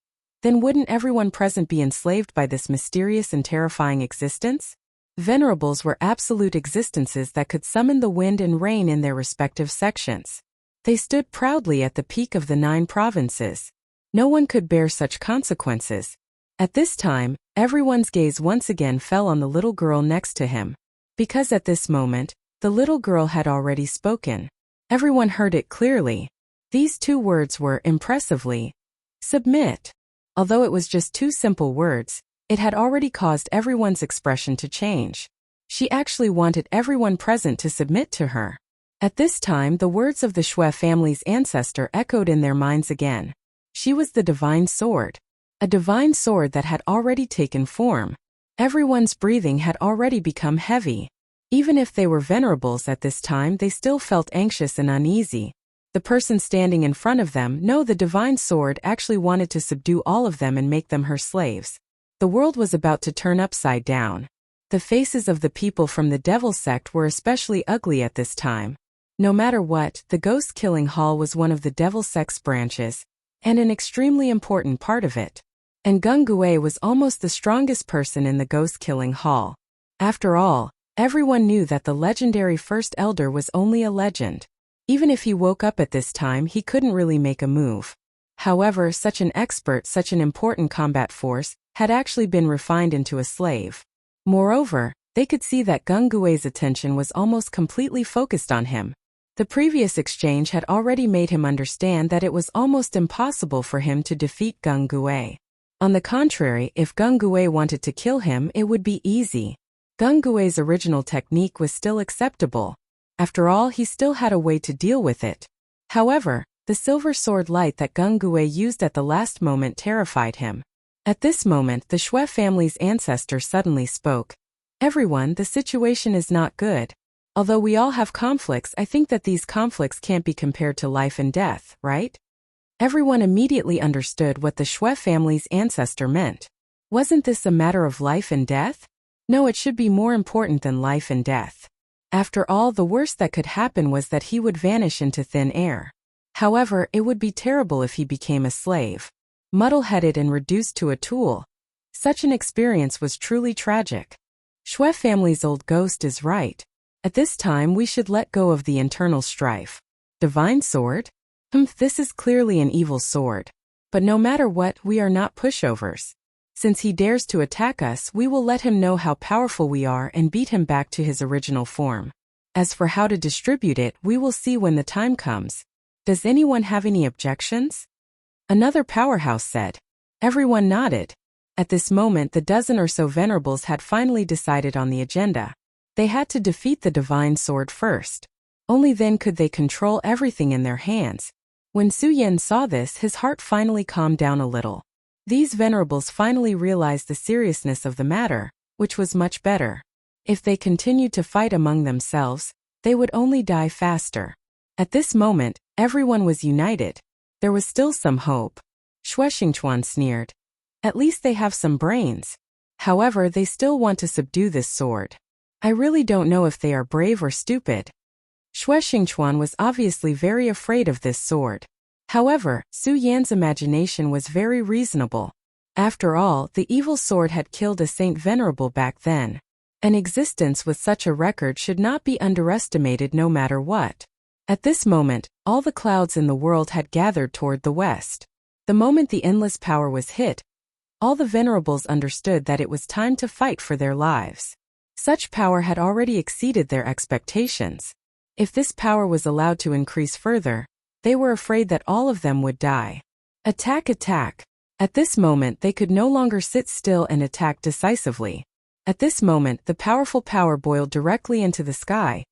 then wouldn't everyone present be enslaved by this mysterious and terrifying existence? Venerables were absolute existences that could summon the wind and rain in their respective sections. They stood proudly at the peak of the 9 provinces. No one could bear such consequences. At this time, everyone's gaze once again fell on the little girl next to him. Because at this moment, the little girl had already spoken. Everyone heard it clearly. These 2 words were, impressively, submit. Although it was just 2 simple words, it had already caused everyone's expression to change. She actually wanted everyone present to submit to her. At this time, the words of the Shui family's ancestor echoed in their minds again. She was the divine sword. A divine sword that had already taken form. Everyone's breathing had already become heavy. Even if they were venerables at this time, they still felt anxious and uneasy. The person standing in front of them, no, the divine sword actually wanted to subdue all of them and make them her slaves. The world was about to turn upside down. The faces of the people from the devil sect were especially ugly at this time. No matter what, the ghost killing hall was one of the devil sect's branches, and an extremely important part of it. And Gungue was almost the strongest person in the ghost killing hall. After all, everyone knew that the legendary first elder was only a legend. Even if he woke up at this time, he couldn't really make a move. However, such an expert, such an important combat force, had actually been refined into a slave. Moreover, they could see that Gungue's attention was almost completely focused on him. The previous exchange had already made him understand that it was almost impossible for him to defeat Gungue. On the contrary, if Gungue wanted to kill him, it would be easy. Gungue's original technique was still acceptable. After all, he still had a way to deal with it. However, the silver sword light that Gungue used at the last moment terrified him. At this moment, the Shui family's ancestor suddenly spoke. Everyone, the situation is not good. Although we all have conflicts, I think that these conflicts can't be compared to life and death, right? Everyone immediately understood what the Shui family's ancestor meant. Wasn't this a matter of life and death? No, it should be more important than life and death. After all, the worst that could happen was that he would vanish into thin air. However, it would be terrible if he became a slave. Muddle-headed and reduced to a tool. Such an experience was truly tragic. Shui family's old ghost is right. At this time, we should let go of the internal strife. Divine sword? This is clearly an evil sword. But no matter what, we are not pushovers. Since he dares to attack us, we will let him know how powerful we are and beat him back to his original form. As for how to distribute it, we will see when the time comes. Does anyone have any objections? Another powerhouse said. Everyone nodded. At this moment, the dozen or so venerables had finally decided on the agenda. They had to defeat the divine sword first. Only then could they control everything in their hands. When Su Yan saw this, his heart finally calmed down a little. These venerables finally realized the seriousness of the matter, which was much better. If they continued to fight among themselves, they would only die faster. At this moment, everyone was united. There was still some hope. Shui Xingchuan sneered. At least they have some brains. However, they still want to subdue this sword. I really don't know if they are brave or stupid. Shui Xingchuan was obviously very afraid of this sword. However, Su Yan's imagination was very reasonable. After all, the evil sword had killed a saint venerable back then. An existence with such a record should not be underestimated no matter what. At this moment, all the clouds in the world had gathered toward the west. The moment the endless power was hit, all the venerables understood that it was time to fight for their lives. Such power had already exceeded their expectations. If this power was allowed to increase further, they were afraid that all of them would die. Attack, attack. At this moment, they could no longer sit still and attack decisively. At this moment, the powerful power boiled directly into the sky,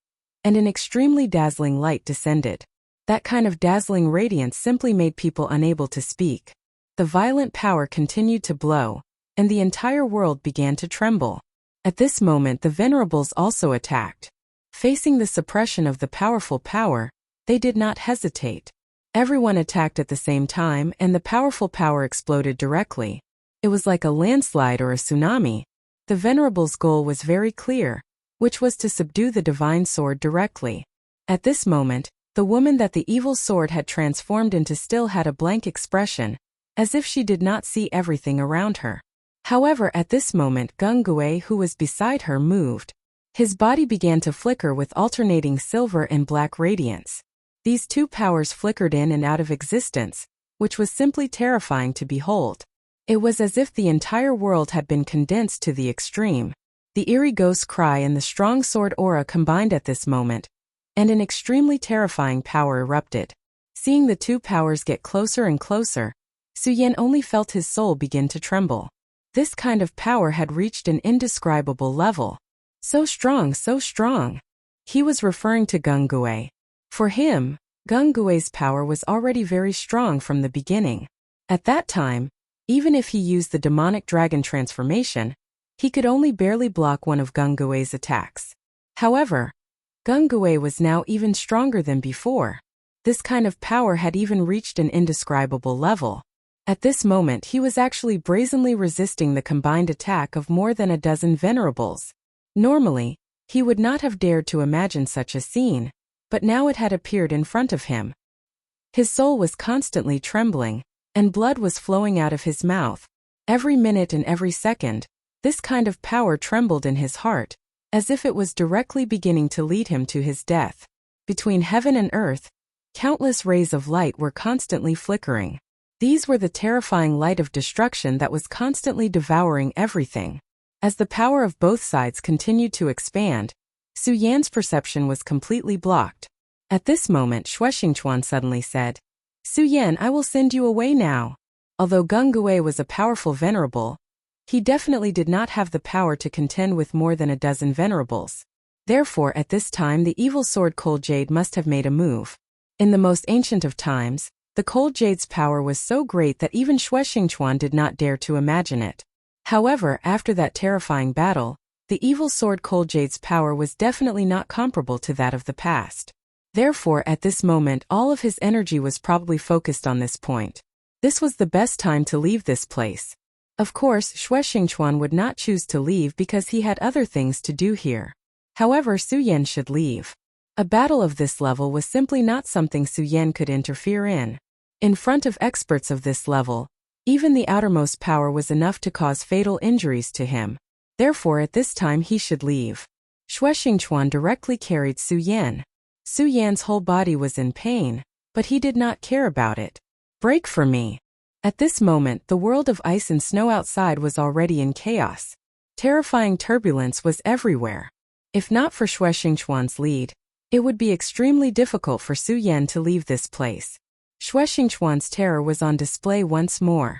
and an extremely dazzling light descended. That kind of dazzling radiance simply made people unable to speak. The violent power continued to blow, and the entire world began to tremble. At this moment, the venerables also attacked. Facing the suppression of the powerful power, they did not hesitate. Everyone attacked at the same time, and the powerful power exploded directly. It was like a landslide or a tsunami. The venerables' goal was very clear. which was to subdue the divine sword directly. At this moment, the woman that the evil sword had transformed into still had a blank expression, as if she did not see everything around her. However, at this moment Gungui, who was beside her, moved. His body began to flicker with alternating silver and black radiance. These two powers flickered in and out of existence, which was simply terrifying to behold. It was as if the entire world had been condensed to the extreme. The eerie ghost cry and the strong sword aura combined at this moment, and an extremely terrifying power erupted. Seeing the two powers get closer and closer, Su Yan only felt his soul begin to tremble. This kind of power had reached an indescribable level. So strong, so strong. He was referring to Gungui. For him, Gungui's power was already very strong from the beginning. At that time, even if he used the demonic dragon transformation, he could only barely block one of Gungui's attacks. However, Gungui was now even stronger than before. This kind of power had even reached an indescribable level. At this moment he was actually brazenly resisting the combined attack of more than a dozen venerables. Normally, he would not have dared to imagine such a scene, but now it had appeared in front of him. His soul was constantly trembling, and blood was flowing out of his mouth. Every minute and every second, this kind of power trembled in his heart, as if it was directly beginning to lead him to his death. Between heaven and earth, countless rays of light were constantly flickering. These were the terrifying light of destruction that was constantly devouring everything. As the power of both sides continued to expand, Su Yan's perception was completely blocked. At this moment Shuexingchuan suddenly said, "Su Yan, I will send you away now." Although Gungui was a powerful venerable, he definitely did not have the power to contend with more than a dozen venerables. Therefore, at this time the evil sword Cold Jade must have made a move. In the most ancient of times, the Cold Jade's power was so great that even Shuexingchuan did not dare to imagine it. However, after that terrifying battle, the evil sword Cold Jade's power was definitely not comparable to that of the past. Therefore, at this moment all of his energy was probably focused on this point. This was the best time to leave this place. Of course, Shuexingchuan would not choose to leave because he had other things to do here. However, Su Yan should leave. A battle of this level was simply not something Su Yan could interfere in. In front of experts of this level, even the outermost power was enough to cause fatal injuries to him. Therefore, at this time he should leave. Shuexingchuan directly carried Su Yan. Su Yan's whole body was in pain, but he did not care about it. "Break for me." At this moment the world of ice and snow outside was already in chaos. Terrifying turbulence was everywhere. If not for Shuexingchuan's lead, it would be extremely difficult for Su Yan to leave this place. Shuexingchuan's terror was on display once more.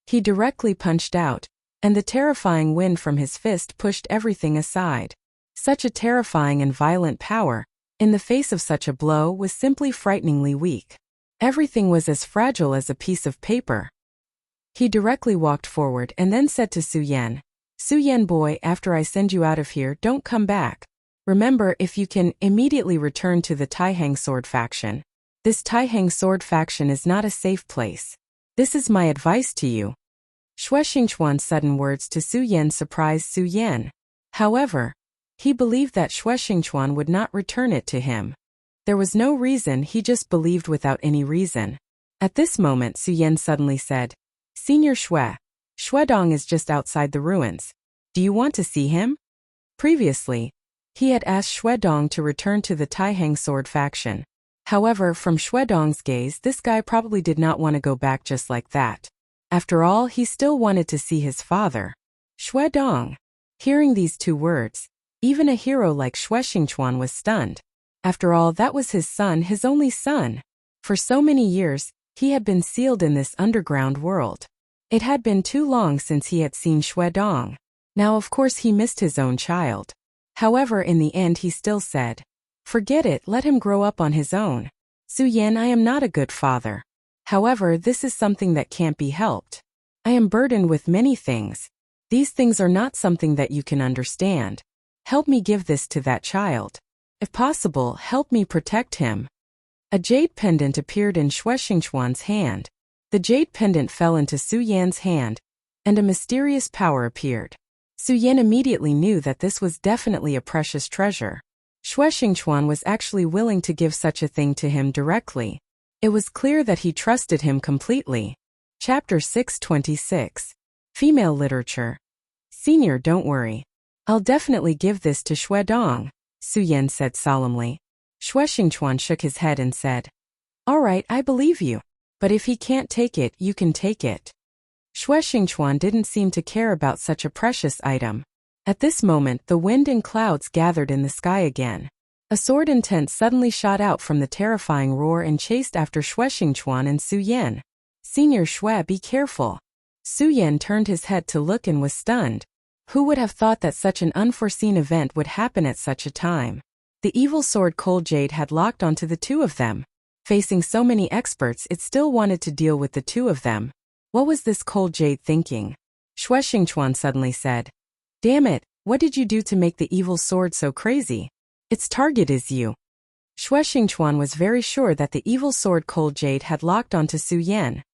He directly punched out, and the terrifying wind from his fist pushed everything aside. Such a terrifying and violent power, in the face of such a blow, was simply frighteningly weak. Everything was as fragile as a piece of paper. He directly walked forward and then said to Su Yan, "Su Yan boy, after I send you out of here, don't come back. Remember, if you can, immediately return to the Taihang sword faction. This Taihang sword faction is not a safe place. This is my advice to you." Shuexingchuan's sudden words to Su Yan surprised Su Yan. However, he believed that Shuexingchuan would not return it to him. There was no reason, he just believed without any reason. At this moment Su Yan suddenly said, "Senior Shuedong is just outside the ruins. Do you want to see him?" Previously, he had asked Shuedong to return to the Taihang sword faction. However, from Shuedong's gaze, this guy probably did not want to go back just like that. After all, he still wanted to see his father. Shuedong. Hearing these two words, even a hero like Shuexingchuan was stunned. After all, that was his son, his only son. For so many years, he had been sealed in this underground world. It had been too long since he had seen Shuedong. Now of course he missed his own child. However, in the end he still said, "Forget it, let him grow up on his own. Su Yan, I am not a good father. However, this is something that can't be helped. I am burdened with many things. These things are not something that you can understand. Help me give this to that child. If possible, help me protect him." A jade pendant appeared in Shuexingchuan's hand. The jade pendant fell into Su Yan's hand, and a mysterious power appeared. Su Yan immediately knew that this was definitely a precious treasure. Xue Xingchuan was actually willing to give such a thing to him directly. It was clear that he trusted him completely. Chapter 626. Female Literature. Senior, don't worry. I'll definitely give this to Xue Dong, Su Yan said solemnly. Xue Xingchuan shook his head and said, All right, I believe you. But if he can't take it, you can take it. Xue Xingchuan didn't seem to care about such a precious item. At this moment, the wind and clouds gathered in the sky again. A sword intent suddenly shot out from the terrifying roar and chased after Xue Xingchuan and Su Yan. Senior Xue, be careful. Su Yan turned his head to look and was stunned. Who would have thought that such an unforeseen event would happen at such a time? The evil sword Cold Jade had locked onto the two of them. Facing so many experts, it still wanted to deal with the two of them. What was this Cold Jade thinking? Xue Xingchuan suddenly said, Damn it, what did you do to make the evil sword so crazy? Its target is you. Xue Xingchuan was very sure that the evil sword Cold Jade had locked onto Su Yan.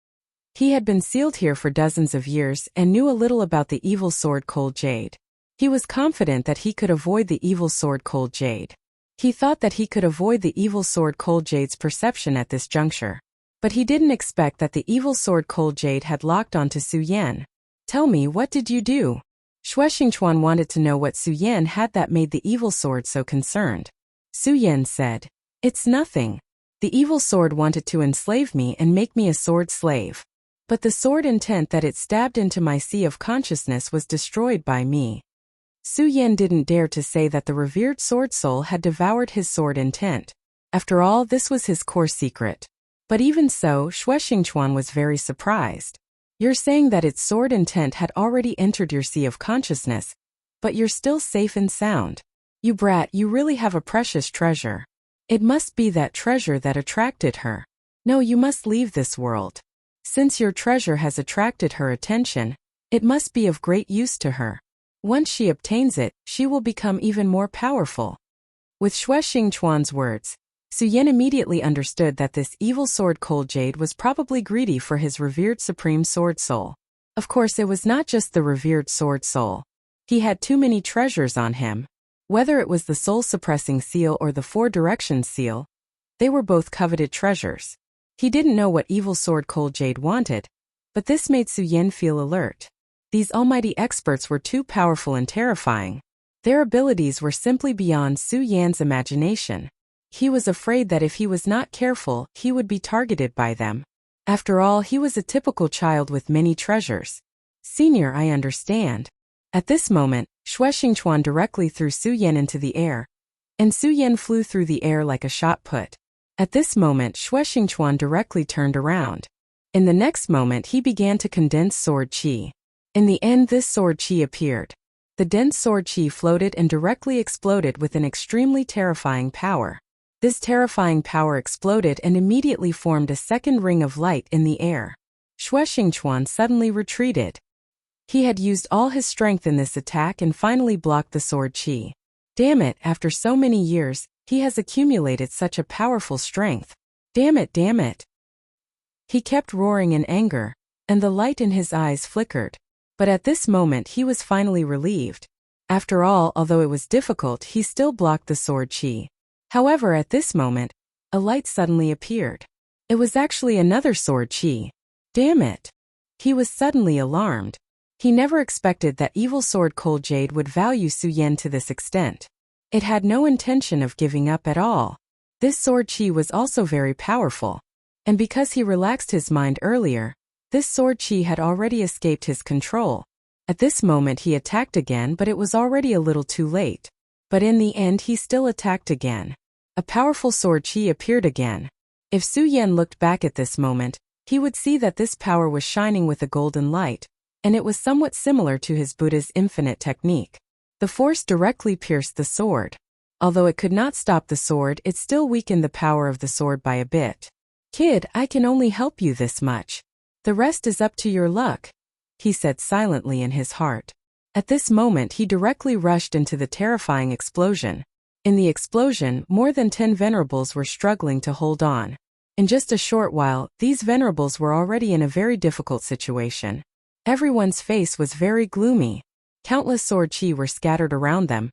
He had been sealed here for dozens of years and knew a little about the evil sword Cold Jade. He was confident that he could avoid the evil sword Cold Jade. He thought that he could avoid the evil sword Cold Jade's perception at this juncture. But he didn't expect that the evil sword Cold Jade had locked onto Su Yan. Tell me, what did you do? Xue Xingchuan wanted to know what Su Yan had that made the evil sword so concerned. Su Yan said, It's nothing. The evil sword wanted to enslave me and make me a sword slave. But the sword intent that it stabbed into my sea of consciousness was destroyed by me. Su Yan didn't dare to say that the revered sword soul had devoured his sword intent. After all, this was his core secret. But even so, Xue Xingchuan was very surprised. You're saying that its sword intent had already entered your sea of consciousness, but you're still safe and sound. You brat, you really have a precious treasure. It must be that treasure that attracted her. No, you must leave this world. Since your treasure has attracted her attention, it must be of great use to her. Once she obtains it, she will become even more powerful. With Xue Xingchuan's words, Su Yan immediately understood that this evil sword Cold Jade was probably greedy for his revered supreme sword soul. Of course, it was not just the revered sword soul. He had too many treasures on him. Whether it was the soul-suppressing seal or the four-direction seal, they were both coveted treasures. He didn't know what evil sword Cold Jade wanted, but this made Su Yan feel alert. These almighty experts were too powerful and terrifying. Their abilities were simply beyond Su Yan's imagination. He was afraid that if he was not careful, he would be targeted by them. After all, he was a typical child with many treasures. Senior, I understand. At this moment, Xue Xingchuan directly threw Su Yan into the air, and Su Yan flew through the air like a shot put. At this moment, Xue Xingchuan directly turned around. In the next moment, he began to condense sword qi. In the end, this sword qi appeared. The dense sword qi floated and directly exploded with an extremely terrifying power. This terrifying power exploded and immediately formed a second ring of light in the air. Xue Xingchuan suddenly retreated. He had used all his strength in this attack and finally blocked the sword qi. Damn it, after so many years, he has accumulated such a powerful strength. Damn it, damn it. He kept roaring in anger, and the light in his eyes flickered. But at this moment he was finally relieved. After all, although it was difficult, he still blocked the sword qi. However, at this moment, a light suddenly appeared. It was actually another sword qi. Damn it. He was suddenly alarmed. He never expected that evil sword Cold Jade would value Su Yan to this extent. It had no intention of giving up at all. This sword qi was also very powerful. And because he relaxed his mind earlier, this sword qi had already escaped his control. At this moment he attacked again, but it was already a little too late. But in the end he still attacked again. A powerful sword qi appeared again. If Su Yan looked back at this moment, he would see that this power was shining with a golden light, and it was somewhat similar to his Buddha's infinite technique. The force directly pierced the sword. Although it could not stop the sword, it still weakened the power of the sword by a bit. Kid, I can only help you this much. The rest is up to your luck, he said silently in his heart. At this moment he directly rushed into the terrifying explosion. In the explosion, more than 10 venerables were struggling to hold on. In just a short while, these venerables were already in a very difficult situation. Everyone's face was very gloomy. Countless sword chi were scattered around them,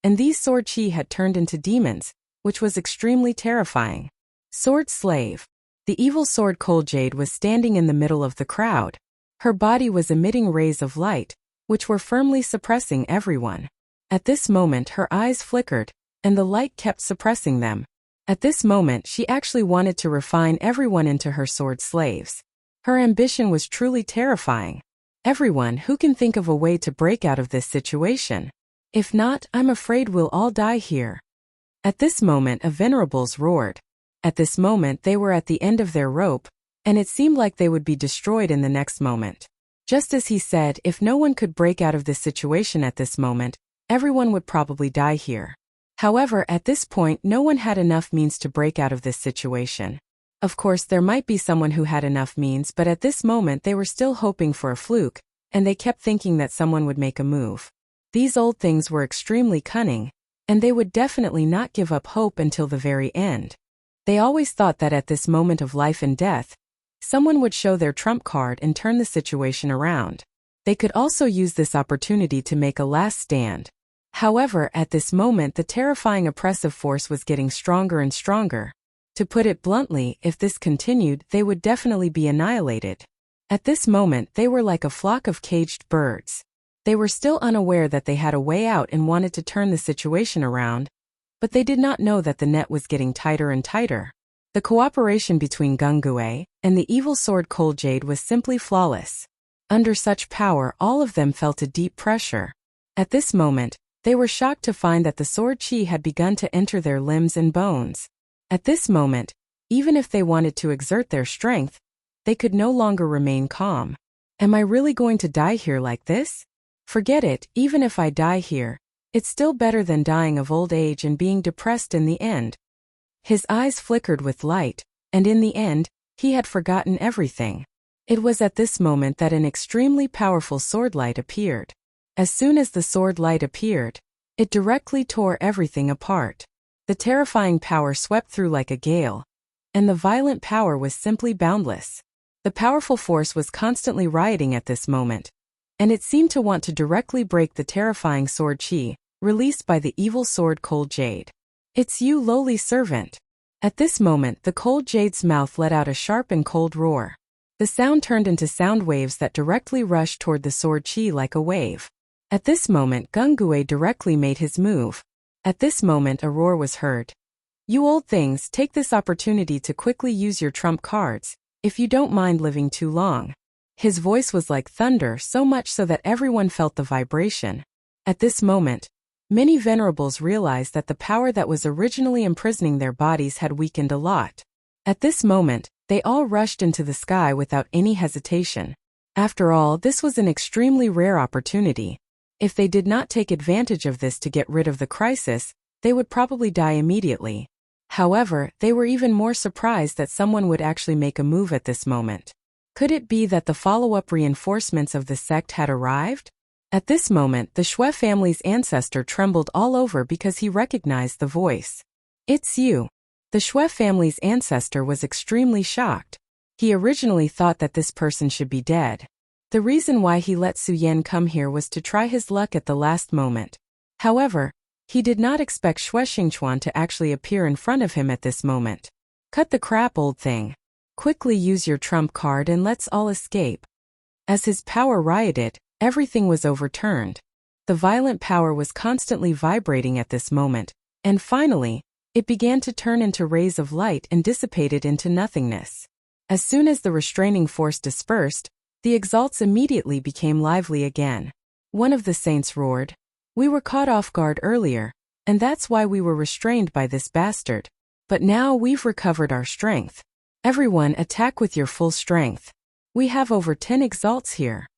and these sword chi had turned into demons, which was extremely terrifying. Sword Slave. The evil sword Cold Jade was standing in the middle of the crowd. Her body was emitting rays of light, which were firmly suppressing everyone. At this moment her eyes flickered, and the light kept suppressing them. At this moment she actually wanted to refine everyone into her sword slaves. Her ambition was truly terrifying. Everyone who can think of a way to break out of this situation. If not, I'm afraid we'll all die here. At this moment a venerables roared. At this moment they were at the end of their rope, and it seemed like they would be destroyed in the next moment. Just as he said, if no one could break out of this situation at this moment, everyone would probably die here. However, at this point no one had enough means to break out of this situation. Of course there might be someone who had enough means, but at this moment they were still hoping for a fluke, and they kept thinking that someone would make a move. These old things were extremely cunning, and they would definitely not give up hope until the very end. They always thought that at this moment of life and death, someone would show their trump card and turn the situation around. They could also use this opportunity to make a last stand. However, at this moment the terrifying oppressive force was getting stronger and stronger. To put it bluntly, if this continued, they would definitely be annihilated. At this moment they were like a flock of caged birds. They were still unaware that they had a way out and wanted to turn the situation around, but they did not know that the net was getting tighter and tighter. The cooperation between Gungue and the evil sword Cold Jade was simply flawless. Under such power all of them felt a deep pressure. At this moment, they were shocked to find that the sword chi had begun to enter their limbs and bones. At this moment, even if they wanted to exert their strength, they could no longer remain calm. Am I really going to die here like this? Forget it, even if I die here, it's still better than dying of old age and being depressed in the end. His eyes flickered with light, and in the end, he had forgotten everything. It was at this moment that an extremely powerful sword light appeared. As soon as the sword light appeared, it directly tore everything apart. The terrifying power swept through like a gale, and the violent power was simply boundless. The powerful force was constantly rioting at this moment, and it seemed to want to directly break the terrifying sword chi, released by the evil sword Cold Jade. It's you, lowly servant. At this moment the Cold Jade's mouth let out a sharp and cold roar. The sound turned into sound waves that directly rushed toward the sword chi like a wave. At this moment Gungue directly made his move. At this moment a roar was heard. You old things, take this opportunity to quickly use your trump cards, if you don't mind living too long. His voice was like thunder, so much so that everyone felt the vibration. At this moment, many venerables realized that the power that was originally imprisoning their bodies had weakened a lot. At this moment, they all rushed into the sky without any hesitation. After all, this was an extremely rare opportunity. If they did not take advantage of this to get rid of the crisis, they would probably die immediately. However, they were even more surprised that someone would actually make a move at this moment. Could it be that the follow-up reinforcements of the sect had arrived? At this moment, the Shui family's ancestor trembled all over because he recognized the voice. It's you. The Shui family's ancestor was extremely shocked. He originally thought that this person should be dead. The reason why he let Su Yan come here was to try his luck at the last moment. However, he did not expect Shui Xingchuan to actually appear in front of him at this moment. Cut the crap, old thing. Quickly use your trump card and let's all escape. As his power rioted, everything was overturned. The violent power was constantly vibrating at this moment, and finally, it began to turn into rays of light and dissipated into nothingness. As soon as the restraining force dispersed, the exalts immediately became lively again. One of the saints roared, "We were caught off guard earlier, and that's why we were restrained by this bastard. But now we've recovered our strength. Everyone attack with your full strength. We have over 10 exalts here."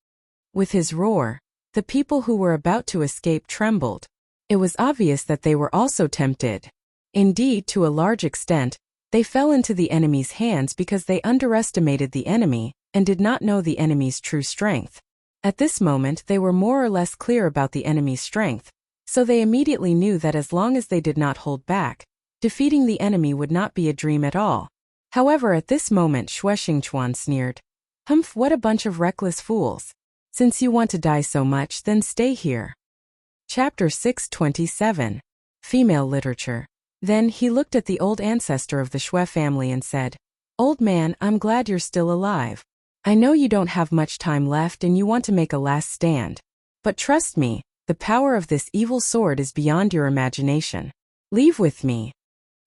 With his roar, the people who were about to escape trembled. It was obvious that they were also tempted. Indeed, to a large extent, they fell into the enemy's hands because they underestimated the enemy and did not know the enemy's true strength. At this moment they were more or less clear about the enemy's strength, so they immediately knew that as long as they did not hold back, defeating the enemy would not be a dream at all. However, at this moment Shui Xingchuan sneered. Humph, what a bunch of reckless fools. Since you want to die so much, then stay here. Chapter 627. Female Literature. Then he looked at the old ancestor of the Shui family and said, "Old man, I'm glad you're still alive. I know you don't have much time left and you want to make a last stand. But trust me, the power of this evil sword is beyond your imagination. Leave with me."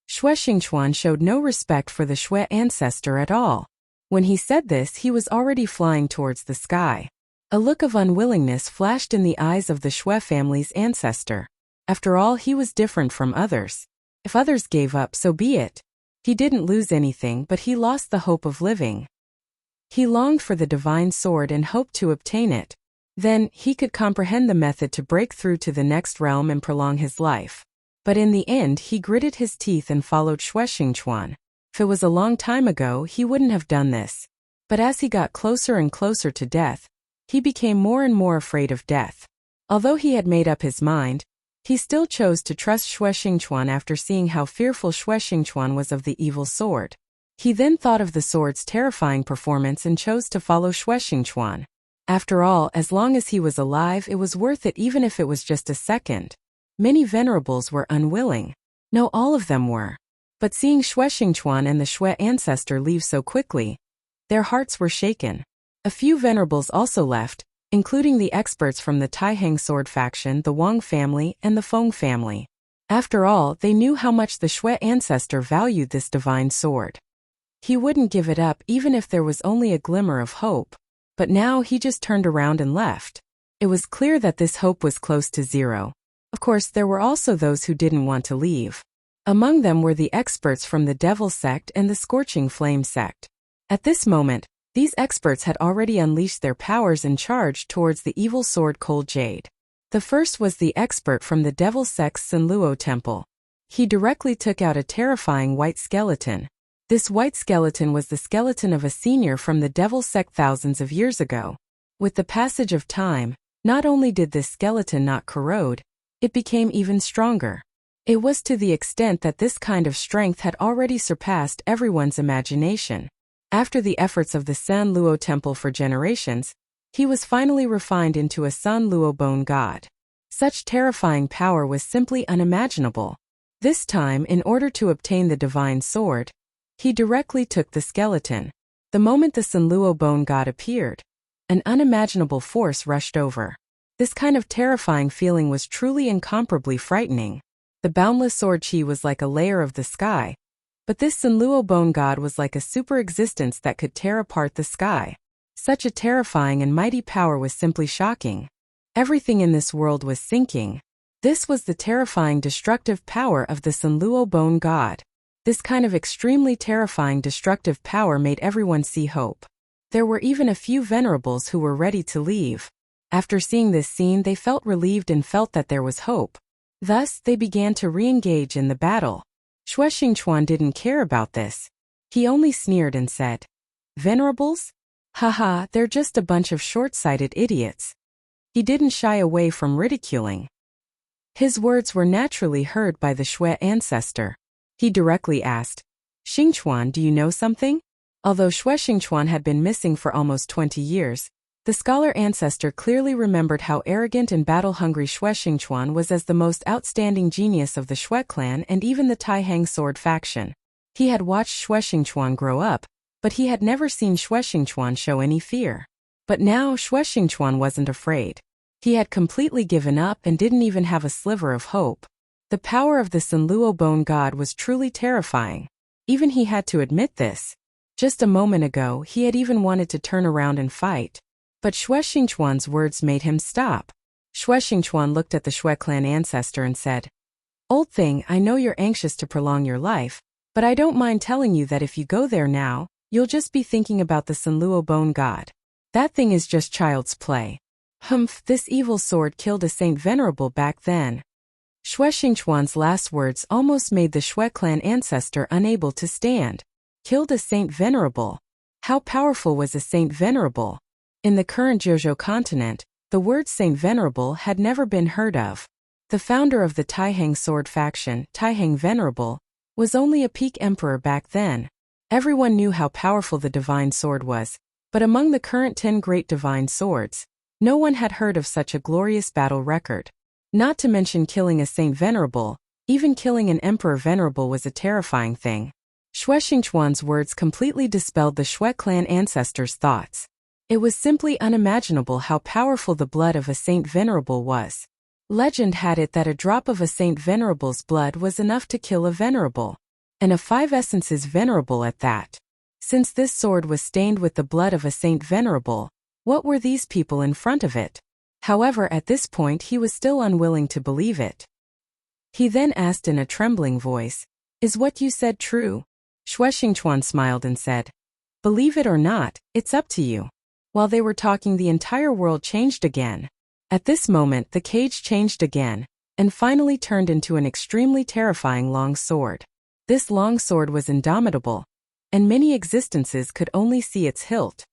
Shui Xingchuan showed no respect for the Shui ancestor at all. When he said this, he was already flying towards the sky. A look of unwillingness flashed in the eyes of the Shui family's ancestor. After all, he was different from others. If others gave up, so be it. He didn't lose anything, but he lost the hope of living. He longed for the divine sword and hoped to obtain it. Then, he could comprehend the method to break through to the next realm and prolong his life. But in the end, he gritted his teeth and followed Shui Xingchuan. If it was a long time ago, he wouldn't have done this. But as he got closer and closer to death, he became more and more afraid of death. Although he had made up his mind, he still chose to trust Shui Xingchuan after seeing how fearful Shui Xingchuan was of the evil sword. He then thought of the sword's terrifying performance and chose to follow Shui Xingchuan. After all, as long as he was alive, it was worth it even if it was just a second. Many venerables were unwilling. No, all of them were. But seeing Shui Xingchuan and the Shui ancestor leave so quickly, their hearts were shaken. A few venerables also left, including the experts from the Taihang sword faction, the Wang family, and the Feng family. After all, they knew how much the Shui ancestor valued this divine sword. He wouldn't give it up even if there was only a glimmer of hope. But now he just turned around and left. It was clear that this hope was close to zero. Of course, there were also those who didn't want to leave. Among them were the experts from the Devil sect and the Scorching Flame sect. At this moment, these experts had already unleashed their powers and charged towards the evil sword Cold Jade. The first was the expert from the Devil sect's Sanluo temple. He directly took out a terrifying white skeleton. This white skeleton was the skeleton of a senior from the Devil sect thousands of years ago. With the passage of time, not only did this skeleton not corrode, it became even stronger. It was to the extent that this kind of strength had already surpassed everyone's imagination. After the efforts of the Sanluo temple for generations, he was finally refined into a Sanluo bone god. Such terrifying power was simply unimaginable. This time, in order to obtain the divine sword, he directly took the skeleton. The moment the Sanluo bone god appeared, an unimaginable force rushed over. This kind of terrifying feeling was truly incomparably frightening. The boundless sword chi was like a layer of the sky, but this Sanluo bone god was like a super existence that could tear apart the sky. Such a terrifying and mighty power was simply shocking. Everything in this world was sinking. This was the terrifying destructive power of the Sanluo bone god. This kind of extremely terrifying destructive power made everyone see hope. There were even a few venerables who were ready to leave. After seeing this scene, they felt relieved and felt that there was hope. Thus, they began to re-engage in the battle. Shui Xingchuan didn't care about this. He only sneered and said, "Venerables? Haha, they're just a bunch of short-sighted idiots." He didn't shy away from ridiculing. His words were naturally heard by the Shui ancestor. He directly asked, "Xingchuan, do you know something?" Although Shui Xingchuan had been missing for almost 20 years, the scholar ancestor clearly remembered how arrogant and battle-hungry Shui Xingchuan was as the most outstanding genius of the Shui clan and even the Taihang sword faction. He had watched Shui Xingchuan grow up, but he had never seen Shui Xingchuan show any fear. But now Shui Xingchuan wasn't afraid. He had completely given up and didn't even have a sliver of hope. The power of the Sanluo bone god was truly terrifying. Even he had to admit this. Just a moment ago, he had even wanted to turn around and fight. But Shui Xingchuan's words made him stop. Shui Xingchuan looked at the Shui clan ancestor and said, "Old thing, I know you're anxious to prolong your life, but I don't mind telling you that if you go there now, you'll just be thinking about the Sanluo bone god. That thing is just child's play. Humph, this evil sword killed a saint venerable back then." Shui Xingchuan's last words almost made the Shui clan ancestor unable to stand. Killed a saint venerable? How powerful was a saint venerable? In the current Jojo continent, the word Saint Venerable had never been heard of. The founder of the Taihang sword faction, Taihang Venerable, was only a peak emperor back then. Everyone knew how powerful the divine sword was, but among the current 10 great divine swords, No one had heard of such a glorious battle record. Not to mention killing a saint venerable, even killing an emperor venerable was a terrifying thing. Xue Xingchuan's words completely dispelled the Xue clan ancestors' thoughts. It was simply unimaginable how powerful the blood of a saint venerable was. Legend had it that a drop of a saint venerable's blood was enough to kill a venerable. And a 5 essences venerable at that. Since this sword was stained with the blood of a saint venerable, what were these people in front of it? However, at this point he was still unwilling to believe it. He then asked in a trembling voice, "Is what you said true?" Xue Xingchuan smiled and said, "Believe it or not, it's up to you." While they were talking, the entire world changed again. At this moment the cage changed again, and finally turned into an extremely terrifying long sword. This long sword was indomitable, and many existences could only see its hilt.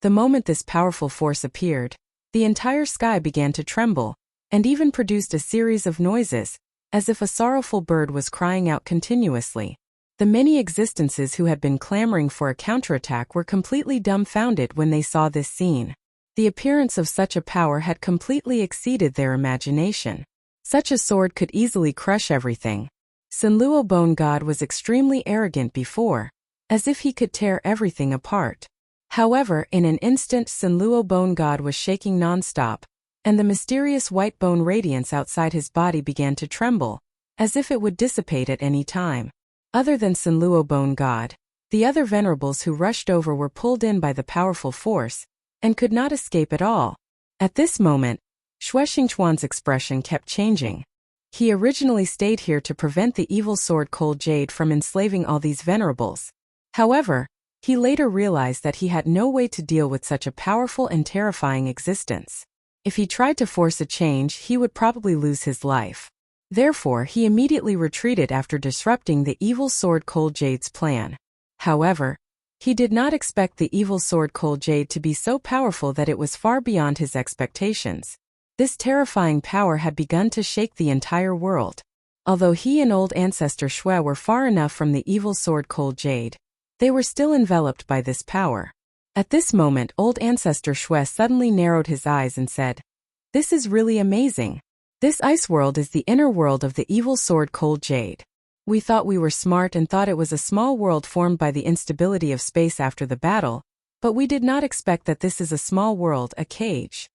The moment this powerful force appeared, the entire sky began to tremble, and even produced a series of noises, as if a sorrowful bird was crying out continuously. The many existences who had been clamoring for a counterattack were completely dumbfounded when they saw this scene. The appearance of such a power had completely exceeded their imagination. Such a sword could easily crush everything. Sinluo Bone God was extremely arrogant before, as if he could tear everything apart. However, in an instant Sinluo Bone God was shaking non-stop, and the mysterious white bone radiance outside his body began to tremble, as if it would dissipate at any time. Other than Sinluo Bone God, the other venerables who rushed over were pulled in by the powerful force, and could not escape at all. At this moment, Xue Xingchuan's expression kept changing. He originally stayed here to prevent the evil sword Cold Jade from enslaving all these venerables. However, he later realized that he had no way to deal with such a powerful and terrifying existence. If he tried to force a change, he would probably lose his life. Therefore, he immediately retreated after disrupting the evil sword Cold Jade's plan. However, he did not expect the evil sword Cold Jade to be so powerful that it was far beyond his expectations. This terrifying power had begun to shake the entire world. Although he and old ancestor Xue were far enough from the evil sword Cold Jade, they were still enveloped by this power. At this moment, old ancestor Xue suddenly narrowed his eyes and said, "This is really amazing. This ice world is the inner world of the evil sword Cold Jade. We thought we were smart and thought it was a small world formed by the instability of space after the battle, but we did not expect that this is a small world, a cage."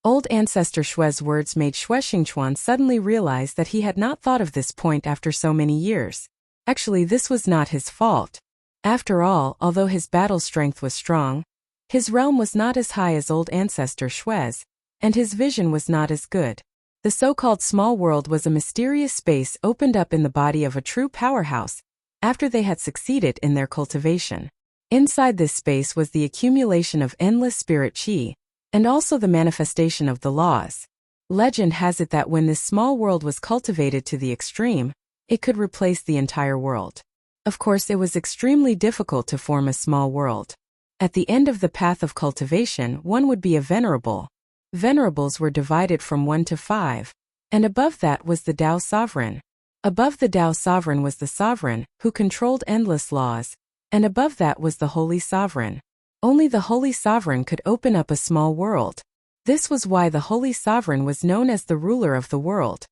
Old ancestor Xue's words made Xue Xingchuan suddenly realize that he had not thought of this point after so many years. Actually, this was not his fault. After all, although his battle strength was strong, his realm was not as high as old ancestor Xue's, and his vision was not as good. The so-called small world was a mysterious space opened up in the body of a true powerhouse, after they had succeeded in their cultivation. Inside this space was the accumulation of endless spirit qi, and also the manifestation of the laws. Legend has it that when this small world was cultivated to the extreme, it could replace the entire world. Of course, it was extremely difficult to form a small world. At the end of the path of cultivation, one would be a venerable. Venerables were divided from 1 to 5, and above that was the Tao Sovereign. Above the Tao Sovereign was the Sovereign, who controlled endless laws, and above that was the Holy Sovereign. Only the Holy Sovereign could open up a small world. This was why the Holy Sovereign was known as the ruler of the world.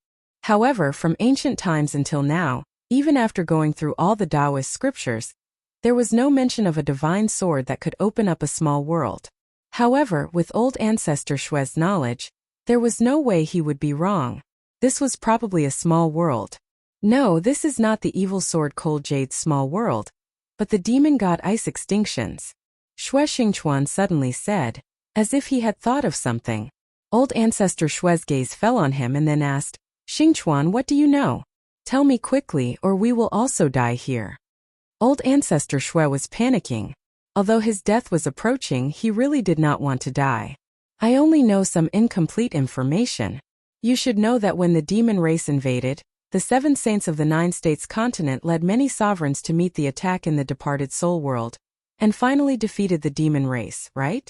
However, from ancient times until now, even after going through all the Taoist scriptures, there was no mention of a divine sword that could open up a small world. However, with old ancestor Xue's knowledge, there was no way he would be wrong. This was probably a small world. No, this is not the evil sword Cold Jade's small world, but the demon god Ice Extinction's. Xue Xingchuan suddenly said, as if he had thought of something. Old ancestor Xue's gaze fell on him and then asked, "Xingchuan, what do you know? Tell me quickly or we will also die here." Old ancestor Xue was panicking. Although his death was approaching, he really did not want to die. "I only know some incomplete information. You should know that when the demon race invaded, the 7 saints of the 9 states continent led many sovereigns to meet the attack in the departed soul world, and finally defeated the demon race, right?"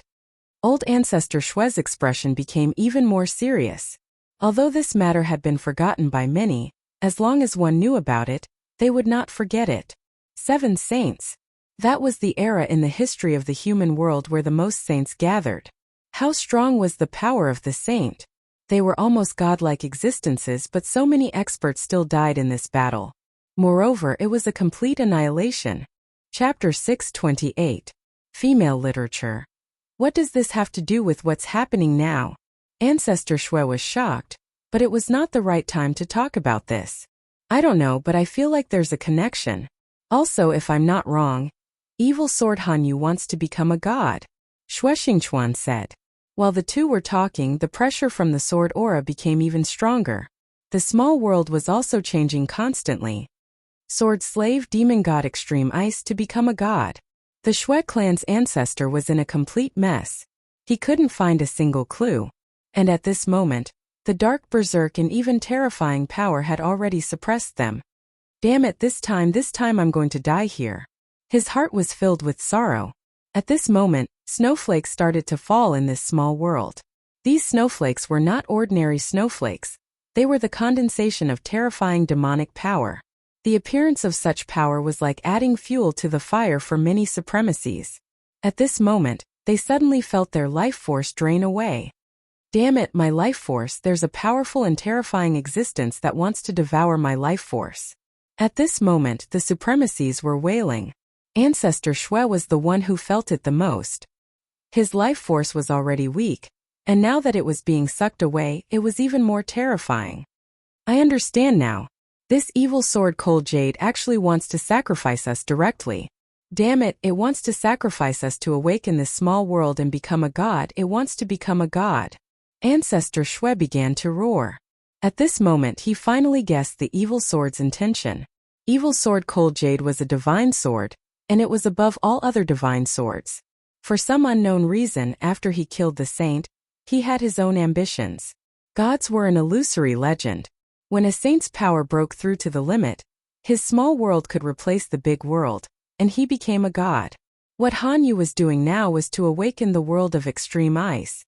Old ancestor Xue's expression became even more serious. Although this matter had been forgotten by many, as long as one knew about it, they would not forget it. 7 saints. That was the era in the history of the human world where the most saints gathered. How strong was the power of the saint? They were almost godlike existences, but so many experts still died in this battle. Moreover, it was a complete annihilation. Chapter 628. Female Literature. What does this have to do with what's happening now? Ancestor Shui was shocked, but it was not the right time to talk about this. I don't know, but I feel like there's a connection. Also, if I'm not wrong, evil sword Hanyu wants to become a god, Shui Xingchuan said. While the two were talking, the pressure from the sword aura became even stronger. The small world was also changing constantly. Sword slave demon god extreme ice to become a god. The Shui clan's ancestor was in a complete mess. He couldn't find a single clue. And at this moment, the dark berserk and even terrifying power had already suppressed them. Damn it, this time I'm going to die here. His heart was filled with sorrow. At this moment, snowflakes started to fall in this small world. These snowflakes were not ordinary snowflakes. They were the condensation of terrifying demonic power. The appearance of such power was like adding fuel to the fire for many supremacies. At this moment, they suddenly felt their life force drain away. Damn it, my life force, there's a powerful and terrifying existence that wants to devour my life force. At this moment, the supremacies were wailing. Ancestor Shui was the one who felt it the most. His life force was already weak, and now that it was being sucked away, it was even more terrifying. I understand now. This evil sword Cold Jade actually wants to sacrifice us directly. Damn it, it wants to sacrifice us to awaken this small world and become a god. It wants to become a god. Ancestor Shui began to roar. At this moment he finally guessed the evil sword's intention. Evil sword Cold Jade was a divine sword, and it was above all other divine swords. For some unknown reason, after he killed the saint, he had his own ambitions. Gods were an illusory legend. When a saint's power broke through to the limit, his small world could replace the big world, and he became a god. What Hanyu was doing now was to awaken the world of extreme ice.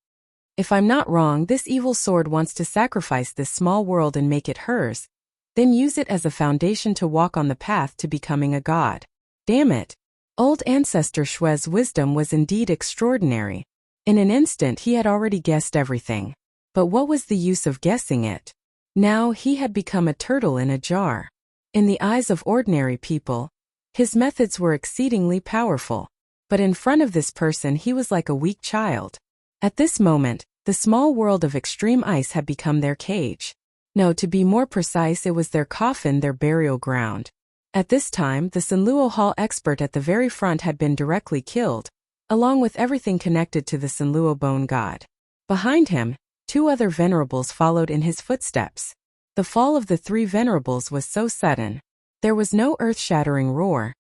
If I'm not wrong, this evil sword wants to sacrifice this small world and make it hers, then use it as a foundation to walk on the path to becoming a god. Damn it! Old Ancestor Shui's wisdom was indeed extraordinary. In an instant he had already guessed everything. But what was the use of guessing it? Now he had become a turtle in a jar. In the eyes of ordinary people, his methods were exceedingly powerful. But in front of this person he was like a weak child. At this moment, the small world of extreme ice had become their cage. No, to be more precise, it was their coffin, their burial ground. At this time, the Sanluo Hall expert at the very front had been directly killed, along with everything connected to the Sanluo bone god. Behind him, two other venerables followed in his footsteps. The fall of the three venerables was so sudden. There was no earth-shattering roar,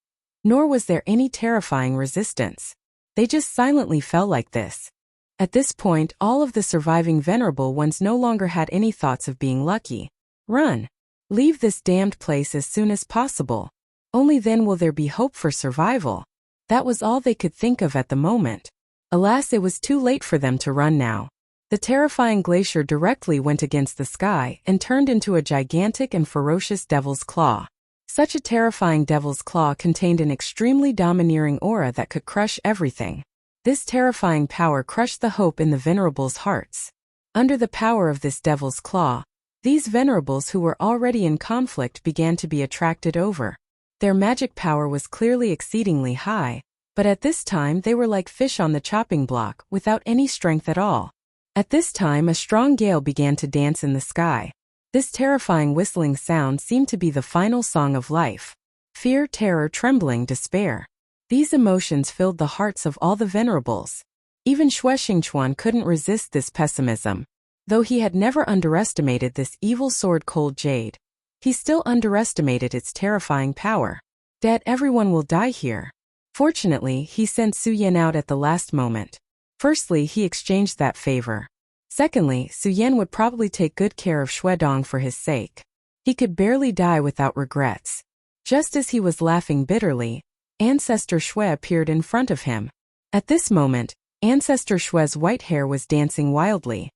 nor was there any terrifying resistance. They just silently fell like this. At this point, all of the surviving venerable ones no longer had any thoughts of being lucky. Run! Leave this damned place as soon as possible. Only then will there be hope for survival. That was all they could think of at the moment. Alas, it was too late for them to run now. The terrifying glacier directly went against the sky and turned into a gigantic and ferocious devil's claw. Such a terrifying devil's claw contained an extremely domineering aura that could crush everything. This terrifying power crushed the hope in the venerables' hearts. Under the power of this devil's claw, these venerables who were already in conflict began to be attracted over. Their magic power was clearly exceedingly high, but at this time they were like fish on the chopping block, without any strength at all. At this time a strong gale began to dance in the sky. This terrifying whistling sound seemed to be the final song of life. Fear, terror, trembling, despair. These emotions filled the hearts of all the venerables. Even Shui Xingchuan couldn't resist this pessimism. Though he had never underestimated this evil sword Cold Jade, he still underestimated its terrifying power. Dead, everyone will die here. Fortunately, he sent Su Yan out at the last moment. Firstly, he exchanged that favor. Secondly, Su Yan would probably take good care of Shui Dong for his sake. He could barely die without regrets. Just as he was laughing bitterly, Ancestor Shui appeared in front of him. At this moment, Ancestor Shui's white hair was dancing wildly.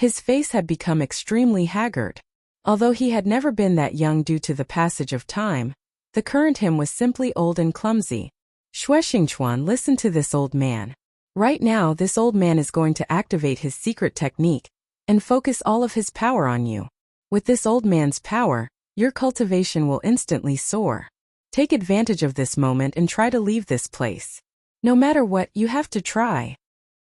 His face had become extremely haggard. Although he had never been that young due to the passage of time, the current him was simply old and clumsy. Shui Xingchuan listened to this old man. Right now, this old man is going to activate his secret technique and focus all of his power on you. With this old man's power, your cultivation will instantly soar. Take advantage of this moment and try to leave this place. No matter what, you have to try.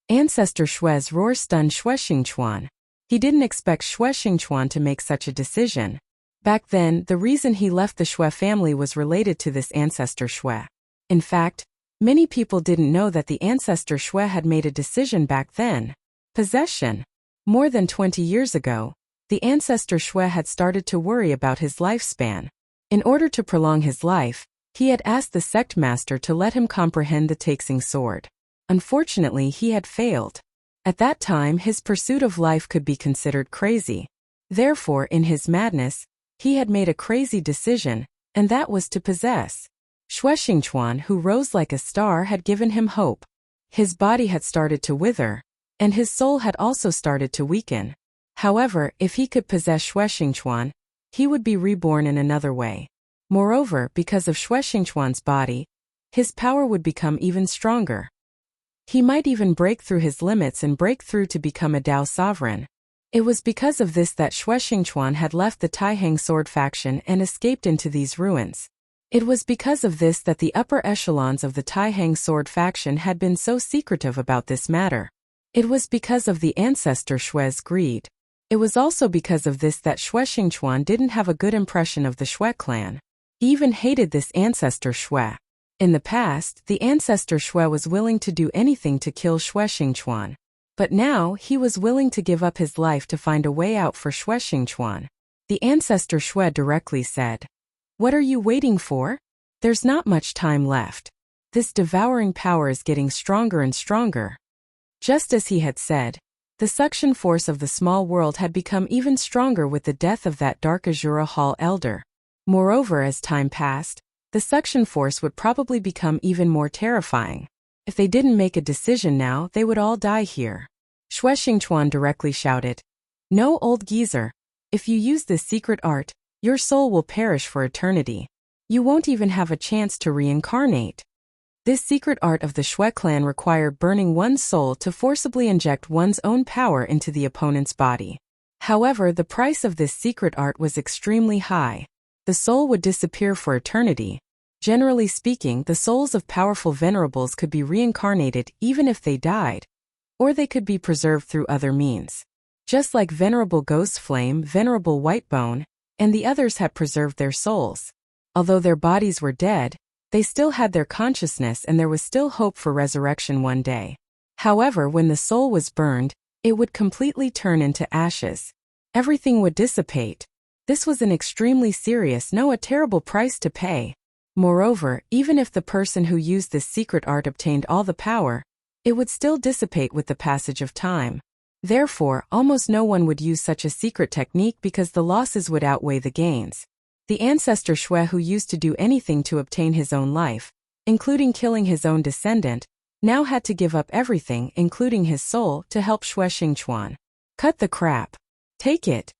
Ancestor Shue's roar stunned Xue Xingquan. He didn't expect Xue Xingquan to make such a decision. Back then, the reason he left the Xue family was related to this Ancestor Xue. In fact, many people didn't know that the Ancestor Xue had made a decision back then. Possession. More than 20 years ago, the Ancestor Xue had started to worry about his lifespan. In order to prolong his life, he had asked the sect master to let him comprehend the Taixing sword. Unfortunately, he had failed. At that time, his pursuit of life could be considered crazy. Therefore, in his madness, he had made a crazy decision, and that was to possess. Xue Xingquan, who rose like a star, had given him hope. His body had started to wither, and his soul had also started to weaken. However, if he could possess Xue Xingquan, he would be reborn in another way. Moreover, because of Xue Xingquan's body, his power would become even stronger. He might even break through his limits and break through to become a Dao sovereign. It was because of this that Xue Xingquan had left the Taihang sword faction and escaped into these ruins. It was because of this that the upper echelons of the Taihang sword faction had been so secretive about this matter. It was because of the Ancestor Xue's greed. It was also because of this that Xue Xingquan didn't have a good impression of the Xue clan. He even hated this Ancestor Xue. In the past, the Ancestor Xue was willing to do anything to kill Xue Xingquan. But now, he was willing to give up his life to find a way out for Xue Xingquan. The Ancestor Xue directly said, "What are you waiting for? There's not much time left. This devouring power is getting stronger and stronger." Just as he had said, the suction force of the small world had become even stronger with the death of that Dark Azura Hall elder. Moreover, as time passed, the suction force would probably become even more terrifying. If they didn't make a decision now, they would all die here. Xue Xingquan directly shouted, "No, old geezer. If you use this secret art, your soul will perish for eternity. You won't even have a chance to reincarnate." This secret art of the Xue clan required burning one's soul to forcibly inject one's own power into the opponent's body. However, the price of this secret art was extremely high. The soul would disappear for eternity. Generally speaking, the souls of powerful venerables could be reincarnated even if they died, or they could be preserved through other means. Just like Venerable Ghost Flame, Venerable Whitebone, and the others had preserved their souls. Although their bodies were dead, they still had their consciousness and there was still hope for resurrection one day. However, when the soul was burned, it would completely turn into ashes. Everything would dissipate. This was an extremely serious, a terrible price to pay. Moreover, even if the person who used this secret art obtained all the power, it would still dissipate with the passage of time. Therefore, almost no one would use such a secret technique because the losses would outweigh the gains. The Ancestor Xue, who used to do anything to obtain his own life, including killing his own descendant, now had to give up everything, including his soul, to help Xue Xingquan. Cut the crap. Take it.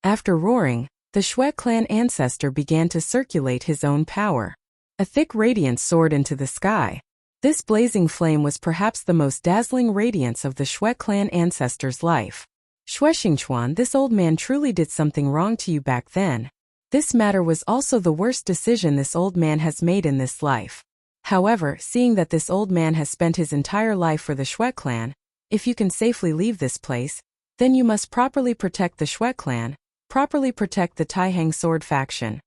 After roaring, the Xue clan ancestor began to circulate his own power. A thick radiance soared into the sky. This blazing flame was perhaps the most dazzling radiance of the Xue clan ancestor's life. Xue Xingquan, this old man truly did something wrong to you back then. This matter was also the worst decision this old man has made in this life. However, seeing that this old man has spent his entire life for the Xue clan, if you can safely leave this place, then you must properly protect the Xue clan, properly protect the Taihang sword faction.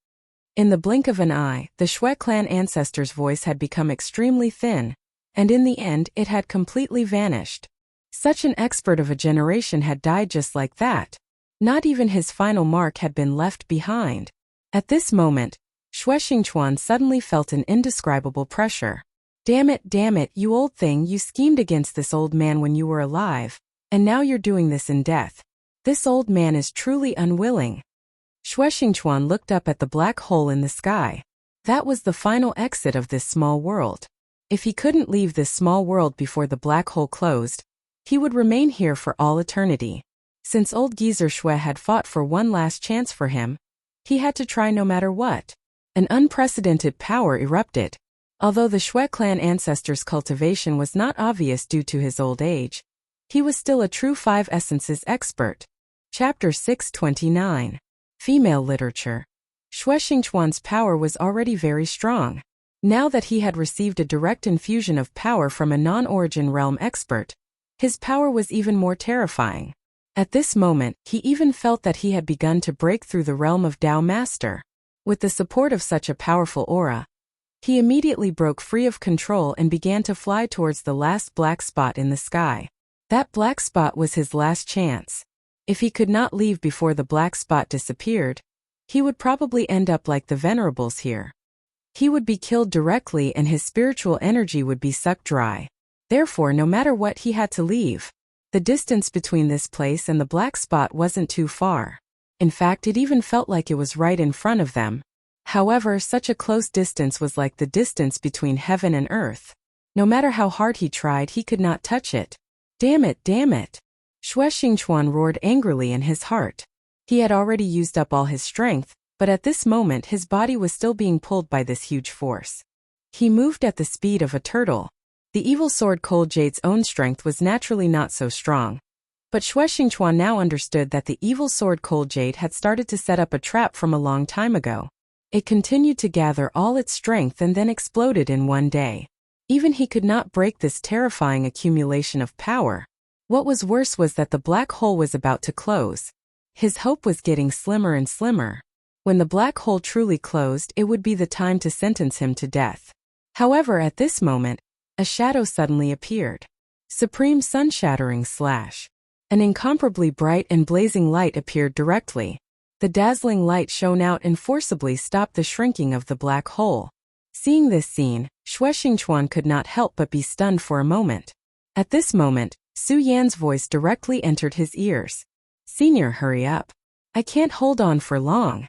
In the blink of an eye, the Xue clan ancestor's voice had become extremely thin, and in the end it had completely vanished. Such an expert of a generation had died just like that. Not even his final mark had been left behind. At this moment, Xue Xingquan suddenly felt an indescribable pressure. Damn it, you old thing, you schemed against this old man when you were alive, and now you're doing this in death. This old man is truly unwilling. Xue Xingquan looked up at the black hole in the sky. That was the final exit of this small world. If he couldn't leave this small world before the black hole closed, he would remain here for all eternity. Since old geezer Xue had fought for one last chance for him, he had to try no matter what. An unprecedented power erupted. Although the Shui clan ancestor's cultivation was not obvious due to his old age, he was still a true 5 essences expert. Chapter 629. Female Literature. Shui Xingchuan's power was already very strong. Now that he had received a direct infusion of power from a non-origin realm expert, his power was even more terrifying. At this moment, he even felt that he had begun to break through the realm of Tao Master. With the support of such a powerful aura, he immediately broke free of control and began to fly towards the last black spot in the sky. That black spot was his last chance. If he could not leave before the black spot disappeared, he would probably end up like the venerables here. He would be killed directly and his spiritual energy would be sucked dry. Therefore, no matter what, he had to leave. The distance between this place and the black spot wasn't too far. In fact, it even felt like it was right in front of them. However, such a close distance was like the distance between heaven and earth. No matter how hard he tried, he could not touch it. Damn it, damn it! Shui Xingchuan roared angrily in his heart. He had already used up all his strength, but at this moment his body was still being pulled by this huge force. He moved at the speed of a turtle. The evil sword Cold Jade's own strength was naturally not so strong. But Shui Xingchuan now understood that the evil sword Cold Jade had started to set up a trap from a long time ago. It continued to gather all its strength and then exploded in one day. Even he could not break this terrifying accumulation of power. What was worse was that the black hole was about to close. His hope was getting slimmer and slimmer. When the black hole truly closed, it would be the time to sentence him to death. However, at this moment, a shadow suddenly appeared. Supreme sun-shattering slash. An incomparably bright and blazing light appeared directly. The dazzling light shone out and forcibly stopped the shrinking of the black hole. Seeing this scene, Shui Xingchuan could not help but be stunned for a moment. At this moment, Su Yan's voice directly entered his ears. "Senior, hurry up. I can't hold on for long."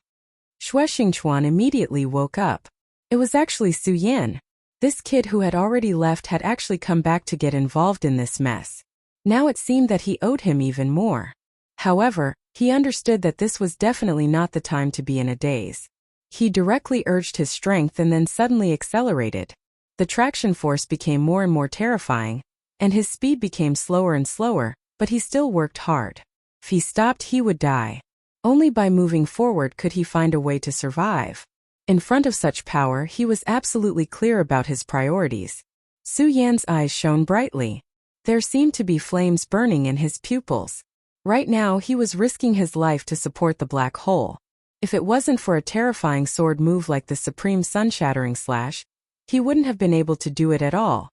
Shui Xingchuan immediately woke up. It was actually Su Yan. This kid who had already left had actually come back to get involved in this mess. Now it seemed that he owed him even more. However, he understood that this was definitely not the time to be in a daze. He directly urged his strength and then suddenly accelerated. The traction force became more and more terrifying, and his speed became slower and slower, but he still worked hard. If he stopped, he would die. Only by moving forward could he find a way to survive. In front of such power, he was absolutely clear about his priorities. Su Yan's eyes shone brightly. There seemed to be flames burning in his pupils. Right now, he was risking his life to support the black hole. If it wasn't for a terrifying sword move like the Supreme Sun-Shattering Slash, he wouldn't have been able to do it at all.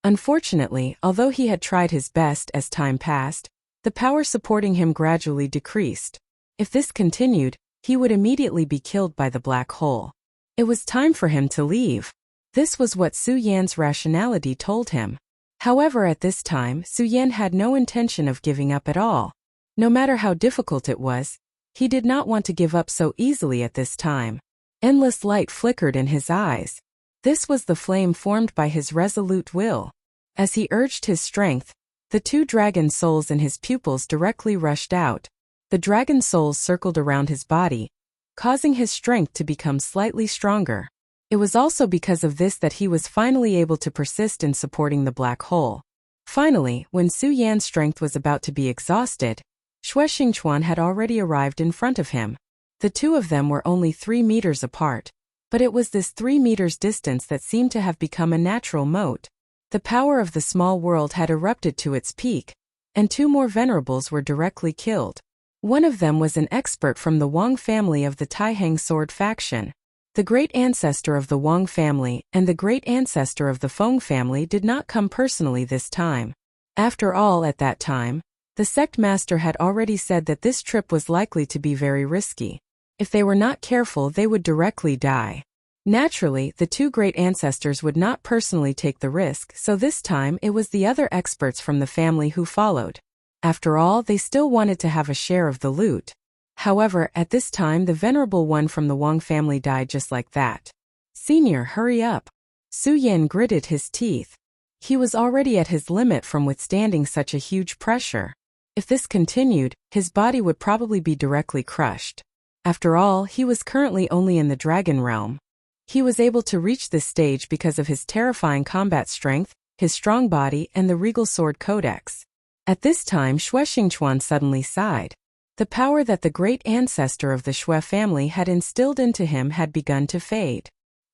Unfortunately, although he had tried his best as time passed, the power supporting him gradually decreased. If this continued, he would immediately be killed by the black hole. It was time for him to leave. This was what Su Yan's rationality told him. However, at this time, Su Yan had no intention of giving up at all. No matter how difficult it was, he did not want to give up so easily at this time. Endless light flickered in his eyes. This was the flame formed by his resolute will. As he urged his strength, the 2 dragon souls in his pupils directly rushed out. The dragon souls circled around his body, causing his strength to become slightly stronger. It was also because of this that he was finally able to persist in supporting the black hole. Finally, when Su Yan's strength was about to be exhausted, Shui Xingchuan had already arrived in front of him. The two of them were only 3 meters apart, but it was this 3 meters distance that seemed to have become a natural moat. The power of the small world had erupted to its peak, and 2 more venerables were directly killed. One of them was an expert from the Wang family of the Taihang sword faction. The great ancestor of the Wang family and the great ancestor of the Feng family did not come personally this time. After all, at that time, the sect master had already said that this trip was likely to be very risky. If they were not careful, they would directly die. Naturally, the 2 great ancestors would not personally take the risk, so this time it was the other experts from the family who followed. After all, they still wanted to have a share of the loot. However, at this time the venerable one from the Wang family died just like that. "Senior, hurry up." Su Yan gritted his teeth. He was already at his limit from withstanding such a huge pressure. If this continued, his body would probably be directly crushed. After all, he was currently only in the dragon realm. He was able to reach this stage because of his terrifying combat strength, his strong body, and the regal sword codex. At this time, Xue Xingchuan suddenly sighed. The power that the great ancestor of the Xue family had instilled into him had begun to fade.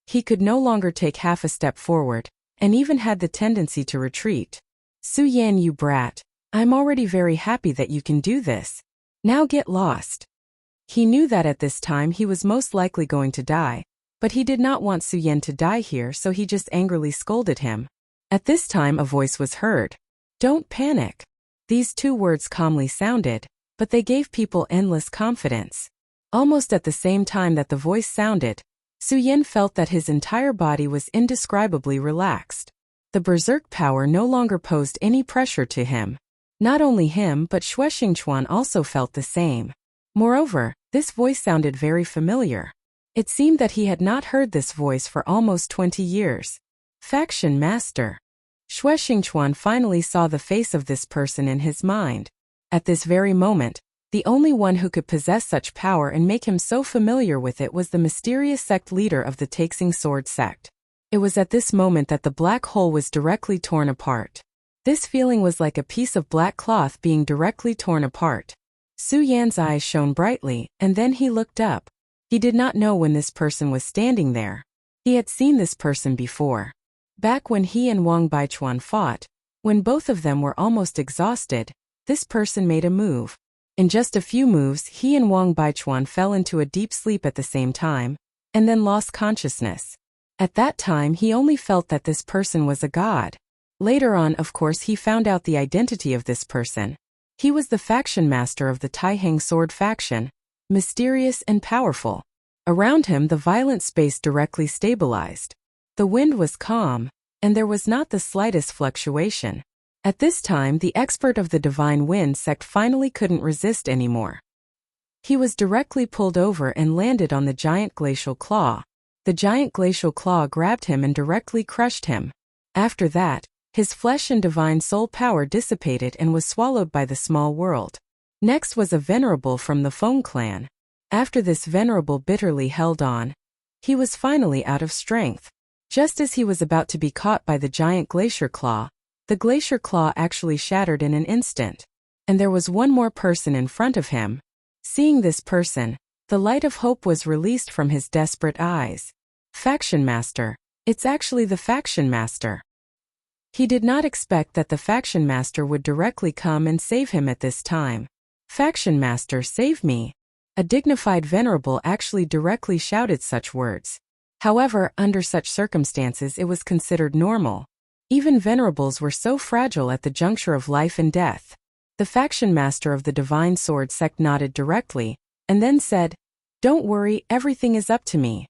He could no longer take half a step forward, and even had the tendency to retreat. Su Yan, you brat, I'm already very happy that you can do this. Now get lost. He knew that at this time he was most likely going to die, but he did not want Su Yan to die here, so he just angrily scolded him. At this time a voice was heard. Don't panic. These two words calmly sounded, but they gave people endless confidence. Almost at the same time that the voice sounded, Su Yan felt that his entire body was indescribably relaxed. The berserk power no longer posed any pressure to him. Not only him but Xue Xingchuan also felt the same. Moreover, this voice sounded very familiar. It seemed that he had not heard this voice for almost 20 years. Faction Master. Xue Xingchuan finally saw the face of this person in his mind. At this very moment, the only one who could possess such power and make him so familiar with it was the mysterious sect leader of the Taixing Sword sect. It was at this moment that the black hole was directly torn apart. This feeling was like a piece of black cloth being directly torn apart. Su Yan's eyes shone brightly, and then he looked up. He did not know when this person was standing there. He had seen this person before. Back when he and Wang Baichuan fought, when both of them were almost exhausted, this person made a move. In just a few moves, he and Wang Baichuan fell into a deep sleep at the same time, and then lost consciousness. At that time he only felt that this person was a god. Later on, of course, he found out the identity of this person. He was the faction master of the Taiheng Sword faction, mysterious and powerful. Around him the violent space directly stabilized. The wind was calm, and there was not the slightest fluctuation. At this time the expert of the Divine Wind sect finally couldn't resist anymore. He was directly pulled over and landed on the giant glacial claw. The giant glacial claw grabbed him and directly crushed him. After that, his flesh and divine soul power dissipated and was swallowed by the small world. Next was a venerable from the Feng clan. After this venerable bitterly held on, he was finally out of strength. Just as he was about to be caught by the giant glacier claw, the glacier claw actually shattered in an instant. And there was one more person in front of him. Seeing this person, the light of hope was released from his desperate eyes. Faction Master. It's actually the Faction Master. He did not expect that the Faction Master would directly come and save him at this time. Faction Master, save me. A dignified venerable actually directly shouted such words. However, under such circumstances it was considered normal. Even venerables were so fragile at the juncture of life and death. The Faction Master of the Divine Sword sect nodded directly, and then said, "Don't worry, everything is up to me."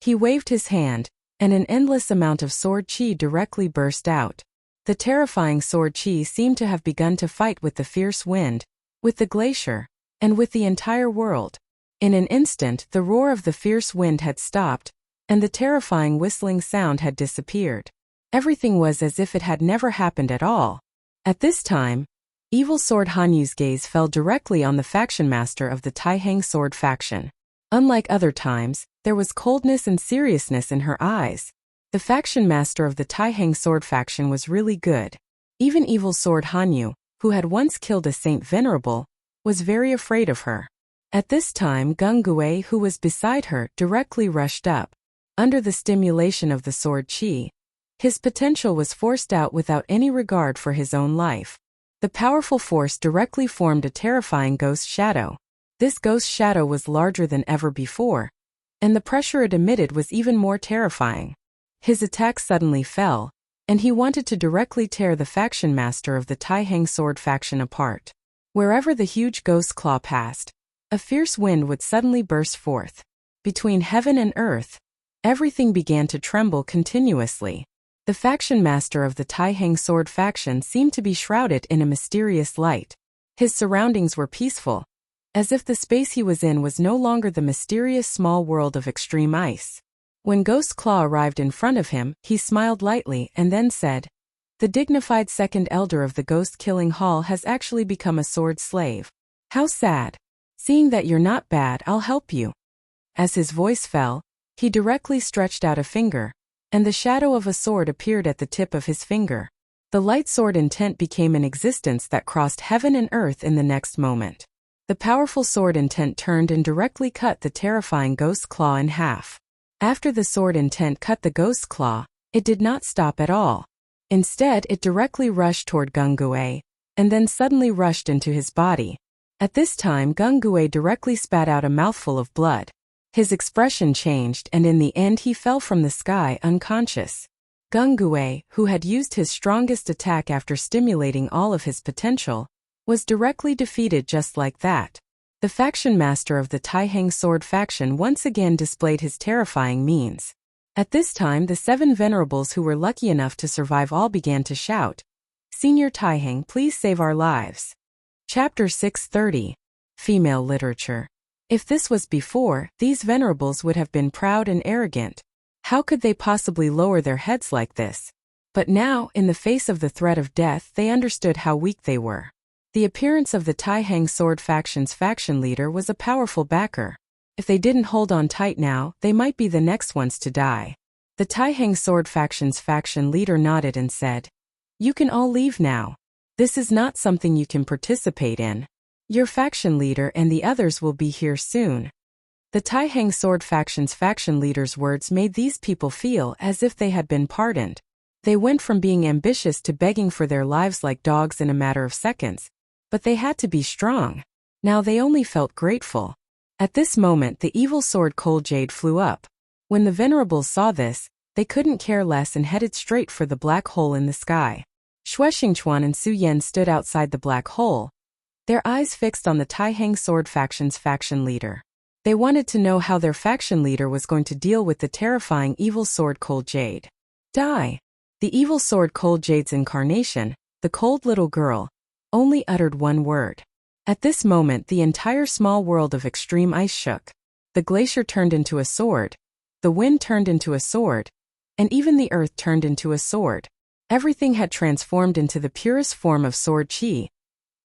He waved his hand, and an endless amount of sword chi directly burst out. The terrifying sword chi seemed to have begun to fight with the fierce wind, with the glacier, and with the entire world. In an instant the roar of the fierce wind had stopped, and the terrifying whistling sound had disappeared. Everything was as if it had never happened at all. At this time, Evil Sword Hanyu's gaze fell directly on the Faction Master of the Taiheng Sword faction. Unlike other times, there was coldness and seriousness in her eyes. The Faction Master of the Taiheng Sword faction was really good. Even Evil Sword Hanyu, who had once killed a Saint Venerable, was very afraid of her. At this time Gung Gui, who was beside her, directly rushed up. Under the stimulation of the sword chi, his potential was forced out without any regard for his own life. The powerful force directly formed a terrifying ghost shadow. This ghost shadow was larger than ever before, and the pressure it emitted was even more terrifying. His attack suddenly fell, and he wanted to directly tear the Faction Master of the Taiheng Sword faction apart. Wherever the huge ghost claw passed, a fierce wind would suddenly burst forth. Between heaven and earth, everything began to tremble continuously. The Faction Master of the Taiheng Sword faction seemed to be shrouded in a mysterious light. His surroundings were peaceful, as if the space he was in was no longer the mysterious small world of extreme ice. When Ghost Claw arrived in front of him, he smiled lightly and then said, "The dignified second elder of the Ghost Killing Hall has actually become a sword slave. How sad. Seeing that you're not bad, I'll help you." As his voice fell, He directly stretched out a finger, and the shadow of a sword appeared at the tip of his finger. The light sword intent became an existence that crossed heaven and earth in the next moment. The powerful sword intent turned and directly cut the terrifying ghost claw in half. After the sword intent cut the ghost claw, it did not stop at all. Instead, it directly rushed toward Gungue, and then suddenly rushed into his body. At this time, Gungue directly spat out a mouthful of blood. His expression changed, and in the end he fell from the sky unconscious. Gungue, who had used his strongest attack after stimulating all of his potential, was directly defeated just like that. The faction master of the Taiheng sword faction once again displayed his terrifying means. At this time, the 7 venerables who were lucky enough to survive all began to shout, "Senior Taiheng, please save our lives." Chapter 630. Female Literature. If this was before, these venerables would have been proud and arrogant. How could they possibly lower their heads like this? But now, in the face of the threat of death, they understood how weak they were. The appearance of the Taiheng sword faction's faction leader was a powerful backer. If they didn't hold on tight now, they might be the next ones to die. The Taiheng sword faction's faction leader nodded and said, "You can all leave now. This is not something you can participate in. Your faction leader and the others will be here soon." The Taiheng sword faction's faction leader's words made these people feel as if they had been pardoned. They went from being ambitious to begging for their lives like dogs in a matter of seconds. But they had to be strong. Now they only felt grateful. At this moment, the evil sword Cold Jade flew up. When the venerables saw this, they couldn't care less and headed straight for the black hole in the sky. Xue Xingchuan and Su Yan stood outside the black hole, their eyes fixed on the Taiheng sword faction's faction leader. They wanted to know how their faction leader was going to deal with the terrifying evil sword Cold Jade. Die! The evil sword Cold Jade's incarnation, the cold little girl, only uttered one word. At this moment, the entire small world of extreme ice shook. The glacier turned into a sword, the wind turned into a sword, and even the earth turned into a sword. Everything had transformed into the purest form of sword chi,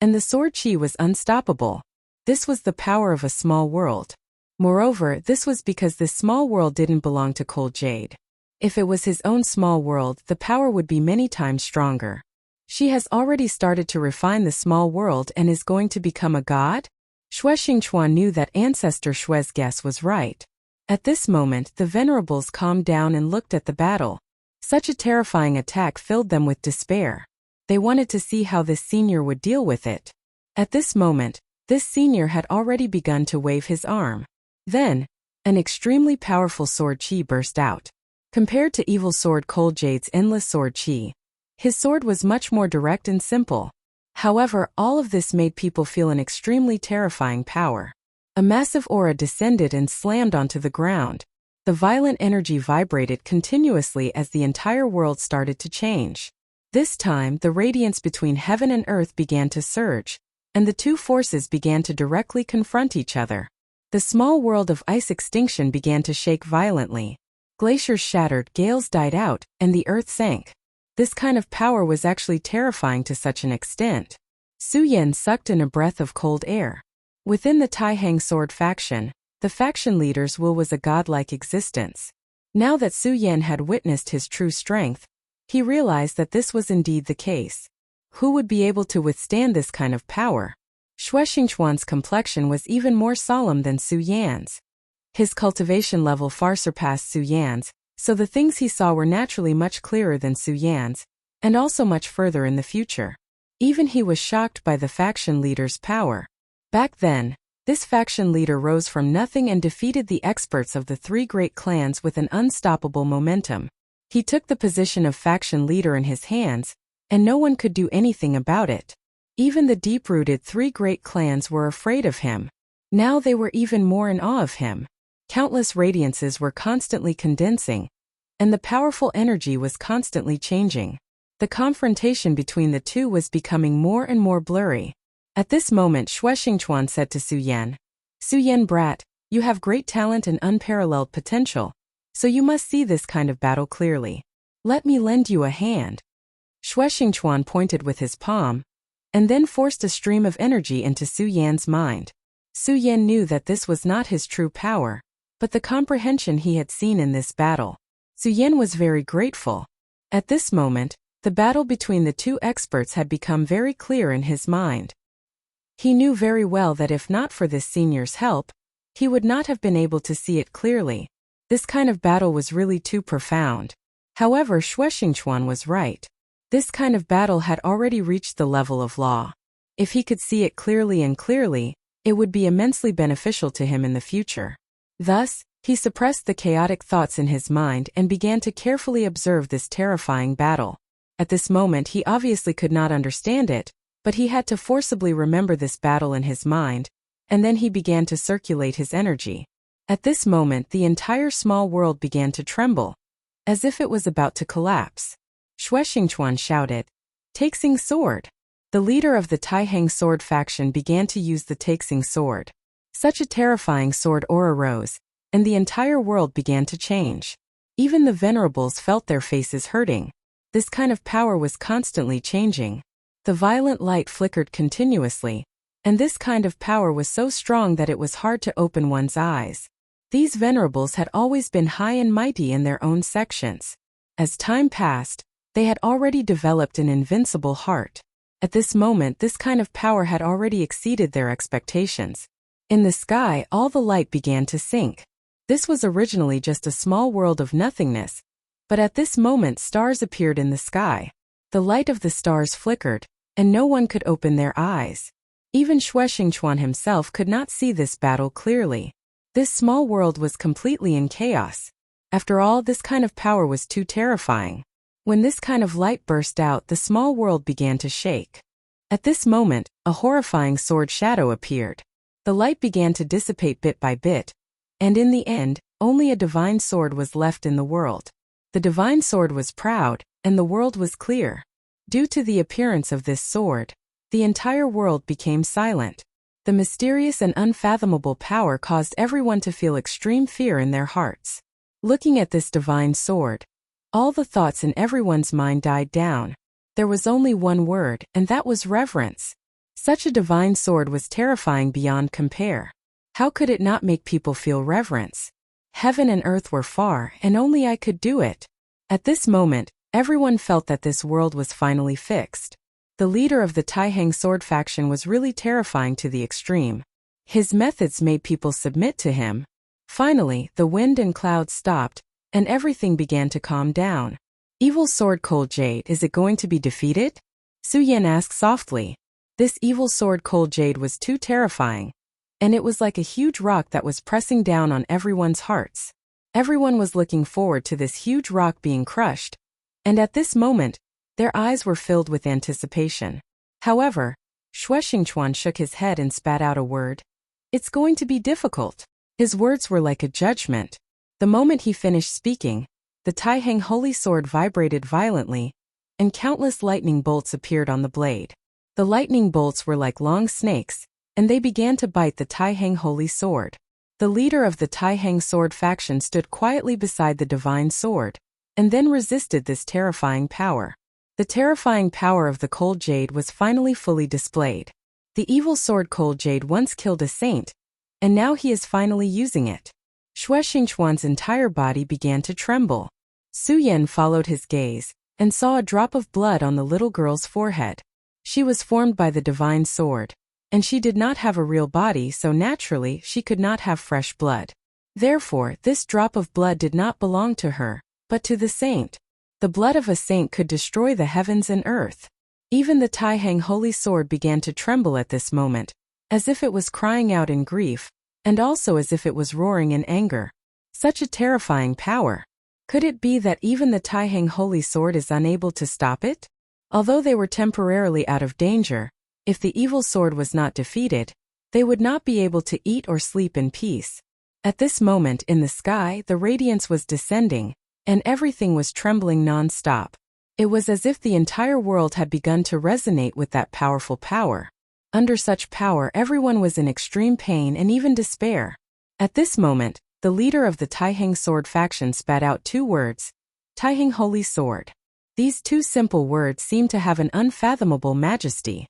and the sword chi was unstoppable. This was the power of a small world. Moreover, this was because this small world didn't belong to Cold Jade. If it was his own small world, the power would be many times stronger. She has already started to refine the small world and is going to become a god? Xue Xingchuan knew that Ancestor Xue's guess was right. At this moment, the venerables calmed down and looked at the battle. Such a terrifying attack filled them with despair. They wanted to see how this senior would deal with it. At this moment, this senior had already begun to wave his arm. Then, an extremely powerful sword chi burst out. Compared to evil sword Cold Jade's endless sword chi, his sword was much more direct and simple. However, all of this made people feel an extremely terrifying power. A massive aura descended and slammed onto the ground. The violent energy vibrated continuously as the entire world started to change. This time, the radiance between heaven and earth began to surge, and the two forces began to directly confront each other. The small world of ice extinction began to shake violently. Glaciers shattered, gales died out, and the earth sank. This kind of power was actually terrifying to such an extent. Su Yan sucked in a breath of cold air. Within the Taiheng sword faction, the faction leader's will was a godlike existence. Now that Su Yan had witnessed his true strength, he realized that this was indeed the case. Who would be able to withstand this kind of power? Xue Xingchuan's complexion was even more solemn than Su Yan's. His cultivation level far surpassed Su Yan's, so the things he saw were naturally much clearer than Su Yan's, and also much further in the future. Even he was shocked by the faction leader's power. Back then, this faction leader rose from nothing and defeated the experts of the 3 great clans with an unstoppable momentum. He took the position of faction leader in his hands, and no one could do anything about it. Even the deep-rooted 3 great clans were afraid of him. Now they were even more in awe of him. Countless radiances were constantly condensing, and the powerful energy was constantly changing. The confrontation between the two was becoming more and more blurry. At this moment, Xue Xingchuan said to Su Yan, "Su Yan brat, you have great talent and unparalleled potential, so you must see this kind of battle clearly. Let me lend you a hand." Xue Xingchuan pointed with his palm, and then forced a stream of energy into Su Yan's mind. Su Yan knew that this was not his true power, but the comprehension he had seen in this battle. Su Yan was very grateful. At this moment, the battle between the two experts had become very clear in his mind. He knew very well that if not for this senior's help, he would not have been able to see it clearly. This kind of battle was really too profound. However, Shueshingchuan was right. This kind of battle had already reached the level of law. If he could see it clearly, it would be immensely beneficial to him in the future. Thus, he suppressed the chaotic thoughts in his mind and began to carefully observe this terrifying battle. At this moment he obviously could not understand it, but he had to forcibly remember this battle in his mind, and then he began to circulate his energy. At this moment the entire small world began to tremble, as if it was about to collapse. Shueshingchuan shouted, "Taixing sword!" The leader of the Taiheng sword faction began to use the Taixing sword. Such a terrifying sword aura rose, and the entire world began to change. Even the venerables felt their faces hurting. This kind of power was constantly changing. The violent light flickered continuously, and this kind of power was so strong that it was hard to open one's eyes. These venerables had always been high and mighty in their own sections. As time passed, they had already developed an invincible heart. At this moment, this kind of power had already exceeded their expectations. In the sky, all the light began to sink. This was originally just a small world of nothingness, but at this moment stars appeared in the sky. The light of the stars flickered, and no one could open their eyes. Even Shueshingchuan himself could not see this battle clearly. This small world was completely in chaos. After all, this kind of power was too terrifying. When this kind of light burst out, the small world began to shake. At this moment, a horrifying sword shadow appeared. The light began to dissipate bit by bit, and in the end, only a divine sword was left in the world. The divine sword was proud, and the world was clear. Due to the appearance of this sword, the entire world became silent. The mysterious and unfathomable power caused everyone to feel extreme fear in their hearts. Looking at this divine sword, all the thoughts in everyone's mind died down. There was only one word, and that was reverence. Such a divine sword was terrifying beyond compare. How could it not make people feel reverence? Heaven and earth were far, and only I could do it. At this moment, everyone felt that this world was finally fixed. The leader of the Taiheng sword faction was really terrifying to the extreme. His methods made people submit to him. Finally, the wind and clouds stopped, and everything began to calm down. Evil sword Cold Jade, is it going to be defeated? Su Yan asked softly. This evil sword Cold Jade was too terrifying, and it was like a huge rock that was pressing down on everyone's hearts. Everyone was looking forward to this huge rock being crushed, and at this moment, their eyes were filled with anticipation. However, Shueshingchuan shook his head and spat out a word. It's going to be difficult. His words were like a judgment. The moment he finished speaking, the Taiheng holy sword vibrated violently, and countless lightning bolts appeared on the blade. The lightning bolts were like long snakes, and they began to bite the Taiheng holy sword. The leader of the Taiheng sword faction stood quietly beside the divine sword, and then resisted this terrifying power. The terrifying power of the Cold Jade was finally fully displayed. The evil sword Cold Jade once killed a saint, and now he is finally using it. Shueshingchuan's entire body began to tremble. Su Yan followed his gaze, and saw a drop of blood on the little girl's forehead. She was formed by the divine sword, and she did not have a real body, so naturally she could not have fresh blood. Therefore, this drop of blood did not belong to her, but to the saint. The blood of a saint could destroy the heavens and earth. Even the Taiheng holy sword began to tremble at this moment, as if it was crying out in grief, and also as if it was roaring in anger. Such a terrifying power. Could it be that even the Taiheng holy sword is unable to stop it? Although they were temporarily out of danger, if the evil sword was not defeated, they would not be able to eat or sleep in peace. At this moment in the sky, the radiance was descending, and everything was trembling non-stop. It was as if the entire world had begun to resonate with that powerful power. Under such power, everyone was in extreme pain and even despair. At this moment, the leader of the Taiheng sword faction spat out two words, Taiheng holy sword. These two simple words seemed to have an unfathomable majesty.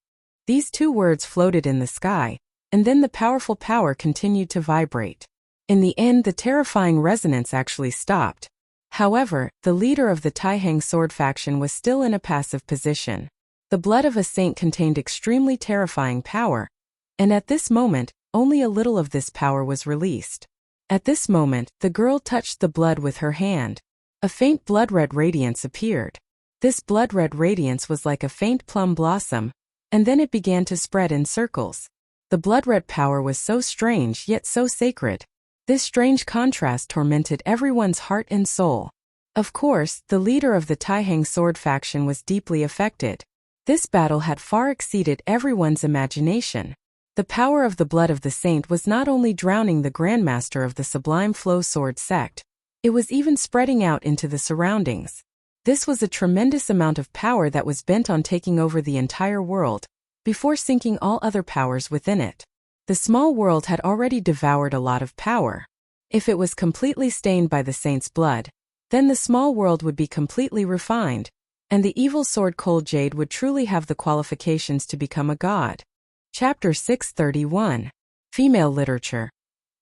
These two words floated in the sky, and then the powerful power continued to vibrate. In the end, the terrifying resonance actually stopped. However, the leader of the Taihang sword faction was still in a passive position. The blood of a saint contained extremely terrifying power, and at this moment, only a little of this power was released. At this moment, the girl touched the blood with her hand. A faint blood-red radiance appeared. This blood-red radiance was like a faint plum blossom, and then it began to spread in circles. The blood-red power was so strange yet so sacred. This strange contrast tormented everyone's heart and soul. Of course, the leader of the Taihang sword faction was deeply affected. This battle had far exceeded everyone's imagination. The power of the blood of the saint was not only drowning the grandmaster of the Sublime Flow sword sect, it was even spreading out into the surroundings. This was a tremendous amount of power that was bent on taking over the entire world, before sinking all other powers within it. The small world had already devoured a lot of power. If it was completely stained by the saint's blood, then the small world would be completely refined, and the evil sword Cold Jade would truly have the qualifications to become a god. Chapter 631. Female Literature.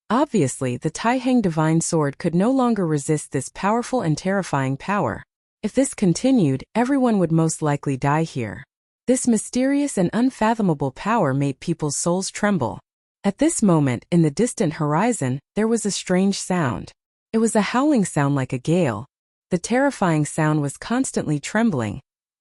Obviously, the Taihang divine sword could no longer resist this powerful and terrifying power. If this continued, everyone would most likely die here. This mysterious and unfathomable power made people's souls tremble. At this moment, in the distant horizon, there was a strange sound. It was a howling sound like a gale. The terrifying sound was constantly trembling,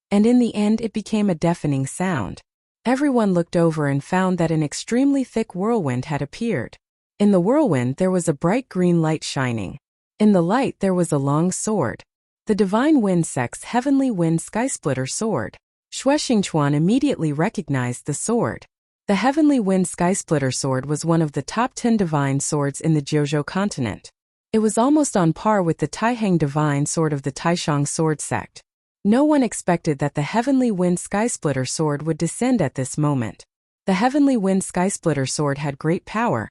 and in the end it became a deafening sound. Everyone looked over and found that an extremely thick whirlwind had appeared. In the whirlwind there was a bright green light shining. In the light there was a long sword. The Divine Wind Sect's Heavenly Wind Skysplitter sword. Xue Xingchuan immediately recognized the sword. The Heavenly Wind Skysplitter sword was one of the top 10 divine swords in the Jiuzhou continent. It was almost on par with the Taihang divine sword of the Taishang sword sect. No one expected that the Heavenly Wind Skysplitter sword would descend at this moment. The Heavenly Wind Skysplitter sword had great power,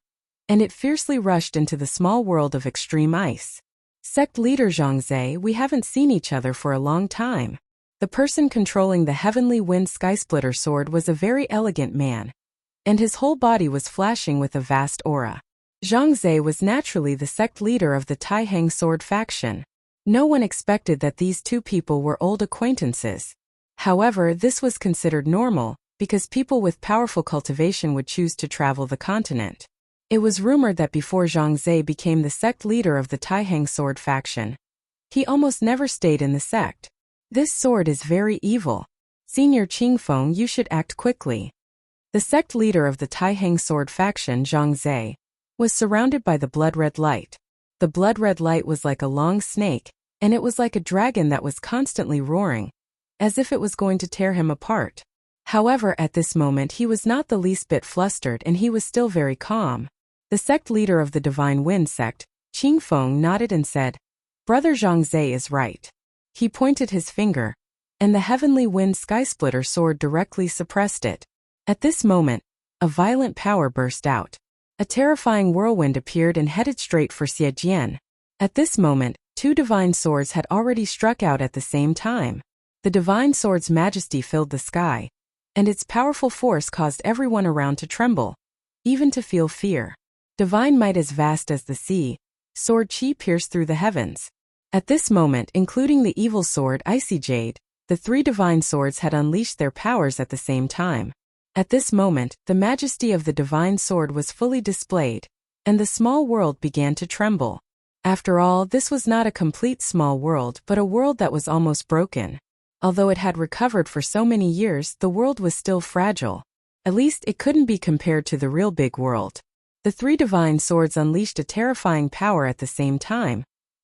and it fiercely rushed into the small world of extreme ice. Sect leader Zhangze, we haven't seen each other for a long time. The person controlling the Heavenly Wind Skysplitter sword was a very elegant man, and his whole body was flashing with a vast aura. Zhangze was naturally the sect leader of the Taihang sword faction. No one expected that these two people were old acquaintances. However, this was considered normal, because people with powerful cultivation would choose to travel the continent. It was rumored that before Zhangze became the sect leader of the Taihang sword faction, he almost never stayed in the sect. This sword is very evil. Senior Qingfeng, you should act quickly. The sect leader of the Taihang sword faction, Zhangze, was surrounded by the blood-red light. The blood-red light was like a long snake, and it was like a dragon that was constantly roaring, as if it was going to tear him apart. However, at this moment he was not the least bit flustered and he was still very calm. The sect leader of the Divine Wind sect, Qingfeng, nodded and said, "Brother Zhangze is right." He pointed his finger, and the Heavenly Wind Skysplitter sword directly suppressed it. At this moment, a violent power burst out. A terrifying whirlwind appeared and headed straight for Xiejian. At this moment, two divine swords had already struck out at the same time. The divine sword's majesty filled the sky, and its powerful force caused everyone around to tremble, even to feel fear. Divine might as vast as the sea, sword Qi pierced through the heavens. At this moment, including the evil sword Icy Jade, the three divine swords had unleashed their powers at the same time. At this moment, the majesty of the divine sword was fully displayed, and the small world began to tremble. After all, this was not a complete small world but a world that was almost broken. Although it had recovered for so many years, the world was still fragile. At least it couldn't be compared to the real big world. The three divine swords unleashed a terrifying power at the same time,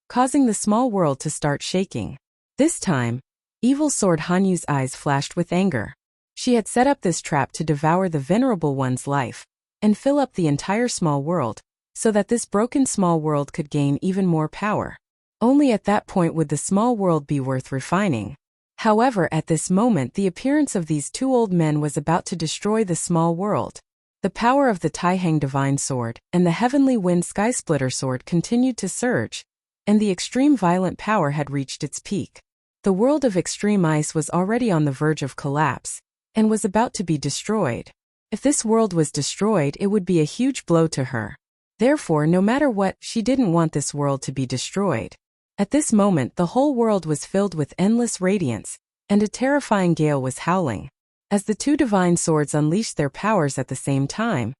causing the small world to start shaking. This time, evil sword Hanyu's eyes flashed with anger. She had set up this trap to devour the venerable one's life, and fill up the entire small world, so that this broken small world could gain even more power. Only at that point would the small world be worth refining. However, at this moment the appearance of these two old men was about to destroy the small world. The power of the Taihang divine sword and the Heavenly Wind Skysplitter sword continued to surge, and the extreme violent power had reached its peak. The world of extreme ice was already on the verge of collapse, and was about to be destroyed. If this world was destroyed, it would be a huge blow to her. Therefore, no matter what, she didn't want this world to be destroyed. At this moment, the whole world was filled with endless radiance, and a terrifying gale was howling. As the two divine swords unleashed their powers at the same time,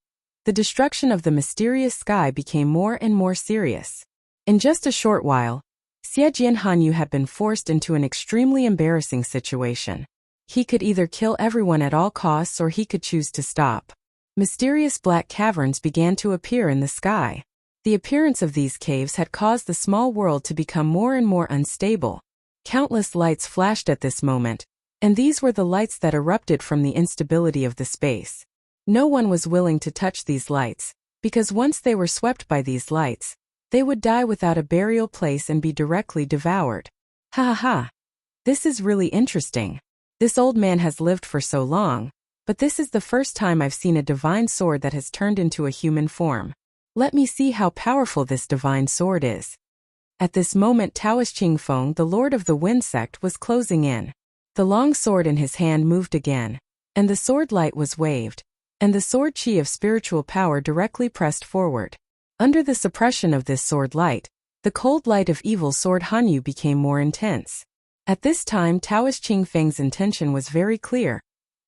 the destruction of the mysterious sky became more and more serious. In just a short while, Xie Hanyu had been forced into an extremely embarrassing situation. He could either kill everyone at all costs or he could choose to stop. Mysterious black caverns began to appear in the sky. The appearance of these caves had caused the small world to become more and more unstable. Countless lights flashed at this moment, and these were the lights that erupted from the instability of the space. No one was willing to touch these lights, because once they were swept by these lights, they would die without a burial place and be directly devoured. Ha ha ha. This is really interesting. This old man has lived for so long, but this is the first time I've seen a divine sword that has turned into a human form. Let me see how powerful this divine sword is. At this moment, Taoist Qingfeng, the lord of the wind sect, was closing in. The long sword in his hand moved again, and the sword light was waved, and the sword chi of spiritual power directly pressed forward. Under the suppression of this sword light, the cold light of evil sword Hanyu became more intense. At this time, Taoist Qingfeng's intention was very clear,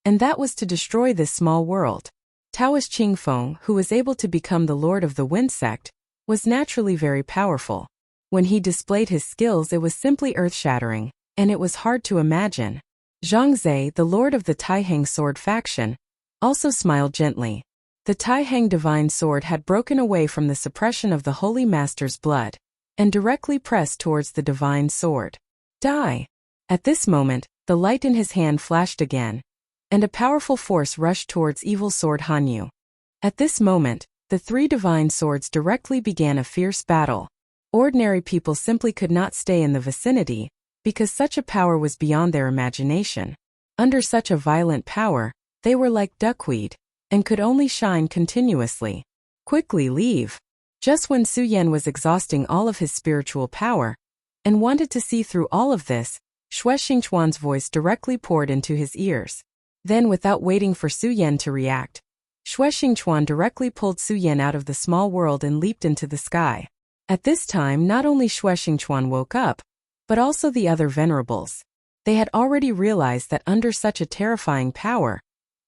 and that was to destroy this small world. Taoist Qingfeng, who was able to become the lord of the wind sect, was naturally very powerful. When he displayed his skills, it was simply earth-shattering, and it was hard to imagine. Zhangzhe, the lord of the Taiheng sword faction, also smiled gently. The Taiheng divine sword had broken away from the suppression of the Holy Master's blood, and directly pressed towards the divine sword. Die! At this moment, the light in his hand flashed again, and a powerful force rushed towards evil sword Hanyu. At this moment, the three divine swords directly began a fierce battle. Ordinary people simply could not stay in the vicinity, because such a power was beyond their imagination. Under such a violent power, they were like duckweed, and could only shine continuously. Quickly leave. Just when Su Yan was exhausting all of his spiritual power, and wanted to see through all of this, Xue Xingchuan's voice directly poured into his ears. Then, without waiting for Su Yan to react, Xue Xingchuan directly pulled Su Yan out of the small world and leaped into the sky. At this time, not only Xue Xingchuan woke up, but also the other venerables. They had already realized that under such a terrifying power,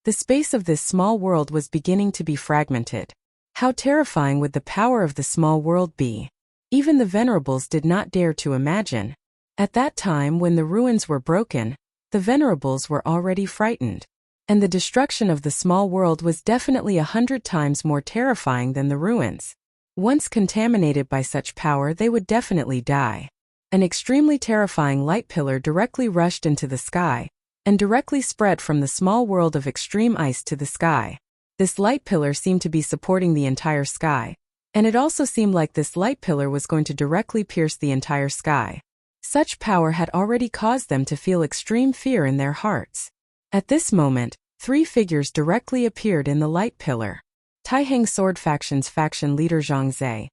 the space of this small world was beginning to be fragmented. How terrifying would the power of the small world be? Even the venerables did not dare to imagine. At that time, when the ruins were broken, the venerables were already frightened. And the destruction of the small world was definitely 100 times more terrifying than the ruins. Once contaminated by such power, they would definitely die. An extremely terrifying light pillar directly rushed into the sky, and directly spread from the small world of extreme ice to the sky. This light pillar seemed to be supporting the entire sky, and it also seemed like this light pillar was going to directly pierce the entire sky. Such power had already caused them to feel extreme fear in their hearts. At this moment, three figures directly appeared in the light pillar. Taiheng Sword Faction's faction leader Zhangzhe,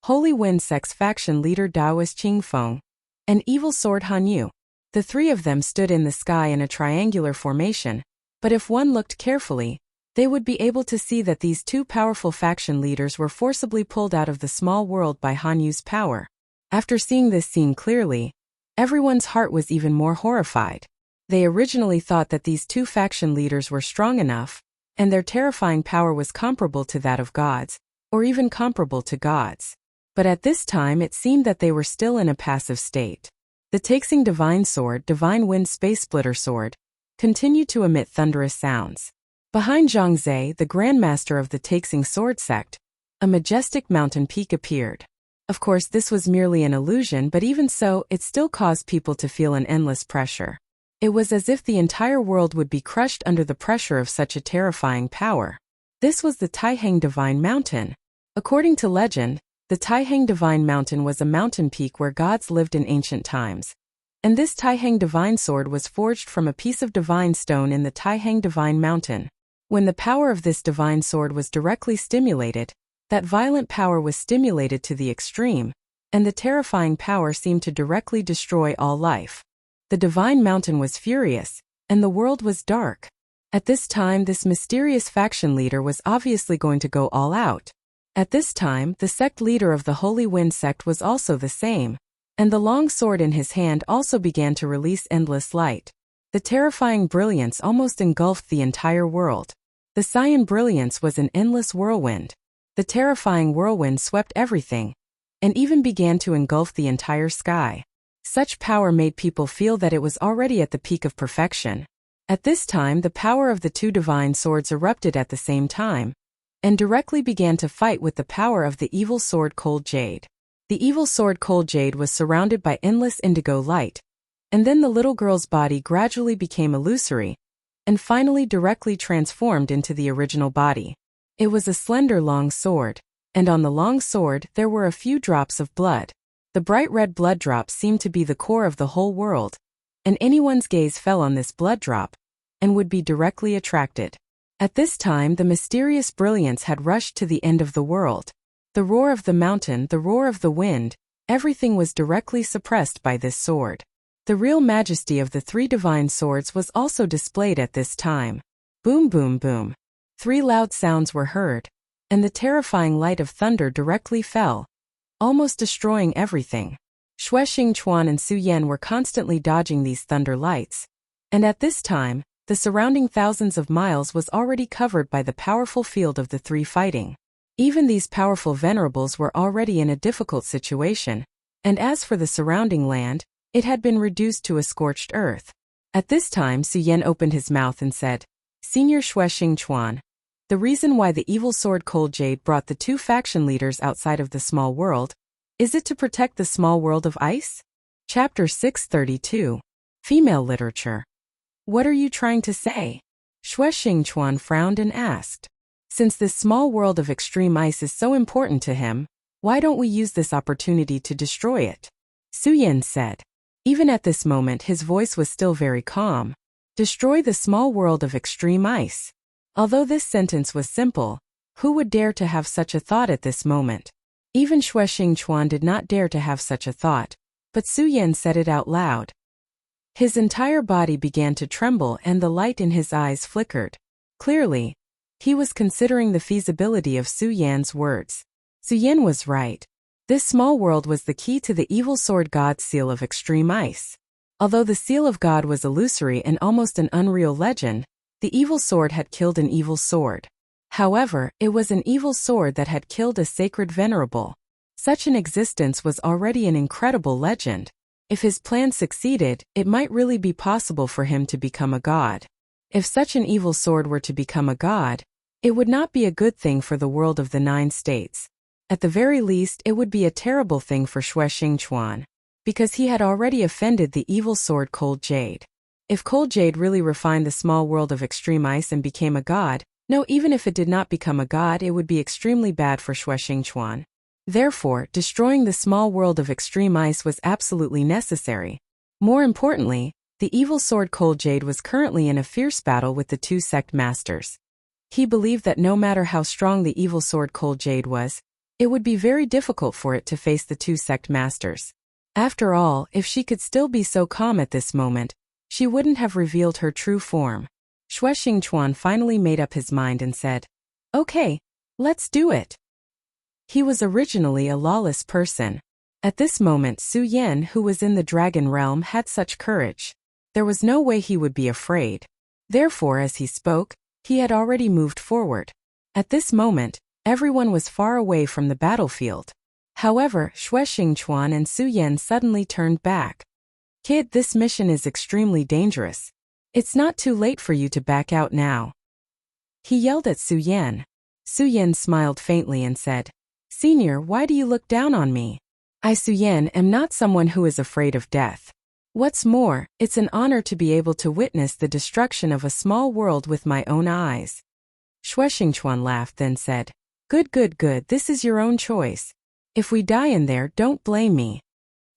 Holy Wind Sect's faction leader Taoist Qingfeng, and Evil Sword Hanyu. The three of them stood in the sky in a triangular formation, but if one looked carefully, they would be able to see that these two powerful faction leaders were forcibly pulled out of the small world by Hanyu's power. After seeing this scene clearly, everyone's heart was even more horrified. They originally thought that these two faction leaders were strong enough, and their terrifying power was comparable to that of gods, or even comparable to gods. But at this time it seemed that they were still in a passive state. The Taixing Divine Sword, Divine Wind Space Splitter Sword, continued to emit thunderous sounds. Behind Zhangzhe, the Grandmaster of the Taixing Sword Sect, a majestic mountain peak appeared. Of course, this was merely an illusion, but even so, it still caused people to feel an endless pressure. It was as if the entire world would be crushed under the pressure of such a terrifying power. This was the Taiheng Divine Mountain. According to legend, the Taiheng Divine Mountain was a mountain peak where gods lived in ancient times. And this Taiheng Divine Sword was forged from a piece of divine stone in the Taiheng Divine Mountain. When the power of this divine sword was directly stimulated, that violent power was stimulated to the extreme, and the terrifying power seemed to directly destroy all life. The divine mountain was furious, and the world was dark. At this time, this mysterious faction leader was obviously going to go all out. At this time, the sect leader of the Holy Wind sect was also the same, and the long sword in his hand also began to release endless light. The terrifying brilliance almost engulfed the entire world. The cyan brilliance was an endless whirlwind. The terrifying whirlwind swept everything, and even began to engulf the entire sky. Such power made people feel that it was already at the peak of perfection. At this time, the power of the two divine swords erupted at the same time, and directly began to fight with the power of the evil sword Cold Jade. The evil sword Cold Jade was surrounded by endless indigo light, and then the little girl's body gradually became illusory, and finally directly transformed into the original body. It was a slender long sword, and on the long sword there were a few drops of blood. The bright red blood drop seemed to be the core of the whole world, and anyone's gaze fell on this blood drop, and would be directly attracted. At this time the mysterious brilliance had rushed to the end of the world. The roar of the mountain, the roar of the wind, everything was directly suppressed by this sword. The real majesty of the three divine swords was also displayed at this time. Boom boom boom. 3 loud sounds were heard, and the terrifying light of thunder directly fell, almost destroying everything. Xue Xingchuan and Su Yan were constantly dodging these thunder lights, and at this time, the surrounding thousands of miles was already covered by the powerful field of the three fighting. Even these powerful venerables were already in a difficult situation, and as for the surrounding land, it had been reduced to a scorched earth. At this time Su Yan opened his mouth and said, "Senior Xue Xingchuan, the reason why the evil sword Cold Jade brought the 2 faction leaders outside of the small world, is it to protect the small world of ice?" Chapter 632. Female Literature. What are you trying to say? Xue Xingchuan frowned and asked. Since this small world of extreme ice is so important to him, why don't we use this opportunity to destroy it? Su Yan said. Even at this moment his voice was still very calm. Destroy the small world of extreme ice. Although this sentence was simple, who would dare to have such a thought at this moment? Even Xue Xingchuan did not dare to have such a thought, but Su Yan said it out loud. His entire body began to tremble and the light in his eyes flickered. Clearly, he was considering the feasibility of Su Yan's words. Su Yan was right. This small world was the key to the evil sword god's seal of extreme ice. Although the seal of God was illusory and almost an unreal legend, the evil sword had killed an evil sword. However, it was an evil sword that had killed a sacred venerable. Such an existence was already an incredible legend. If his plan succeeded, it might really be possible for him to become a god. If such an evil sword were to become a god, it would not be a good thing for the world of the 9 states. At the very least, it would be a terrible thing for Xue Xingchuan, because he had already offended the evil sword Cold Jade. If Cold Jade really refined the small world of extreme ice and became a god, no, even if it did not become a god, it would be extremely bad for Xue Xingchuan. Therefore, destroying the small world of extreme ice was absolutely necessary. More importantly, the evil sword Cold Jade was currently in a fierce battle with the 2 sect masters. He believed that no matter how strong the evil sword Cold Jade was, it would be very difficult for it to face the 2 sect masters. After all, if she could still be so calm at this moment, she wouldn't have revealed her true form. Xue Xingchuan finally made up his mind and said, "Okay, let's do it." He was originally a lawless person. At this moment Su Yan, who was in the dragon realm, had such courage. There was no way he would be afraid. Therefore, as he spoke, he had already moved forward. At this moment, everyone was far away from the battlefield. However, Xue Xingchuan and Su Yan suddenly turned back. "Kid, this mission is extremely dangerous. It's not too late for you to back out now," he yelled at Su Yan. Su Yan smiled faintly and said, "Senior, why do you look down on me? I, Su Yan, am not someone who is afraid of death. What's more, it's an honor to be able to witness the destruction of a small world with my own eyes." Xue Xingchuan laughed, then said, Good, this is your own choice. If we die in there, don't blame me."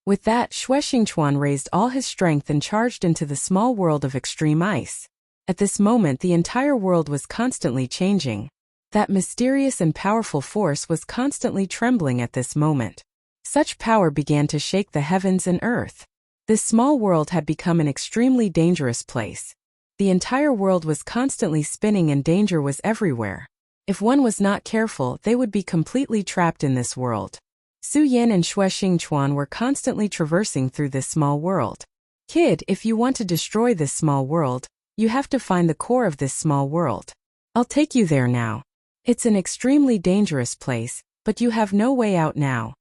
With that, Xue Xingchuan raised all his strength and charged into the small world of extreme ice. At this moment the entire world was constantly changing. That mysterious and powerful force was constantly trembling at this moment. Such power began to shake the heavens and earth. This small world had become an extremely dangerous place. The entire world was constantly spinning and danger was everywhere. If one was not careful, they would be completely trapped in this world. Su Yan and Xue Xingchuan were constantly traversing through this small world. Kid, if you want to destroy this small world, you have to find the core of this small world. I'll take you there now. It's an extremely dangerous place, but you have no way out now.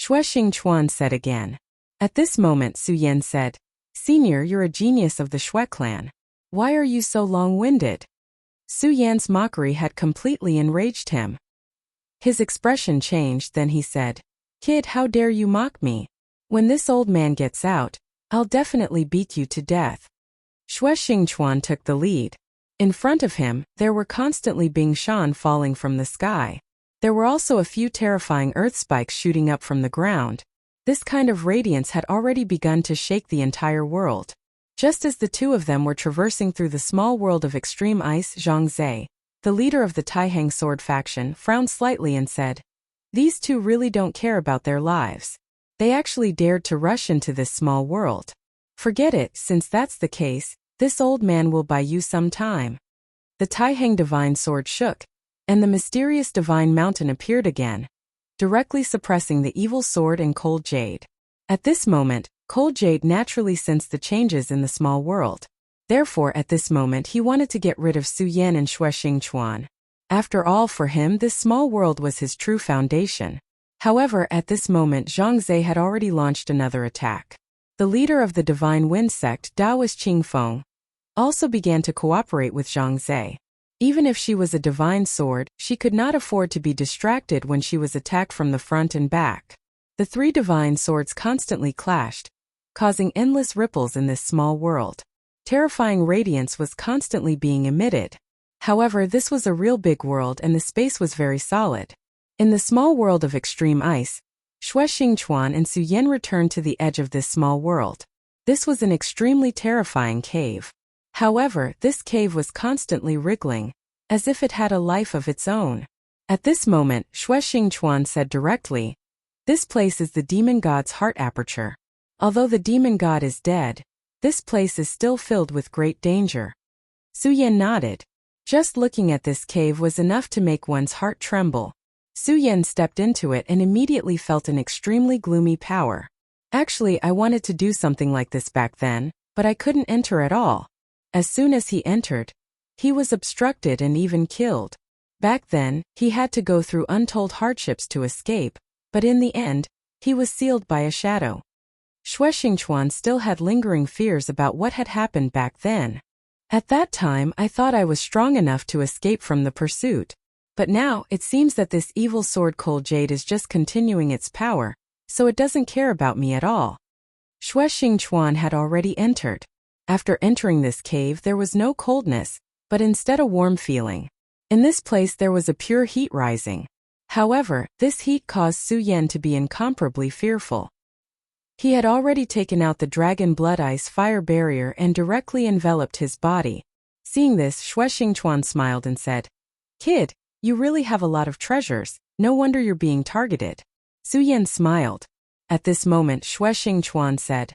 Xue Xingchuan said again. At this moment Su Yan said, Senior, you're a genius of the Xue clan. Why are you so long-winded? Su Yan's mockery had completely enraged him. His expression changed, then he said, Kid, how dare you mock me? When this old man gets out, I'll definitely beat you to death. Xue Xingchuan took the lead. In front of him, there were constantly Bing Shan falling from the sky. There were also a few terrifying earth spikes shooting up from the ground. This kind of radiance had already begun to shake the entire world. Just as the two of them were traversing through the small world of extreme ice, Zhang Zhe, the leader of the Taihang sword faction, frowned slightly and said, These two really don't care about their lives. They actually dared to rush into this small world. Forget it, since that's the case, this old man will buy you some time. The Taihang divine sword shook, and the mysterious divine mountain appeared again, directly suppressing the evil sword and cold jade. At this moment, cold jade naturally sensed the changes in the small world. Therefore, at this moment he wanted to get rid of Su Yan and Xue Xingchuan. After all, for him, this small world was his true foundation. However, at this moment Zhang Zhe had already launched another attack. The leader of the Divine Wind sect, Taoist Qingfeng, also began to cooperate with Zhang Zhe. Even if she was a divine sword, she could not afford to be distracted when she was attacked from the front and back. The three divine swords constantly clashed, causing endless ripples in this small world. Terrifying radiance was constantly being emitted. However, this was a real big world and the space was very solid. In the small world of extreme ice, Xue Xingchuan and Su Yan returned to the edge of this small world. This was an extremely terrifying cave. However, this cave was constantly wriggling, as if it had a life of its own. At this moment, Xue Xingchuan said directly, This place is the demon god's heart aperture. Although the demon god is dead, this place is still filled with great danger. Su Yan nodded. Just looking at this cave was enough to make one's heart tremble. Su Yan stepped into it and immediately felt an extremely gloomy power. Actually, I wanted to do something like this back then, but I couldn't enter at all. As soon as he entered, he was obstructed and even killed. Back then, he had to go through untold hardships to escape, but in the end, he was sealed by a shadow. Xue Xingchuan still had lingering fears about what had happened back then. At that time, I thought I was strong enough to escape from the pursuit. But now, it seems that this evil sword Cold Jade is just continuing its power, so it doesn't care about me at all. Xue Xingchuan had already entered. After entering this cave, there was no coldness, but instead a warm feeling. In this place there was a pure heat rising. However, this heat caused Su Yan to be incomparably fearful. He had already taken out the dragon blood ice fire barrier and directly enveloped his body. Seeing this, Xue Xingchuan smiled and said, Kid, you really have a lot of treasures, no wonder you're being targeted. Su Yan smiled. At this moment Xue Xingchuan said,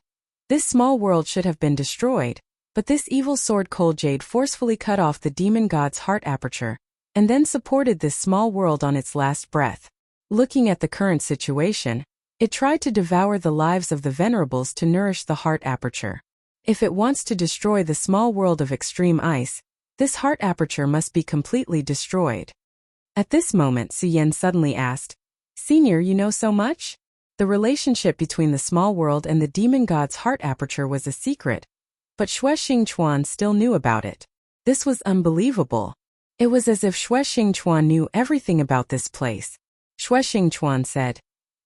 This small world should have been destroyed, but this evil sword Cold Jade forcefully cut off the demon god's heart aperture, and then supported this small world on its last breath. Looking at the current situation, it tried to devour the lives of the venerables to nourish the heart aperture. If it wants to destroy the small world of extreme ice, this heart aperture must be completely destroyed. At this moment Su Yan suddenly asked, Senior, you know so much? The relationship between the small world and the demon god's heart aperture was a secret, but Xue Xingchuan still knew about it. This was unbelievable. It was as if Xue Xingchuan knew everything about this place. Xue Xingchuan said,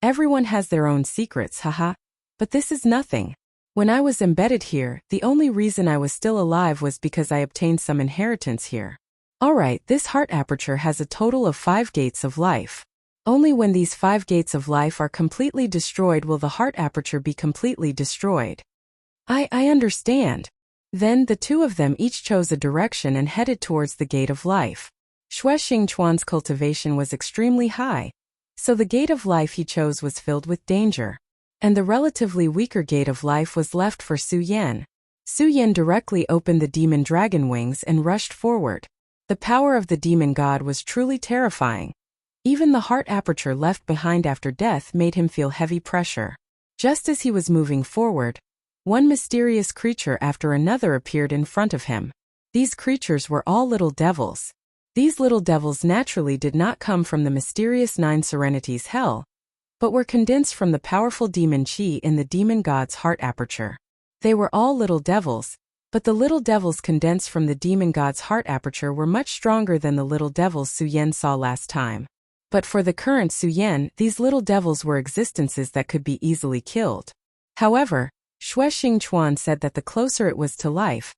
Everyone has their own secrets, haha. But this is nothing. When I was embedded here, the only reason I was still alive was because I obtained some inheritance here. Alright, this heart aperture has a total of 5 gates of life. Only when these 5 gates of life are completely destroyed will the heart aperture be completely destroyed. I understand. Then the two of them each chose a direction and headed towards the gate of life. Xue Xingchuan's cultivation was extremely high, so the gate of life he chose was filled with danger. And the relatively weaker gate of life was left for Su Yan. Su Yan directly opened the demon dragon wings and rushed forward. The power of the demon god was truly terrifying. Even the heart aperture left behind after death made him feel heavy pressure. Just as he was moving forward, one mysterious creature after another appeared in front of him. These creatures were all little devils. These little devils naturally did not come from the mysterious Nine Serenities hell, but were condensed from the powerful demon chi in the demon god's heart aperture. They were all little devils, but the little devils condensed from the demon god's heart aperture were much stronger than the little devils Su Yan saw last time. But for the current Su Yan, these little devils were existences that could be easily killed. However, Xue Xingchuan said that the closer it was to life,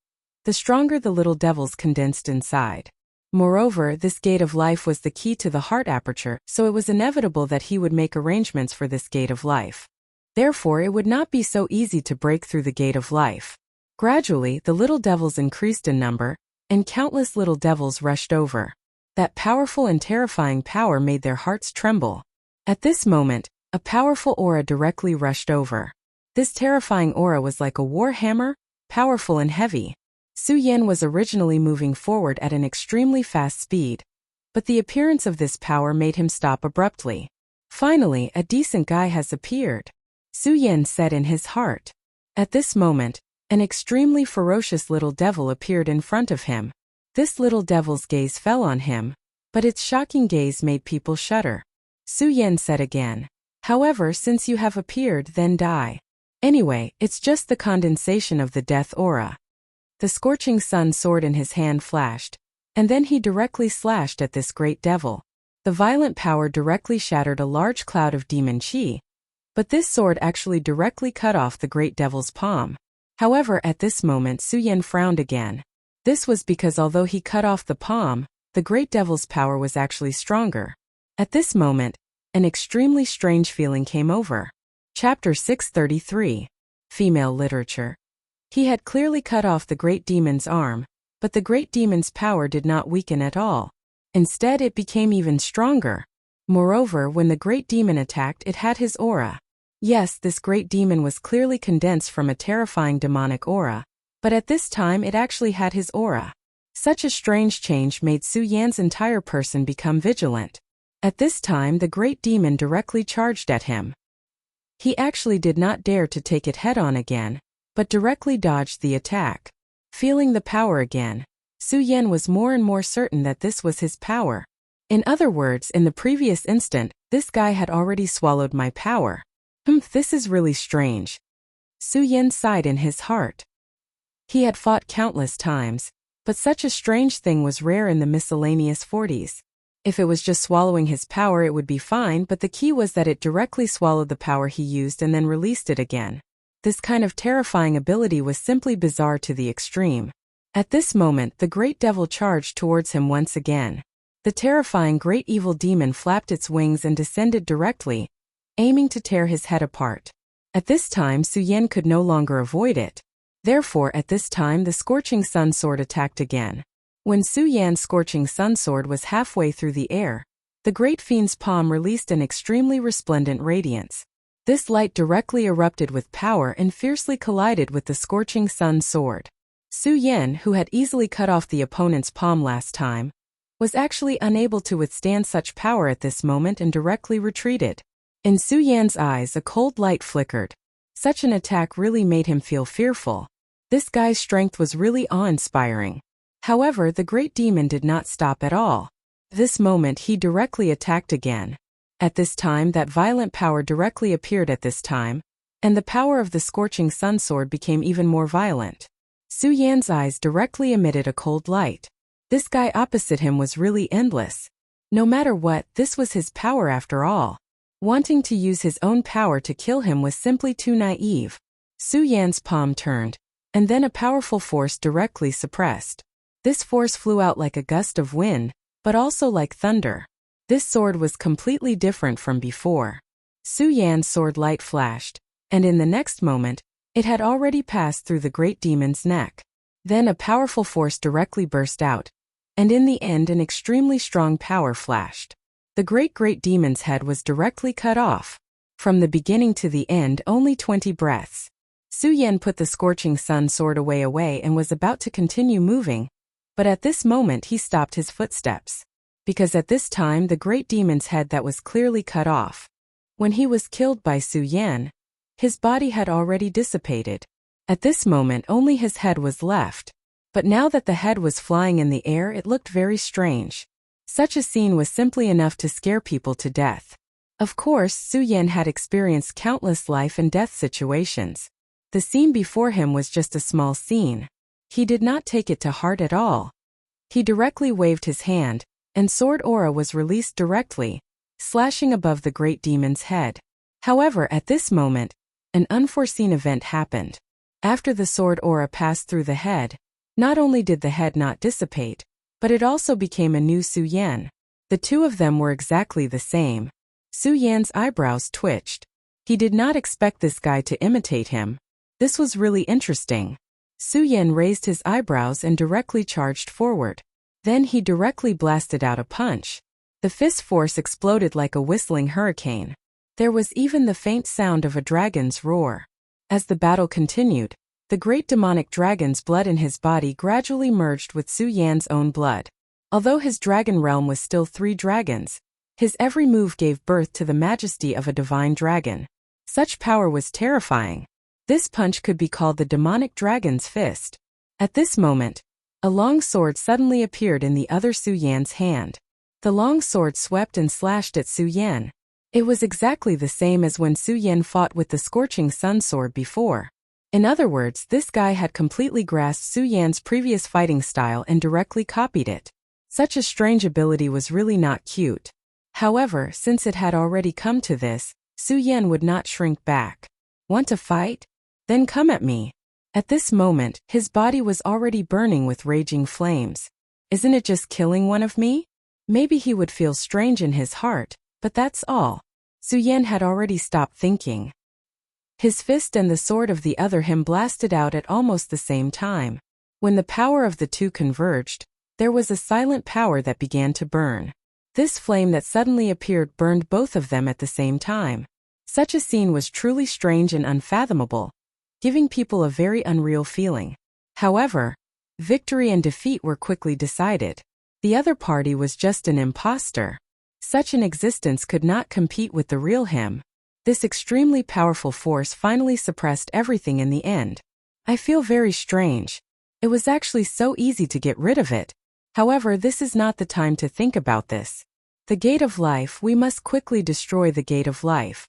the stronger the little devils condensed inside. Moreover, this gate of life was the key to the heart aperture, so it was inevitable that he would make arrangements for this gate of life. Therefore, it would not be so easy to break through the gate of life. Gradually, the little devils increased in number, and countless little devils rushed over. That powerful and terrifying power made their hearts tremble. At this moment, a powerful aura directly rushed over. This terrifying aura was like a war hammer, powerful and heavy. Su Yan was originally moving forward at an extremely fast speed, but the appearance of this power made him stop abruptly. Finally, a decent guy has appeared, Su Yan said in his heart. At this moment, an extremely ferocious little devil appeared in front of him. This little devil's gaze fell on him, but its shocking gaze made people shudder. Su Yan said again, "However, since you have appeared, then die. Anyway, it's just the condensation of the death aura." The scorching sun sword in his hand flashed, and then he directly slashed at this great devil. The violent power directly shattered a large cloud of demon chi, but this sword actually directly cut off the great devil's palm. However, at this moment Su Yan frowned again. This was because although he cut off the palm, the great devil's power was actually stronger. At this moment, an extremely strange feeling came over. Chapter 633. Female Literature. He had clearly cut off the great demon's arm, but the great demon's power did not weaken at all. Instead, it became even stronger. Moreover, when the great demon attacked, it had his aura. Yes, this great demon was clearly condensed from a terrifying demonic aura, but at this time it actually had his aura. Such a strange change made Su Yan's entire person become vigilant. At this time, the great demon directly charged at him. He actually did not dare to take it head-on again, but directly dodged the attack. Feeling the power again, Su Yan was more and more certain that this was his power. In other words, in the previous instant, this guy had already swallowed my power. This is really strange. Su Yan sighed in his heart. He had fought countless times, but such a strange thing was rare in the miscellaneous 40s. If it was just swallowing his power, it would be fine, but the key was that it directly swallowed the power he used and then released it again. This kind of terrifying ability was simply bizarre to the extreme. At this moment, the great devil charged towards him once again. The terrifying great evil demon flapped its wings and descended directly, aiming to tear his head apart. At this time, Su Yan could no longer avoid it. Therefore, at this time, the scorching sun sword attacked again. When Su Yan's scorching sun sword was halfway through the air, the great fiend's palm released an extremely resplendent radiance. This light directly erupted with power and fiercely collided with the scorching sun sword. Su Yan, who had easily cut off the opponent's palm last time, was actually unable to withstand such power at this moment and directly retreated. In Su Yan's eyes, a cold light flickered. Such an attack really made him feel fearful. This guy's strength was really awe-inspiring. However, the great demon did not stop at all. This moment he directly attacked again. At this time, that violent power directly appeared at this time, and the power of the scorching sun sword became even more violent. Su Yan's eyes directly emitted a cold light. This guy opposite him was really endless. No matter what, this was his power after all. Wanting to use his own power to kill him was simply too naive. Su Yan's palm turned, and then a powerful force directly suppressed. This force flew out like a gust of wind, but also like thunder. This sword was completely different from before. Su Yan's sword light flashed, and in the next moment, it had already passed through the great demon's neck. Then a powerful force directly burst out, and in the end an extremely strong power flashed. The great demon's head was directly cut off. From the beginning to the end, only 20 breaths. Su Yan put the scorching sun sword away and was about to continue moving, But at this moment he stopped his footsteps. Because at this time the great demon's head that was clearly cut off. When he was killed by Su Yan, his body had already dissipated. At this moment only his head was left. But now that the head was flying in the air, it looked very strange. Such a scene was simply enough to scare people to death. Of course, Su Yan had experienced countless life and death situations. The scene before him was just a small scene. He did not take it to heart at all. He directly waved his hand, and sword aura was released directly, slashing above the great demon's head. However, at this moment, an unforeseen event happened. After the sword aura passed through the head, not only did the head not dissipate, but it also became a new Su Yan. The two of them were exactly the same. Su Yan's eyebrows twitched. He did not expect this guy to imitate him. This was really interesting. Su Yan raised his eyebrows and directly charged forward. Then he directly blasted out a punch. The fist force exploded like a whistling hurricane. There was even the faint sound of a dragon's roar. As the battle continued, the great demonic dragon's blood in his body gradually merged with Su Yan's own blood. Although his dragon realm was still 3 dragons, his every move gave birth to the majesty of a divine dragon. Such power was terrifying. This punch could be called the demonic dragon's fist. At this moment, a long sword suddenly appeared in the other Su Yan's hand. The long sword swept and slashed at Su Yan. It was exactly the same as when Su Yan fought with the scorching sun sword before. In other words, this guy had completely grasped Su Yan's previous fighting style and directly copied it. Such a strange ability was really not cute. However, since it had already come to this, Su Yan would not shrink back. Want to fight? Then come at me. At this moment, his body was already burning with raging flames. Isn't it just killing one of me? Maybe he would feel strange in his heart, but that's all. Su Yan had already stopped thinking. His fist and the sword of the other him blasted out at almost the same time. When the power of the two converged, there was a silent power that began to burn. This flame that suddenly appeared burned both of them at the same time. Such a scene was truly strange and unfathomable, giving people a very unreal feeling. However, victory and defeat were quickly decided. The other party was just an imposter. Such an existence could not compete with the real him. This extremely powerful force finally suppressed everything in the end. I feel very strange. It was actually so easy to get rid of it. However, this is not the time to think about this. The gate of life, we must quickly destroy the gate of life.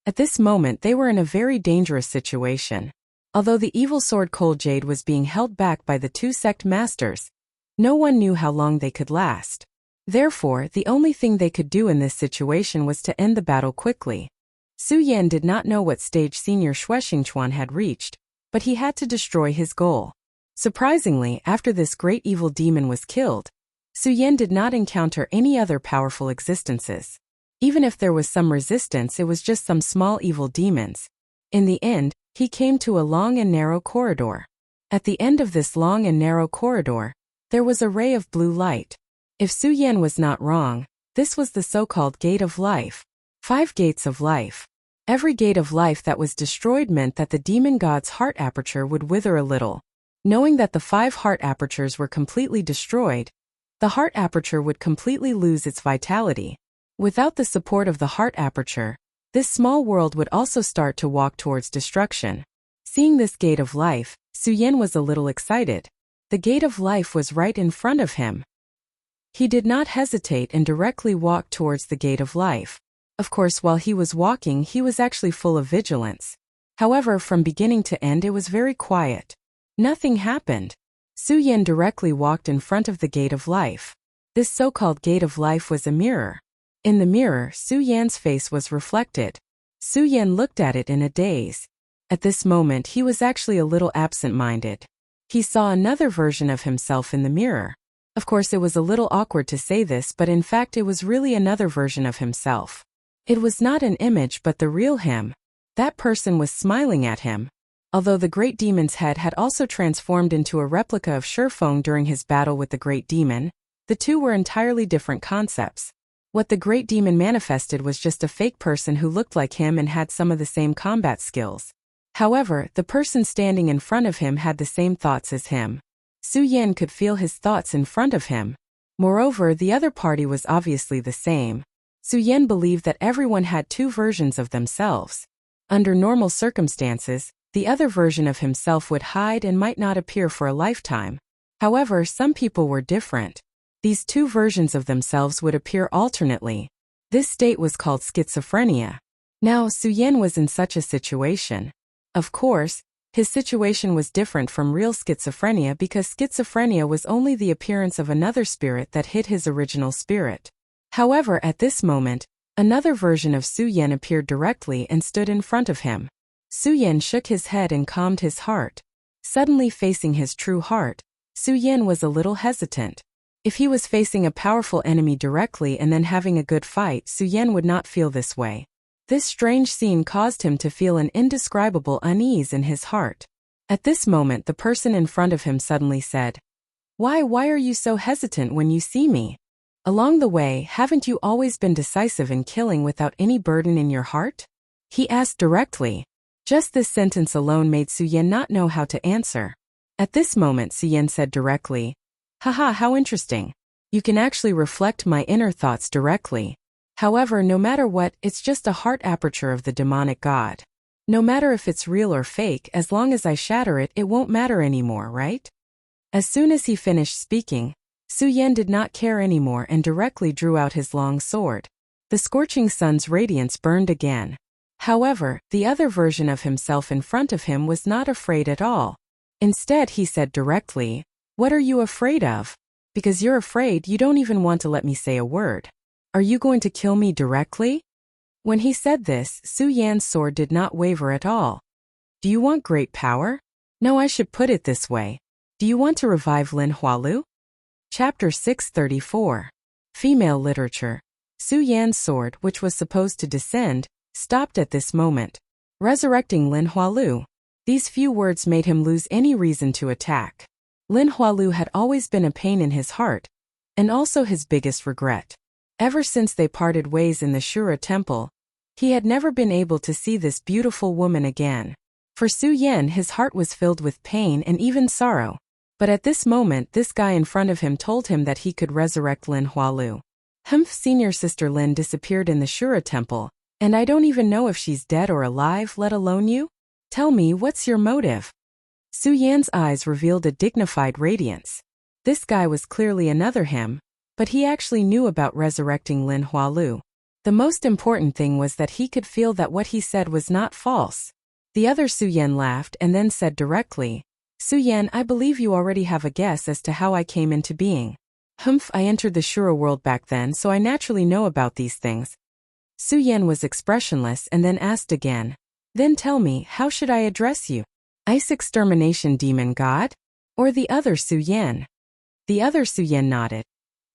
At this moment they were in a very dangerous situation. Although the evil sword Cold Jade was being held back by the 2 sect masters, no one knew how long they could last. Therefore, the only thing they could do in this situation was to end the battle quickly. Su Yan did not know what stage Senior Shuexingchuan had reached, but he had to destroy his goal. Surprisingly, after this great evil demon was killed, Su Yan did not encounter any other powerful existences. Even if there was some resistance, it was just some small evil demons. In the end, he came to a long and narrow corridor. At the end of this long and narrow corridor, there was a ray of blue light. If Su Yan was not wrong, this was the so-called Gate of Life. 5 gates of life. Every gate of life that was destroyed meant that the demon god's heart aperture would wither a little. Knowing that the 5 heart apertures were completely destroyed, the heart aperture would completely lose its vitality. Without the support of the heart aperture, this small world would also start to walk towards destruction. Seeing this gate of life, Su Yan was a little excited. The gate of life was right in front of him. He did not hesitate and directly walked towards the gate of life. Of course, while he was walking, he was actually full of vigilance. However, from beginning to end, it was very quiet. Nothing happened. Su Yan directly walked in front of the gate of life. This so-called gate of life was a mirror. In the mirror, Su Yan's face was reflected. Su Yan looked at it in a daze. At this moment, he was actually a little absent-minded. He saw another version of himself in the mirror. Of course, it was a little awkward to say this, but in fact it was really another version of himself. It was not an image but the real him. That person was smiling at him. Although the great demon's head had also transformed into a replica of Shifeng during his battle with the great demon, the two were entirely different concepts. What the great demon manifested was just a fake person who looked like him and had some of the same combat skills. However, the person standing in front of him had the same thoughts as him. Su Yan could feel his thoughts in front of him. Moreover, the other party was obviously the same. Su Yan believed that everyone had two versions of themselves. Under normal circumstances, the other version of himself would hide and might not appear for a lifetime. However, some people were different. These two versions of themselves would appear alternately. This state was called schizophrenia. Now, Su Yan was in such a situation. Of course, his situation was different from real schizophrenia because schizophrenia was only the appearance of another spirit that hid his original spirit. However, at this moment, another version of Su Yan appeared directly and stood in front of him. Su Yan shook his head and calmed his heart. Suddenly facing his true heart, Su Yan was a little hesitant. If he was facing a powerful enemy directly and then having a good fight, Su Yan would not feel this way. This strange scene caused him to feel an indescribable unease in his heart. At this moment, the person in front of him suddenly said, Why are you so hesitant when you see me? Along the way, haven't you always been decisive in killing without any burden in your heart? He asked directly. Just this sentence alone made Su Yan not know how to answer. At this moment, Su Yan said directly, Haha, how interesting. You can actually reflect my inner thoughts directly. However, no matter what, it's just a heart aperture of the demonic god. No matter if it's real or fake, as long as I shatter it, it won't matter anymore, right? As soon as he finished speaking, Su Yan did not care anymore and directly drew out his long sword. The scorching sun's radiance burned again. However, the other version of himself in front of him was not afraid at all. Instead, he said directly, What are you afraid of? Because you're afraid, you don't even want to let me say a word. Are you going to kill me directly? When he said this, Su Yan's sword did not waver at all. Do you want great power? No, I should put it this way. Do you want to revive Lin Hualu? Chapter 634. Female Literature. Su Yan's sword, which was supposed to descend, stopped at this moment. Resurrecting Lin Hualu. These few words made him lose any reason to attack. Lin Hualu had always been a pain in his heart, and also his biggest regret. Ever since they parted ways in the Shura temple, he had never been able to see this beautiful woman again. For Su Yan, his heart was filled with pain and even sorrow. But at this moment, this guy in front of him told him that he could resurrect Lin Hualu. Senior sister Lin disappeared in the Shura temple, and I don't even know if she's dead or alive, let alone you? Tell me, what's your motive? Su Yan's eyes revealed a dignified radiance. This guy was clearly another him, but he actually knew about resurrecting Lin Hualu. The most important thing was that he could feel that what he said was not false. The other Su Yan laughed and then said directly, Su Yan, I believe you already have a guess as to how I came into being. I entered the Shura world back then, so I naturally know about these things. Su Yan was expressionless and then asked again, Then tell me, how should I address you? Ice Extermination Demon God? Or the other Su Yan? The other Su Yan nodded.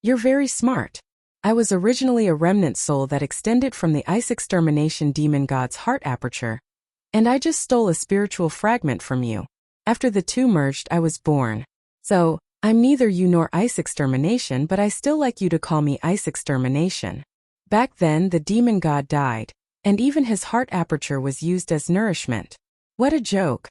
You're very smart. I was originally a remnant soul that extended from the Ice Extermination Demon God's heart aperture, and I just stole a spiritual fragment from you. After the two merged, I was born. So, I'm neither you nor Ice Extermination, but I still like you to call me Ice Extermination. Back then, the demon god died, and even his heart aperture was used as nourishment. What a joke.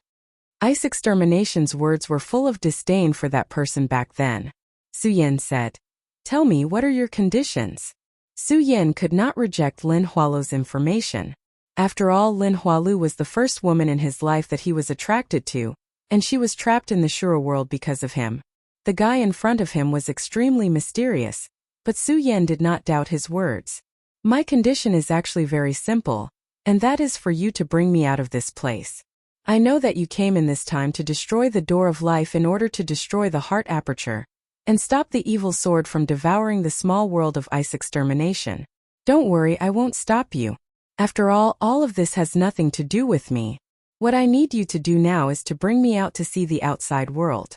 Ice Extermination's words were full of disdain for that person back then. Su Yan said, Tell me, what are your conditions? Su Yan could not reject Lin Hualu's information. After all, Lin Hualu was the first woman in his life that he was attracted to, and she was trapped in the Shura world because of him. The guy in front of him was extremely mysterious, but Su Yan did not doubt his words. My condition is actually very simple, and that is for you to bring me out of this place. I know that you came in this time to destroy the door of life in order to destroy the heart aperture, and stop the evil sword from devouring the small world of Ice Extermination. Don't worry, I won't stop you. After all of this has nothing to do with me. What I need you to do now is to bring me out to see the outside world.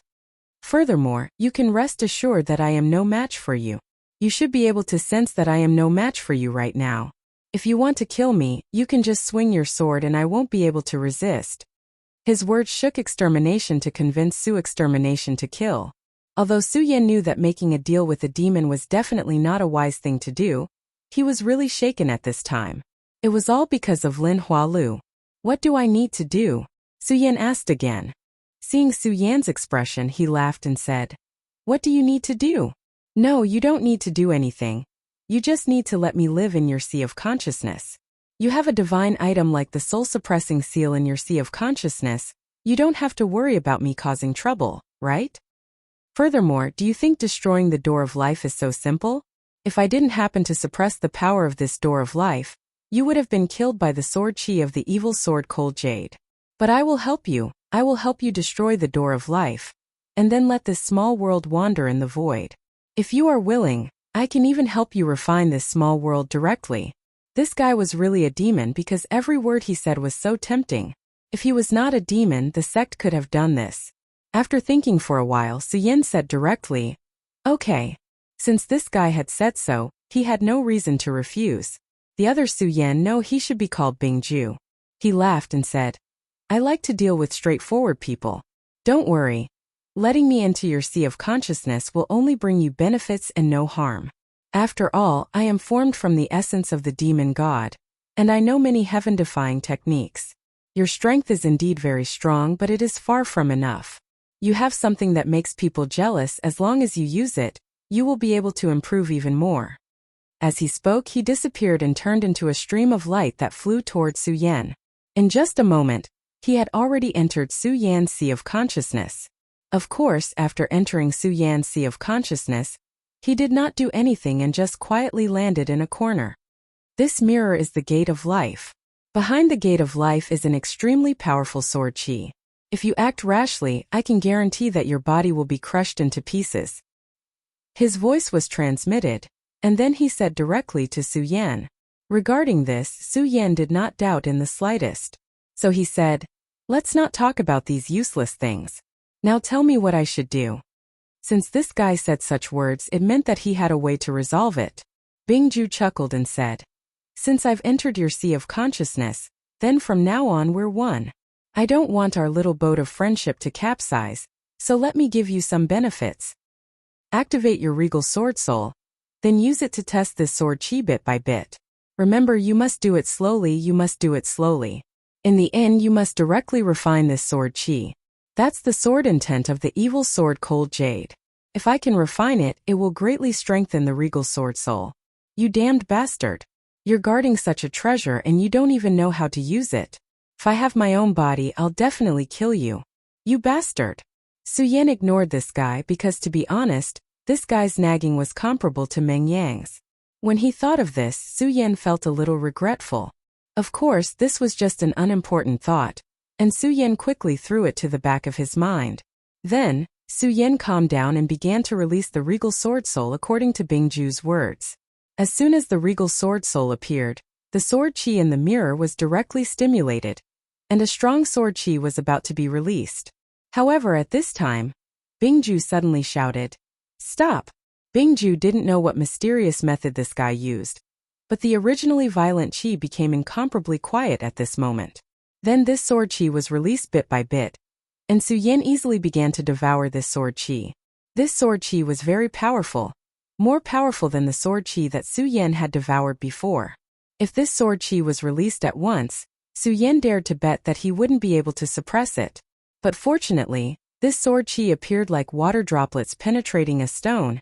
Furthermore, you can rest assured that I am no match for you. You should be able to sense that I am no match for you right now. If you want to kill me, you can just swing your sword and I won't be able to resist. His words shook Extermination to convince Su Extermination to kill. Although Su Yan knew that making a deal with a demon was definitely not a wise thing to do, he was really shaken at this time. It was all because of Lin Hualu. What do I need to do? Su Yan asked again. Seeing Su Yan's expression, he laughed and said, "What do you need to do?" "No, you don't need to do anything. You just need to let me live in your sea of consciousness. You have a divine item like the soul-suppressing seal in your sea of consciousness. You don't have to worry about me causing trouble, right? Furthermore, do you think destroying the door of life is so simple? If I didn't happen to suppress the power of this door of life, you would have been killed by the sword chi of the evil sword cold jade. But I will help you. I will help you destroy the door of life, and then let this small world wander in the void. If you are willing, I can even help you refine this small world directly." This guy was really a demon because every word he said was so tempting. If he was not a demon, the sect could have done this. After thinking for a while, Su Yan said directly, "Okay." Since this guy had said so, he had no reason to refuse. The other Su Yan knew he should be called Bingju. He laughed and said, "I like to deal with straightforward people. Don't worry. Letting me into your sea of consciousness will only bring you benefits and no harm. After all, I am formed from the essence of the demon god, and I know many heaven-defying techniques. Your strength is indeed very strong, but it is far from enough. You have something that makes people jealous. As long as you use it, you will be able to improve even more." As he spoke, he disappeared and turned into a stream of light that flew toward Su Yan. In just a moment, he had already entered Su Yan's sea of consciousness. Of course, after entering Su Yan's sea of consciousness, he did not do anything and just quietly landed in a corner. This mirror is the gate of life. Behind the gate of life is an extremely powerful sword chi. If you act rashly, I can guarantee that your body will be crushed into pieces. His voice was transmitted, and then he said directly to Su Yan. Regarding this, Su Yan did not doubt in the slightest. So he said, "Let's not talk about these useless things. Now tell me what I should do." Since this guy said such words, it meant that he had a way to resolve it. Bingju chuckled and said, "Since I've entered your sea of consciousness, then from now on we're one. I don't want our little boat of friendship to capsize, so let me give you some benefits. Activate your regal sword soul, then use it to test this sword chi bit by bit. Remember, you must do it slowly, you must do it slowly. In the end, you must directly refine this sword chi. That's the sword intent of the evil sword cold jade. If I can refine it, it will greatly strengthen the regal sword soul. You damned bastard. You're guarding such a treasure and you don't even know how to use it. If I have my own body, I'll definitely kill you. You bastard." Su Yan ignored this guy because, to be honest, this guy's nagging was comparable to Meng Yang's. When he thought of this, Su Yan felt a little regretful. Of course, this was just an unimportant thought, and Su Yan quickly threw it to the back of his mind. Then, Su Yan calmed down and began to release the regal sword soul according to Bingju's words. As soon as the regal sword soul appeared, the sword chi in the mirror was directly stimulated, and a strong sword chi was about to be released. However, at this time, Bingju suddenly shouted, "Stop!" Bingju didn't know what mysterious method this guy used, but the originally violent chi became incomparably quiet at this moment. Then this sword chi was released bit by bit, and Su Yan easily began to devour this sword chi. This sword chi was very powerful, more powerful than the sword chi that Su Yan had devoured before. If this sword chi was released at once, Su Yan dared to bet that he wouldn't be able to suppress it. But fortunately, this sword chi appeared like water droplets penetrating a stone,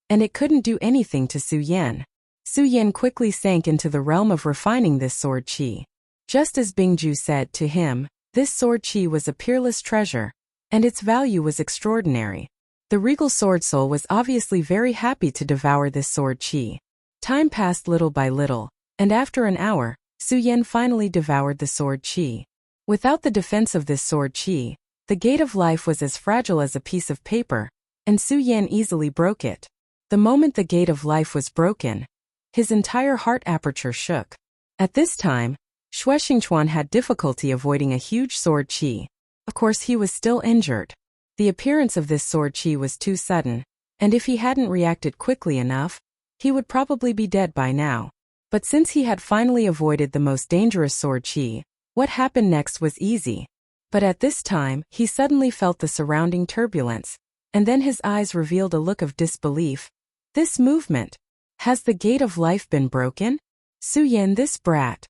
and it couldn't do anything to Su Yan. Su Yan quickly sank into the realm of refining this sword chi. Just as Bingju said to him, this sword chi was a peerless treasure, and its value was extraordinary. The regal sword soul was obviously very happy to devour this sword chi. Time passed little by little, and after an hour, Su Yan finally devoured the sword chi. Without the defense of this sword chi, the gate of life was as fragile as a piece of paper, and Su Yan easily broke it. The moment the gate of life was broken, his entire heart aperture shook. At this time, Xue Xingchuan had difficulty avoiding a huge sword chi. Of course, he was still injured. The appearance of this sword chi was too sudden, and if he hadn't reacted quickly enough, he would probably be dead by now. But since he had finally avoided the most dangerous sword chi, what happened next was easy. But at this time, he suddenly felt the surrounding turbulence, and then his eyes revealed a look of disbelief. This movement. Has the gate of life been broken? Su Yan, this brat.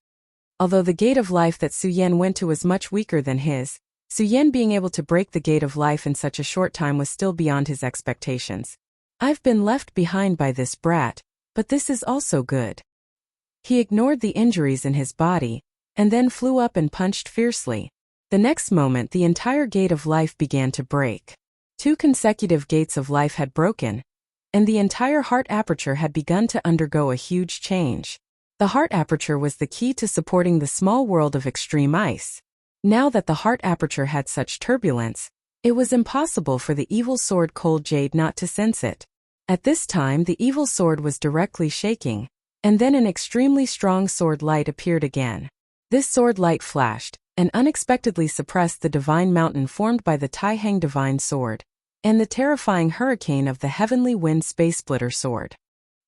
Although the gate of life that Su Yan went to was much weaker than his, Su Yan being able to break the gate of life in such a short time was still beyond his expectations. I've been left behind by this brat, but this is also good. He ignored the injuries in his body, and then flew up and punched fiercely. The next moment the entire gate of life began to break. 2 consecutive gates of life had broken, and the entire heart aperture had begun to undergo a huge change. The heart aperture was the key to supporting the small world of extreme ice. Now that the heart aperture had such turbulence, it was impossible for the evil sword Cold Jade not to sense it. At this time the evil sword was directly shaking, and then an extremely strong sword light appeared again. This sword light flashed, and unexpectedly suppressed the divine mountain formed by the Taihang divine sword, and the terrifying hurricane of the heavenly wind space splitter sword.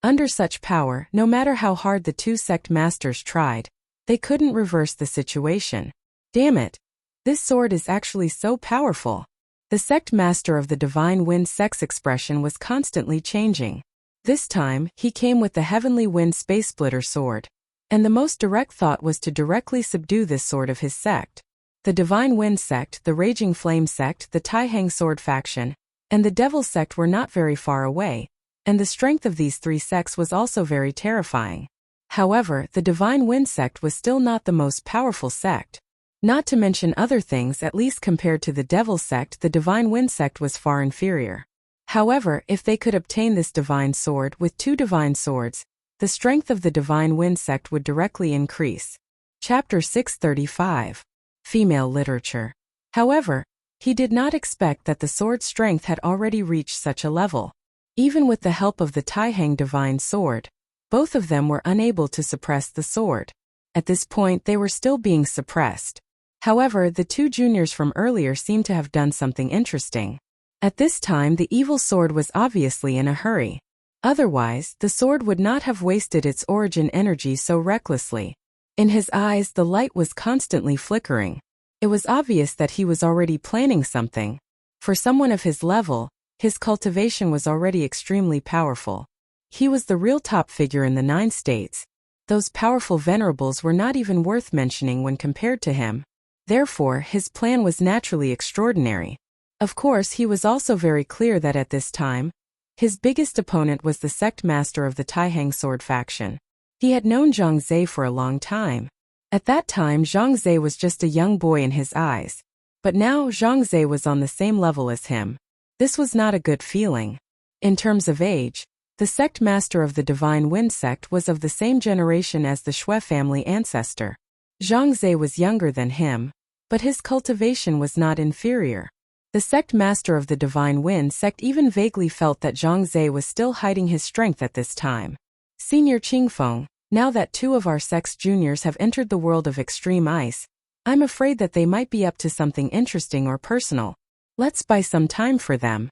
Under such power, no matter how hard the 2 sect masters tried, they couldn't reverse the situation. Damn it! This sword is actually so powerful. The sect master of the divine wind sect's expression was constantly changing. This time, he came with the heavenly wind space splitter sword, and the most direct thought was to directly subdue this sword of his sect. The divine wind sect, the raging flame sect, the Taihang sword faction, and the devil sect were not very far away, and the strength of these 3 sects was also very terrifying. However, the divine wind sect was still not the most powerful sect. Not to mention other things, at least compared to the devil sect, the divine wind sect was far inferior. However, if they could obtain this divine sword with 2 divine swords, the strength of the divine wind sect would directly increase. Chapter 635. Female Literature. However, he did not expect that the sword's strength had already reached such a level. Even with the help of the Taihang divine sword, both of them were unable to suppress the sword. At this point they were still being suppressed. However, the 2 juniors from earlier seemed to have done something interesting. At this time the evil sword was obviously in a hurry. Otherwise, the sword would not have wasted its origin energy so recklessly. In his eyes the light was constantly flickering. It was obvious that he was already planning something. For someone of his level, his cultivation was already extremely powerful. He was the real top figure in the 9 states. Those powerful venerables were not even worth mentioning when compared to him. Therefore, his plan was naturally extraordinary. Of course, he was also very clear that at this time, his biggest opponent was the sect master of the Taihang sword faction. He had known Zhang Zhe for a long time. At that time Zhang Zhe was just a young boy in his eyes. But now Zhang Zhe was on the same level as him. This was not a good feeling. In terms of age, the sect master of the Divine Wind sect was of the same generation as the Shui family ancestor. Zhang Zhe was younger than him, but his cultivation was not inferior. The sect master of the Divine Wind sect even vaguely felt that Zhang Zhe was still hiding his strength at this time. Senior Qingfeng, now that 2 of our sect's juniors have entered the world of extreme ice, I'm afraid that they might be up to something interesting or personal. Let's buy some time for them.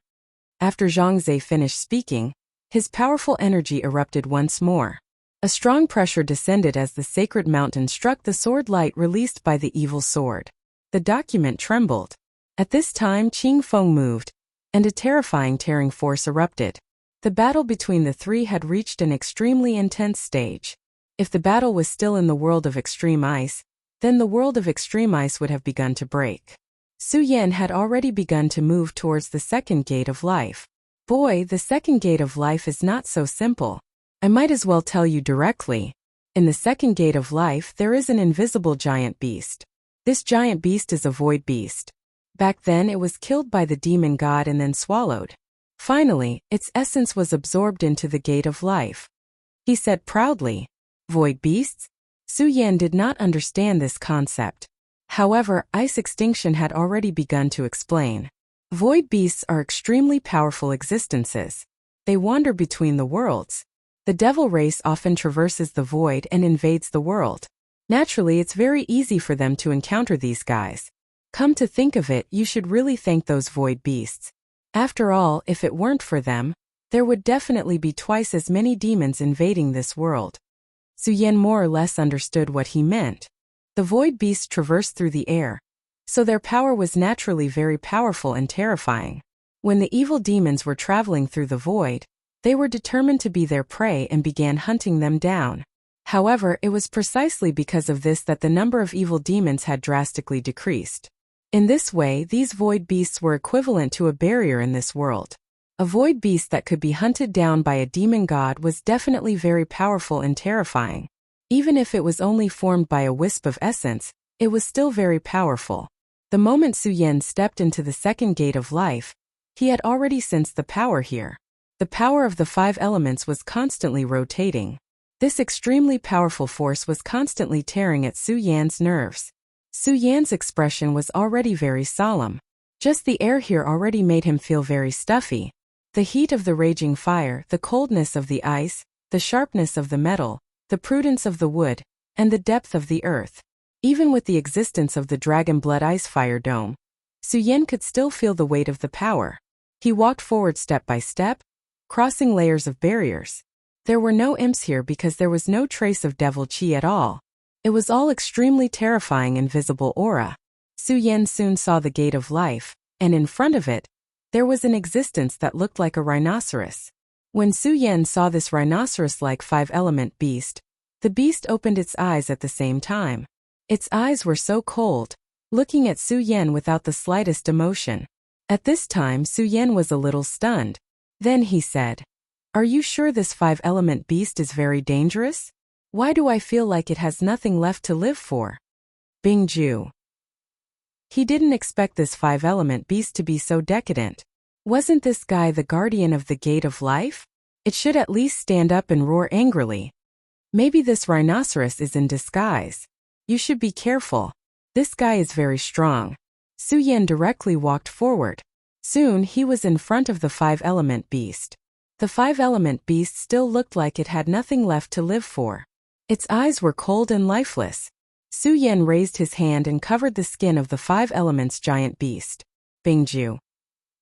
After Zhang Zhe finished speaking, his powerful energy erupted once more. A strong pressure descended as the sacred mountain struck the sword light released by the evil sword. The document trembled. At this time Qingfeng moved, and a terrifying tearing force erupted. The battle between the 3 had reached an extremely intense stage. If the battle was still in the world of extreme ice, then the world of extreme ice would have begun to break. Su Yan had already begun to move towards the second gate of life. Boy, the second gate of life is not so simple. I might as well tell you directly. In the second gate of life there is an invisible giant beast. This giant beast is a void beast. Back then it was killed by the demon god and then swallowed. Finally, its essence was absorbed into the gate of life. He said proudly. Void beasts? Su Yan did not understand this concept. However, ice extinction had already begun to explain. Void beasts are extremely powerful existences. They wander between the worlds. The devil race often traverses the void and invades the world. Naturally, it's very easy for them to encounter these guys. Come to think of it, you should really thank those void beasts. After all, if it weren't for them, there would definitely be twice as many demons invading this world. Su Yan more or less understood what he meant. The void beasts traversed through the air, so their power was naturally very powerful and terrifying. When the evil demons were traveling through the void, they were determined to be their prey and began hunting them down. However, it was precisely because of this that the number of evil demons had drastically decreased. In this way, these void beasts were equivalent to a barrier in this world. A void beast that could be hunted down by a demon god was definitely very powerful and terrifying. Even if it was only formed by a wisp of essence, it was still very powerful. The moment Su Yan stepped into the second gate of life, he had already sensed the power here. The power of the 5 elements was constantly rotating. This extremely powerful force was constantly tearing at Su Yan's nerves. Su Yan's expression was already very solemn. Just the air here already made him feel very stuffy. The heat of the raging fire, the coldness of the ice, the sharpness of the metal, the prudence of the wood, and the depth of the earth. Even with the existence of the dragon blood ice fire dome, Su Yan could still feel the weight of the power. He walked forward step by step, crossing layers of barriers. There were no imps here because there was no trace of devil chi at all. It was all extremely terrifying invisible aura. Su Yan soon saw the gate of life, and in front of it, there was an existence that looked like a rhinoceros. When Su Yan saw this rhinoceros-like 5-element beast, the beast opened its eyes at the same time. Its eyes were so cold, looking at Su Yan without the slightest emotion. At this time Su Yan was a little stunned. Then he said, "Are you sure this 5-element beast is very dangerous? Why do I feel like it has nothing left to live for?" Bingju. He didn't expect this 5-element beast to be so decadent. Wasn't this guy the guardian of the gate of life? It should at least stand up and roar angrily. Maybe this rhinoceros is in disguise. You should be careful. This guy is very strong. Su Yan directly walked forward. Soon he was in front of the 5-element beast. The 5-element beast still looked like it had nothing left to live for. Its eyes were cold and lifeless. Su Yan raised his hand and covered the skin of the 5 elements giant beast. Bingju.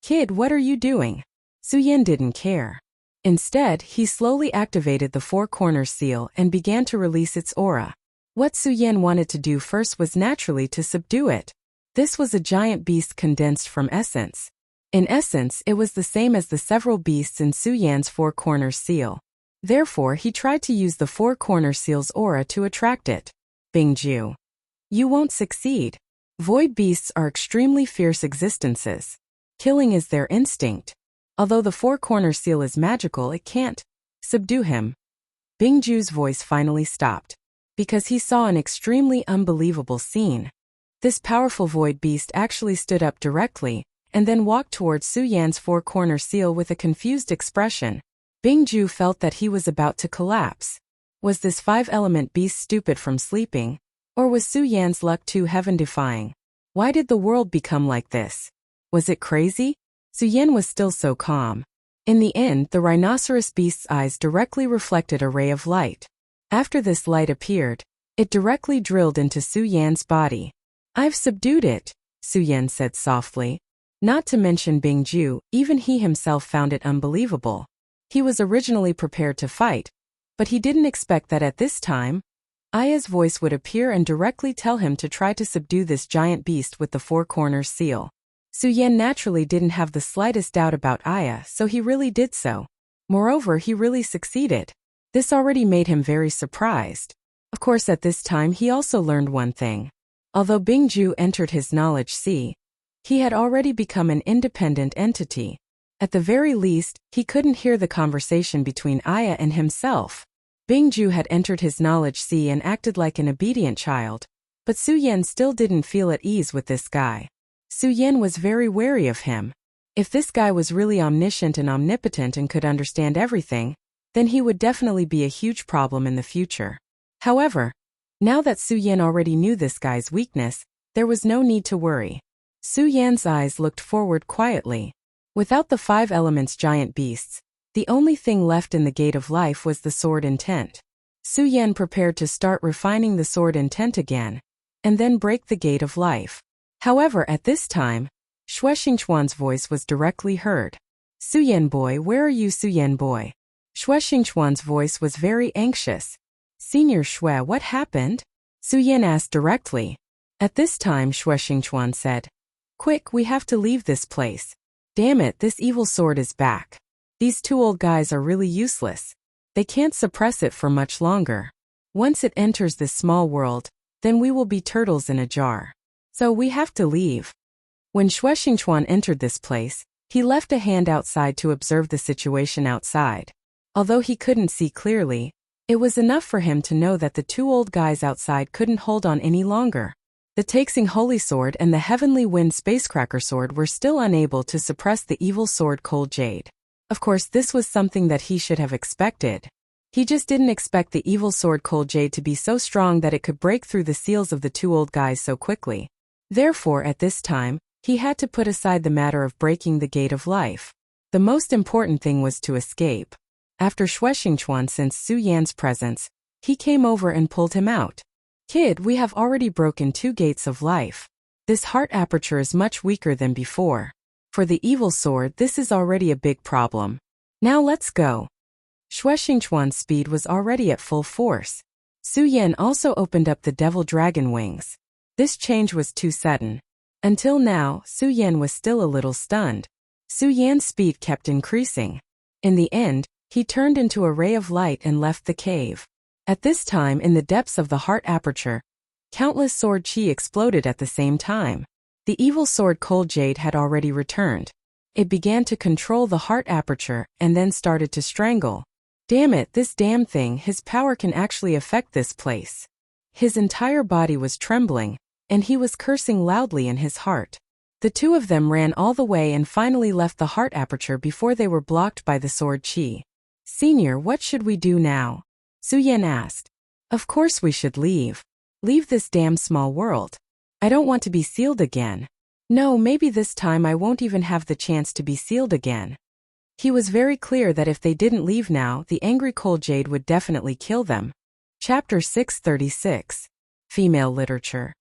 "Kid, what are you doing?" Su Yan didn't care. Instead, he slowly activated the 4-corner seal and began to release its aura. What Su Yan wanted to do first was naturally to subdue it. This was a giant beast condensed from essence. In essence, it was the same as the several beasts in Su Yan's 4-corner seal. Therefore, he tried to use the 4-corner seal's aura to attract it. Bingju. You won't succeed. Void beasts are extremely fierce existences. Killing is their instinct. Although the 4-corner seal is magical, it can't subdue him. Bingju's voice finally stopped, because he saw an extremely unbelievable scene. This powerful void beast actually stood up directly, and then walked towards Su Yan's 4-corner seal with a confused expression. Bingju felt that he was about to collapse. Was this 5-element beast stupid from sleeping? Or was Su Yan's luck too heaven-defying? Why did the world become like this? Was it crazy? Su Yan was still so calm. In the end, the rhinoceros beast's eyes directly reflected a ray of light. After this light appeared, it directly drilled into Su Yan's body. "I've subdued it," Su Yan said softly. Not to mention Bingju, even he himself found it unbelievable. He was originally prepared to fight, but he didn't expect that at this time, Aya's voice would appear and directly tell him to try to subdue this giant beast with the 4-corner seal. Su Yan naturally didn't have the slightest doubt about Aya, so he really did so. Moreover, he really succeeded. This already made him very surprised. Of course, at this time he also learned one thing. Although Bingju entered his knowledge sea, he had already become an independent entity. At the very least, he couldn't hear the conversation between Aya and himself. Bingju had entered his knowledge sea and acted like an obedient child, but Su Yan still didn't feel at ease with this guy. Su Yan was very wary of him. If this guy was really omniscient and omnipotent and could understand everything, then he would definitely be a huge problem in the future. However, now that Su Yan already knew this guy's weakness, there was no need to worry. Su Yan's eyes looked forward quietly. Without the 5 elements giant beasts, the only thing left in the gate of life was the sword intent. Su Yan prepared to start refining the sword intent again, and then break the gate of life. However, at this time, Xue Xingchuan's voice was directly heard. "Su Yan boy, where are you, Su Yan boy?" Xue Xingchuan's voice was very anxious. "Senior Xue, what happened?" Su Yan asked directly. At this time Xue Xingchuan said, "Quick, we have to leave this place. Damn it, this evil sword is back. These 2 old guys are really useless. They can't suppress it for much longer. Once it enters this small world, then we will be turtles in a jar. So we have to leave." When Shueshingchuan entered this place, he left a hand outside to observe the situation outside. Although he couldn't see clearly, it was enough for him to know that the two old guys outside couldn't hold on any longer. The Taxing Holy Sword and the Heavenly Wind Spacecracker Sword were still unable to suppress the evil sword Cold Jade. Of course, this was something that he should have expected. He just didn't expect the evil sword Cold Jade to be so strong that it could break through the seals of the two old guys so quickly. Therefore, at this time, he had to put aside the matter of breaking the gate of life. The most important thing was to escape. After Shueshingchuan sensed Su Yan's presence, he came over and pulled him out. Kid, we have already broken 2 gates of life. This heart aperture is much weaker than before. For the evil sword, this is already a big problem. Now let's go. Shueshingchuan's speed was already at full force. Su Yan also opened up the devil dragon wings. This change was too sudden. Until now, Su Yan was still a little stunned. Su Yan's speed kept increasing. In the end, he turned into a ray of light and left the cave. At this time, in the depths of the heart aperture, countless sword chi exploded at the same time. The evil sword Cold Jade had already returned. It began to control the heart aperture and then started to strangle. Damn it, this damn thing, his power can actually affect this place. His entire body was trembling, and he was cursing loudly in his heart. The two of them ran all the way and finally left the heart aperture before they were blocked by the sword chi. Senior, what should we do now? Su Yan asked. Of course we should leave. Leave this damn small world. I don't want to be sealed again. No, maybe this time I won't even have the chance to be sealed again. He was very clear that if they didn't leave now, the angry Cold Jade would definitely kill them. Chapter 636. Female Literature.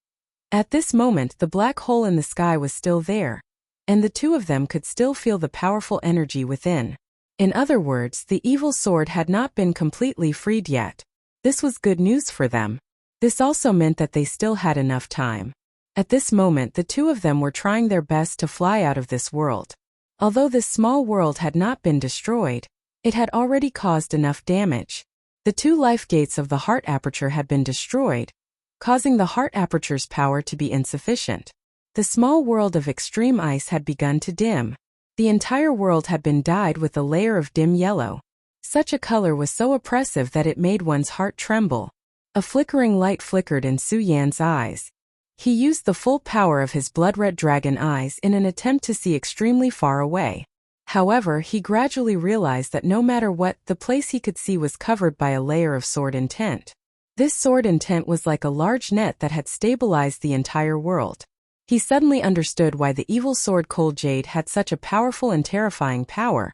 At this moment, the black hole in the sky was still there, and the two of them could still feel the powerful energy within. In other words, the evil sword had not been completely freed yet. This was good news for them. This also meant that they still had enough time. At this moment, the two of them were trying their best to fly out of this world. Although this small world had not been destroyed, it had already caused enough damage. The 2 life gates of the heart aperture had been destroyed, causing the heart aperture's power to be insufficient. The small world of extreme ice had begun to dim. The entire world had been dyed with a layer of dim yellow. Such a color was so oppressive that it made one's heart tremble. A flickering light flickered in Su Yan's eyes. He used the full power of his blood-red dragon eyes in an attempt to see extremely far away. However, he gradually realized that no matter what, the place he could see was covered by a layer of sword intent. This sword intent was like a large net that had stabilized the entire world. He suddenly understood why the evil sword Cold Jade had such a powerful and terrifying power,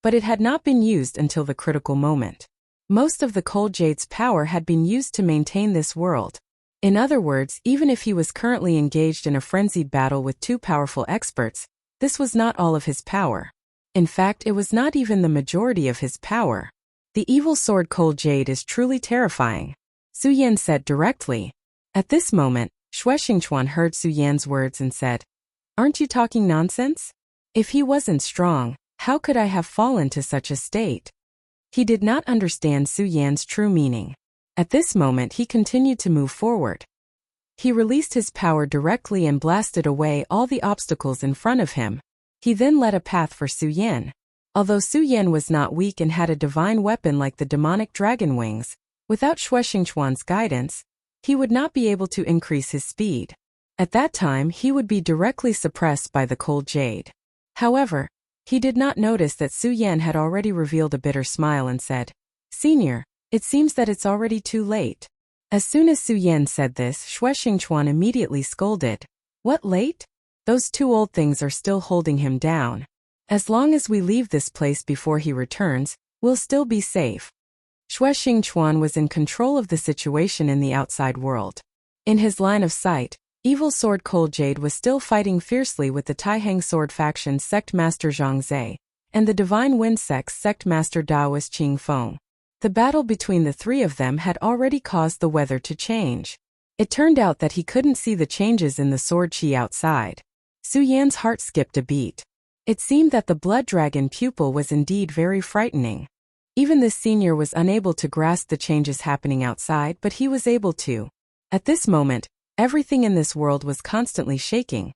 but it had not been used until the critical moment. Most of the Cold Jade's power had been used to maintain this world. In other words, even if he was currently engaged in a frenzied battle with 2 powerful experts, this was not all of his power. In fact, it was not even the majority of his power. The evil sword Cold Jade is truly terrifying, Su Yan said directly. At this moment, Shueshingchuan heard Su Yan's words and said, Aren't you talking nonsense? If he wasn't strong, how could I have fallen to such a state? He did not understand Su Yan's true meaning. At this moment, he continued to move forward. He released his power directly and blasted away all the obstacles in front of him. He then led a path for Su Yan. Although Su Yan was not weak and had a divine weapon like the demonic dragon wings, without Shueshingchuan's guidance, he would not be able to increase his speed. At that time, he would be directly suppressed by the Cold Jade. However, he did not notice that Su Yan had already revealed a bitter smile and said, Senior, it seems that it's already too late. As soon as Su Yan said this, Shueshingchuan immediately scolded. What late? Those 2 old things are still holding him down. As long as we leave this place before he returns, we'll still be safe. Shueshingchuan was in control of the situation in the outside world. In his line of sight, evil sword Cold Jade was still fighting fiercely with the Taihang sword faction's sect master Zhang Zhe, and the Divine Wind sect's sect master Daoist Qing Feng. The battle between the 3 of them had already caused the weather to change. It turned out that he couldn't see the changes in the sword chi outside. Su Yan's heart skipped a beat. It seemed that the blood dragon pupil was indeed very frightening. Even the senior was unable to grasp the changes happening outside, but he was able to. At this moment, everything in this world was constantly shaking.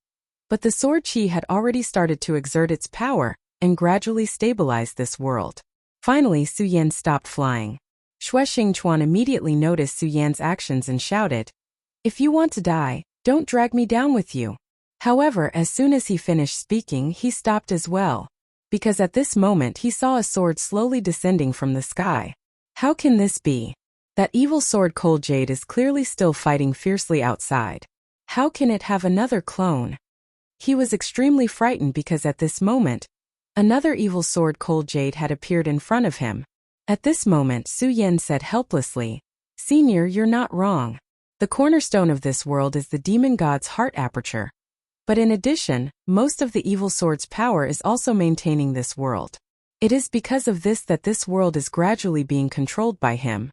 But the sword qi had already started to exert its power and gradually stabilize this world. Finally, Su Yan stopped flying. Xue Xingchuan immediately noticed Su Yan's actions and shouted, "If you want to die, don't drag me down with you." However, as soon as he finished speaking, he stopped as well, because at this moment he saw a sword slowly descending from the sky. How can this be? That evil sword Cold Jade is clearly still fighting fiercely outside. How can it have another clone? He was extremely frightened because at this moment, another evil sword Cold Jade had appeared in front of him. At this moment, Su Yan said helplessly, "Senior, you're not wrong. The cornerstone of this world is the demon god's heart aperture. But in addition, most of the evil sword's power is also maintaining this world. It is because of this that this world is gradually being controlled by him."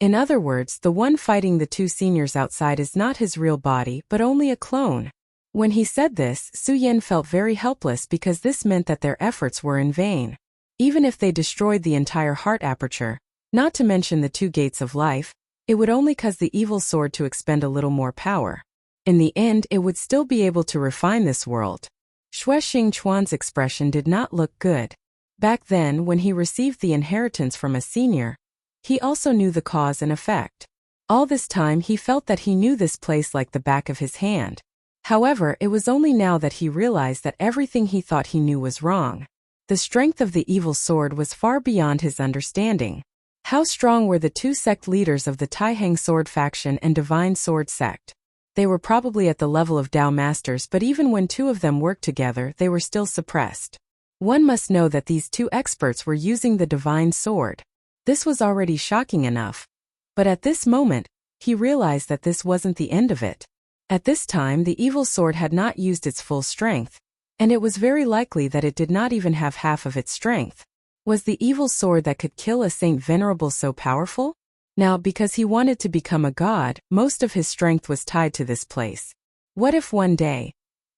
In other words, the one fighting the two seniors outside is not his real body but only a clone. When he said this, Su Yan felt very helpless because this meant that their efforts were in vain. Even if they destroyed the entire heart aperture, not to mention the two gates of life, it would only cause the evil sword to expend a little more power. In the end, it would still be able to refine this world. Xue Xingchuan's expression did not look good. Back then, when he received the inheritance from a senior, he also knew the cause and effect. All this time he felt that he knew this place like the back of his hand. However, it was only now that he realized that everything he thought he knew was wrong. The strength of the evil sword was far beyond his understanding. How strong were the two sect leaders of the Taihang sword faction and Divine Sword sect? They were probably at the level of Dao masters, but even when two of them worked together, they were still suppressed. One must know that these two experts were using the Divine Sword. This was already shocking enough. But at this moment, he realized that this wasn't the end of it. At this time, the evil sword had not used its full strength, and it was very likely that it did not even have half of its strength. Was the evil sword that could kill a Saint Venerable so powerful? Now, because he wanted to become a god, most of his strength was tied to this place. What if one day,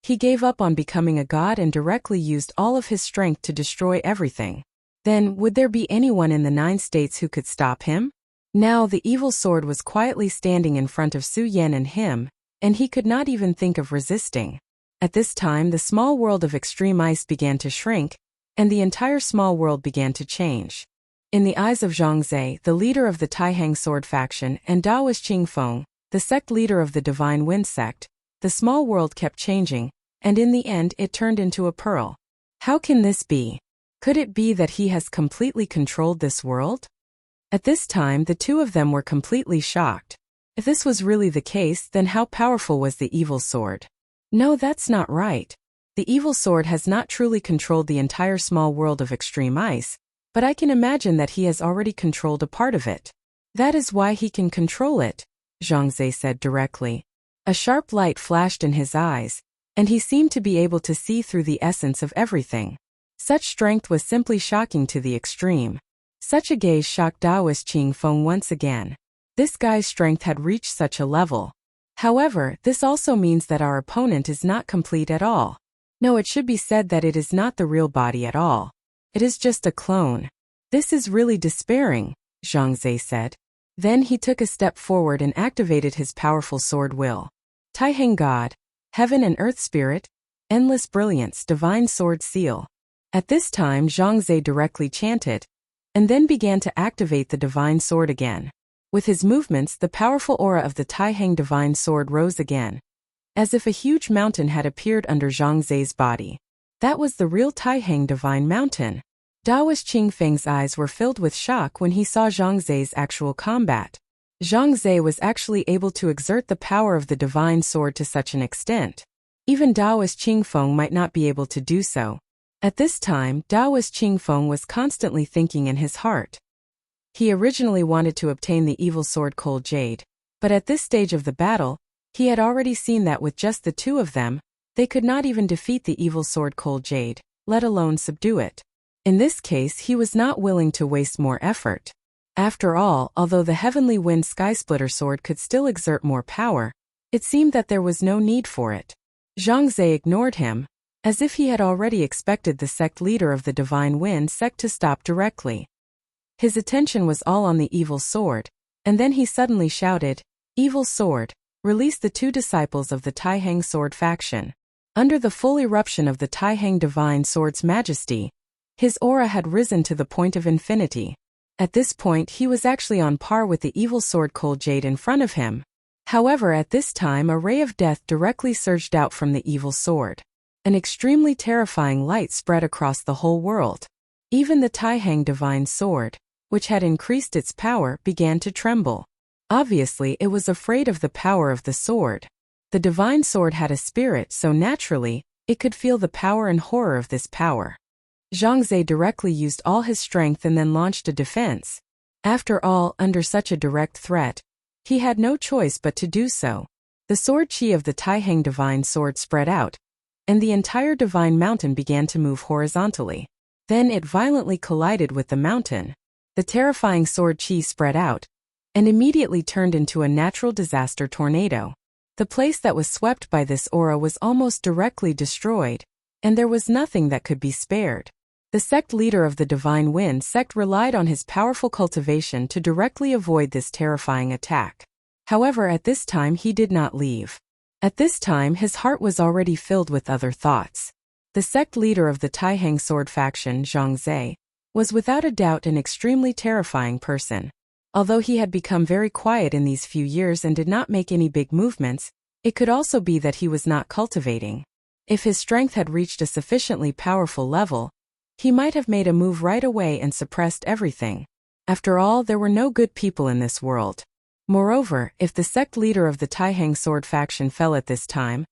he gave up on becoming a god and directly used all of his strength to destroy everything? Then, would there be anyone in the 9 states who could stop him? Now the evil sword was quietly standing in front of Su Yan and him, and he could not even think of resisting. At this time, the small world of extreme ice began to shrink, and the entire small world began to change. In the eyes of Zhangzhe, the leader of the Taihang sword faction, and Daoist Qingfeng, the sect leader of the Divine Wind sect, the small world kept changing, and in the end it turned into a pearl. How can this be? Could it be that he has completely controlled this world? At this time, the two of them were completely shocked. If this was really the case, then how powerful was the evil sword? No, that's not right. The evil sword has not truly controlled the entire small world of extreme ice, but I can imagine that he has already controlled a part of it. That is why he can control it, Zhangzhe said directly. A sharp light flashed in his eyes, and he seemed to be able to see through the essence of everything. Such strength was simply shocking to the extreme. Such a gaze shocked Daoist Qingfeng once again. This guy's strength had reached such a level. However, this also means that our opponent is not complete at all. No, it should be said that it is not the real body at all. It is just a clone. This is really despairing, Zhangzhe said. Then he took a step forward and activated his powerful sword will. Taihang God, Heaven and Earth Spirit, Endless Brilliance, Divine Sword Seal. At this time, Zhangzhe directly chanted, and then began to activate the Divine Sword again. With his movements, the powerful aura of the Taihang Divine Sword rose again, as if a huge mountain had appeared under Zhangzhe's body. That was the real Taihang Divine Mountain. Daoist Qingfeng's eyes were filled with shock when he saw Zhangzhe's actual combat. Zhangzhe was actually able to exert the power of the Divine Sword to such an extent. Even Daoist Qingfeng might not be able to do so. At this time, Daoist Qingfeng was constantly thinking in his heart. He originally wanted to obtain the evil sword Cold Jade, but at this stage of the battle, he had already seen that with just the two of them, they could not even defeat the evil sword Cold Jade, let alone subdue it. In this case, he was not willing to waste more effort. After all, although the Heavenly Wind Skysplitter sword could still exert more power, it seemed that there was no need for it. Zhangzhe ignored him, as if he had already expected the sect leader of the Divine Wind sect to stop directly. His attention was all on the evil sword, and then he suddenly shouted, "Evil sword, release the two disciples of the Taihang sword faction." Under the full eruption of the Taihang Divine Sword's majesty, his aura had risen to the point of infinity. At this point he was actually on par with the evil sword Cold Jade in front of him. However, at this time a ray of death directly surged out from the evil sword. An extremely terrifying light spread across the whole world. Even the Taihang Divine Sword, which had increased its power, began to tremble. Obviously, it was afraid of the power of the sword. The Divine Sword had a spirit, so naturally, it could feel the power and horror of this power. Zhangze directly used all his strength and then launched a defense. After all, under such a direct threat, he had no choice but to do so. The sword chi of the Taihang Divine Sword spread out, and the entire Divine Mountain began to move horizontally. Then it violently collided with the mountain. The terrifying sword chi spread out, and immediately turned into a natural disaster tornado. The place that was swept by this aura was almost directly destroyed, and there was nothing that could be spared. The sect leader of the Divine Wind sect relied on his powerful cultivation to directly avoid this terrifying attack. However, at this time he did not leave. At this time his heart was already filled with other thoughts. The sect leader of the Taihang Sword faction, Zhangze, was without a doubt an extremely terrifying person. Although he had become very quiet in these few years and did not make any big movements, it could also be that he was not cultivating. If his strength had reached a sufficiently powerful level, he might have made a move right away and suppressed everything. After all, there were no good people in this world. Moreover, if the sect leader of the Taihang Sword faction fell at this time,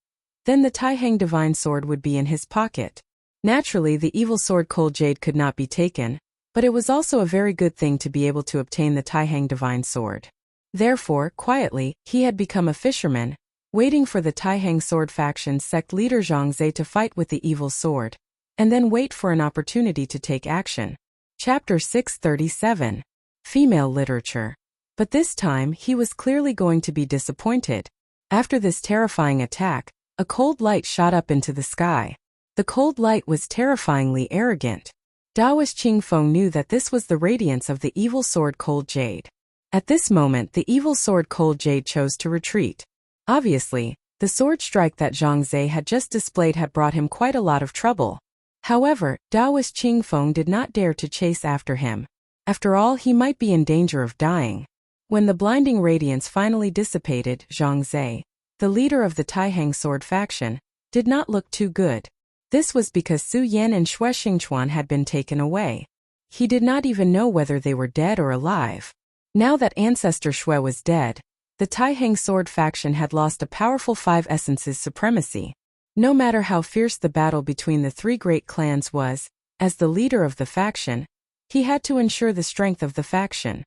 then the Taihang Divine Sword would be in his pocket. Naturally, the evil sword Cold Jade could not be taken, but it was also a very good thing to be able to obtain the Taihang Divine Sword. Therefore, quietly, he had become a fisherman, waiting for the Taihang Sword faction's sect leader Zhangze to fight with the evil sword, and then wait for an opportunity to take action. Chapter 637. Female Literature. But this time, he was clearly going to be disappointed. After this terrifying attack, a cold light shot up into the sky. The cold light was terrifyingly arrogant. Daoist Qingfeng knew that this was the radiance of the evil sword Cold Jade. At this moment, the evil sword Cold Jade chose to retreat. Obviously, the sword strike that Zhangze had just displayed had brought him quite a lot of trouble. However, Daoist Qingfeng did not dare to chase after him. After all, he might be in danger of dying. When the blinding radiance finally dissipated, Zhangze, the leader of the Taihang Sword faction, did not look too good. This was because Su Yan and Xue Xingchuan had been taken away. He did not even know whether they were dead or alive. Now that Ancestor Xue was dead, the Taihang Sword faction had lost a powerful 5 essences supremacy. No matter how fierce the battle between the 3 great clans was, as the leader of the faction, he had to ensure the strength of the faction.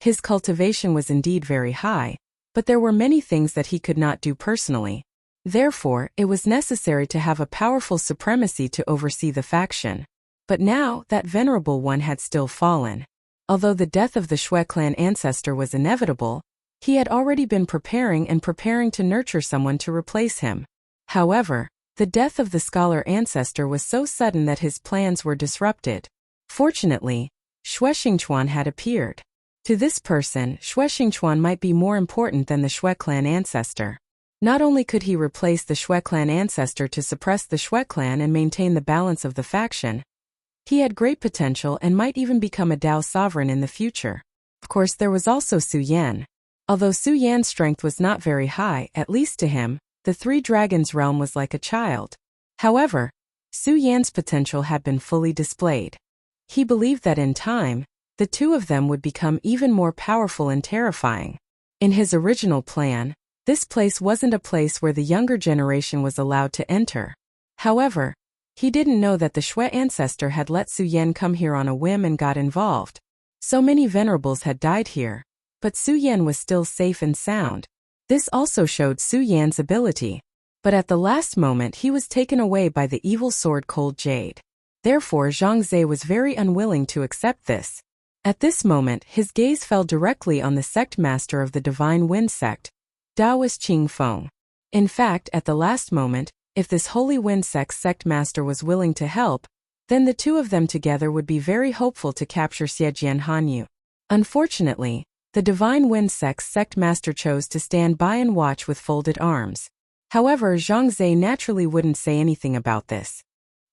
His cultivation was indeed very high, but there were many things that he could not do personally. Therefore, it was necessary to have a powerful supremacy to oversee the faction. But now, that venerable one had still fallen. Although the death of the Xue clan ancestor was inevitable, he had already been preparing to nurture someone to replace him. However, the death of the scholar ancestor was so sudden that his plans were disrupted. Fortunately, Xue Xingchuan had appeared. To this person, Xue Xingchuan might be more important than the Xue clan ancestor. Not only could he replace the Xue clan ancestor to suppress the Xue clan and maintain the balance of the faction, he had great potential and might even become a Dao sovereign in the future. Of course, there was also Su Yan. Although Su Yan's strength was not very high, at least to him, the 3 Dragons realm was like a child. However, Su Yan's potential had been fully displayed. He believed that in time, the 2 of them would become even more powerful and terrifying. In his original plan, this place wasn't a place where the younger generation was allowed to enter. However, he didn't know that the Xue ancestor had let Su Yan come here on a whim and got involved. So many venerables had died here, but Su Yan was still safe and sound. This also showed Su Yan's ability. But at the last moment he was taken away by the evil sword Cold Jade. Therefore Zhangze was very unwilling to accept this. At this moment his gaze fell directly on the sect master of the Divine Wind sect, Daoist Qingfeng. In fact, at the last moment, if this Holy Wind sect's sect master was willing to help, then the 2 of them together would be very hopeful to capture Xiejian Hanyu. Unfortunately, the Divine Wind sect's sect master chose to stand by and watch with folded arms. However, Zhangzhe naturally wouldn't say anything about this.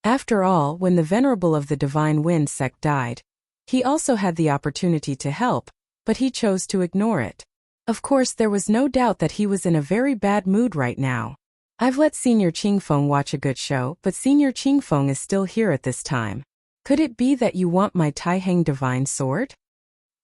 After all, when the Venerable of the Divine Wind sect died, he also had the opportunity to help, but he chose to ignore it. Of course, there was no doubt that he was in a very bad mood right now. I've let Senior Qingfeng watch a good show, but Senior Qingfeng is still here at this time. Could it be that you want my Taihang Divine Sword?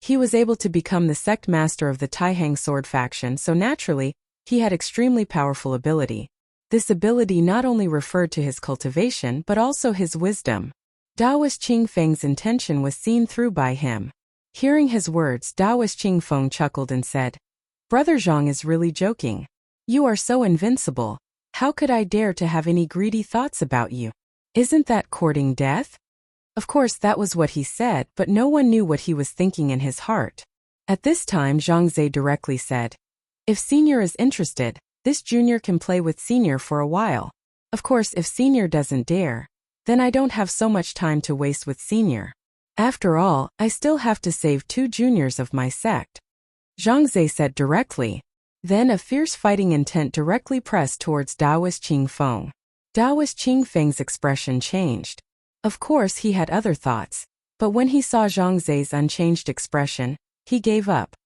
He was able to become the sect master of the Taihang Sword faction, so naturally, he had extremely powerful ability. This ability not only referred to his cultivation but also his wisdom. Daoist Qingfeng's intention was seen through by him. Hearing his words, Daoist Qingfeng chuckled and said, "Brother Zhang is really joking. You are so invincible. How could I dare to have any greedy thoughts about you? Isn't that courting death?" Of course, that was what he said, but no one knew what he was thinking in his heart. At this time, Zhangzhe directly said, "If Senior is interested, this junior can play with Senior for a while. Of course, if Senior doesn't dare, then I don't have so much time to waste with Senior. After all, I still have to save 2 juniors of my sect," Zhangzhe said directly. Then a fierce fighting intent directly pressed towards Daoist Qingfeng. Daoist Qingfeng's expression changed. Of course, he had other thoughts, but when he saw Zhangzhe's unchanged expression, he gave up.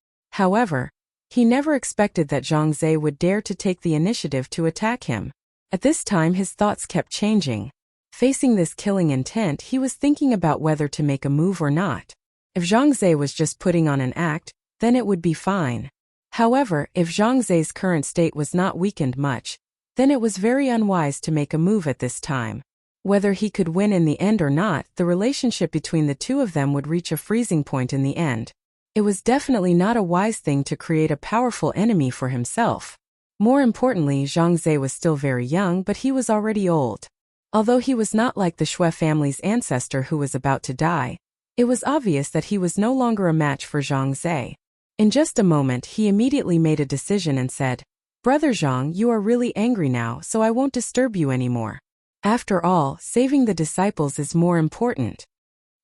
However, he never expected that Zhangzhe would dare to take the initiative to attack him. At this time, his thoughts kept changing. Facing this killing intent, he was thinking about whether to make a move or not. If Zhangzhe was just putting on an act, then it would be fine. However, if Zhangzhe's current state was not weakened much, then it was very unwise to make a move at this time. Whether he could win in the end or not, the relationship between the two of them would reach a freezing point in the end. It was definitely not a wise thing to create a powerful enemy for himself. More importantly, Zhangzhe was still very young, but he was already old. Although he was not like the Shui family's ancestor who was about to die, it was obvious that he was no longer a match for Zhangzhe. In just a moment, he immediately made a decision and said, "Brother Zhang, you are really angry now, so I won't disturb you anymore. After all, saving the disciples is more important."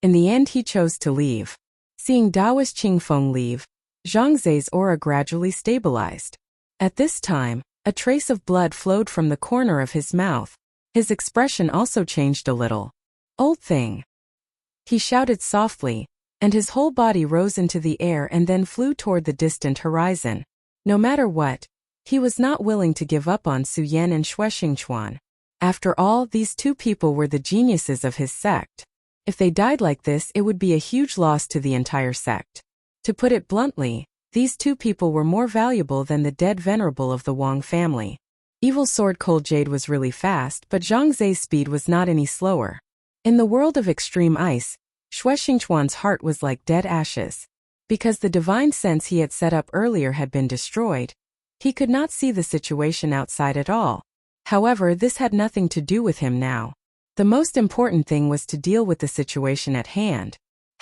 In the end, he chose to leave. Seeing Daoist Qingfeng leave, Zhangzhe's aura gradually stabilized. At this time, a trace of blood flowed from the corner of his mouth. His expression also changed a little. "Old thing," he shouted softly, and his whole body rose into the air and then flew toward the distant horizon. No matter what, he was not willing to give up on Su Yan and Xue Xingchuan. After all, these 2 people were the geniuses of his sect. If they died like this, it would be a huge loss to the entire sect. To put it bluntly, these 2 people were more valuable than the dead venerable of the Wang family. Evil Sword Cold Jade was really fast, but Zhangzhe's speed was not any slower. In the world of extreme ice, Xue Xingchuan's heart was like dead ashes. Because the divine sense he had set up earlier had been destroyed, he could not see the situation outside at all. However, this had nothing to do with him now. The most important thing was to deal with the situation at hand.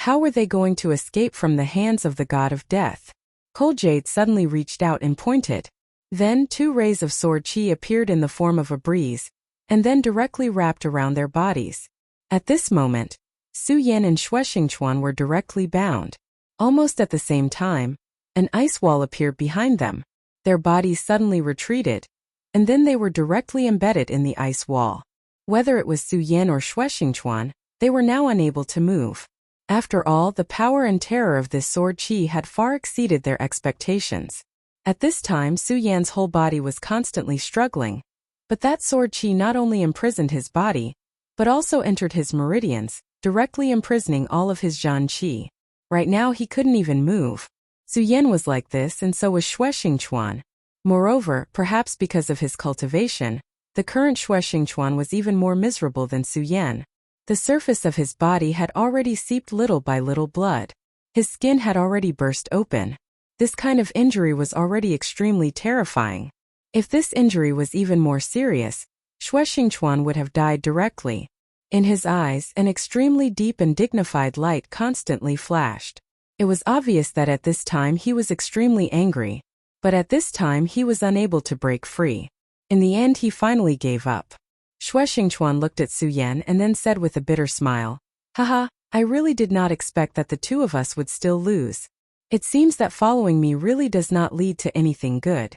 How were they going to escape from the hands of the god of death? Cold Jade suddenly reached out and pointed. Then 2 rays of sword qi appeared in the form of a breeze, and then directly wrapped around their bodies. At this moment, Su Yan and Xue Xingchuan were directly bound. Almost at the same time, an ice wall appeared behind them. Their bodies suddenly retreated, and then they were directly embedded in the ice wall. Whether it was Su Yan or Xue Xingchuan, they were now unable to move. After all, the power and terror of this sword qi had far exceeded their expectations. At this time, Su Yan's whole body was constantly struggling. But that sword qi not only imprisoned his body, but also entered his meridians, directly imprisoning all of his Zhan qi. Right now he couldn't even move. Su Yan was like this, and so was Xue Xingchuan. Moreover, perhaps because of his cultivation, the current Xue Xingchuan was even more miserable than Su Yan. The surface of his body had already seeped little by little blood. His skin had already burst open. This kind of injury was already extremely terrifying. If this injury was even more serious, Xue Xingchuan would have died directly. In his eyes, an extremely deep and dignified light constantly flashed. It was obvious that at this time he was extremely angry, but at this time he was unable to break free. In the end, he finally gave up. Xue Xingchuan looked at Su Yan and then said with a bitter smile, "Haha, I really did not expect that the 2 of us would still lose. It seems that following me really does not lead to anything good."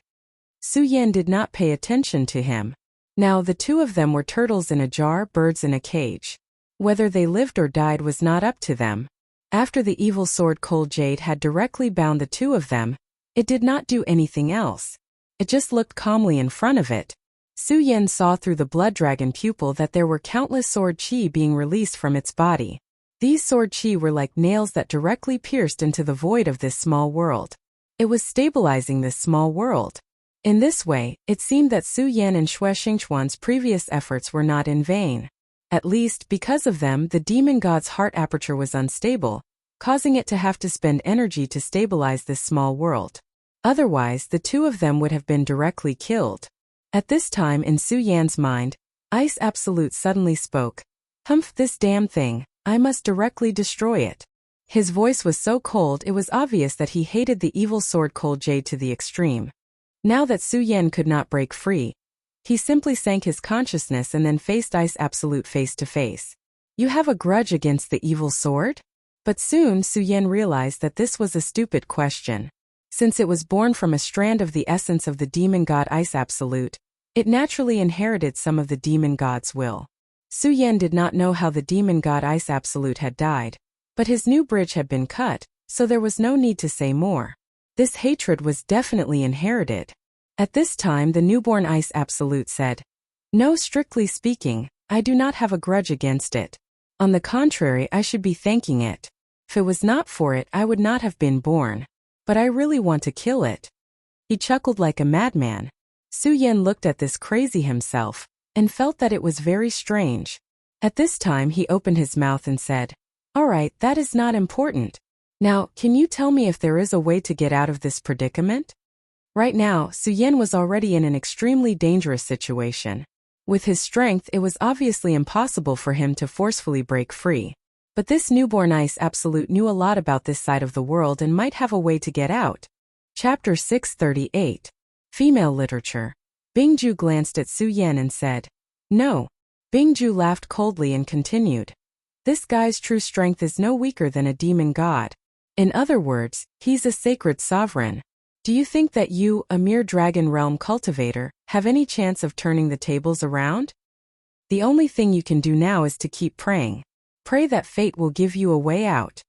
Su Yan did not pay attention to him. Now the two of them were turtles in a jar, birds in a cage. Whether they lived or died was not up to them. After the evil sword Cold Jade had directly bound the two of them, it did not do anything else. It just looked calmly in front of it. Su Yan saw through the blood dragon pupil that there were countless sword chi being released from its body. These sword chi were like nails that directly pierced into the void of this small world. It was stabilizing this small world. In this way, it seemed that Su Yan and Xue Xingchuan's previous efforts were not in vain. At least, because of them, the demon god's heart aperture was unstable, causing it to have to spend energy to stabilize this small world. Otherwise, the two of them would have been directly killed. At this time in Su Yan's mind, Ice Absolute suddenly spoke. "Humph, this damn thing, I must directly destroy it." His voice was so cold it was obvious that he hated the evil sword Cold Jade to the extreme. Now that Su Yan could not break free, he simply sank his consciousness and then faced Ice Absolute face to face. "You have a grudge against the evil sword?" But soon Su Yan realized that this was a stupid question. Since it was born from a strand of the essence of the demon god Ice Absolute, it naturally inherited some of the demon god's will. Su Yan did not know how the demon god Ice Absolute had died, but his new bridge had been cut, so there was no need to say more. This hatred was definitely inherited. At this time the newborn Ice Absolute said, "No, strictly speaking, I do not have a grudge against it. On the contrary, I should be thanking it. If it was not for it, I would not have been born. But I really want to kill it." He chuckled like a madman. Su Yan looked at this crazy himself, and felt that it was very strange. At this time he opened his mouth and said, "All right, that is not important. Now, can you tell me if there is a way to get out of this predicament?" Right now, Su Yan was already in an extremely dangerous situation. With his strength, it was obviously impossible for him to forcefully break free. But this newborn Ice Absolute knew a lot about this side of the world and might have a way to get out. Chapter 638. Female Literature. Bingju glanced at Su Yan and said, "No." Bingju laughed coldly and continued, "This guy's true strength is no weaker than a demon god. In other words, he's a sacred sovereign. Do you think that you, a mere dragon realm cultivator, have any chance of turning the tables around? The only thing you can do now is to keep praying. Pray that fate will give you a way out."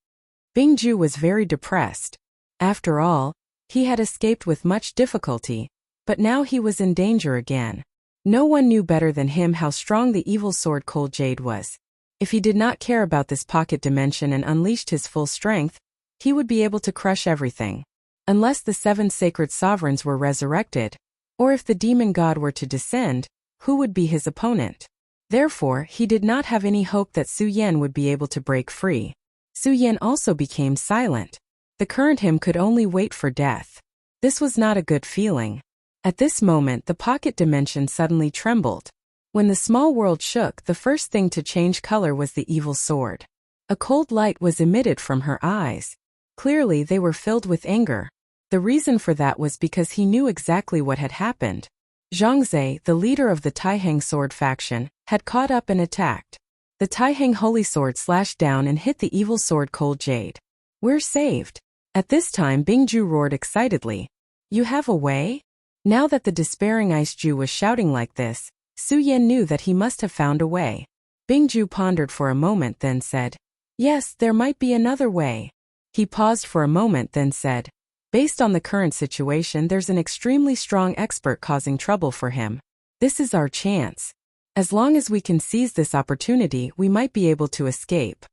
Bingju was very depressed. After all, he had escaped with much difficulty, but now he was in danger again. No one knew better than him how strong the evil sword Cold Jade was. If he did not care about this pocket dimension and unleashed his full strength, he would be able to crush everything. Unless the 7 sacred sovereigns were resurrected, or if the demon god were to descend, who would be his opponent? Therefore, he did not have any hope that Su Yan would be able to break free. Su Yan also became silent. The current him could only wait for death. This was not a good feeling. At this moment, the pocket dimension suddenly trembled. When the small world shook, the first thing to change color was the evil sword. A cold light was emitted from her eyes. Clearly, they were filled with anger. The reason for that was because he knew exactly what had happened. Zhangze, the leader of the Taiheng sword faction, had caught up and attacked. The Taiheng holy sword slashed down and hit the evil sword Cold Jade. "We're saved." At this time Bingju roared excitedly, "You have a way?" Now that the despairing Ice Ju was shouting like this, Su Yan knew that he must have found a way. Bingju pondered for a moment then said, "Yes, there might be another way." He paused for a moment then said, "Based on the current situation, there's an extremely strong expert causing trouble for him. This is our chance. As long as we can seize this opportunity, we might be able to escape.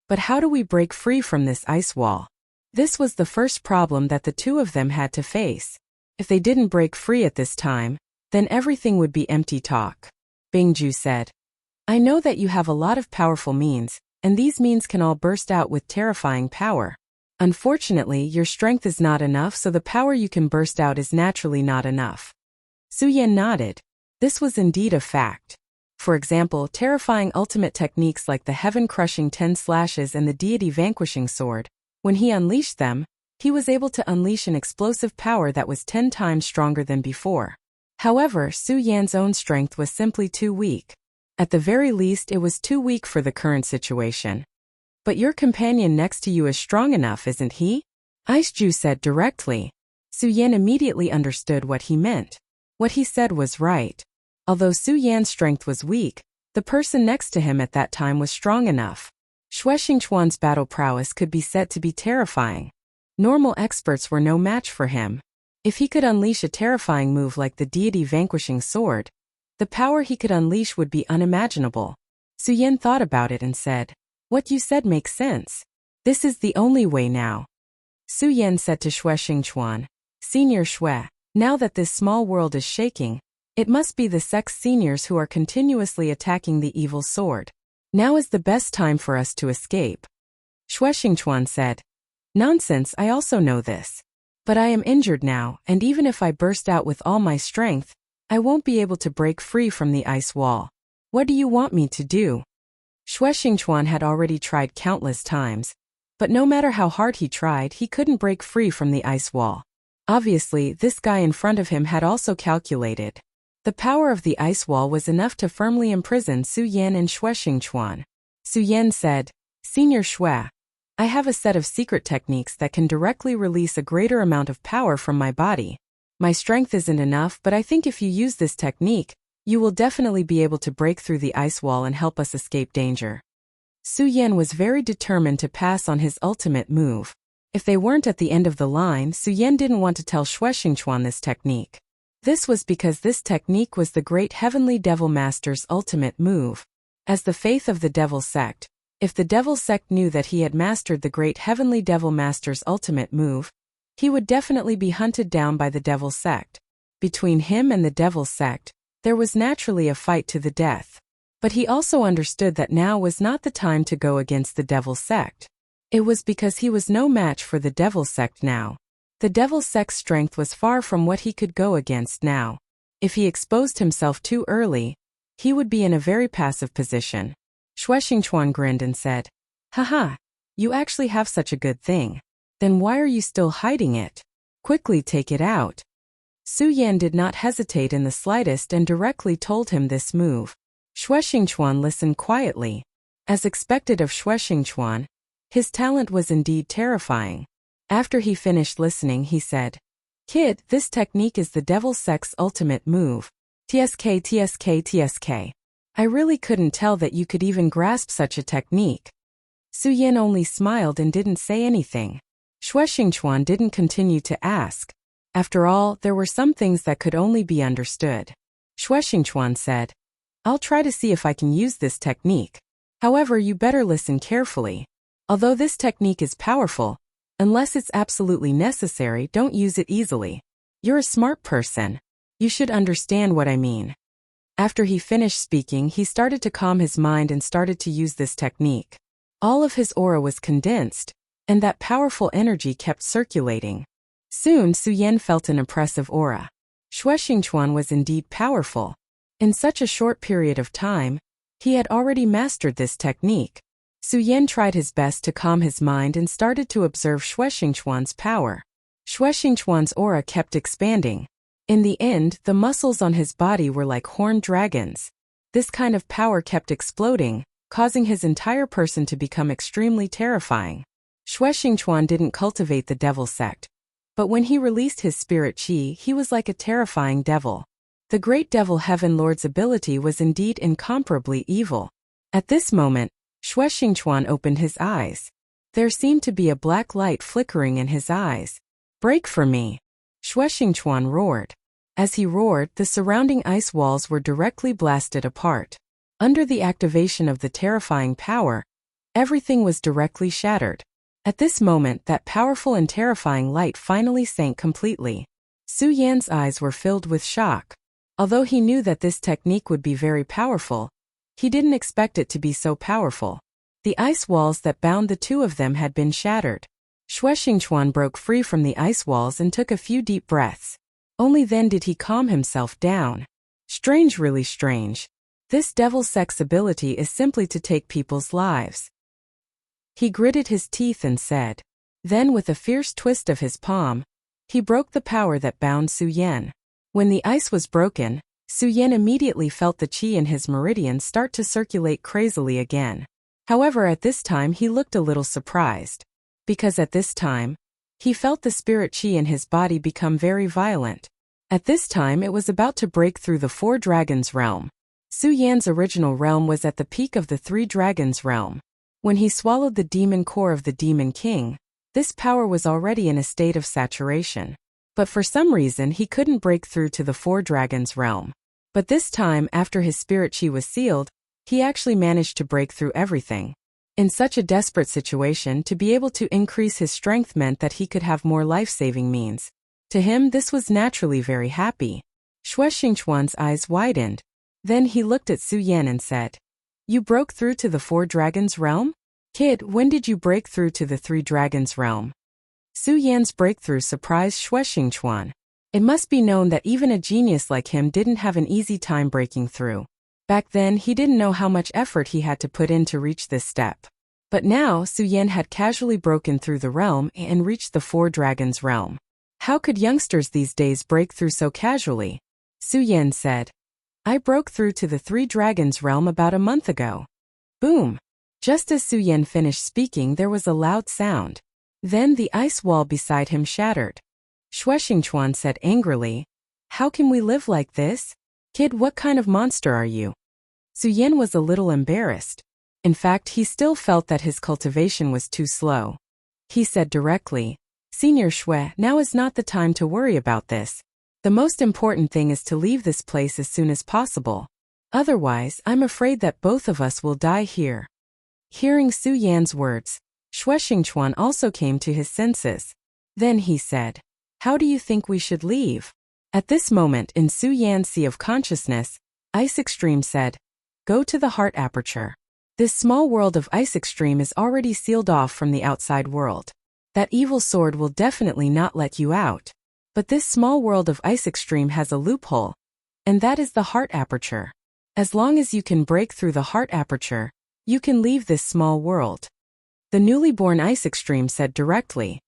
But how do we break free from this ice wall?" This was the first problem that the two of them had to face. If they didn't break free at this time, then everything would be empty talk. Bingju said, "I know that you have a lot of powerful means, and these means can all burst out with terrifying power. Unfortunately, your strength is not enough, so the power you can burst out is naturally not enough." Su Yan nodded. This was indeed a fact. For example, terrifying ultimate techniques like the heaven-crushing 10 slashes and the deity vanquishing sword, when he unleashed them, he was able to unleash an explosive power that was 10 times stronger than before. However, Su Yan's own strength was simply too weak. At the very least, it was too weak for the current situation. "But your companion next to you is strong enough, isn't he?" Ice Ju said directly. Su Yan immediately understood what he meant. What he said was right. Although Su Yan's strength was weak, the person next to him at that time was strong enough. Xue Xingchuan's battle prowess could be said to be terrifying. Normal experts were no match for him. If he could unleash a terrifying move like the deity vanquishing sword, the power he could unleash would be unimaginable. Su Yan thought about it and said, "What you said makes sense. This is the only way now." Su Yan said to Xue Xingchuan, "Senior Xue, now that this small world is shaking, it must be the sect's seniors who are continuously attacking the evil sword. Now is the best time for us to escape." Xue Xingchuan said, "Nonsense, I also know this. But I am injured now, and even if I burst out with all my strength, I won't be able to break free from the ice wall. What do you want me to do?" Xue Xingchuan had already tried countless times, but no matter how hard he tried, he couldn't break free from the ice wall. Obviously, this guy in front of him had also calculated. The power of the ice wall was enough to firmly imprison Su Yan and Xue Xingchuan. Su Yan said, "Senior Xue, I have a set of secret techniques that can directly release a greater amount of power from my body. My strength isn't enough, but I think if you use this technique, you will definitely be able to break through the ice wall and help us escape danger." Su Yan was very determined to pass on his ultimate move. If they weren't at the end of the line, Su Yan didn't want to tell Xue Xingchuan this technique. This was because this technique was the great Heavenly Devil Master's ultimate move. As the faith of the Devil Sect, if the Devil Sect knew that he had mastered the great Heavenly Devil Master's ultimate move, he would definitely be hunted down by the Devil Sect. Between him and the Devil Sect, there was naturally a fight to the death. But he also understood that now was not the time to go against the Devil Sect. It was because he was no match for the Devil Sect now. The Devil Sect's strength was far from what he could go against now. If he exposed himself too early, he would be in a very passive position. Xue Xingchuan grinned and said, "Haha, you actually have such a good thing. Then why are you still hiding it? Quickly take it out." Su Yan did not hesitate in the slightest and directly told him this move. Xue Xingchuan listened quietly. As expected of Xue Xingchuan, his talent was indeed terrifying. After he finished listening, he said, "Kid, this technique is the Devil Sect's ultimate move. TSK TSK TSK. I really couldn't tell that you could even grasp such a technique." Su Yan only smiled and didn't say anything. Xue Xingchuan didn't continue to ask. After all, there were some things that could only be understood. Xue Xingchuan said, "I'll try to see if I can use this technique. However, you better listen carefully. Although this technique is powerful, unless it's absolutely necessary, don't use it easily. You're a smart person. You should understand what I mean." After he finished speaking, he started to calm his mind and started to use this technique. All of his aura was condensed, and that powerful energy kept circulating. Soon Su Yan felt an oppressive aura. Xue Xingchuan was indeed powerful. In such a short period of time, he had already mastered this technique. Su Yan tried his best to calm his mind and started to observe Xue Xingchuan's power. Xue Xingchuan's aura kept expanding. In the end, the muscles on his body were like horned dragons. This kind of power kept exploding, causing his entire person to become extremely terrifying. Xue Xingchuan didn't cultivate the Devil Sect, but when he released his spirit chi, he was like a terrifying devil. The great Devil Heaven Lord's ability was indeed incomparably evil. At this moment, Xue Xingchuan opened his eyes. There seemed to be a black light flickering in his eyes. "Break for me!" Xue Xingchuan roared. As he roared, the surrounding ice walls were directly blasted apart. Under the activation of the terrifying power, everything was directly shattered. At this moment, that powerful and terrifying light finally sank completely. Su Yan's eyes were filled with shock. Although he knew that this technique would be very powerful, he didn't expect it to be so powerful. The ice walls that bound the two of them had been shattered. Xue Xingchuan broke free from the ice walls and took a few deep breaths. Only then did he calm himself down. Strange, really strange. This Devil Sect's ability is simply to take people's lives. He gritted his teeth and said. Then with a fierce twist of his palm, he broke the power that bound Su Yan. When the ice was broken, Su Yan immediately felt the chi in his meridian start to circulate crazily again. However, at this time he looked a little surprised. Because at this time, He felt the spirit chi in his body become very violent. At this time it was about to break through the 4 dragons realm. Su Yan's original realm was at the peak of the 3 dragons realm. When he swallowed the demon core of the Demon King, this power was already in a state of saturation. But for some reason he couldn't break through to the 4 dragons realm. But this time, after his spirit chi was sealed, he actually managed to break through everything. In such a desperate situation, to be able to increase his strength meant that he could have more life-saving means. To him this was naturally very happy. Xue Xingchuan's eyes widened. Then he looked at Su Yan and said, "You broke through to the 4 dragons realm? Kid, when did you break through to the 3 dragons realm?" Su Yan's breakthrough surprised Xue Xingchuan. It must be known that even a genius like him didn't have an easy time breaking through. Back then he didn't know how much effort he had to put in to reach this step. But now Su Yan had casually broken through the realm and reached the 4 dragons realm. How could youngsters these days break through so casually? Su Yan said, "I broke through to the 3 dragons realm about a month ago." Boom! Just as Su Yan finished speaking, there was a loud sound. Then the ice wall beside him shattered. Xue Xingchuan said angrily, "How can we live like this? Kid, what kind of monster are you?" Su Yan was a little embarrassed. In fact, he still felt that his cultivation was too slow. He said directly, "Senior Xue, now is not the time to worry about this. The most important thing is to leave this place as soon as possible. Otherwise, I'm afraid that both of us will die here." Hearing Su Yan's words, Xue Xingchuan also came to his senses. Then he said, "How do you think we should leave?" At this moment in Su Yan's sea of consciousness, Ice Extreme said, "Go to the heart aperture. This small world of Ice Extreme is already sealed off from the outside world. That evil sword will definitely not let you out. But this small world of Ice Extreme has a loophole, and that is the heart aperture. As long as you can break through the heart aperture, you can leave this small world." The newly born Ice Extreme said directly,